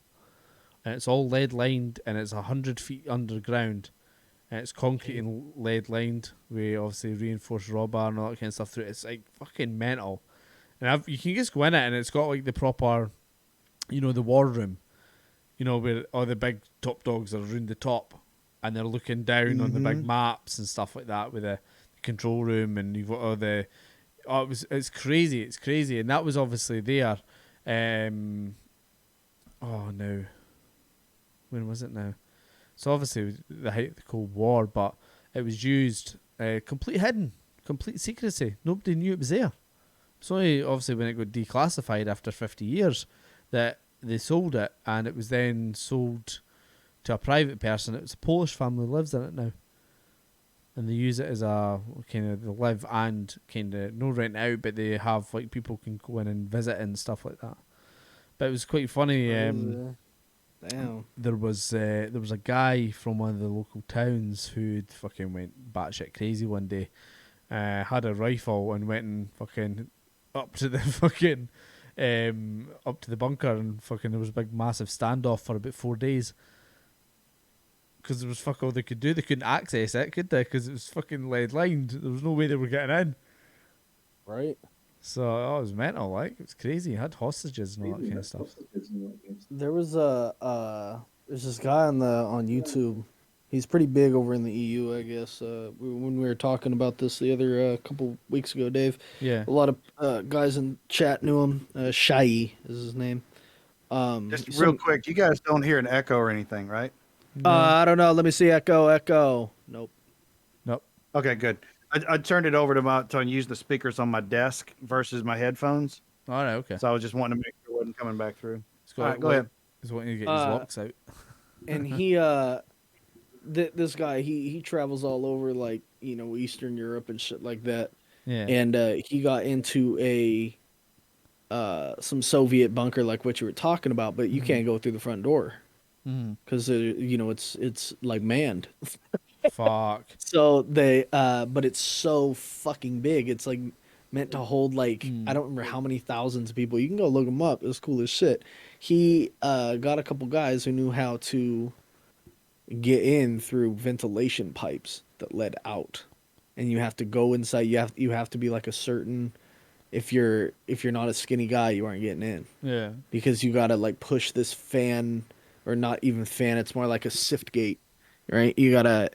[SPEAKER 5] And it's all lead lined and it's 100 feet underground. And it's concrete and lead lined with obviously reinforced rubber and all that kind of stuff through it. It's like fucking mental. And you can just go in it and it's got like the proper, the war room, where all the big top dogs are around the top and they're looking down on the big maps and stuff like that with the control room, and you've got all the, it's crazy. And that was obviously there. When was it now? So obviously the height of the Cold War, but it was used complete hidden, complete secrecy. Nobody knew it was there. So obviously when it got declassified after 50 years, that they sold it, and it was then sold to a private person. It was a Polish family lives in it now, and they use it as a kind of, they live and kind of no rent out, but they have like people can go in and visit and stuff like that. But it was quite funny.
[SPEAKER 1] Damn.
[SPEAKER 5] There was a guy from one of the local towns who fucking went batshit crazy one day. Had a rifle and went and fucking up to the fucking up to the bunker, and fucking there was a big massive standoff for about 4 days. Because there was fuck all they could do. They couldn't access it, could they? Because it was fucking lead lined. There was no way they were getting in.
[SPEAKER 1] Right.
[SPEAKER 5] So it was mental, like. It was crazy. It had hostages and all that kind of stuff.
[SPEAKER 1] There was there's this guy on YouTube. He's pretty big over in the EU, I guess. When we were talking about this the other couple weeks ago, Dave.
[SPEAKER 5] Yeah.
[SPEAKER 1] A lot of guys in chat knew him. Shai is his name.
[SPEAKER 3] Just real quick, you guys don't hear an echo or anything, right?
[SPEAKER 1] I don't know. Let me see. Echo. Nope.
[SPEAKER 3] Okay, good. I turned it over to use the speakers on my desk versus my headphones.
[SPEAKER 5] All right, okay.
[SPEAKER 3] So I was just wanting to make sure it wasn't coming back through.
[SPEAKER 5] All right,
[SPEAKER 3] go ahead.
[SPEAKER 5] He's wanting to get his locks out.
[SPEAKER 1] And he this guy he travels all over, like, Eastern Europe and shit like that.
[SPEAKER 5] Yeah.
[SPEAKER 1] And he got into some Soviet bunker like what you were talking about, but you can't go through the front door because it's like manned.
[SPEAKER 5] Fuck.
[SPEAKER 1] So they but it's so fucking big. It's like meant to hold like I don't remember how many thousands of people. You can go look him up. It was cool as shit. He got a couple guys who knew how to get in through ventilation pipes that led out, and you have to go inside. You have to be like a certain. If you're not a skinny guy, you aren't getting in.
[SPEAKER 5] Yeah.
[SPEAKER 1] Because you gotta like push this fan, or not even fan. It's more like a sift gate, right? You gotta,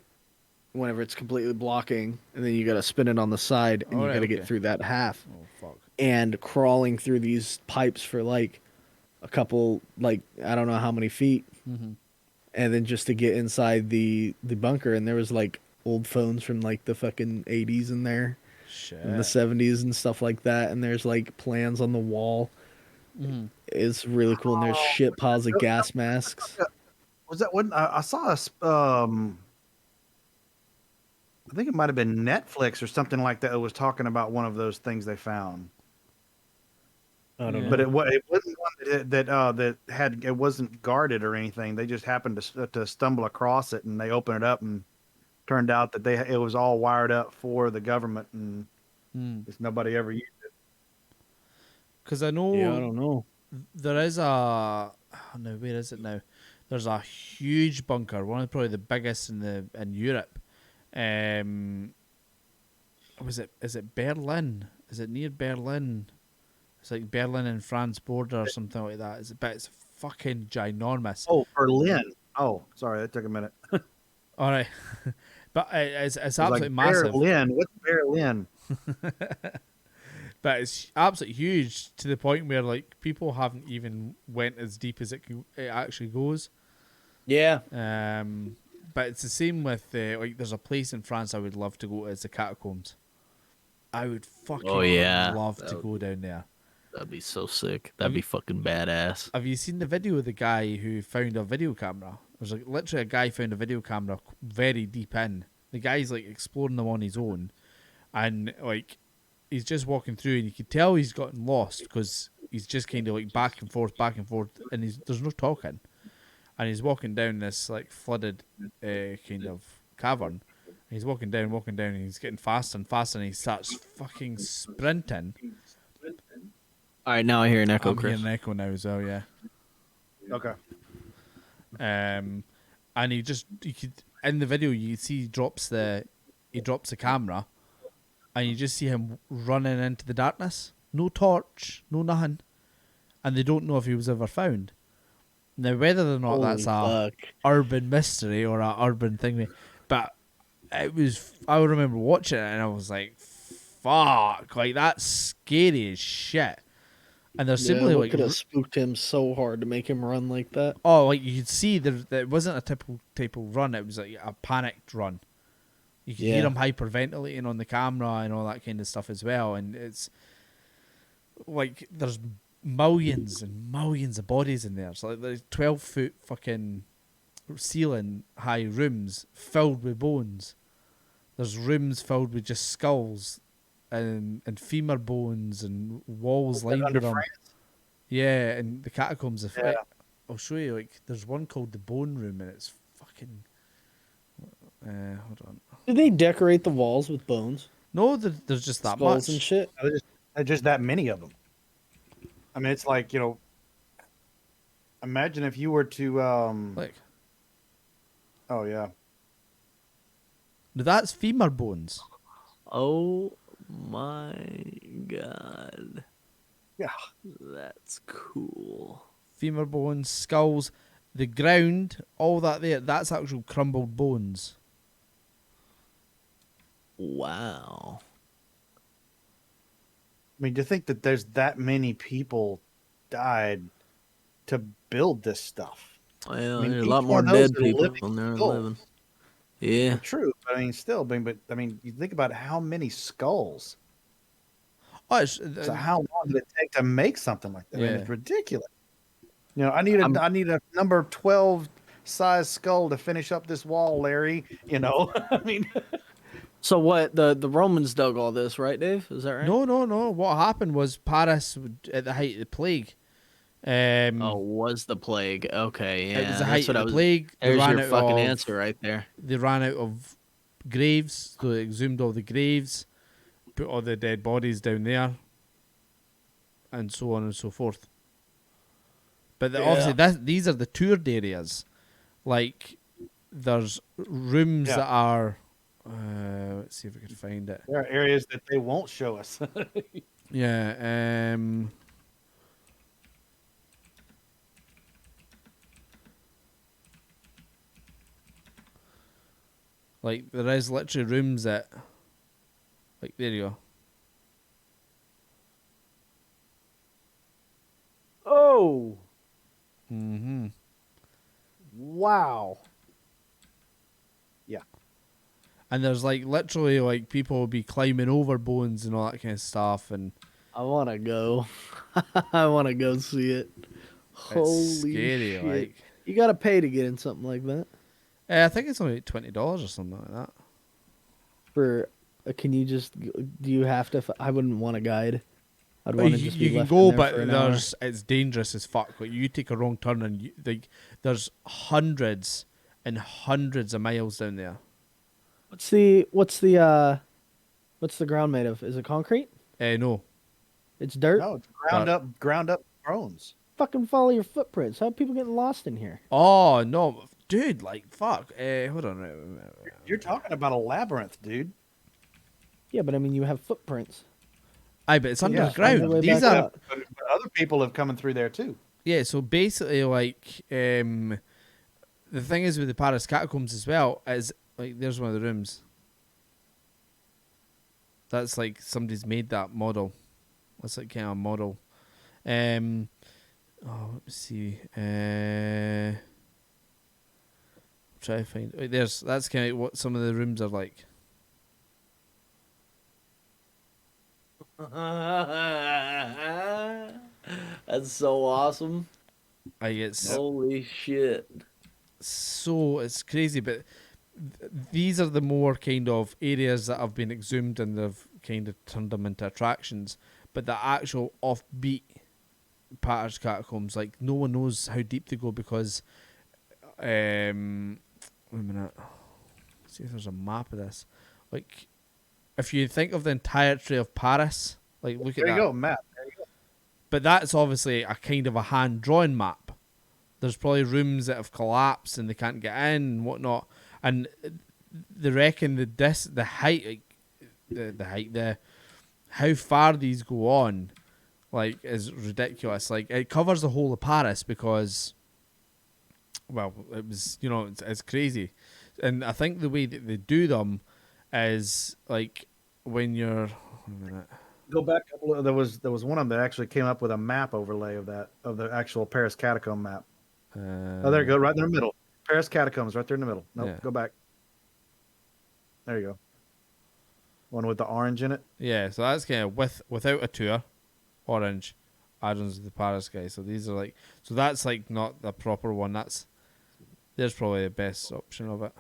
[SPEAKER 1] whenever it's completely blocking, and then you gotta spin it on the side, and you gotta get through that half.
[SPEAKER 5] Oh fuck.
[SPEAKER 1] And crawling through these pipes for like a couple, like I don't know how many feet, and then just to get inside the bunker. And there was like old phones from like the fucking 80s in there.
[SPEAKER 5] Shit.
[SPEAKER 1] In the 70s and stuff like that, and there's like plans on the wall. It's really cool, and there's shit piles of gas masks.
[SPEAKER 3] Was that when I saw I think it might have been Netflix or something like that. It was talking about one of those things they found.
[SPEAKER 4] I don't
[SPEAKER 3] But
[SPEAKER 4] know.
[SPEAKER 3] it wasn't one that had it wasn't guarded or anything. They just happened to stumble across it, and they opened it up, and turned out that it was all wired up for the government, and just nobody ever used it.
[SPEAKER 5] Because I know
[SPEAKER 4] Yeah, I don't know.
[SPEAKER 5] there is a. Oh, no, where is it now? There's a huge bunker, one of probably the biggest in Europe. Is it Berlin? Is it near Berlin? It's like Berlin and France border or something like that. It's fucking ginormous.
[SPEAKER 3] Oh, Berlin. Oh, sorry, that took a minute.
[SPEAKER 5] All right, but it's
[SPEAKER 3] It's
[SPEAKER 5] absolutely
[SPEAKER 3] like
[SPEAKER 5] massive.
[SPEAKER 3] Berlin. What's Berlin?
[SPEAKER 5] But it's absolutely huge to the point where like people haven't even went as deep as it actually goes.
[SPEAKER 4] Yeah.
[SPEAKER 5] But it's the same with like there's a place in France I would love to go to. It's the catacombs. I would fucking love to go down there.
[SPEAKER 4] That'd be so sick. That'd be fucking badass.
[SPEAKER 5] Have you seen the video of the guy who found a video camera? There's like literally a guy found a video camera very deep in. The guy's like exploring them on his own, and like he's just walking through, and you can tell he's gotten lost because he's just kind of like back and forth, and there's no talking, and he's walking down this like flooded kind of cavern. And he's walking down, and he's getting faster and faster, and he starts fucking sprinting.
[SPEAKER 4] All right, now I hear an echo,
[SPEAKER 5] I'm
[SPEAKER 4] Chris.
[SPEAKER 5] hearing an echo now as well, yeah.
[SPEAKER 3] Okay.
[SPEAKER 5] And you could in the video you see he drops the camera, and you just see him running into the darkness. No torch, no nothing, and they don't know if he was ever found. Now whether or not that's a urban mystery or a urban thing, but it was. I remember watching it and I was like, "Fuck!" Like that's scary as shit. And there's simply
[SPEAKER 4] what
[SPEAKER 5] like
[SPEAKER 4] could have spooked him so hard to make him run like that?
[SPEAKER 5] oh, like you could see there it wasn't a typical run. It was like a panicked run. You could hear him hyperventilating on the camera and all that kind of stuff as well. And it's like there's millions and millions of bodies in there. So like there's 12-foot fucking ceiling high rooms filled with bones. There's rooms filled with just skulls and femur bones and walls lined with them. Yeah, and the catacombs. I'll show you. Like, there's one called the Bone Room, and it's fucking. Hold on.
[SPEAKER 4] Did they decorate the walls with bones?
[SPEAKER 5] No, there's just that
[SPEAKER 4] Skulls
[SPEAKER 5] much.
[SPEAKER 4] and shit?
[SPEAKER 3] There's just that many of them. I mean, it's like, imagine if you were to
[SPEAKER 5] Like,
[SPEAKER 3] oh yeah.
[SPEAKER 5] now that's femur bones.
[SPEAKER 4] Oh my god.
[SPEAKER 3] Yeah.
[SPEAKER 4] That's cool.
[SPEAKER 5] Femur bones, skulls, the ground, all that there. That's actual crumbled bones.
[SPEAKER 4] Wow.
[SPEAKER 3] I mean, to think that there's that many people died to build this stuff.
[SPEAKER 4] Well,
[SPEAKER 3] I mean,
[SPEAKER 4] there's a
[SPEAKER 3] each
[SPEAKER 4] lot more
[SPEAKER 3] one of those
[SPEAKER 4] dead
[SPEAKER 3] are
[SPEAKER 4] people
[SPEAKER 3] living
[SPEAKER 4] than there are
[SPEAKER 3] skulls.
[SPEAKER 4] living. Yeah.
[SPEAKER 3] True, but I mean, still, but I mean, you think about how many skulls.
[SPEAKER 5] Oh, it's,
[SPEAKER 3] So how long did it take to make something like that? I mean,
[SPEAKER 5] Yeah.
[SPEAKER 3] it's ridiculous. I need a number 12 size skull to finish up this wall, Larry. I mean,
[SPEAKER 4] So what? The Romans dug all this, right, Dave? Is that right?
[SPEAKER 5] No. What happened was Paris, at the height of the plague.
[SPEAKER 4] Was the plague? Okay, yeah.
[SPEAKER 5] It was the
[SPEAKER 4] that's
[SPEAKER 5] height
[SPEAKER 4] what
[SPEAKER 5] of
[SPEAKER 4] I
[SPEAKER 5] the
[SPEAKER 4] was.
[SPEAKER 5] plague. They
[SPEAKER 4] There's
[SPEAKER 5] ran
[SPEAKER 4] your
[SPEAKER 5] out
[SPEAKER 4] fucking
[SPEAKER 5] of-
[SPEAKER 4] answer right there.
[SPEAKER 5] They ran out of graves, so they exhumed all the graves, put all the dead bodies down there, and so on and so forth. But obviously, these are the toured areas. Like, there's rooms that are. Let's see if I can find it.
[SPEAKER 3] there are areas that they won't show us.
[SPEAKER 5] Yeah. Like, there is literally rooms that. Like, there you go.
[SPEAKER 4] Oh,
[SPEAKER 5] Mm-hmm.
[SPEAKER 4] wow.
[SPEAKER 5] And there's like literally like people will be climbing over bones and all that kind of stuff, and
[SPEAKER 4] I want to go. I want to go see it. Holy
[SPEAKER 5] it's scary.
[SPEAKER 4] shit.
[SPEAKER 5] Like,
[SPEAKER 4] You gotta pay to get in something like that.
[SPEAKER 5] I think it's only $20 or something like that.
[SPEAKER 4] For can you just do you have to? I wouldn't want a guide. I'd
[SPEAKER 5] Well,
[SPEAKER 4] want to just be
[SPEAKER 5] you can
[SPEAKER 4] left
[SPEAKER 5] go,
[SPEAKER 4] in there
[SPEAKER 5] but
[SPEAKER 4] for an hour.
[SPEAKER 5] it's dangerous as fuck. Like you take a wrong turn and there's hundreds and hundreds of miles down there.
[SPEAKER 4] What's the ground made of? Is it concrete?
[SPEAKER 5] No,
[SPEAKER 4] It's dirt.
[SPEAKER 3] No, it's ground up bones.
[SPEAKER 4] Fucking follow your footprints. How are people getting lost in here?
[SPEAKER 5] oh no, dude, like fuck. Hold on.
[SPEAKER 3] You're talking about a labyrinth, dude.
[SPEAKER 4] Yeah, but I mean, you have footprints.
[SPEAKER 5] Aye, but it's
[SPEAKER 3] Yeah,
[SPEAKER 5] underground.
[SPEAKER 4] find your way
[SPEAKER 5] These
[SPEAKER 4] back
[SPEAKER 5] are
[SPEAKER 4] up.
[SPEAKER 3] But other people have coming through there too.
[SPEAKER 5] yeah. So basically, like the thing is with the Paris catacombs as well is like there's one of the rooms. That's like somebody's made that model. That's like kind of a model. Let me see. Try to find. Wait, that's kind of what some of the rooms are like.
[SPEAKER 1] That's so awesome.
[SPEAKER 5] It's
[SPEAKER 1] Holy shit.
[SPEAKER 5] so it's crazy, but these are the more kind of areas that have been exhumed and they've kind of turned them into attractions. But the actual offbeat Paris catacombs, like no one knows how deep they go because, wait a minute, let's see if there's a map of this. Like, if you think of the entirety of Paris, like look at
[SPEAKER 3] There
[SPEAKER 5] that.
[SPEAKER 3] you go, Matt. There you go.
[SPEAKER 5] But that's obviously a kind of a hand-drawn map. There's probably rooms that have collapsed and they can't get in and whatnot. And they reckon the height, like, how far these go on, like, is ridiculous. Like, it covers the whole of Paris because, well, it was, it's crazy. And I think the way that they do them is, like, when you're... Wait a minute.
[SPEAKER 3] Go back. There was one of them that actually came up with a map overlay of the actual Paris catacomb map. Oh, there you go, right in the middle. Paris catacombs, right there in the middle. Nope,
[SPEAKER 5] Yeah.
[SPEAKER 3] Go back. There you go. One with the orange in it.
[SPEAKER 5] Yeah, so that's kind of without a tour, orange, add-ons of the Paris guy. So these are like, so that's like not the proper one. There's probably the best option of it.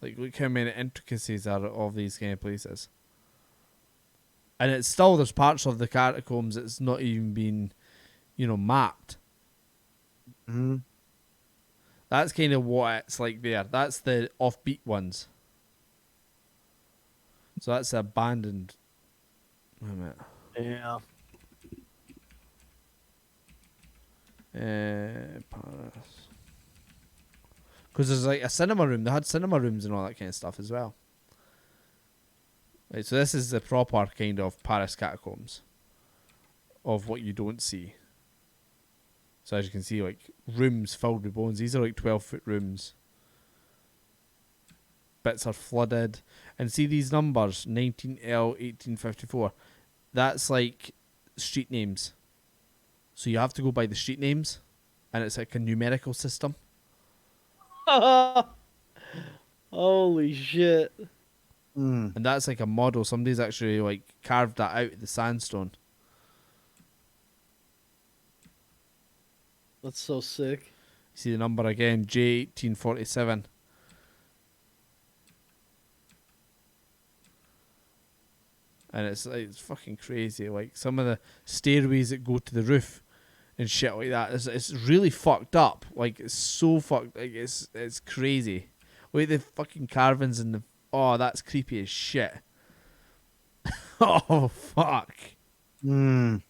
[SPEAKER 5] Like, look how many intricacies are of these kind of places. And it's still, there's parts of the catacombs that's not even been, mapped.
[SPEAKER 3] Mm-hmm.
[SPEAKER 5] That's kind of what it's like there. That's the offbeat ones. So that's the abandoned. Wait a minute.
[SPEAKER 1] Yeah.
[SPEAKER 5] Paris. Because there's like a cinema room. They had cinema rooms and all that kind of stuff as well. Right, so this is the proper kind of Paris catacombs of what you don't see. So as you can see, like rooms filled with bones. These are like 12-foot rooms. Bits are flooded. And see these numbers, 19L 1854. That's like street names. So you have to go by the street names. And it's like a numerical system.
[SPEAKER 1] Holy shit.
[SPEAKER 3] Mm.
[SPEAKER 5] And that's like a model. Somebody's actually like carved that out of the sandstone.
[SPEAKER 1] That's so sick.
[SPEAKER 5] You see the number again, J1847. And it's fucking crazy. Like some of the stairways that go to the roof and shit like that. It's really fucked up. Like it's so fucked. Like it's crazy. Wait, the fucking carvings and that's creepy as shit. Oh fuck.
[SPEAKER 3] Mm.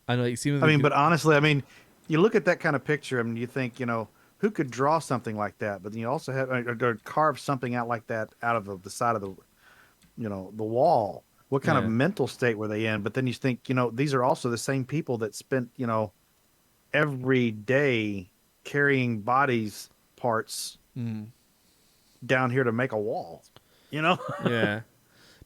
[SPEAKER 5] I know. Like,
[SPEAKER 3] But honestly, you look at that kind of picture and you think, who could draw something like that? But you also have or carve something out like that out of the side of the, the wall. What kind of mental state were they in? But then you think, these are also the same people that spent, every day carrying bodies parts down here to make a wall.
[SPEAKER 5] Yeah.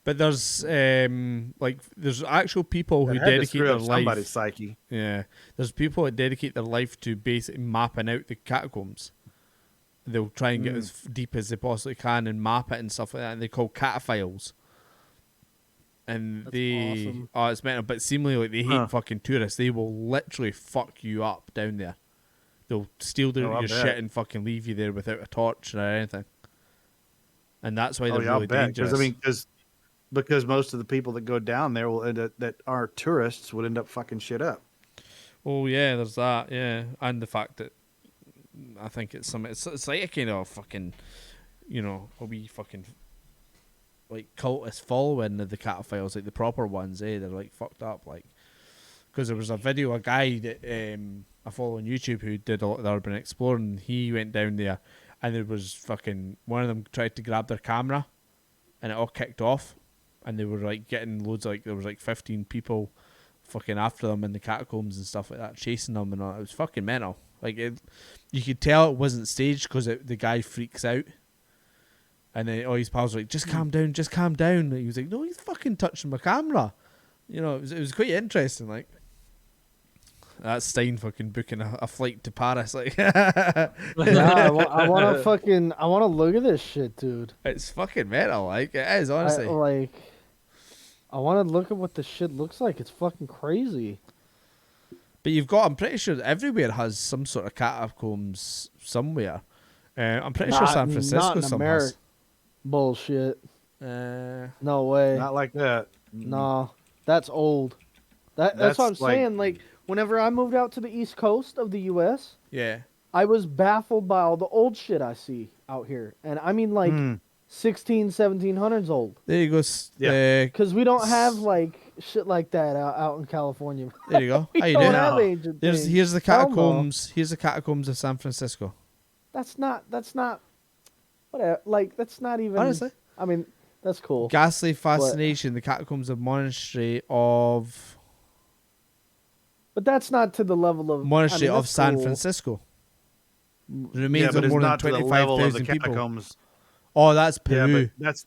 [SPEAKER 5] But there's there's actual people who
[SPEAKER 3] That had to
[SPEAKER 5] dedicate
[SPEAKER 3] screw
[SPEAKER 5] their
[SPEAKER 3] up
[SPEAKER 5] life.
[SPEAKER 3] somebody's psyche.
[SPEAKER 5] Yeah, there's people that dedicate their life to basically mapping out the catacombs. They'll try and get as deep as they possibly can and map it and stuff like that. And they call cataphiles. And
[SPEAKER 4] That's
[SPEAKER 5] they,
[SPEAKER 4] awesome.
[SPEAKER 5] oh, it's mental. But seemingly, like, they hate
[SPEAKER 3] Huh.
[SPEAKER 5] fucking tourists. They will literally fuck you up down there. They'll steal
[SPEAKER 3] Oh, I
[SPEAKER 5] your
[SPEAKER 3] bet.
[SPEAKER 5] shit and fucking leave you there without a torch or anything. And that's why
[SPEAKER 3] Oh
[SPEAKER 5] they're
[SPEAKER 3] yeah, I'll
[SPEAKER 5] really
[SPEAKER 3] bet.
[SPEAKER 5] dangerous.
[SPEAKER 3] Because because most of the people that go down there will that are tourists would end up fucking shit up.
[SPEAKER 5] Oh yeah, there's that. Yeah, and the fact that I think it's like a kind of fucking, a wee fucking like cultist following of the cataphiles, like the proper ones. They're like fucked up, like because there was a video, a guy that I follow on YouTube who did a lot of the urban exploring. He went down there, and there was fucking one of them tried to grab their camera, and it all kicked off, and they were like getting loads of, like there was like 15 people fucking after them in the catacombs and stuff like that, chasing them and all. It was fucking mental. Like you could tell it wasn't staged because the guy freaks out, and then all his pals were like, "Just calm down, just calm down." And he was like, "No, he's fucking touching my camera." It was quite interesting. Like that's Stein fucking booking a flight to Paris. Like
[SPEAKER 4] Yeah, I want to look at this shit, dude.
[SPEAKER 5] it's fucking mental. Like it is honestly.
[SPEAKER 4] I want to look at what the shit looks like. It's fucking crazy.
[SPEAKER 5] But I'm pretty sure everywhere has some sort of catacombs somewhere. I'm pretty sure San Francisco
[SPEAKER 4] not in
[SPEAKER 5] some
[SPEAKER 4] America.
[SPEAKER 5] has.
[SPEAKER 4] Bullshit.
[SPEAKER 5] Uh,
[SPEAKER 4] No way.
[SPEAKER 3] Not like that.
[SPEAKER 4] No, that's old. That's what I'm
[SPEAKER 3] That's like-
[SPEAKER 4] saying. Like, whenever I moved out to the East Coast of the U.S.,
[SPEAKER 5] yeah.
[SPEAKER 4] I was baffled by all the old shit I see out here. And I mean, like, 1700s old.
[SPEAKER 5] There you go.
[SPEAKER 3] Yeah.
[SPEAKER 4] Because we don't have, like, shit like that out in California.
[SPEAKER 5] There you go.
[SPEAKER 4] We
[SPEAKER 5] How you
[SPEAKER 4] don't
[SPEAKER 5] doing?
[SPEAKER 4] have ancient things.
[SPEAKER 5] Here's the
[SPEAKER 4] Hell no.
[SPEAKER 5] catacombs. Here's the catacombs of San Francisco.
[SPEAKER 4] That's not, whatever. Like, that's not even.
[SPEAKER 5] Honestly.
[SPEAKER 4] I mean, that's cool.
[SPEAKER 5] Ghastly fascination. The catacombs of Monastery of
[SPEAKER 4] But that's not to the level of.
[SPEAKER 5] Monastery
[SPEAKER 4] I mean,
[SPEAKER 5] of
[SPEAKER 4] that's
[SPEAKER 5] San
[SPEAKER 4] cool.
[SPEAKER 5] Francisco. The
[SPEAKER 3] Yeah,
[SPEAKER 5] remains
[SPEAKER 3] but
[SPEAKER 5] of
[SPEAKER 3] it's
[SPEAKER 5] more than
[SPEAKER 3] not to the level of the
[SPEAKER 5] 25,000 people.
[SPEAKER 3] catacombs.
[SPEAKER 5] Oh, that's
[SPEAKER 3] Yeah,
[SPEAKER 5] Peru.
[SPEAKER 3] but that's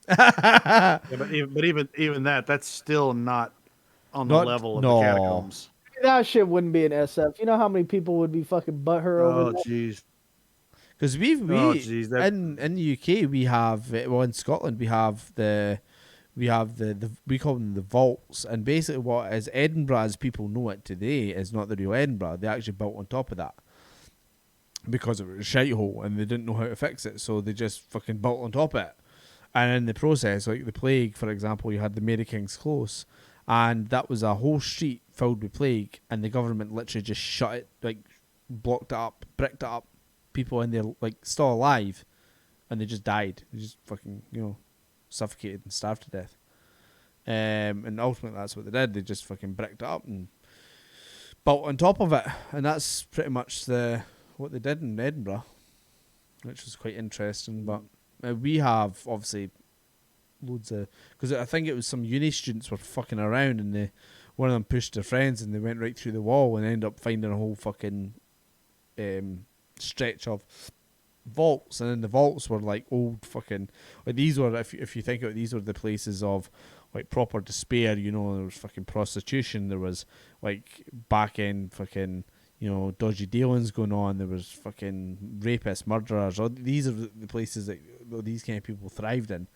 [SPEAKER 3] yeah, but even that's still not on the
[SPEAKER 5] Not-
[SPEAKER 3] level of
[SPEAKER 5] no.
[SPEAKER 3] the catacombs.
[SPEAKER 4] That shit wouldn't be an SF. You know how many people would be fucking butthurt over
[SPEAKER 3] Oh
[SPEAKER 4] that?
[SPEAKER 3] jeez.
[SPEAKER 5] Because
[SPEAKER 3] Oh, jeez, that-
[SPEAKER 5] in the UK we have in Scotland we have the we call them the vaults, and basically what is Edinburgh as people know it today is not the real Edinburgh. They actually built on top of that because it was a shithole and they didn't know how to fix it, so they just fucking built on top of it. And in the process, like the plague, for example, you had the Mary King's Close, and that was a whole street filled with plague, and the government literally just shut it, like blocked it up, bricked it up. People in there like still alive, and they just died. They just fucking suffocated and starved to death. And ultimately that's what they did. They just fucking bricked it up and built on top of it, and that's pretty much what they did in Edinburgh, which was quite interesting. But we have obviously loads of, because I think it was some uni students were fucking around, and one of them pushed their friends and they went right through the wall and ended up finding a whole fucking stretch of vaults, and then the vaults were like old fucking, like these were, if you think of it, these were the places of like proper despair. There was fucking prostitution, there was like back end fucking dodgy dealings going on, there was fucking rapists, murderers. These are the places that these kind of people thrived in,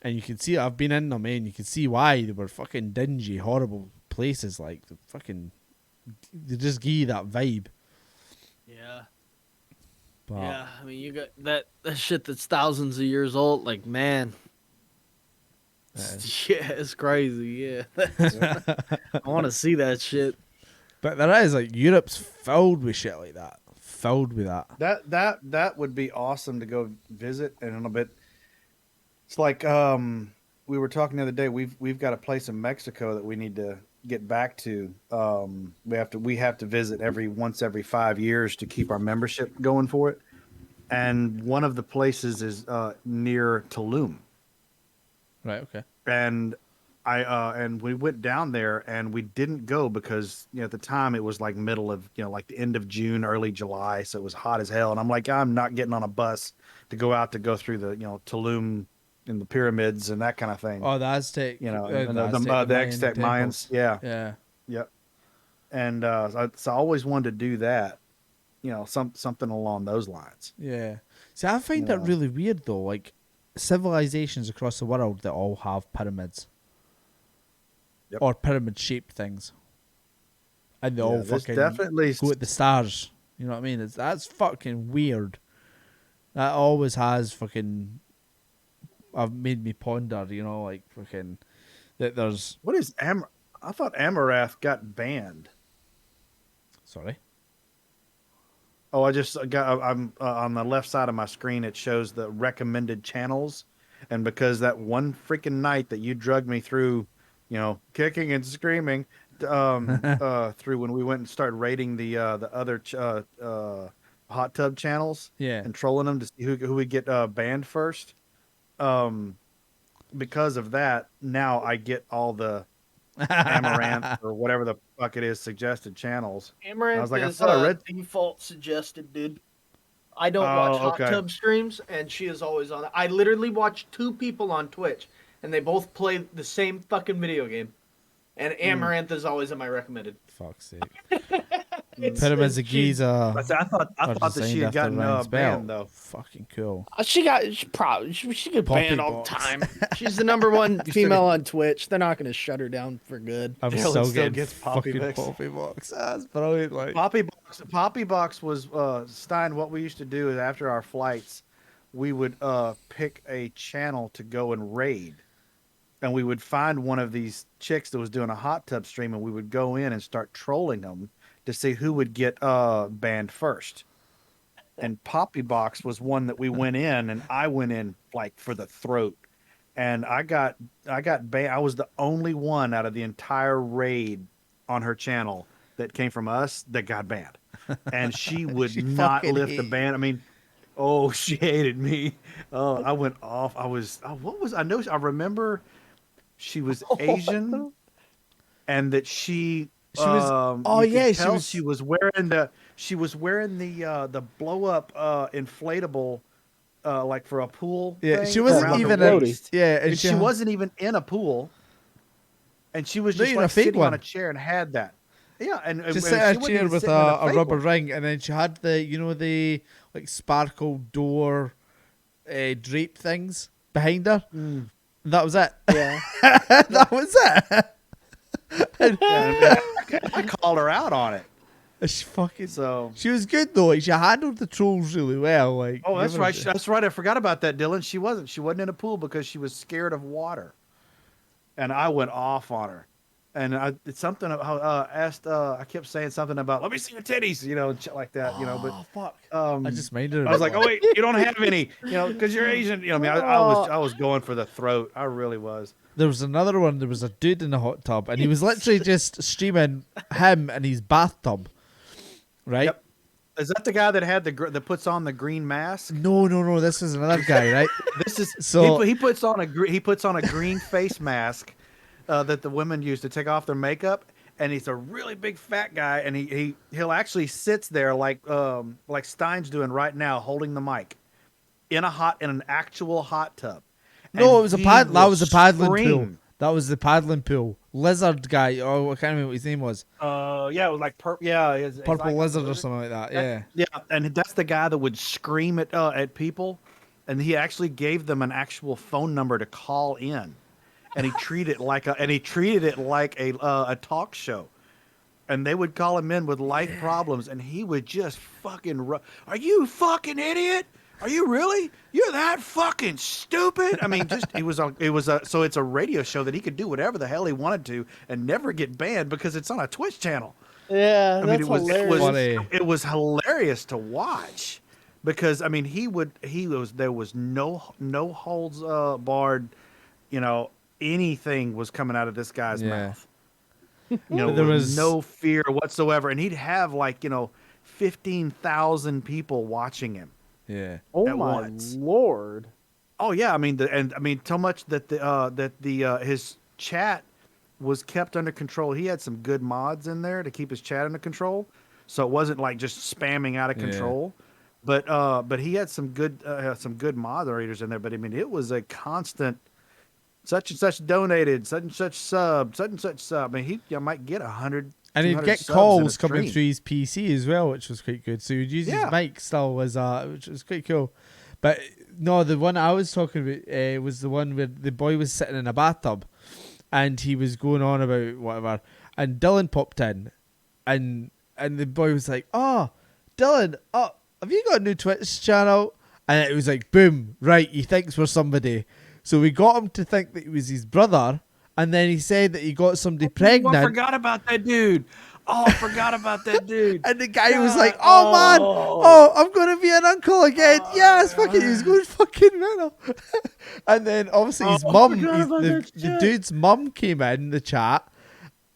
[SPEAKER 5] and you can see I've been in them, and you can see why they were fucking dingy, horrible places. Like they just give you that vibe.
[SPEAKER 4] Yeah.
[SPEAKER 5] But
[SPEAKER 4] Yeah, I mean, you got that shit that's thousands of years old. Like, man, yeah, it's crazy. Yeah, I want to see that shit.
[SPEAKER 5] But there is, like, Europe's filled with shit like that. Filled with that.
[SPEAKER 3] That would be awesome to go visit. And in a bit, it's like we were talking the other day. We've got a place in Mexico that we need to get back to. We have to visit once every 5 years to keep our membership going for it. And one of the places is near Tulum.
[SPEAKER 5] Right, okay.
[SPEAKER 3] And and we went down there, and we didn't go because at the time it was like middle of like the end of June, early July, so it was hot as hell. And I'm like, I'm not getting on a bus to go through the Tulum and the pyramids and that kind of thing.
[SPEAKER 5] Oh, the Aztec.
[SPEAKER 3] And
[SPEAKER 5] the
[SPEAKER 3] the Aztec Mayans, yeah.
[SPEAKER 5] Yeah.
[SPEAKER 3] Yep. And so I always wanted to do that, something along those lines.
[SPEAKER 5] Yeah. See, I find that really weird, though. Like, civilizations across the world that all have pyramids. or pyramid shaped things, and they all
[SPEAKER 3] there's
[SPEAKER 5] fucking
[SPEAKER 3] definitely
[SPEAKER 5] go at the stars. You know what I mean? That's fucking weird. That always has fucking. I've made me ponder. You know, like fucking that. There's
[SPEAKER 3] what is I thought Amarath got banned.
[SPEAKER 5] sorry.
[SPEAKER 3] Oh, I just got. I'm on the left side of my screen. It shows the recommended channels, and because that one freaking night that you drugged me through, kicking and screaming, through when we went and started rating the other hot tub channels,
[SPEAKER 5] Yeah.
[SPEAKER 3] and trolling them to see who would get banned first. Because of that, now I get all the Amaranth or whatever the fuck it is suggested channels.
[SPEAKER 1] Amaranth
[SPEAKER 3] I was like, I
[SPEAKER 1] is
[SPEAKER 3] thought I read-
[SPEAKER 1] default suggested, dude. I don't watch hot
[SPEAKER 3] okay.
[SPEAKER 1] tub streams, and she is always on it. I literally watch 2 people on Twitch, and they both play the same fucking video game. And Amaranth is always in my recommended.
[SPEAKER 5] Fuck's sake. Pyramids of Giza.
[SPEAKER 3] I thought that she had gotten banned though.
[SPEAKER 5] Fucking cool.
[SPEAKER 4] She get
[SPEAKER 5] Poppy
[SPEAKER 4] banned all the
[SPEAKER 5] box.
[SPEAKER 4] time. She's the number one female on Twitch. They're not going to shut her down for good.
[SPEAKER 5] I'm
[SPEAKER 3] Dylan
[SPEAKER 5] still
[SPEAKER 3] still
[SPEAKER 5] getting
[SPEAKER 3] gets Poppy
[SPEAKER 5] fucking
[SPEAKER 3] Mix.
[SPEAKER 5] Poppy box. That's brilliant. Like
[SPEAKER 3] Poppy box was Stein. What we used to do is after our flights, we would pick a channel to go and raid, and we would find one of these chicks that was doing a hot tub stream, and we would go in and start trolling them to see who would get banned first. And Poppy Box was one that we went in, and I went in like for the throat, and I got banned. I was the only one out of the entire raid on her channel that came from us that got banned, and she would
[SPEAKER 5] She
[SPEAKER 3] not
[SPEAKER 5] fucking
[SPEAKER 3] lift the
[SPEAKER 5] hated
[SPEAKER 3] ban. I mean, oh, she hated me. Oh, I went off. I was. What was? I know. I remember she was Asian, and that she
[SPEAKER 5] was.
[SPEAKER 3] you could
[SPEAKER 5] yeah,
[SPEAKER 3] tell
[SPEAKER 5] she
[SPEAKER 3] was wearing the blow up inflatable like for a pool.
[SPEAKER 5] Yeah,
[SPEAKER 3] thing
[SPEAKER 5] she wasn't
[SPEAKER 3] around
[SPEAKER 5] even
[SPEAKER 3] her
[SPEAKER 5] a.
[SPEAKER 3] waist.
[SPEAKER 5] Yeah,
[SPEAKER 3] And she wasn't even in a pool, and she was
[SPEAKER 5] Not
[SPEAKER 3] just
[SPEAKER 5] even a
[SPEAKER 3] like
[SPEAKER 5] fake
[SPEAKER 3] sitting on
[SPEAKER 5] one.
[SPEAKER 3] a chair and had that. Yeah, and
[SPEAKER 5] Just
[SPEAKER 3] and
[SPEAKER 5] sat in
[SPEAKER 3] she
[SPEAKER 5] a
[SPEAKER 3] wasn't
[SPEAKER 5] chair
[SPEAKER 3] even
[SPEAKER 5] with
[SPEAKER 3] sitting in
[SPEAKER 5] a
[SPEAKER 3] fake
[SPEAKER 5] rubber
[SPEAKER 3] one.
[SPEAKER 5] ring, and then she had the like sparkle door drape things behind her. That was it.
[SPEAKER 4] Yeah.
[SPEAKER 5] That was it.
[SPEAKER 3] I called her out on it.
[SPEAKER 5] She fucking.
[SPEAKER 3] So
[SPEAKER 5] She was good though. Like, she handled the trolls really well. Like,
[SPEAKER 3] oh, that's
[SPEAKER 5] give her
[SPEAKER 3] right.
[SPEAKER 5] the-
[SPEAKER 3] That's right. I forgot about that, Dylan. She wasn't in a pool because she was scared of water, and I went off on her. And it's something asked. I kept saying something about, "Let me see your titties," and shit like that, But
[SPEAKER 5] Oh fuck!
[SPEAKER 3] I
[SPEAKER 5] I just minded her.
[SPEAKER 3] was like, "Oh wait, you don't have any," because you're Asian. I mean, I was going for the throat. I really was.
[SPEAKER 5] There was another one. There was a dude in the hot tub, and he was literally just streaming him in his bathtub, right?
[SPEAKER 3] Yep. Is that the guy that had that puts on the green mask?
[SPEAKER 5] No. This is another guy, right?
[SPEAKER 3] This is
[SPEAKER 5] So-
[SPEAKER 3] he puts on a green face mask that the women use to take off their makeup, and he's a really big fat guy, and he'll actually sits there like Stein's doing right now, holding the mic in an actual hot tub.
[SPEAKER 5] No,
[SPEAKER 3] And
[SPEAKER 5] it was a
[SPEAKER 3] he
[SPEAKER 5] pad. That
[SPEAKER 3] will
[SPEAKER 5] was the paddling pool.
[SPEAKER 3] scream.
[SPEAKER 5] That was the paddling pool. Lizard guy. Oh, I can't remember what his name was.
[SPEAKER 3] Yeah, it was like his
[SPEAKER 5] Purple
[SPEAKER 3] icon
[SPEAKER 5] lizard or something like that. Yeah.
[SPEAKER 3] Yeah, and that's the guy that would scream at people, and he actually gave them an actual phone number to call in, and he treated it like a talk show, and they would call him in with life problems, and he would just fucking are you fucking idiot? Are you really? You're that fucking stupid. I mean, just so it's a radio show that he could do whatever the hell he wanted to and never get banned because it's on a Twitch channel.
[SPEAKER 4] Yeah,
[SPEAKER 3] I mean,
[SPEAKER 4] that's
[SPEAKER 3] it was
[SPEAKER 4] hilarious.
[SPEAKER 3] it was hilarious to watch because I mean there was no holds barred, anything was coming out of this guy's
[SPEAKER 5] Yeah.
[SPEAKER 3] mouth.
[SPEAKER 5] But
[SPEAKER 3] There was no fear whatsoever, and he'd have 15,000 people watching him.
[SPEAKER 5] Yeah.
[SPEAKER 4] Oh
[SPEAKER 3] at
[SPEAKER 4] my
[SPEAKER 3] once.
[SPEAKER 4] lord.
[SPEAKER 3] Oh yeah, I mean so much that his chat was kept under control. He had some good mods in there to keep his chat under control, so it wasn't like just spamming out of
[SPEAKER 5] Yeah.
[SPEAKER 3] control. But he had some good moderators in there. But I mean, it was a constant such and such donated, such and such sub, such and such sub. I mean, he might get 100.
[SPEAKER 5] And he'd
[SPEAKER 3] 200
[SPEAKER 5] get
[SPEAKER 3] subs in a
[SPEAKER 5] calls coming
[SPEAKER 3] stream.
[SPEAKER 5] through his PC as well, which was quite good. So he'd use
[SPEAKER 3] Yeah.
[SPEAKER 5] his mic still which was quite cool. But no, the one I was talking about was the one where the boy was sitting in a bathtub, and he was going on about whatever, and Dylan popped in, and the boy was like, "Oh, Dylan, have you got a new Twitch channel?" And it was like, boom, right, he thinks we're somebody. So we got him to think that he was his brother, and then he said that he got somebody pregnant.
[SPEAKER 3] I forgot about that dude. Oh, I forgot about that dude.
[SPEAKER 5] And the guy was like, "Oh man, I'm gonna be an uncle again." Yes, fucking, he was going fucking mental. And then obviously his mum, the dude's mum came in the chat,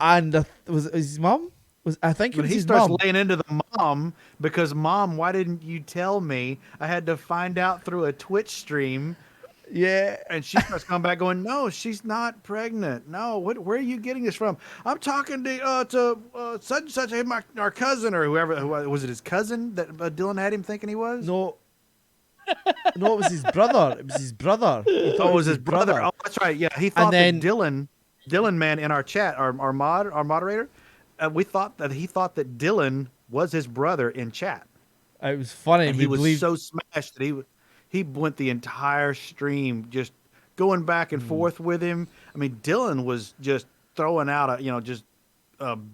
[SPEAKER 5] and was it his mum? I think it was
[SPEAKER 3] he
[SPEAKER 5] his
[SPEAKER 3] starts
[SPEAKER 5] mum.
[SPEAKER 3] laying into the mom because, Mom, why didn't you tell me? I had to find out through a Twitch stream.
[SPEAKER 5] Yeah,
[SPEAKER 3] and she starts coming back going, "No, she's not pregnant. No, where are you getting this from? I'm talking to such and such, our cousin or whoever. Was it his cousin that Dylan had him thinking he was?
[SPEAKER 5] No, it was his brother. It was his brother. He thought
[SPEAKER 3] it was his brother. Oh, that's right. Yeah, he thought
[SPEAKER 5] then,
[SPEAKER 3] that Dylan man in our chat, our moderator, we thought that he thought that Dylan was his brother in chat.
[SPEAKER 5] It was funny.
[SPEAKER 3] And he was so smashed that he went the entire stream just going back and forth with him. I mean, Dylan was just throwing out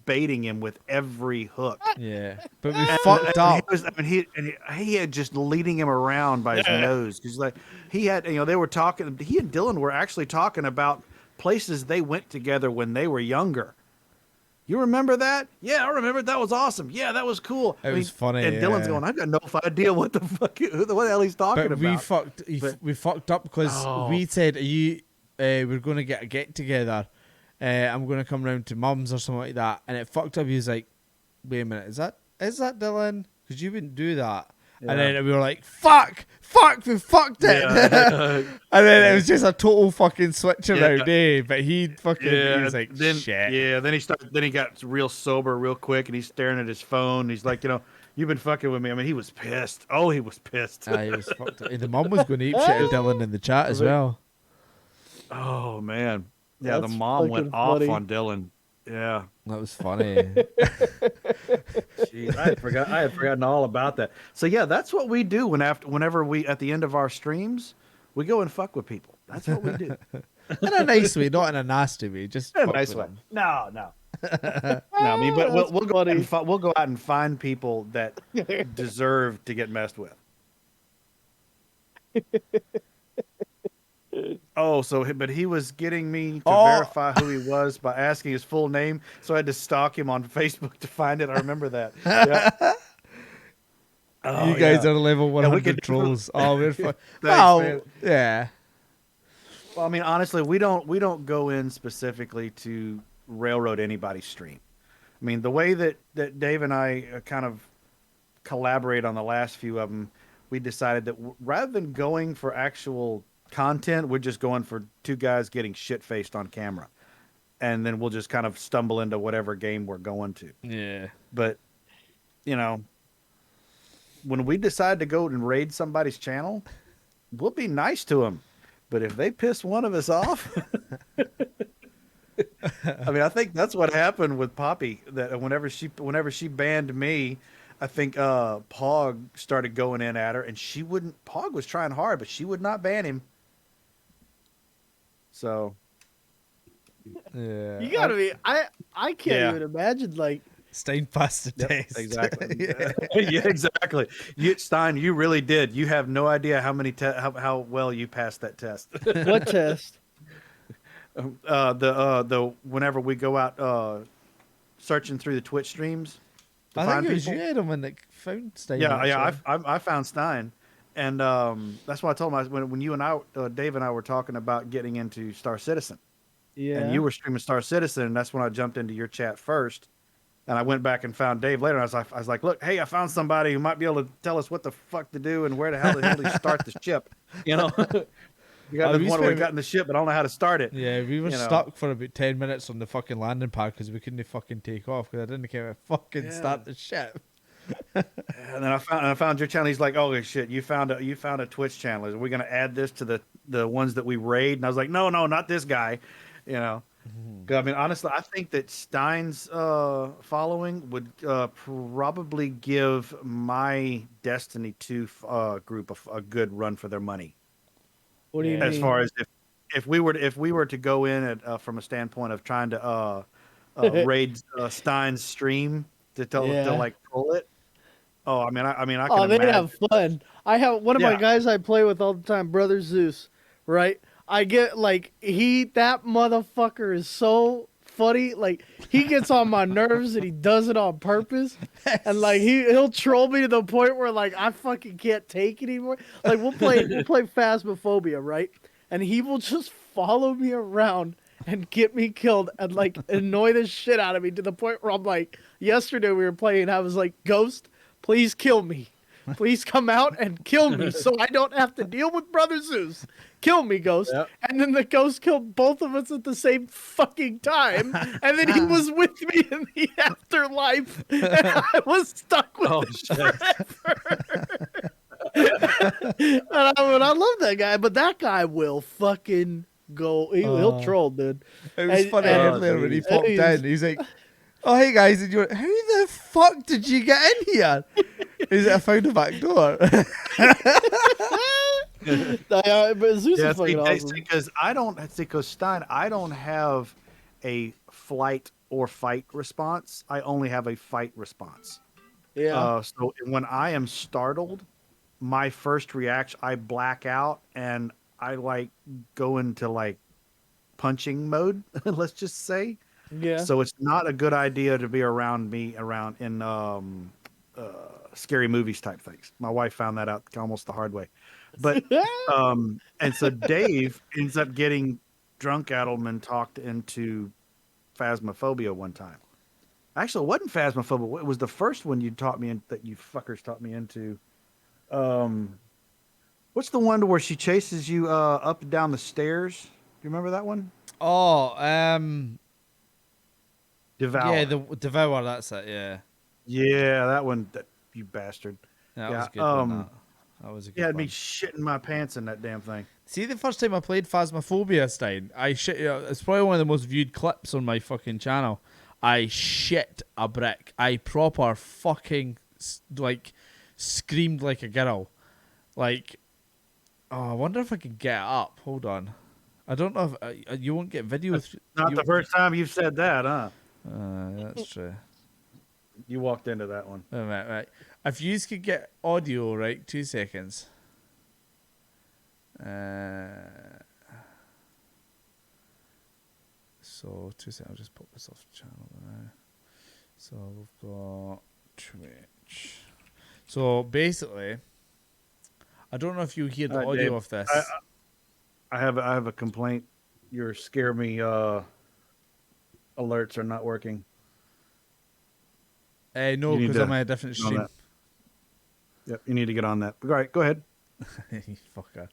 [SPEAKER 3] baiting him with every hook.
[SPEAKER 5] Yeah, but we fucked up.
[SPEAKER 3] He had just leading him around by his nose because he had they were talking. He and Dylan were actually talking about places they went together when they were younger. You remember that? Yeah, I remember. That was awesome. Yeah, that was cool.
[SPEAKER 5] It was funny.
[SPEAKER 3] And Dylan's going, "I've got no idea what the fuck, what the hell he's talking about."
[SPEAKER 5] We fucked up because we said, we're going to get together. I'm going to come round to Mum's or something like that. And it fucked up. He was like, "Wait a minute, is that Dylan? Because you wouldn't do that." Yeah. And then we were like, fuck, we fucked it. Yeah. And then it was just a total fucking switch around, But he fucking, he was like, shit.
[SPEAKER 3] Yeah, then he got real sober real quick, and he's staring at his phone. He's like, you've been fucking with me. I mean, he was pissed. Oh, he was pissed.
[SPEAKER 5] He was fucked up. The mum was going to eat shit at Dylan in the chat as well.
[SPEAKER 3] Oh, man. Yeah, the mom went off on Dylan. Yeah.
[SPEAKER 5] That was funny.
[SPEAKER 3] Jeez, I had forgotten all about that. So yeah, that's what we do whenever we at the end of our streams, we go and fuck with people. That's what we do.
[SPEAKER 5] In a nice way, not in a nasty way. Just
[SPEAKER 3] in a nice way. No. No, I mean, but we'll go out and find people that deserve to get messed with. Oh, but he was getting me to verify who he was by asking his full name, so I had to stalk him on Facebook to find it. I remember that. Yeah.
[SPEAKER 5] You guys are level 100 trolls. We're fun. Yeah.
[SPEAKER 3] Well, I mean, honestly, we don't go in specifically to railroad anybody's stream. I mean, the way that Dave and I kind of collaborate on the last few of them, we decided that rather than going for actual content, we're just going for two guys getting shit-faced on camera, and then we'll just kind of stumble into whatever game we're going to.
[SPEAKER 5] Yeah.
[SPEAKER 3] But when we decide to go and raid somebody's channel, we'll be nice to them. But if they piss one of us off, I mean, I think that's what happened with Poppy. That whenever she banned me, I think Pog started going in at her, and she wouldn't. Pog was trying hard, but she would not ban him. So,
[SPEAKER 4] yeah, you gotta be. I can't even imagine
[SPEAKER 5] Stein passed the test.
[SPEAKER 3] Exactly. Yeah, exactly. Stein, you really did. You have no idea how many how well you passed that test.
[SPEAKER 4] What test?
[SPEAKER 3] The whenever we go out searching through the Twitch streams.
[SPEAKER 5] I think it was you, Adam, that found Stein.
[SPEAKER 3] Yeah. I found Stein. And that's why I told him when you and I, Dave and I, were talking about getting into Star Citizen.
[SPEAKER 4] Yeah.
[SPEAKER 3] And you were streaming Star Citizen, and that's when I jumped into your chat first. And I went back and found Dave later. And I was like, look, hey, I found somebody who might be able to tell us what the fuck to do and where the hell to start the ship. We got the one where we got in the ship, but I don't know how to start it.
[SPEAKER 5] Yeah, we were stuck for about 10 minutes on the fucking landing pad because we couldn't fucking take off because I didn't care to fucking start the ship.
[SPEAKER 3] And then I found your channel. He's like, "Oh shit, you found a Twitch channel. Are we gonna add this to the ones that we raid?" And I was like, "No, not this guy." I mean, honestly, I think that Stein's following would probably give my Destiny 2 group a good run for their money.
[SPEAKER 4] What do you mean?
[SPEAKER 3] As far as if we were to go in at from a standpoint of trying to raid Stein's stream to like pull it. Oh, I can
[SPEAKER 4] Oh, they'd
[SPEAKER 3] imagine.
[SPEAKER 4] have fun. I have one of my guys I play with all the time, Brother Zeus, right? I get like that motherfucker is so funny. Like he gets on my nerves and he does it on purpose. And like he'll troll me to the point where like I fucking can't take it anymore. Like we'll play Phasmophobia, right? And he will just follow me around and get me killed and like annoy the shit out of me to the point where I'm like, yesterday we were playing, I was like, Ghost, please kill me. Please come out and kill me so I don't have to deal with Brother Zeus. Kill me, Ghost. Yep. And then the Ghost killed both of us at the same fucking time. And then he was with me in the afterlife. And I was stuck with him forever. And I love that guy, but that guy will fucking go. He'll troll, dude.
[SPEAKER 5] It was funny earlier when he popped in. He's like, "Oh, hey guys," and you're like, "How the fuck did you get in here?" Is it I found a back door?
[SPEAKER 4] But Zeus is fucking awesome.
[SPEAKER 3] Because Stein, I don't have a flight or fight response. I only have a fight response.
[SPEAKER 4] Yeah.
[SPEAKER 3] So when I am startled, my first reaction, I black out and I like go into like punching mode. Let's just say.
[SPEAKER 4] Yeah.
[SPEAKER 3] So it's not a good idea to be around in scary movies type things. My wife found that out almost the hard way. But and so Dave ends up getting drunk Adelman talked into Phasmophobia one time. Actually, it wasn't Phasmophobia. It was the first one you fuckers taught me into. What's the one where she chases you up and down the stairs? Do you remember that one?
[SPEAKER 5] Oh,
[SPEAKER 3] Devour.
[SPEAKER 5] Yeah, the Devour, that's it, yeah.
[SPEAKER 3] Yeah, that one, you bastard.
[SPEAKER 5] That was a good one, that was a good
[SPEAKER 3] one.
[SPEAKER 5] me
[SPEAKER 3] shitting my pants in that damn thing.
[SPEAKER 5] See, the first time I played Phasmophobia, Stein, it's probably one of the most viewed clips on my fucking channel. I shit a brick. I proper fucking, like, screamed like a girl. Like, I wonder if I can get it up. Hold on. I don't know if you won't get videos.
[SPEAKER 3] Not the first time you've said that, huh?
[SPEAKER 5] That's true.
[SPEAKER 3] You walked into that one.
[SPEAKER 5] Right. If you could get audio, right, 2 seconds. So 2 seconds. I'll just pop this off the channel now. So we've got Twitch. So basically, I don't know if you hear the audio
[SPEAKER 3] Dave,
[SPEAKER 5] of this.
[SPEAKER 3] I have a complaint. Your scare me alerts are not working.
[SPEAKER 5] No, because I'm on a different stream.
[SPEAKER 3] Yep, you need to get on that. All right, go ahead.
[SPEAKER 5] You fucker.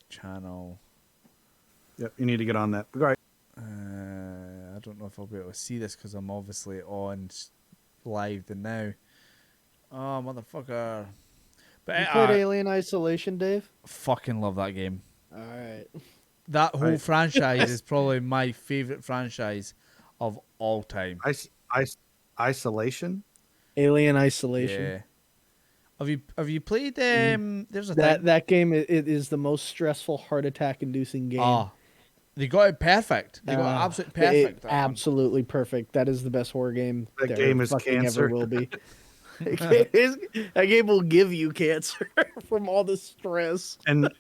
[SPEAKER 5] Channel.
[SPEAKER 3] Yep, you need to get on that. All right.
[SPEAKER 5] I don't know if I'll be able to see this because I'm obviously on live now. Oh, motherfucker. But
[SPEAKER 4] you played Alien Isolation, Dave?
[SPEAKER 5] Fucking love that game.
[SPEAKER 4] All right.
[SPEAKER 5] That whole franchise is probably my favorite franchise of all time.
[SPEAKER 3] Isolation?
[SPEAKER 4] Alien Isolation.
[SPEAKER 5] Yeah. Have you played there's a
[SPEAKER 4] that game it is the most stressful heart attack inducing game.
[SPEAKER 5] Oh, they got it perfect. They got it absolutely perfect.
[SPEAKER 4] Absolutely perfect. That is the best horror game
[SPEAKER 3] that game is cancer.
[SPEAKER 4] Ever will be. That game will give you cancer from all the stress.
[SPEAKER 3] And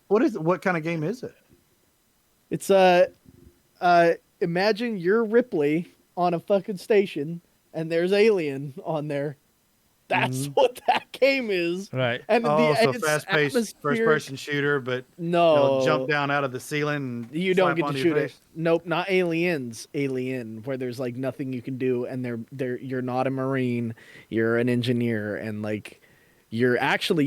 [SPEAKER 3] what kind of game is it?
[SPEAKER 4] It's imagine you're Ripley on a fucking station and there's Alien on there. That's what that game is.
[SPEAKER 5] Right.
[SPEAKER 4] And
[SPEAKER 3] so fast-paced first-person shooter, but
[SPEAKER 4] no,
[SPEAKER 3] jump down out of the ceiling and
[SPEAKER 4] you don't get to shoot
[SPEAKER 3] it.
[SPEAKER 4] Nope, not Aliens. Alien, where there's like nothing you can do, and you're not a Marine, you're an engineer, and like you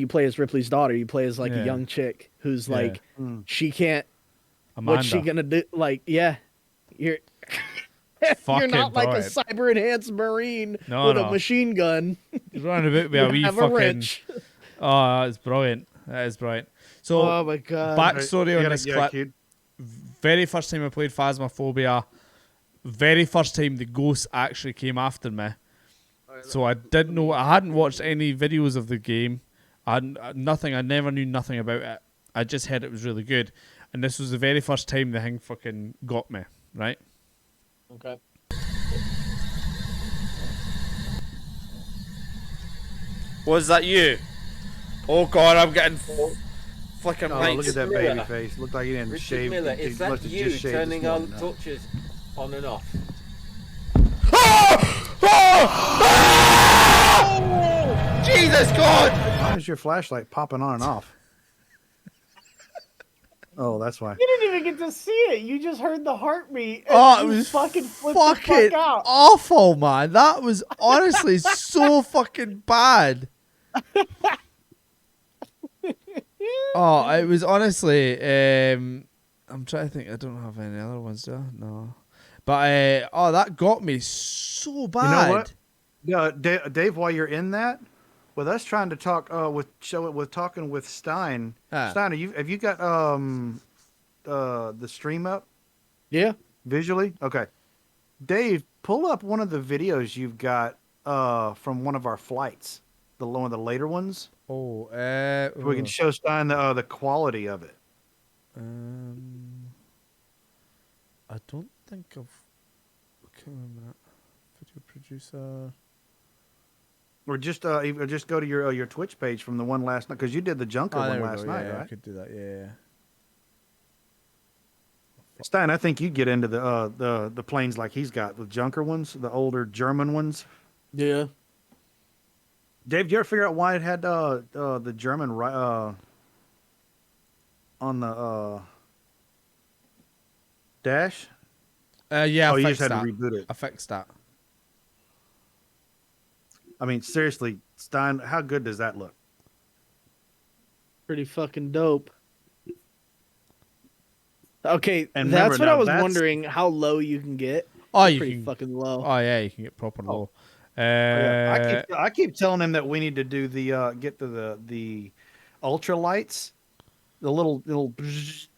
[SPEAKER 4] play as Ripley's daughter. You play as like a young chick who's like she can't.
[SPEAKER 5] Amanda.
[SPEAKER 4] What's she gonna do? Like, you're. You're not like a cyber enhanced Marine with a machine gun.
[SPEAKER 5] You're running about with a wee fucking. Oh, it's brilliant. That is brilliant. So,
[SPEAKER 4] oh my god!
[SPEAKER 5] Backstory on this clip. Kid. Very first time I played Phasmophobia. Very first time the ghost actually came after me. So I didn't know. I hadn't watched any videos of the game. I never knew nothing about it. I just heard it was really good, and this was the very first time the thing fucking got me. Right?
[SPEAKER 1] Okay.
[SPEAKER 5] Was that you? Oh God, I'm getting flicking
[SPEAKER 3] Oh,
[SPEAKER 5] lights.
[SPEAKER 3] look at that baby face. Looked like he didn't
[SPEAKER 7] Richard
[SPEAKER 3] shave.
[SPEAKER 7] Miller,
[SPEAKER 3] he
[SPEAKER 7] is that
[SPEAKER 3] must have
[SPEAKER 7] you
[SPEAKER 3] just shaved this
[SPEAKER 7] turning on
[SPEAKER 3] morning, no.
[SPEAKER 7] torches on and off?
[SPEAKER 5] Jesus God!
[SPEAKER 3] Why is your flashlight popping on and off? Oh, that's why.
[SPEAKER 4] You didn't even get to see it. You just heard the heartbeat. And
[SPEAKER 5] Oh, it
[SPEAKER 4] you
[SPEAKER 5] was
[SPEAKER 4] fucking flipped the
[SPEAKER 5] fucking
[SPEAKER 4] fuck out.
[SPEAKER 5] awful, man. That was honestly so fucking bad. Oh, it was honestly. I'm trying to think. I don't have any other ones, do I? No. But oh, that got me so bad.
[SPEAKER 3] You know what? Yeah, Dave, while you're in that, with us trying to talk with talking with Stein. Stein, have you got the stream up
[SPEAKER 1] Yeah.
[SPEAKER 3] visually? Okay. Dave, pull up one of the videos you've got from one of our flights, one of the later ones.
[SPEAKER 5] Oh,
[SPEAKER 3] So we can show Stein the quality of it.
[SPEAKER 5] I don't think I've. Okay, wait a minute. Video producer.
[SPEAKER 3] Or just go to your Twitch page from the one last night, because you did the Junker one last night,
[SPEAKER 5] yeah, I
[SPEAKER 3] right?
[SPEAKER 5] could do that. Yeah.
[SPEAKER 3] Stein, I think you get into the planes like he's got, the Junker ones, the older German ones.
[SPEAKER 1] Yeah.
[SPEAKER 3] Dave, did you ever figure out why it had the German on the dash?
[SPEAKER 5] Yeah.
[SPEAKER 3] Oh,
[SPEAKER 5] I
[SPEAKER 3] you
[SPEAKER 5] fixed
[SPEAKER 3] just had
[SPEAKER 5] that.
[SPEAKER 3] to reboot it.
[SPEAKER 5] I fixed that.
[SPEAKER 3] I mean, seriously, Stein, how good does that look?
[SPEAKER 1] Pretty fucking dope. Okay,
[SPEAKER 3] And
[SPEAKER 1] that's
[SPEAKER 3] remember
[SPEAKER 1] what
[SPEAKER 3] now,
[SPEAKER 1] I was
[SPEAKER 3] that's-
[SPEAKER 1] wondering. How low you can get?
[SPEAKER 5] Oh,
[SPEAKER 1] It's
[SPEAKER 5] you
[SPEAKER 1] pretty
[SPEAKER 5] can.
[SPEAKER 1] fucking low.
[SPEAKER 5] Oh yeah, you can get proper low.
[SPEAKER 3] Yeah, I keep telling him that we need to do get to the ultralights, the little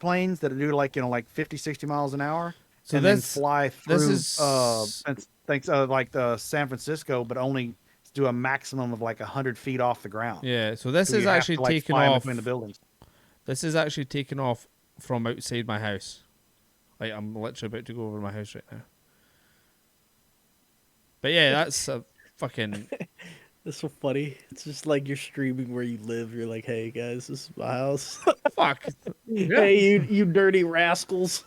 [SPEAKER 3] planes that do like 50, 60 miles an hour,
[SPEAKER 5] So
[SPEAKER 3] and then
[SPEAKER 5] this-
[SPEAKER 3] fly
[SPEAKER 5] this
[SPEAKER 3] through
[SPEAKER 5] is-
[SPEAKER 3] like San Francisco, but only do a maximum of like 100 feet off the ground.
[SPEAKER 5] Yeah. So this
[SPEAKER 3] So
[SPEAKER 5] is
[SPEAKER 3] you have
[SPEAKER 5] actually
[SPEAKER 3] to, like,
[SPEAKER 5] taken
[SPEAKER 3] fly in
[SPEAKER 5] off.
[SPEAKER 3] between the buildings.
[SPEAKER 5] This is actually taken off from outside my house. Like I'm literally about to go over my house right now. But yeah, that's a fucking.
[SPEAKER 1] That's so funny. It's just like you're streaming where you live. You're like, hey guys, this is my house.
[SPEAKER 5] Fuck.
[SPEAKER 1] Hey, you dirty rascals.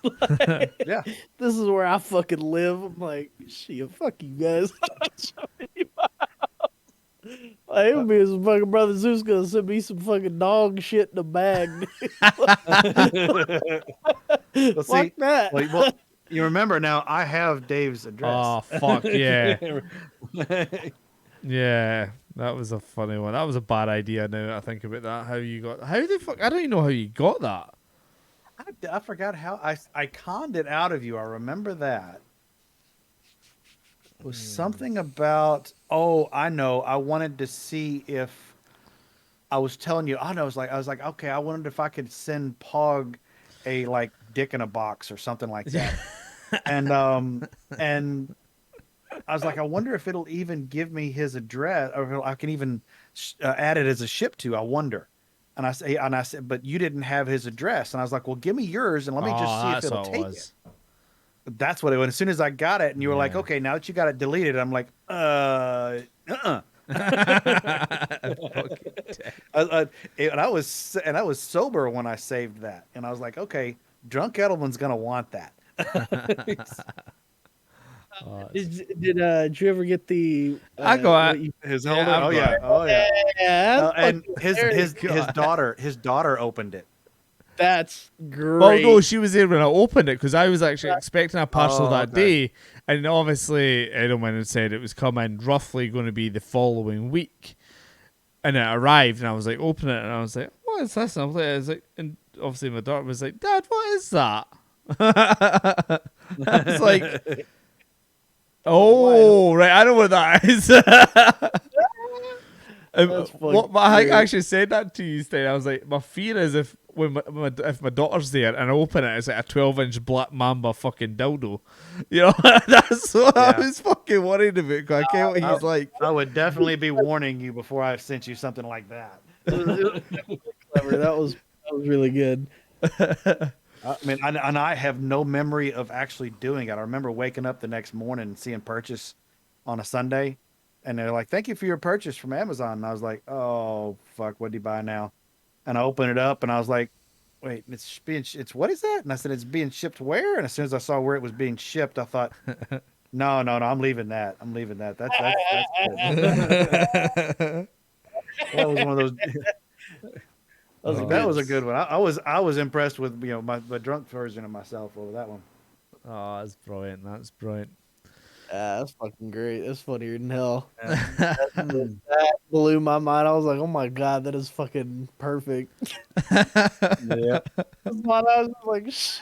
[SPEAKER 3] Yeah.
[SPEAKER 1] This is where I fucking live. I'm like, shit, fuck you guys. Like, me and some fucking brother Zeus gonna send me some fucking dog shit in a bag.
[SPEAKER 3] Well, see,
[SPEAKER 1] Fuck that.
[SPEAKER 3] well, you remember now, I have Dave's address.
[SPEAKER 5] Oh fuck yeah. Yeah, that was a funny one. That was a bad idea. Now I think about that. How the fuck? I don't even know how you got that.
[SPEAKER 3] I forgot how I conned it out of you. I remember that. It was something about, oh, I know. I wanted to see if I was telling you. I know. I was like, okay. I wondered if I could send Pog a like dick in a box or something like that. and I was like, I wonder if it'll even give me his address, or if I can even add it as a ship to. I wonder. And I said, but you didn't have his address. And I was like, well, give me yours and let me just see if it'll take it. That's what it was. As soon as I got it, and you were like, okay, now that you got it deleted, I'm like, and I was sober when I saved that, and I was like, okay, drunk Edelman's gonna want that.
[SPEAKER 1] Did you ever get the?
[SPEAKER 5] I got
[SPEAKER 3] His
[SPEAKER 5] Yeah,
[SPEAKER 3] holder.
[SPEAKER 5] I've
[SPEAKER 3] Oh
[SPEAKER 5] got
[SPEAKER 3] yeah,
[SPEAKER 5] it.
[SPEAKER 3] oh yeah.
[SPEAKER 1] Yeah,
[SPEAKER 3] And
[SPEAKER 1] that's
[SPEAKER 3] his daughter opened it.
[SPEAKER 1] That's great.
[SPEAKER 5] Well, no, she was there when I opened it because I was actually expecting a parcel that
[SPEAKER 3] okay.
[SPEAKER 5] day, and obviously Edelman had said it was coming roughly going to be the following week, and it arrived, and I was like, open it, and I was like, what is this? And I was like, and obviously my daughter was like, Dad, what is that? I was like, oh, right, I know what that is. What I actually said that to you, Stein. I was like, my fear is if my daughter's there and I open it, it's like a 12-inch black mamba fucking dildo. You know, that's what I was fucking worried about. 'Cause I can't what he's like.
[SPEAKER 3] I would definitely be warning you before I sent you something like that.
[SPEAKER 1] Clever. That was
[SPEAKER 4] was really good.
[SPEAKER 3] I mean, and I have no memory of actually doing it. I remember waking up the next morning and seeing purchase on a Sunday, and they're like, "Thank you for your purchase from Amazon." And I was like, "Oh fuck, what did you buy now?" And I opened it up, and I was like, "Wait, it's what is that?" And I said, "It's being shipped where?" And as soon as I saw where it was being shipped, I thought, "No, I'm leaving that. I'm leaving that. That's good." That was one of those. That was a good one. I was impressed with my drunk version of myself over that one.
[SPEAKER 5] Oh, that's brilliant. That's brilliant.
[SPEAKER 4] That's fucking great. That's funnier than hell. That blew my mind. I was like, oh my god, that is fucking perfect.
[SPEAKER 3] Yeah.
[SPEAKER 4] That's why I was like,
[SPEAKER 3] See,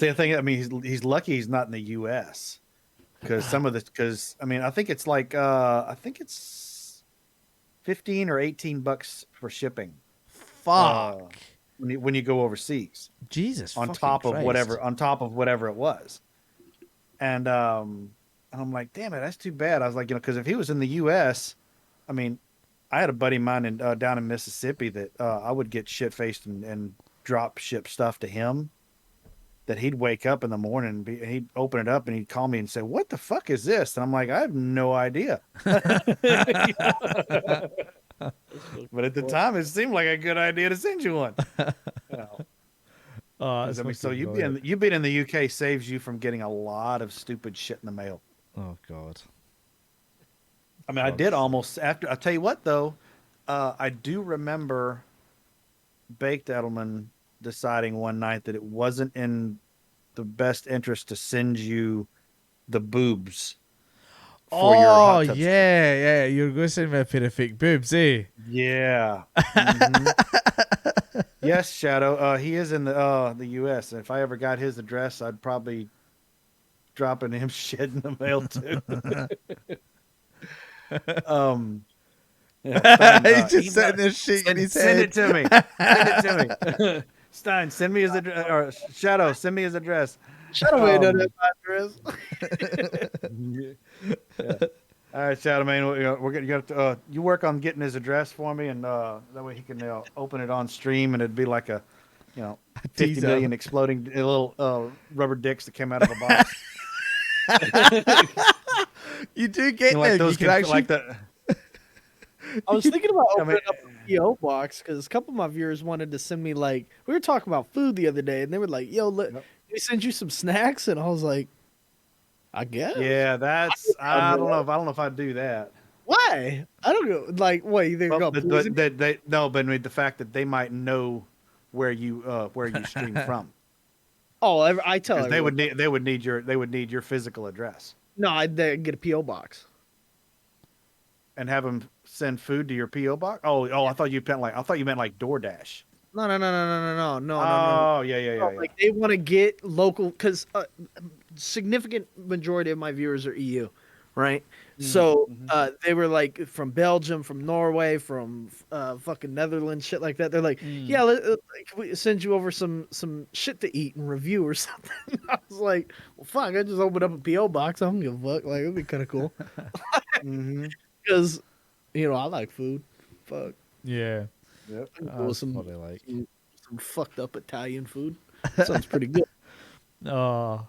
[SPEAKER 3] the thing, I mean, he's lucky he's not in the U.S. because I mean, I think it's like I think it's $15 or $18 for shipping.
[SPEAKER 5] Fuck.
[SPEAKER 3] When you go overseas,
[SPEAKER 5] Jesus.
[SPEAKER 3] on
[SPEAKER 5] fucking
[SPEAKER 3] top of
[SPEAKER 5] Christ.
[SPEAKER 3] whatever it was, and I'm like, damn it, that's too bad. I was like, because if he was in the U.S., I mean, I had a buddy of mine down in Mississippi that I would get shit faced and drop ship stuff to him. That he'd wake up in the morning and he'd open it up and he'd call me and say, "What the fuck is this?" And I'm like, "I have no idea." But at the time, it seemed like a good idea to send you one.
[SPEAKER 5] Oh,
[SPEAKER 3] I mean, so you being in the UK saves you from getting a lot of stupid shit in the mail.
[SPEAKER 5] Oh God.
[SPEAKER 3] I mean, I did almost after. I'll tell you what, though, I do remember Baked Edelman deciding one night that it wasn't in the best interest to send you the boobs for your hot tub.
[SPEAKER 5] Yeah. You're going to send me a pair of fake boobs, eh?
[SPEAKER 3] Yeah. Mm-hmm. Yes, Shadow. He is in the U.S. If I ever got his address, I'd probably dropping him shit in the mail too.
[SPEAKER 5] He's just sitting there shaking his
[SPEAKER 3] Send
[SPEAKER 5] head.
[SPEAKER 3] it to me. Send it to me. Stein, send me his address. Or Shadow, send me his address.
[SPEAKER 4] Shadow ain't done that address.
[SPEAKER 3] Yeah. All right, Shadow Man, we're gonna you work on getting his address for me, and that way he can open it on stream, and it'd be like a 50 million exploding little rubber dicks that came out of a box.
[SPEAKER 5] You do get
[SPEAKER 3] like
[SPEAKER 5] them.
[SPEAKER 3] those
[SPEAKER 5] You can actually...
[SPEAKER 3] like that.
[SPEAKER 4] I was thinking about opening up a PO box because a couple of my viewers wanted to send me we were talking about food the other day, and they were like, "Yo, let me send you some snacks," and I was like, "I guess."
[SPEAKER 3] Yeah, I don't know if I'd do that.
[SPEAKER 4] Why? I don't know. Like, what you think?
[SPEAKER 3] But the fact that they might know where you stream from.
[SPEAKER 4] Oh, I tell you,
[SPEAKER 3] they would need your physical address.
[SPEAKER 4] No, I'd get a PO box
[SPEAKER 3] and have them send food to your PO box. Oh, I thought you meant like DoorDash.
[SPEAKER 4] No.
[SPEAKER 3] Oh, yeah.
[SPEAKER 4] Like they want to get local because significant majority of my viewers are EU, right? So they were like from Belgium, from Norway, from fucking Netherlands, shit like that. They're like, yeah, can we send you over some shit to eat and review or something. I was like, well, fuck, I just opened up a PO box. I don't give a fuck. Like it'd be kind of cool. Because I like food. Fuck.
[SPEAKER 5] Yeah.
[SPEAKER 3] Yep.
[SPEAKER 4] Some fucked up Italian food. Sounds pretty good.
[SPEAKER 5] Oh,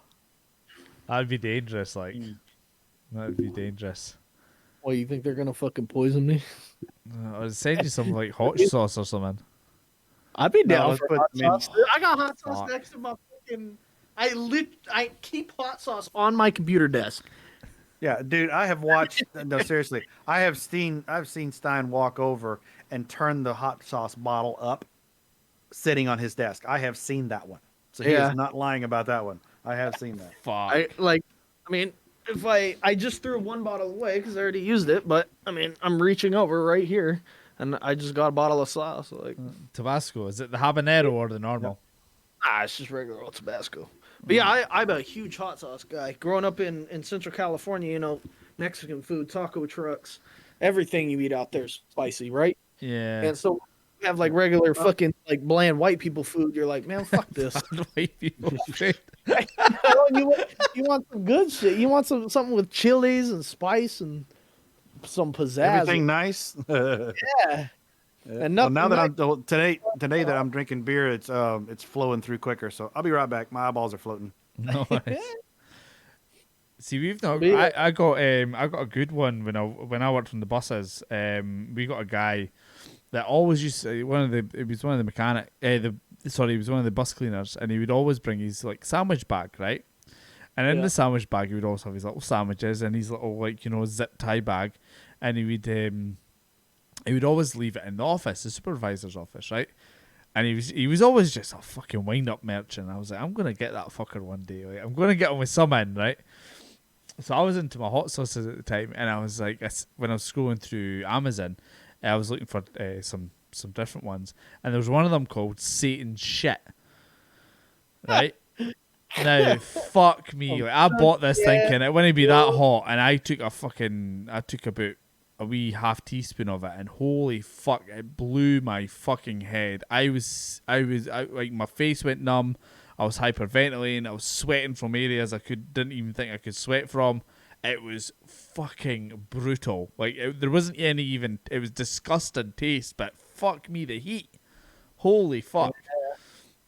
[SPEAKER 5] that'd be dangerous. That'd be dangerous.
[SPEAKER 4] Well, you think they're gonna fucking poison me?
[SPEAKER 5] I'd send you some hot sauce or something.
[SPEAKER 4] I'd be down for hot sauce. I got hot sauce next to my fucking. I keep hot sauce on my computer desk.
[SPEAKER 3] Yeah, dude, I have watched. No, seriously, I've seen Stein walk over and turn the hot sauce bottle up, sitting on his desk. I have seen that one, so he is not lying about that one. I have seen that.
[SPEAKER 5] Fuck.
[SPEAKER 4] If I just threw one bottle away because I already used it, but I'm reaching over right here, and I just got a bottle of sauce.
[SPEAKER 5] Tabasco, is it the habanero or the normal?
[SPEAKER 4] Nah, it's just regular old Tabasco. But yeah, I'm a huge hot sauce guy. Growing up in Central California, Mexican food, taco trucks, everything you eat out there is spicy, right?
[SPEAKER 5] Yeah.
[SPEAKER 4] And so you have regular fucking bland white people food. You're like, man, fuck this.
[SPEAKER 5] White people food.
[SPEAKER 4] You want some good shit. You want something with chilies and spice and some pizzazz.
[SPEAKER 3] Everything nice.
[SPEAKER 4] Yeah. And
[SPEAKER 3] Well, now that today that I'm drinking beer, it's flowing through quicker. So I'll be right back. My eyeballs are floating.
[SPEAKER 5] Nice. See, we've not.
[SPEAKER 4] But yeah.
[SPEAKER 5] I got a good one when I worked on the buses. We got a guy that always used to, he was one of the mechanic. He was one of the bus cleaners, and he would always bring his like sandwich bag, right? And in the sandwich bag, he would also have his little sandwiches and his little zip tie bag, and he would always leave it in the office, the supervisor's office, right? And he was always just a fucking wind up merchant. I was like, I'm gonna get that fucker one day. Like, I'm gonna get him with some in, right? So I was into my hot sauces at the time, and I was like, when I was scrolling through Amazon, I was looking for some different ones, and there was one of them called Satan Shit. Right? Now, fuck me. Like, I bought this thinking it wouldn't be that hot, and I took about a wee half teaspoon of it, and holy fuck, it blew my fucking head. I like, my face went numb. I was hyperventilating. I was sweating from areas didn't even think I could sweat from. It was fucking brutal. Like, there wasn't any even. It was disgusting taste, but fuck me, the heat. Holy fuck.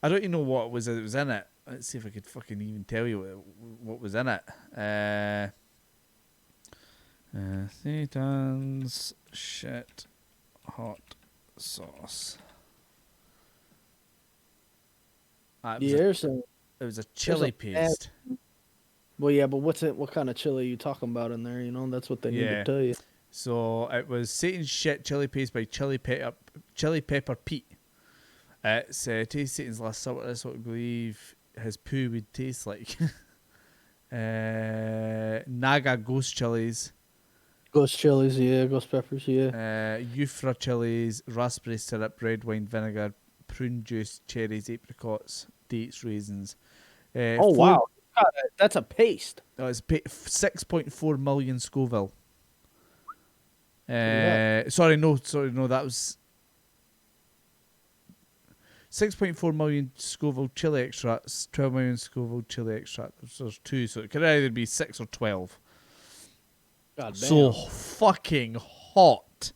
[SPEAKER 5] I don't even know what was in it. Let's see if I could fucking even tell you what was in it. Satan's shit hot sauce. It was a chili paste.
[SPEAKER 4] Well, yeah, but what kind of chili are you talking about in there? You know, that's what they need to tell you.
[SPEAKER 5] So it was Satan's shit chili paste by Chili Pepper Pete. Taste Satan's Last Supper. That's what we believe his poo would taste like. Naga ghost chilies.
[SPEAKER 4] Ghost chilies, yeah. Ghost peppers, yeah.
[SPEAKER 5] Euphra chilies, raspberry syrup, red wine vinegar, prune juice, cherries, apricots, dates, raisins.
[SPEAKER 4] Wow. God, that's a paste.
[SPEAKER 5] It's 6.4 million Scoville. Sorry, no, that was 6.4 million Scoville chili extracts, 12 million Scoville chili extracts. So there's two, so it could either be 6 or 12.
[SPEAKER 4] God damn.
[SPEAKER 5] So fucking hot.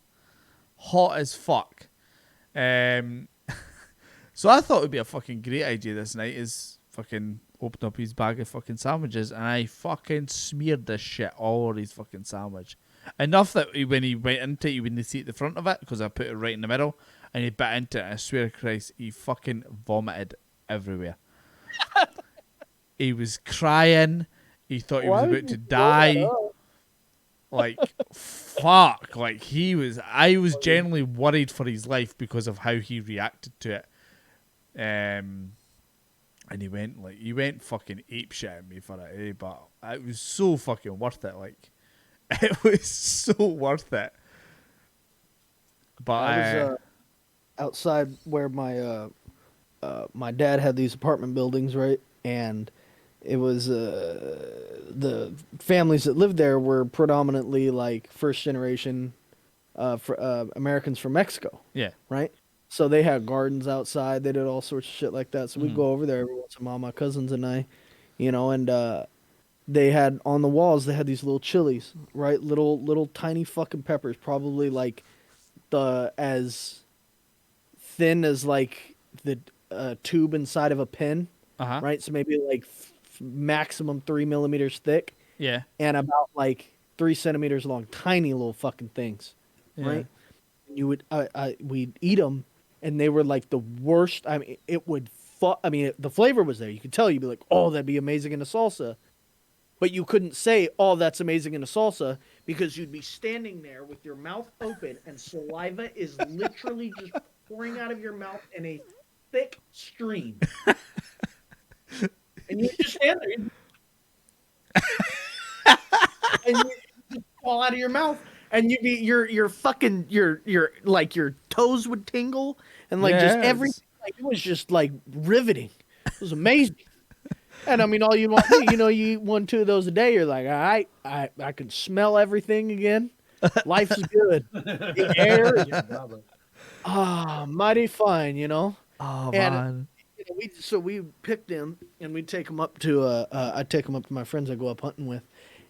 [SPEAKER 5] Hot as fuck. So I thought it would be a fucking great idea this night is fucking open up his bag of fucking sandwiches, and I fucking smeared this shit all over his fucking sandwich. Enough that when he went into it, you wouldn't see at the front of it because I put it right in the middle, and he bit into it, and I swear to Christ, he fucking vomited everywhere. He was crying. He thought he was about to die. Like, fuck. Like, I was genuinely worried for his life because of how he reacted to it. And he went fucking apeshit at me for it, but it was so fucking worth it. Like, it was so worth it. But
[SPEAKER 4] I was outside where my my dad had these apartment buildings, right? And it was the families that lived there were predominantly like first generation Americans from Mexico.
[SPEAKER 5] Yeah.
[SPEAKER 4] Right? So they had gardens outside. They did all sorts of shit like that. So we'd go over there every once in a while, my cousins and I, and they had on the walls, they had these little chilies, right? Little tiny fucking peppers, probably like as thin as like the tube inside of a pin, right? So maybe like maximum 3 millimeters thick.
[SPEAKER 5] Yeah.
[SPEAKER 4] And about like 3 centimeters long, tiny little fucking things, right? And you would, we'd eat them. And they were like the worst. I mean, the flavor was there. You could tell. You'd be like, oh, that'd be amazing in a salsa. But you couldn't say, oh, that's amazing in a salsa, because you'd be standing there with your mouth open and saliva is literally just pouring out of your mouth in a thick stream. And you just stand there. And you just fall out of your mouth. And you'd be your fucking your toes would tingle and like just everything, like it was just like riveting. It was amazing. And I mean, all you want, you eat 1-2 of those a day, you're like, all right, I can smell everything again. Life's good. The air is mighty fine,
[SPEAKER 5] Oh,
[SPEAKER 4] and,
[SPEAKER 5] man.
[SPEAKER 4] We picked them and we'd take them up to I'd take them up to my friends I go up hunting with.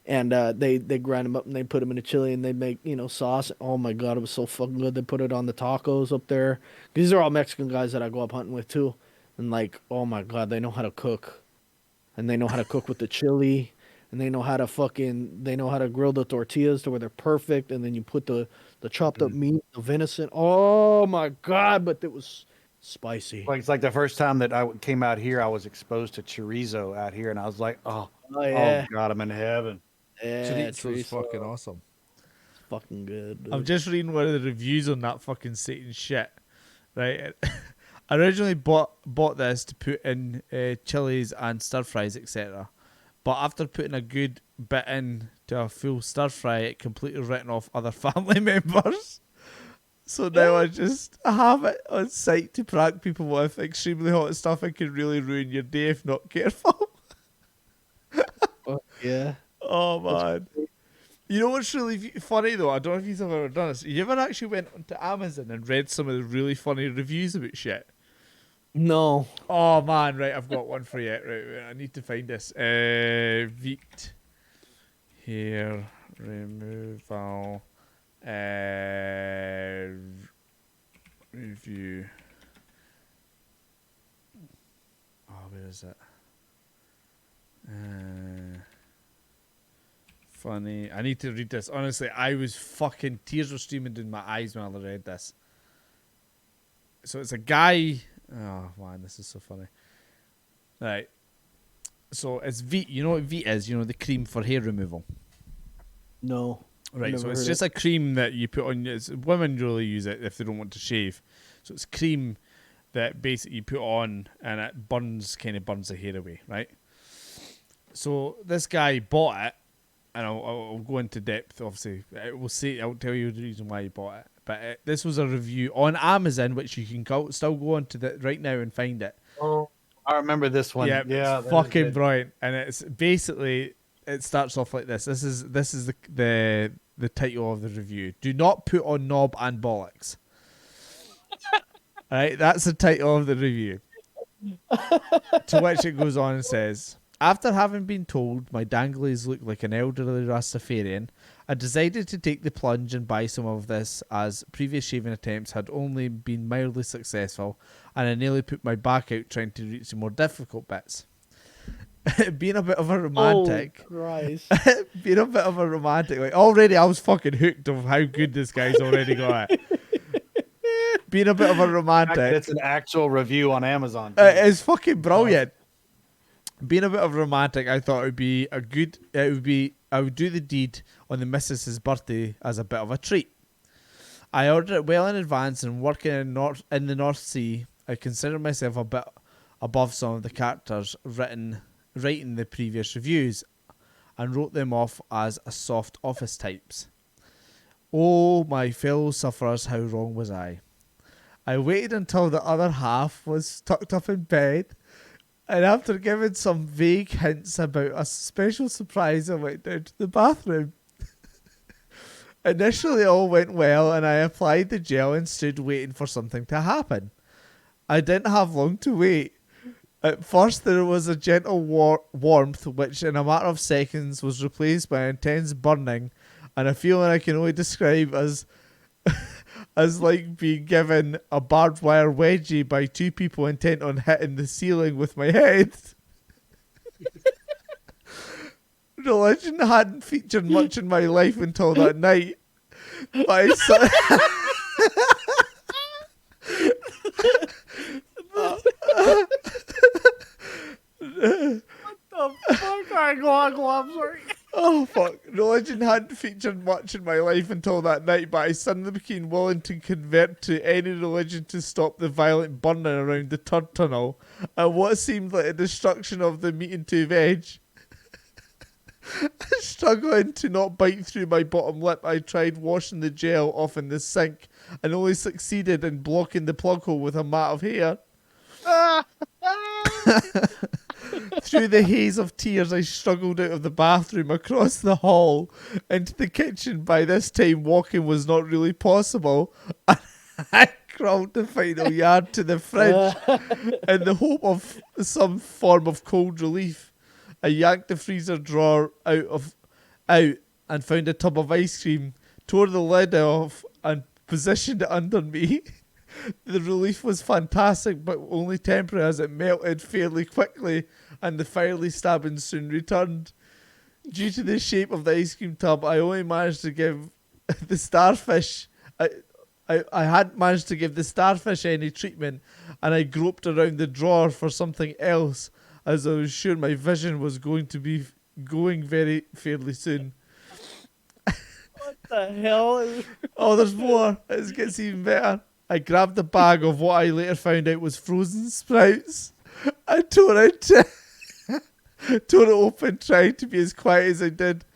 [SPEAKER 1] and they grind them up and they put them in a chili and they make sauce. Oh my god, it was so fucking good. They put it on the tacos up there. These are all Mexican guys that I go up hunting with too, and like, oh my god, they know how to cook, and they know how to cook with the chili, and they know how to grill the tortillas to where they're perfect, and then you put the chopped up meat, the venison. Oh my god, but it was spicy.
[SPEAKER 3] Like it's like the first time that I came out here, I was exposed to chorizo out here, and I was like, oh
[SPEAKER 1] Yeah,
[SPEAKER 3] God, I'm in heaven.
[SPEAKER 1] yeah,
[SPEAKER 5] Chorizo's fucking awesome.
[SPEAKER 1] fucking good.
[SPEAKER 5] I'm
[SPEAKER 1] Dude.
[SPEAKER 5] just reading one of the reviews on that fucking Satan shit. Right, I originally bought this to put in chilies and stir fries, etc. But after putting a good bit in to a full stir fry, it completely written off other family members. So now I just have it on site to prank people with extremely hot stuff and can really ruin your day if not careful.
[SPEAKER 1] Yeah.
[SPEAKER 5] Oh man. You know what's really funny though? I don't know if you've ever done this. You ever actually went onto Amazon and read some of the really funny reviews about shit?
[SPEAKER 1] No.
[SPEAKER 5] Oh man, right, I've got one for you. Right, I need to find this. Veet hair removal review. Oh, where is it? Funny. I need to read this. Honestly, I was fucking tears were streaming down my eyes when I read this. So it's a guy. Oh man, this is so funny. Right. So it's Veet. You know what Veet is? You know, the cream for hair removal.
[SPEAKER 1] No.
[SPEAKER 5] Right. So
[SPEAKER 1] Never
[SPEAKER 5] it's
[SPEAKER 1] heard
[SPEAKER 5] just a cream that you put on. Women really use it if they don't want to shave. So it's cream that basically you put on and it kind of burns the hair away, right? So this guy bought it, and I'll go into depth. Obviously, I'll tell you the reason why he bought it. But this was a review on Amazon, which you can still go on to right now and find it.
[SPEAKER 3] Oh, I remember this one.
[SPEAKER 5] Yeah,
[SPEAKER 3] Yeah,
[SPEAKER 5] it's fucking brilliant. And it's basically it starts off like this. This is the title of the review. Do not put on knob and bollocks. Right, that's the title of the review. To which it goes on and says, after having been told my danglies look like an elderly Rastafarian, I decided to take the plunge and buy some of this, as previous shaving attempts had only been mildly successful, and I nearly put my back out trying to reach the more difficult bits. Being a bit of a romantic,
[SPEAKER 1] Oh, Christ.
[SPEAKER 5] being a bit of a romantic, like already I was fucking hooked of how good this guy's already got it. Being a bit of a romantic,
[SPEAKER 3] It's an actual review on Amazon.
[SPEAKER 5] it's fucking brilliant. Being a bit of a romantic, I thought it would be I would do the deed on the missus's birthday as a bit of a treat. I ordered it well in advance, and working in the North Sea, I consider myself a bit above some of the characters writing the previous reviews, and wrote them off as a soft office types. Oh, my fellow sufferers, how wrong was I? I waited until the other half was tucked up in bed, and after giving some vague hints about a special surprise, I went down to the bathroom. Initially, all went well, and I applied the gel and stood waiting for something to happen. I didn't have long to wait. At first, there was a gentle warmth, which in a matter of seconds was replaced by intense burning, and a feeling I can only describe as like being given a barbed wire wedgie by two people intent on hitting the ceiling with my head. Religion hadn't featured much in my life until that night. But
[SPEAKER 1] Go on, I'm sorry.
[SPEAKER 5] Oh fuck. Religion hadn't featured much in my life until that night, but I suddenly became willing to convert to any religion to stop the violent burning around the third tunnel and what seemed like a destruction of the meat and two veg. Struggling to not bite through my bottom lip, I tried washing the gel off in the sink and only succeeded in blocking the plug hole with a mat of hair. Through the haze of tears, I struggled out of the bathroom, across the hall, into the kitchen. By this time, walking was not really possible. I crawled the final yard to the fridge in the hope of some form of cold relief. I yanked the freezer drawer out of out and found a tub of ice cream, tore the lid off, and positioned it under me. The relief was fantastic, but only temporary as it melted fairly quickly and the fiery stabbing soon returned. Due to the shape of the ice cream tub, I only managed to give the starfish... I hadn't managed to give the starfish any treatment, and I groped around the drawer for something else, as I was sure my vision was going to be going very fairly soon.
[SPEAKER 4] What the hell?
[SPEAKER 5] Oh, there's more. It gets even better. I grabbed the bag of what I later found out was frozen sprouts. I tore it open, trying to be as quiet as I did.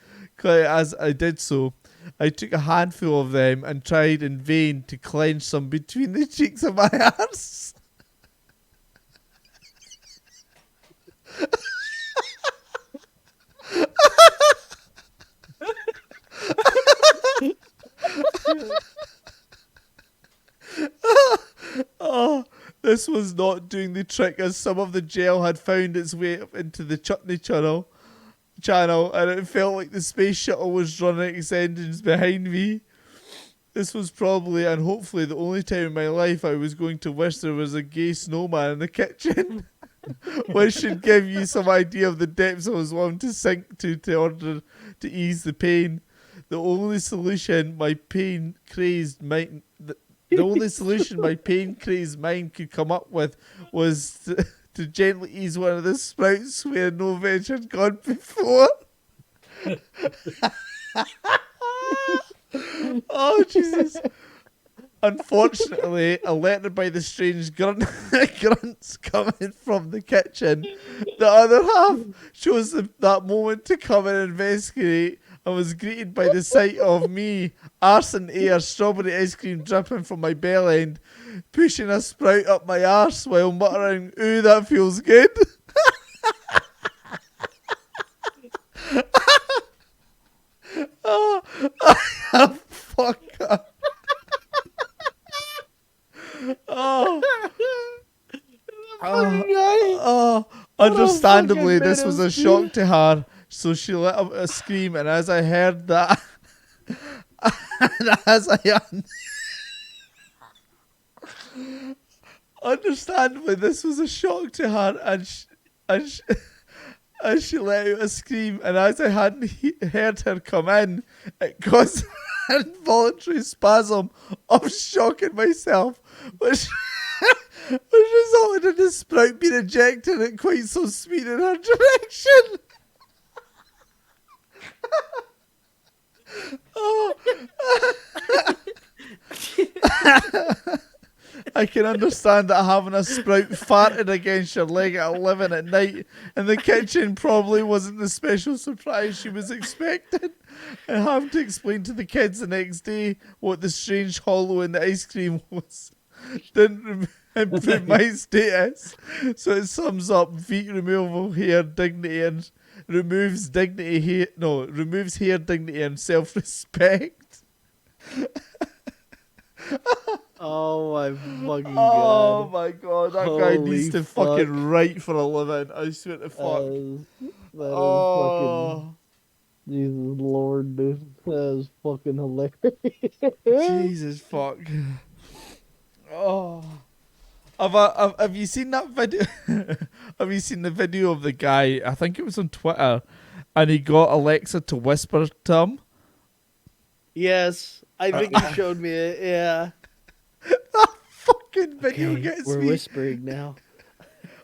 [SPEAKER 5] As I did so, I took a handful of them and tried in vain to clench some between the cheeks of my arse. Oh, this was not doing the trick, as some of the gel had found its way up into the chutney channel, and it felt like the space shuttle was running its engines behind me. This was probably and hopefully the only time in my life I was going to wish there was a gay snowman in the kitchen, which should give you some idea of the depths I was willing to sink to order to ease the pain. The only solution my pain crazed mind could come up with was to gently ease one of the sprouts where no veg had gone before. Oh, Jesus. Unfortunately, alerted by the strange grunts coming from the kitchen, the other half chose that moment to come and investigate, and was greeted by the sight of me, arse and air, strawberry ice cream dripping from my bell end, pushing a sprout up my arse while muttering, "Ooh, that feels good." Oh, fuck up. Understandably, this was a shock to her, so she let out a scream, and as I heard that, understandably, this was a shock to her, and she let out a scream, and as I hadn't heard her come in, it caused an involuntary spasm of shocking myself, which resulted in the sprout being ejected at quite some speed in her direction. Oh. I can understand that having a sprout farted against your leg at 11 at night in the kitchen probably wasn't the special surprise she was expecting, and having to explain to the kids the next day what the strange hollow in the ice cream was didn't improve my status. So it sums up: feet removal, hair, dignity, and removes hair, dignity, and self-respect.
[SPEAKER 4] Oh my fucking god.
[SPEAKER 5] Oh my god, that guy
[SPEAKER 4] Holy
[SPEAKER 5] needs to
[SPEAKER 4] fuck.
[SPEAKER 5] fucking write for a living. I swear to fuck.
[SPEAKER 4] That is
[SPEAKER 5] Oh,
[SPEAKER 4] fucking... Jesus Lord, dude. That is fucking hilarious.
[SPEAKER 5] Jesus fuck. Oh. Have you seen that video? Have you seen the video of the guy? I think it was on Twitter, and he got Alexa to whisper to him.
[SPEAKER 4] Yes, I think you showed me it, yeah.
[SPEAKER 5] That fucking video
[SPEAKER 4] Okay,
[SPEAKER 5] gets
[SPEAKER 4] we're
[SPEAKER 5] me.
[SPEAKER 4] whispering now.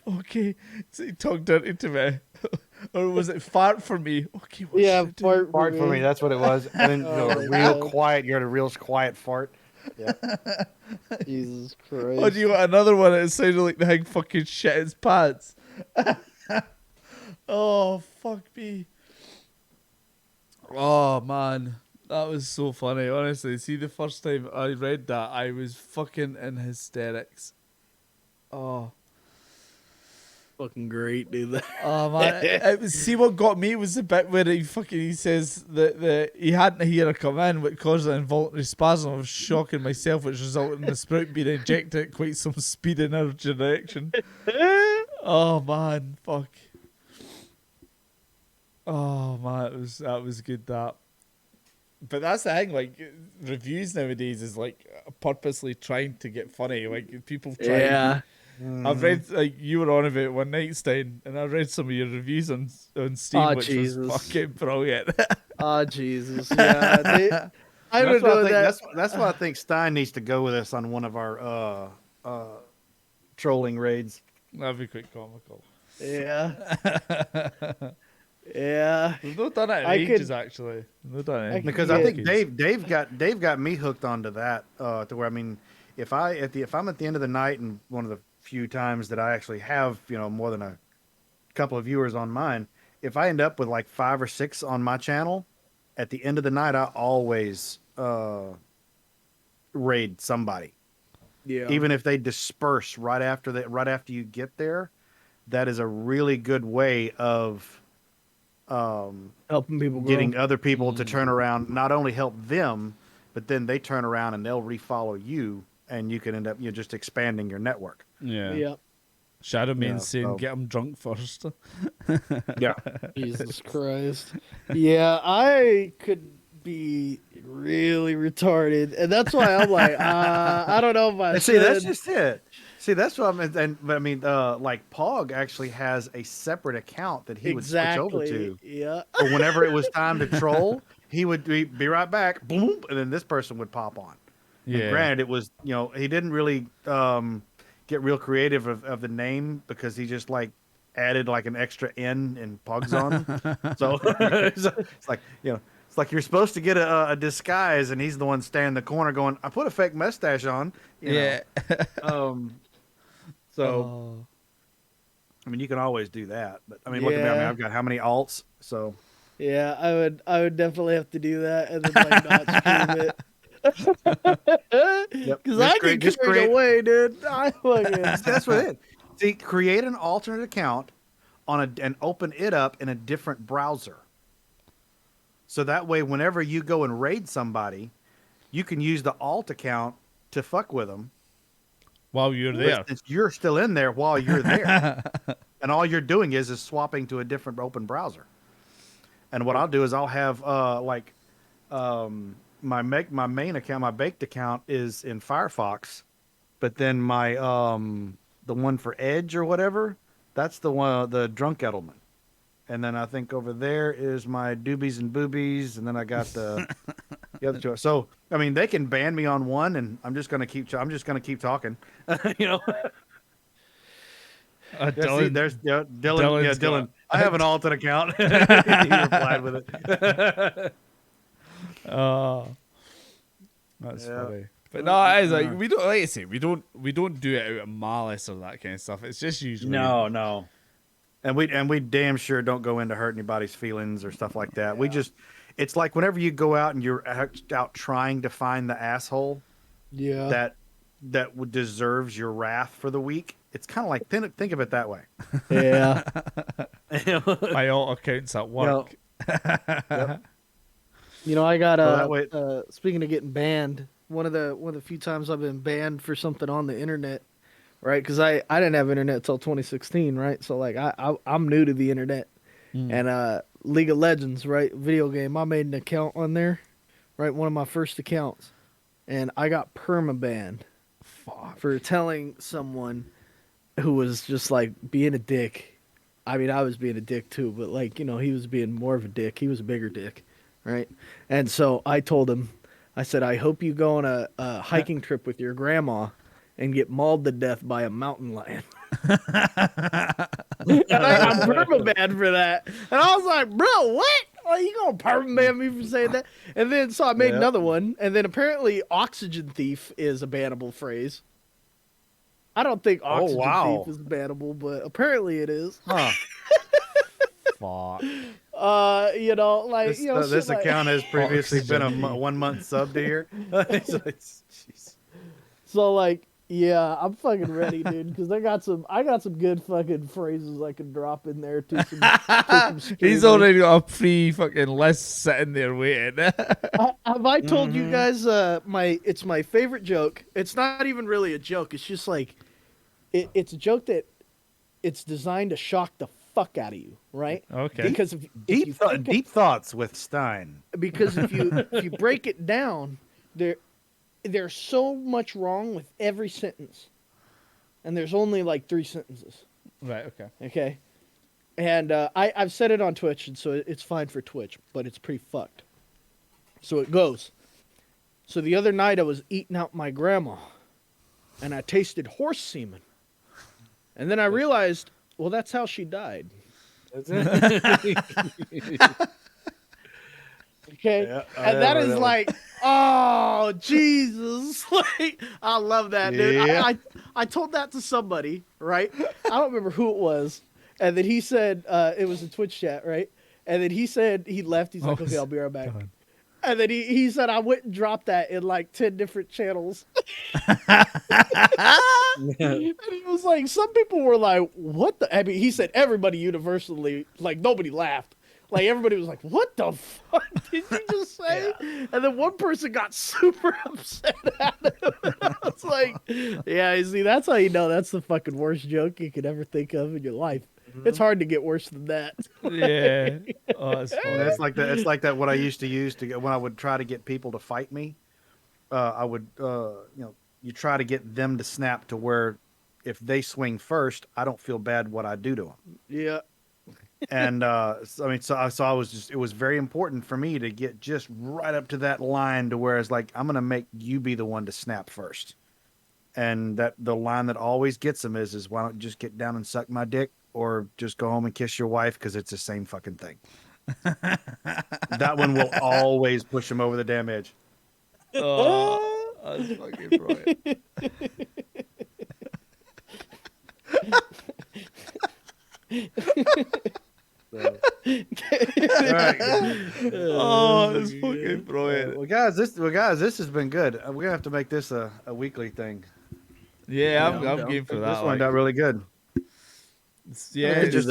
[SPEAKER 5] Okay, so he talked dirty to me. Or was it fart for me? Okay, what
[SPEAKER 4] Yeah,
[SPEAKER 5] should I do?
[SPEAKER 4] fart
[SPEAKER 3] Fart for me, that's what it was. And then
[SPEAKER 4] Oh my
[SPEAKER 3] real
[SPEAKER 4] God.
[SPEAKER 3] quiet. You heard a real quiet fart. Yeah.
[SPEAKER 4] Jesus Christ.
[SPEAKER 5] Oh, do you want another one? It sounded like the hig fucking shit his pants. Oh, fuck me. Oh, man. That was so funny, honestly. See, the first time I read that, I was fucking in hysterics. Oh.
[SPEAKER 4] Fucking great, dude.
[SPEAKER 5] Oh, man. It was, see, what got me was the bit where he says that he hadn't heard her come in, which caused an involuntary spasm of shock in myself, which resulted in the sprout being ejected at quite some speed in her direction. Oh, man. Fuck. Oh man, that was good. That, but that's the thing. Like reviews nowadays is like purposely trying to get funny. Like people try.
[SPEAKER 4] Yeah.
[SPEAKER 5] I've read like you were on about one night, Stein, and I read some of your reviews on Steam,
[SPEAKER 4] Oh,
[SPEAKER 5] which
[SPEAKER 4] Jesus.
[SPEAKER 5] was fucking brilliant.
[SPEAKER 4] Oh Jesus. Yeah. I
[SPEAKER 3] That's
[SPEAKER 4] don't
[SPEAKER 3] why I
[SPEAKER 4] know
[SPEAKER 3] think
[SPEAKER 4] that.
[SPEAKER 3] that's why I think Stein needs to go with us on one of our trolling raids.
[SPEAKER 5] That'd be quite comical.
[SPEAKER 4] Yeah. Yeah.
[SPEAKER 5] We've not done it in
[SPEAKER 4] I
[SPEAKER 5] ages,
[SPEAKER 4] could-
[SPEAKER 5] actually. We've not done it in
[SPEAKER 3] Because I
[SPEAKER 4] Yeah.
[SPEAKER 3] think Dave got me hooked onto that to where, I mean, if I'm at the end of the night, and one of the few times that I actually have more than a couple of viewers on mine, if I end up with like 5 or 6 on my channel at the end of the night, I always raid somebody.
[SPEAKER 4] Yeah.
[SPEAKER 3] Even if they disperse right after you get there. That is a really good way of
[SPEAKER 4] helping people grow.
[SPEAKER 3] getting other people to turn around, not only help them, but then they turn around and they'll refollow you, and you can end up just expanding your network.
[SPEAKER 5] Yeah.
[SPEAKER 4] Yep.
[SPEAKER 5] Shadow Man
[SPEAKER 3] Yeah,
[SPEAKER 5] saying,
[SPEAKER 3] so-
[SPEAKER 5] get them drunk first.
[SPEAKER 3] Yeah.
[SPEAKER 4] Jesus Christ. Yeah, I could be really retarded, and that's why I'm like, I don't know if I
[SPEAKER 3] And see,
[SPEAKER 4] should.
[SPEAKER 3] that's just it. See, that's what but I mean, like Pog actually has a separate account that he would switch over to.
[SPEAKER 4] Yeah.
[SPEAKER 3] But whenever it was time to troll, he would be right back, boom, and then this person would pop on. And
[SPEAKER 5] Yeah.
[SPEAKER 3] granted, it was, he didn't really get real creative of the name, because he just like added like an extra N in Pog's on. So it's like, it's like you're supposed to get a disguise, and he's the one standing in the corner going, I put a fake mustache on.
[SPEAKER 5] Yeah.
[SPEAKER 3] So,
[SPEAKER 5] Oh.
[SPEAKER 3] I mean, you can always do that. But I mean, look at me. I mean,
[SPEAKER 4] Yeah.
[SPEAKER 3] I've got how many alts? So,
[SPEAKER 4] Yeah, I would definitely have to do that and then like not stream it.
[SPEAKER 3] Yep.
[SPEAKER 4] Because
[SPEAKER 3] Just
[SPEAKER 4] I
[SPEAKER 3] create-
[SPEAKER 4] get
[SPEAKER 3] just
[SPEAKER 4] carried
[SPEAKER 3] create-
[SPEAKER 4] away, dude. I fucking
[SPEAKER 3] that's what it is. See, create an alternate account and open it up in a different browser. So that way, whenever you go and raid somebody, you can use the alt account to fuck with them.
[SPEAKER 5] While you're there.
[SPEAKER 3] Since you're still in there while you're there. And all you're doing is swapping to a different open browser. And what I'll do is I'll have my main account, my baked account is in Firefox, but then my the one for Edge or whatever, that's the one, the Drunk Edelman. And then I think over there is my Doobies and Boobies, and then I got the other two. So I mean, they can ban me on one, and I'm just gonna keep talking. Yeah, see,
[SPEAKER 5] Dylan,
[SPEAKER 3] there's Dylan.
[SPEAKER 5] Dylan's
[SPEAKER 3] Yeah, Dylan.
[SPEAKER 5] got-
[SPEAKER 3] I have an alternate account. He replied with it.
[SPEAKER 5] oh, that's
[SPEAKER 3] Yeah.
[SPEAKER 5] funny. But no, it is like we don't, like I say, we don't do it out of malice or that kind of stuff. It's just usually
[SPEAKER 3] No. And we damn sure don't go in to hurt anybody's feelings or stuff like that. We just, it's like whenever you go out and you're out trying to find the asshole
[SPEAKER 4] yeah.
[SPEAKER 3] that deserves your wrath for the week. It's kind of like, think of it that way.
[SPEAKER 4] Yeah.
[SPEAKER 5] my alt accounts at work.
[SPEAKER 4] You know, I got
[SPEAKER 3] So that way-
[SPEAKER 4] speaking of getting banned, one of the few times I've been banned for something on the internet, right? Because I didn't have internet until 2016, right? So like I'm new to the internet, and League of Legends, right? Video game. I made an account on there, right? One of my first accounts, and I got permabanned for telling someone who was just like being a dick. I mean, I was being a dick too, but like, he was being more of a dick. He was a bigger dick, right? And so I told him, I said, I hope you go on a hiking trip with your grandma and get mauled to death by a mountain lion. And I'm permabanned for that. And I was like, bro, what? Are you going to permaban me for saying that? And then, so I made another one. And then apparently oxygen thief is a bannable phrase. I don't think oxygen thief is bannable, but apparently it is.
[SPEAKER 3] Huh.
[SPEAKER 5] Fuck.
[SPEAKER 4] Like,
[SPEAKER 3] This
[SPEAKER 4] shit like-
[SPEAKER 3] account has previously been a
[SPEAKER 5] Oxygen.
[SPEAKER 3] 1 month sub to here. Jeez.
[SPEAKER 4] So like, yeah, I'm fucking ready, dude, because I got some good fucking phrases I can drop in there to some
[SPEAKER 5] He's already got a free fucking list sitting there waiting.
[SPEAKER 4] Have I told you guys it's my favorite joke? It's not even really a joke. It's just like it's a joke that it's designed to shock the fuck out of you, right?
[SPEAKER 5] Okay.
[SPEAKER 4] Because if you think
[SPEAKER 3] Deep thoughts with Stein.
[SPEAKER 4] because if you break it down, there's so much wrong with every sentence, and there's only like 3 sentences.
[SPEAKER 5] Right. Okay.
[SPEAKER 4] Okay, and I've said it on Twitch, and so it's fine for Twitch, but it's pretty fucked. So it goes. So the other night I was eating out my grandma, and I tasted horse semen, and then I realized, well, that's how she died. Okay,
[SPEAKER 3] Yeah,
[SPEAKER 4] and that is like, oh Jesus! Like, I love that, dude.
[SPEAKER 3] Yeah.
[SPEAKER 4] I told that to somebody, right? I don't remember who it was, and then he said it was a Twitch chat, right? And then he said he left. He's like, okay, I'll be right back.
[SPEAKER 5] God.
[SPEAKER 4] And then he said I went and dropped that in like 10 different channels. And he was like, some people were like, what the? I mean, he said everybody universally, like nobody laughed. Like everybody was like, what the fuck did you just say? And then one person got super upset at him. I was like, yeah, you see, that's how you know that's the fucking worst joke you could ever think of in your life. It's hard to get worse than that.
[SPEAKER 5] Yeah. Oh, it's funny.
[SPEAKER 3] That's like that. It's like that. What I used to use to get when I would try to get people to fight me, I would, you try to get them to snap to where, if they swing first, I don't feel bad what I do to them.
[SPEAKER 4] Yeah.
[SPEAKER 3] And so I was just. It was very important for me to get just right up to that line to where it's like, I'm gonna make you be the one to snap first. And that the line that always gets them is why don't you just get down and suck my dick, or just go home and kiss your wife, because it's the same fucking thing. That one will always push them over the damn edge.
[SPEAKER 5] Oh, that's fucking brilliant.
[SPEAKER 3] So.
[SPEAKER 5] Oh, it's fucking brilliant.
[SPEAKER 3] Well, guys, this has been good. We're gonna have to make this a weekly thing.
[SPEAKER 5] Yeah,
[SPEAKER 4] Yeah,
[SPEAKER 5] I'm game for that.
[SPEAKER 3] This one got really good.
[SPEAKER 5] Yeah,
[SPEAKER 3] It's
[SPEAKER 5] just,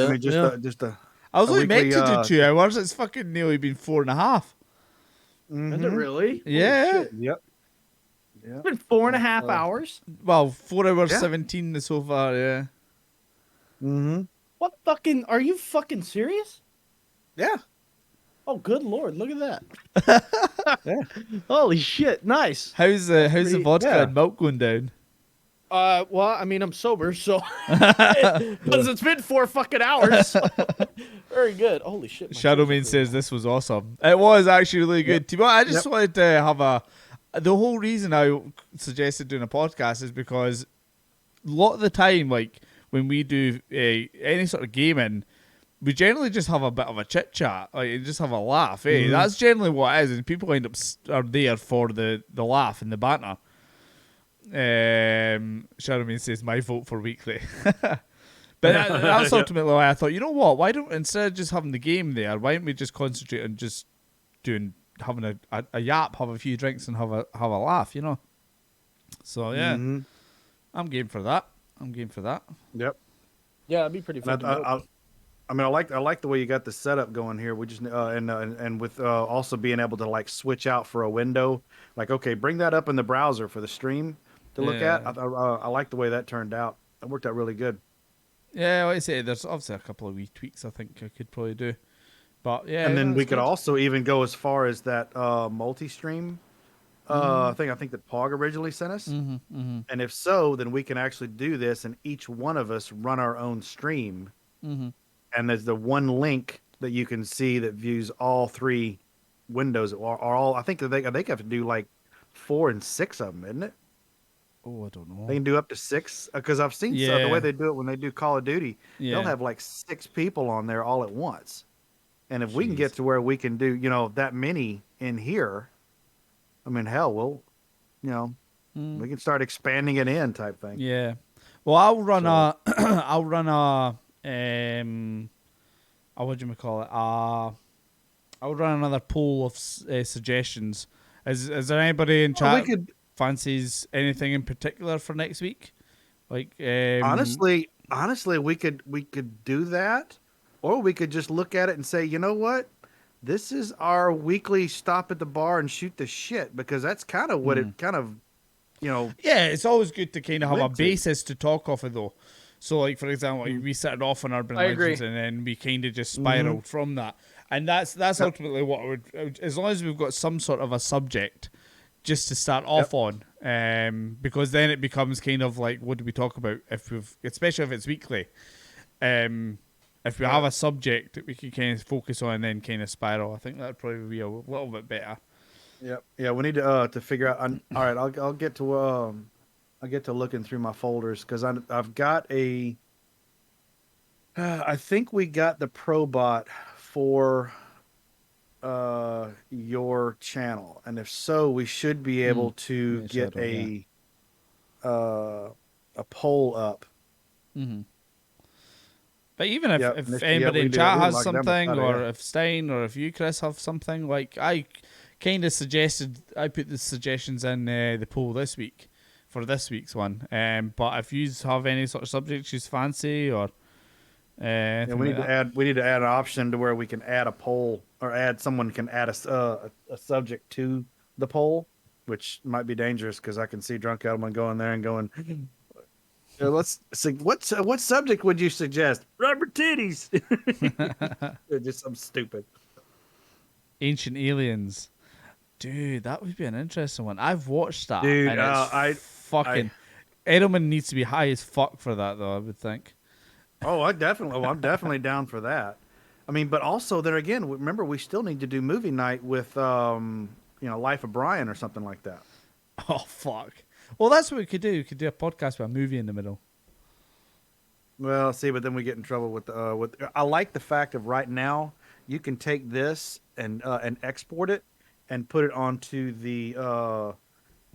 [SPEAKER 3] just a.
[SPEAKER 5] I was
[SPEAKER 3] a
[SPEAKER 5] only meant
[SPEAKER 3] weekly,
[SPEAKER 5] to do 2 hours. It's fucking nearly been 4.5.
[SPEAKER 4] Is it really?
[SPEAKER 5] Yeah.
[SPEAKER 3] Yep.
[SPEAKER 4] It's been 4.5 hours.
[SPEAKER 5] Well, 4 hours
[SPEAKER 3] Yeah.
[SPEAKER 5] 17 so far. Yeah.
[SPEAKER 3] Mm-hmm.
[SPEAKER 4] What fucking? Are you fucking serious?
[SPEAKER 3] Yeah.
[SPEAKER 4] Oh, good lord! Look at that.
[SPEAKER 3] Yeah.
[SPEAKER 4] Holy shit! Nice.
[SPEAKER 5] How's the vodka
[SPEAKER 3] Yeah.
[SPEAKER 5] and milk going down?
[SPEAKER 4] Well, I mean, I'm sober, so because it's been 4 fucking hours. Very good. Holy shit! my
[SPEAKER 5] Shadowman
[SPEAKER 4] teeth are
[SPEAKER 5] says this was awesome. It was actually really good. To be honest, I just
[SPEAKER 3] Yep.
[SPEAKER 5] wanted to have the whole reason I suggested doing a podcast is because a lot of the time, like when we do any sort of gaming, we generally just have a bit of a chit chat, like just have a laugh. That's generally what it is, and people end up are there for the laugh and the banter. Shadowman says my vote for weekly. But that's ultimately why I thought, you know what? Why don't, instead of just having the game there, why don't we just concentrate on just having a yap, have a few drinks, and have a laugh, you know? So yeah,
[SPEAKER 3] Mhm.
[SPEAKER 5] I'm game for that.
[SPEAKER 3] Yep.
[SPEAKER 4] Yeah, that'd be pretty
[SPEAKER 3] And
[SPEAKER 4] fun.
[SPEAKER 3] I mean, I like the way you got the setup going here. We just and with also being able to like switch out for a window, like okay, bring that up in the browser for the stream to look
[SPEAKER 5] Yeah.
[SPEAKER 3] at. I like the way that turned out. That worked out really good.
[SPEAKER 5] Yeah, like I say, there's obviously a couple of wee tweaks I think I could probably do, but yeah.
[SPEAKER 3] And then we
[SPEAKER 5] that's
[SPEAKER 3] could
[SPEAKER 5] good.
[SPEAKER 3] also even go as far as that multi-stream I think that Pog originally sent us. And if so, then we can actually do this, and each one of us run our own stream. And there's the one link that you can see that views all 3 windows, or all. I think that they have to do like 4 and 6 of them, isn't it?
[SPEAKER 5] Oh, I don't know.
[SPEAKER 3] They can do up to 6 because I've seen the
[SPEAKER 5] Yeah.
[SPEAKER 3] way they do it when they do Call of Duty.
[SPEAKER 5] Yeah.
[SPEAKER 3] They'll have like 6 people on there all at once. And if we can
[SPEAKER 5] Jeez.
[SPEAKER 3] get to where we can do, that many in here, I mean, hell, we'll, we can start expanding it in type thing.
[SPEAKER 5] Yeah. Well, I'll run
[SPEAKER 3] So-
[SPEAKER 5] what do you call it? I'll run another poll of suggestions. Is there anybody in
[SPEAKER 3] Well,
[SPEAKER 5] chat
[SPEAKER 3] we could
[SPEAKER 5] fancies anything in particular for next week? Like
[SPEAKER 3] honestly, we could do that, or we could just look at it and say, you know what? This is our weekly stop at the bar and shoot the shit, because that's kind of what it kind of,
[SPEAKER 5] yeah, it's always good to kind of have a
[SPEAKER 3] Led to.
[SPEAKER 5] basis to talk off of though. So, like for example, like, we started off on urban
[SPEAKER 4] I agree.
[SPEAKER 5] legends, and then we kind of just spiraled from that. And that's ultimately what I would, as long as we've got some sort of a subject just to start off on, because then it becomes kind of like, what do we talk about especially if it's weekly. If we have a subject that we can kind of focus on and then kind of spiral, I think that'd probably be a little bit better.
[SPEAKER 3] Yep. Yeah, we need to figure out. All right, I'll get to looking through my folders because I've got a. I think we got the Probot for your channel, and if so, we should be able to get a poll up.
[SPEAKER 5] Mm-hmm. But even if
[SPEAKER 3] Yep,
[SPEAKER 5] anybody
[SPEAKER 3] we
[SPEAKER 5] in
[SPEAKER 3] do.
[SPEAKER 5] chat
[SPEAKER 3] We
[SPEAKER 5] has
[SPEAKER 3] like them
[SPEAKER 5] something,
[SPEAKER 3] better,
[SPEAKER 5] or
[SPEAKER 3] yeah.
[SPEAKER 5] if Stein or if you, Chris, have something, like I kind of suggested, I put the suggestions in the poll this week for this week's one. But if you have any sort of subjects you fancy or
[SPEAKER 3] Yeah, we need to add. We need to add an option to where we can add a poll, or someone can add a subject to the poll, which might be dangerous because I can see drunk Edelman going there and going. Let's see, what subject would you suggest? Rubber titties. Just something stupid.
[SPEAKER 5] Ancient Aliens. Dude, that would be an interesting one. I've watched that.
[SPEAKER 3] Dude,
[SPEAKER 5] and it's Edelman needs to be high as fuck for that, though, I would think.
[SPEAKER 3] Oh, I'm definitely down for that. I mean, but also there again, remember we still need to do movie night with Life of Brian or something like that.
[SPEAKER 5] Oh, fuck. Well, that's what we could do. We could do a podcast with a movie in the middle.
[SPEAKER 3] Well, see, but then we get in trouble with. I like the fact of right now you can take this and export it and put it onto the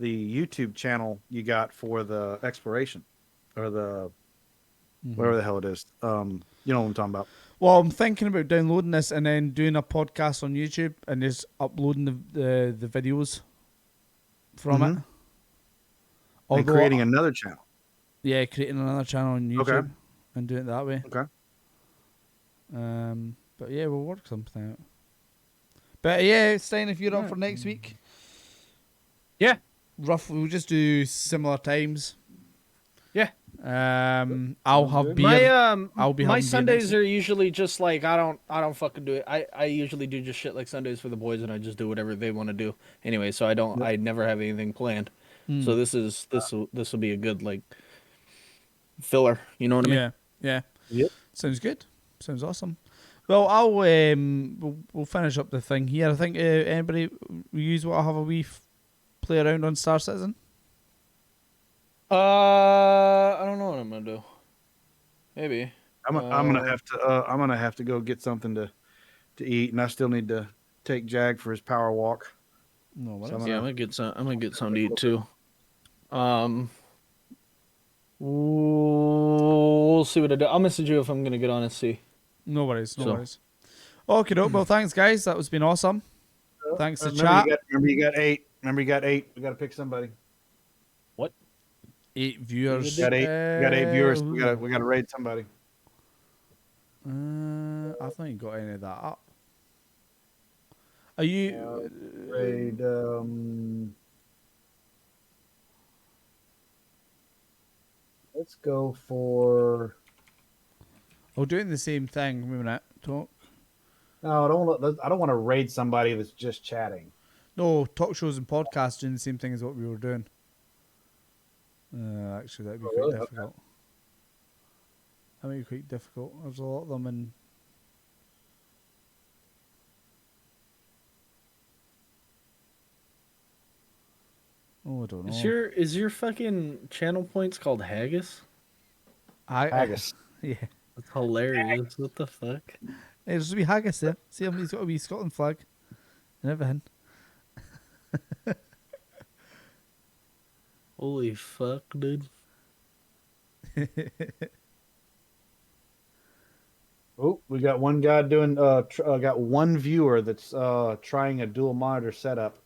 [SPEAKER 3] YouTube channel you got for the exploration or the whatever the hell it is. You know what I'm talking about.
[SPEAKER 5] Well, I'm thinking about downloading this and then doing a podcast on YouTube and just uploading the videos from it.
[SPEAKER 3] And creating another channel.
[SPEAKER 5] Yeah, creating another channel on YouTube and doing it that way.
[SPEAKER 3] Okay.
[SPEAKER 5] But yeah, we'll work something out. But yeah, Stein, if you're up for next week.
[SPEAKER 4] Yeah.
[SPEAKER 5] Roughly, we'll just do similar times.
[SPEAKER 4] Yeah.
[SPEAKER 5] I'll have beer.
[SPEAKER 4] I'll be my
[SPEAKER 5] having beer
[SPEAKER 4] Sundays
[SPEAKER 5] next
[SPEAKER 4] are usually just like I don't fucking do it. I usually do just shit like Sundays for the boys, and I just do whatever they want to do anyway. So I never have anything planned. So this will be a good like filler. You know what I mean?
[SPEAKER 5] Yeah.
[SPEAKER 3] Yep.
[SPEAKER 5] Sounds good. Sounds awesome. Well, I'll we'll finish up the thing here. I think anybody use what I have a wee play around on Star Citizen.
[SPEAKER 4] I don't know what I'm gonna do. Maybe
[SPEAKER 3] I'm gonna have to go get something to eat, and I still need to take Jag for his power walk.
[SPEAKER 5] No, what
[SPEAKER 3] So
[SPEAKER 5] else?
[SPEAKER 4] I'm gonna get something to eat too. We'll see what I do. I'll message you if I'm gonna get on and see.
[SPEAKER 5] No worries. Okay, well, thanks, guys. That was been awesome. Thanks to
[SPEAKER 3] Remember
[SPEAKER 5] chat.
[SPEAKER 3] you got 8. Remember you got 8. We got to pick somebody.
[SPEAKER 5] 8 viewers.
[SPEAKER 3] We got 8. We got 8 viewers. We got to raid somebody.
[SPEAKER 5] I've not got any of that up. Are you
[SPEAKER 3] Raid. Let's go for.
[SPEAKER 5] Oh, doing the same thing. Wait a minute. Talk.
[SPEAKER 3] No, I don't want to raid somebody that's just chatting.
[SPEAKER 5] No, talk shows and podcasts doing the same thing as what we were doing. Actually, that'd be quite difficult. That might be quite difficult. There's a lot of them in. Oh, I don't know.
[SPEAKER 4] Is your fucking channel points called Haggis?
[SPEAKER 3] Haggis.
[SPEAKER 5] Yeah.
[SPEAKER 4] That's hilarious. What the fuck?
[SPEAKER 5] Hey, there's a wee haggis there. See him? He's got a wee Scotland flag and everything.
[SPEAKER 4] Holy fuck, dude.
[SPEAKER 3] Oh, we got one guy doing. Got one viewer that's trying a dual monitor setup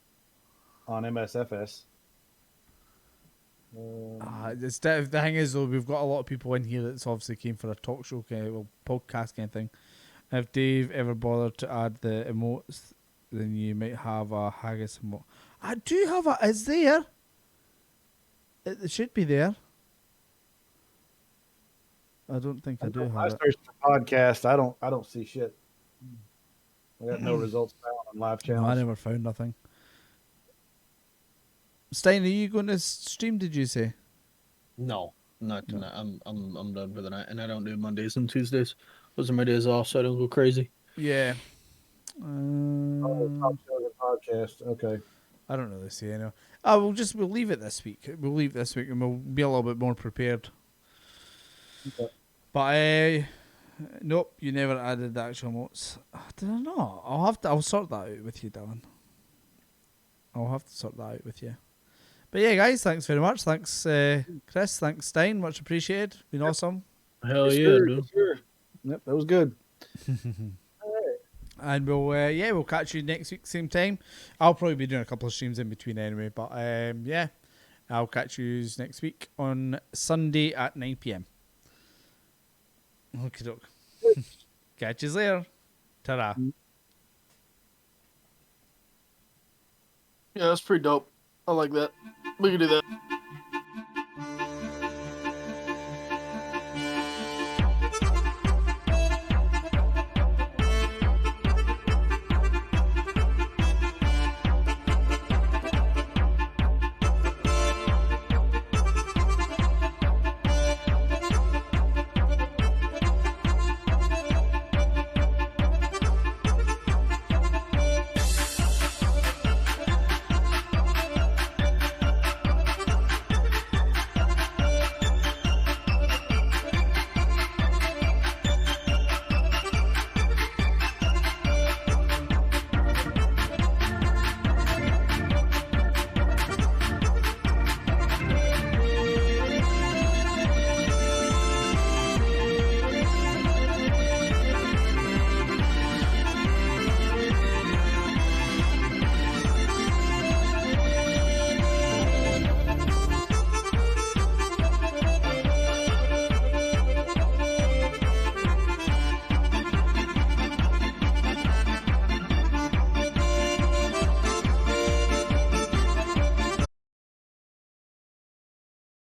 [SPEAKER 3] on MSFS.
[SPEAKER 5] The thing is, though, we've got a lot of people in here that's obviously came for a talk show, podcast kind of thing. If Dave ever bothered to add the emotes, then you might have a haggis emote. I do have a. It's there. It should be there. I don't think I do
[SPEAKER 3] I
[SPEAKER 5] have it.
[SPEAKER 3] searched for podcast. I don't see shit. I got no results found on live
[SPEAKER 5] No, I
[SPEAKER 3] channels.
[SPEAKER 5] never found nothing. Stein, are you going to stream? Did you say?
[SPEAKER 1] No, not tonight. I'm done for the night, and I don't do Mondays and Tuesdays. Those are my days off, so I don't go crazy.
[SPEAKER 5] Yeah.
[SPEAKER 3] Top shows and podcast. Okay.
[SPEAKER 5] I don't really see any. We'll leave it this week. We'll leave this week, and we'll be a little bit more prepared.
[SPEAKER 3] Okay.
[SPEAKER 5] But nope, you never added the actual notes. Did I not? I'll sort that out with you, Dylan. I'll have to sort that out with you. But yeah, guys, thanks very much. Thanks, Chris. Thanks, Stein. Much appreciated. Been awesome.
[SPEAKER 1] Hell yeah,
[SPEAKER 3] Sure,
[SPEAKER 1] dude.
[SPEAKER 3] sure. Yep, that was good.
[SPEAKER 5] And we'll catch you next week, same time. I'll probably be doing a couple of streams in between anyway. But yeah, I'll catch you next week on Sunday at 9 p.m. Okie doke. Catch you later. Ta-ra.
[SPEAKER 1] Yeah, that's pretty dope. I like that. We can do that.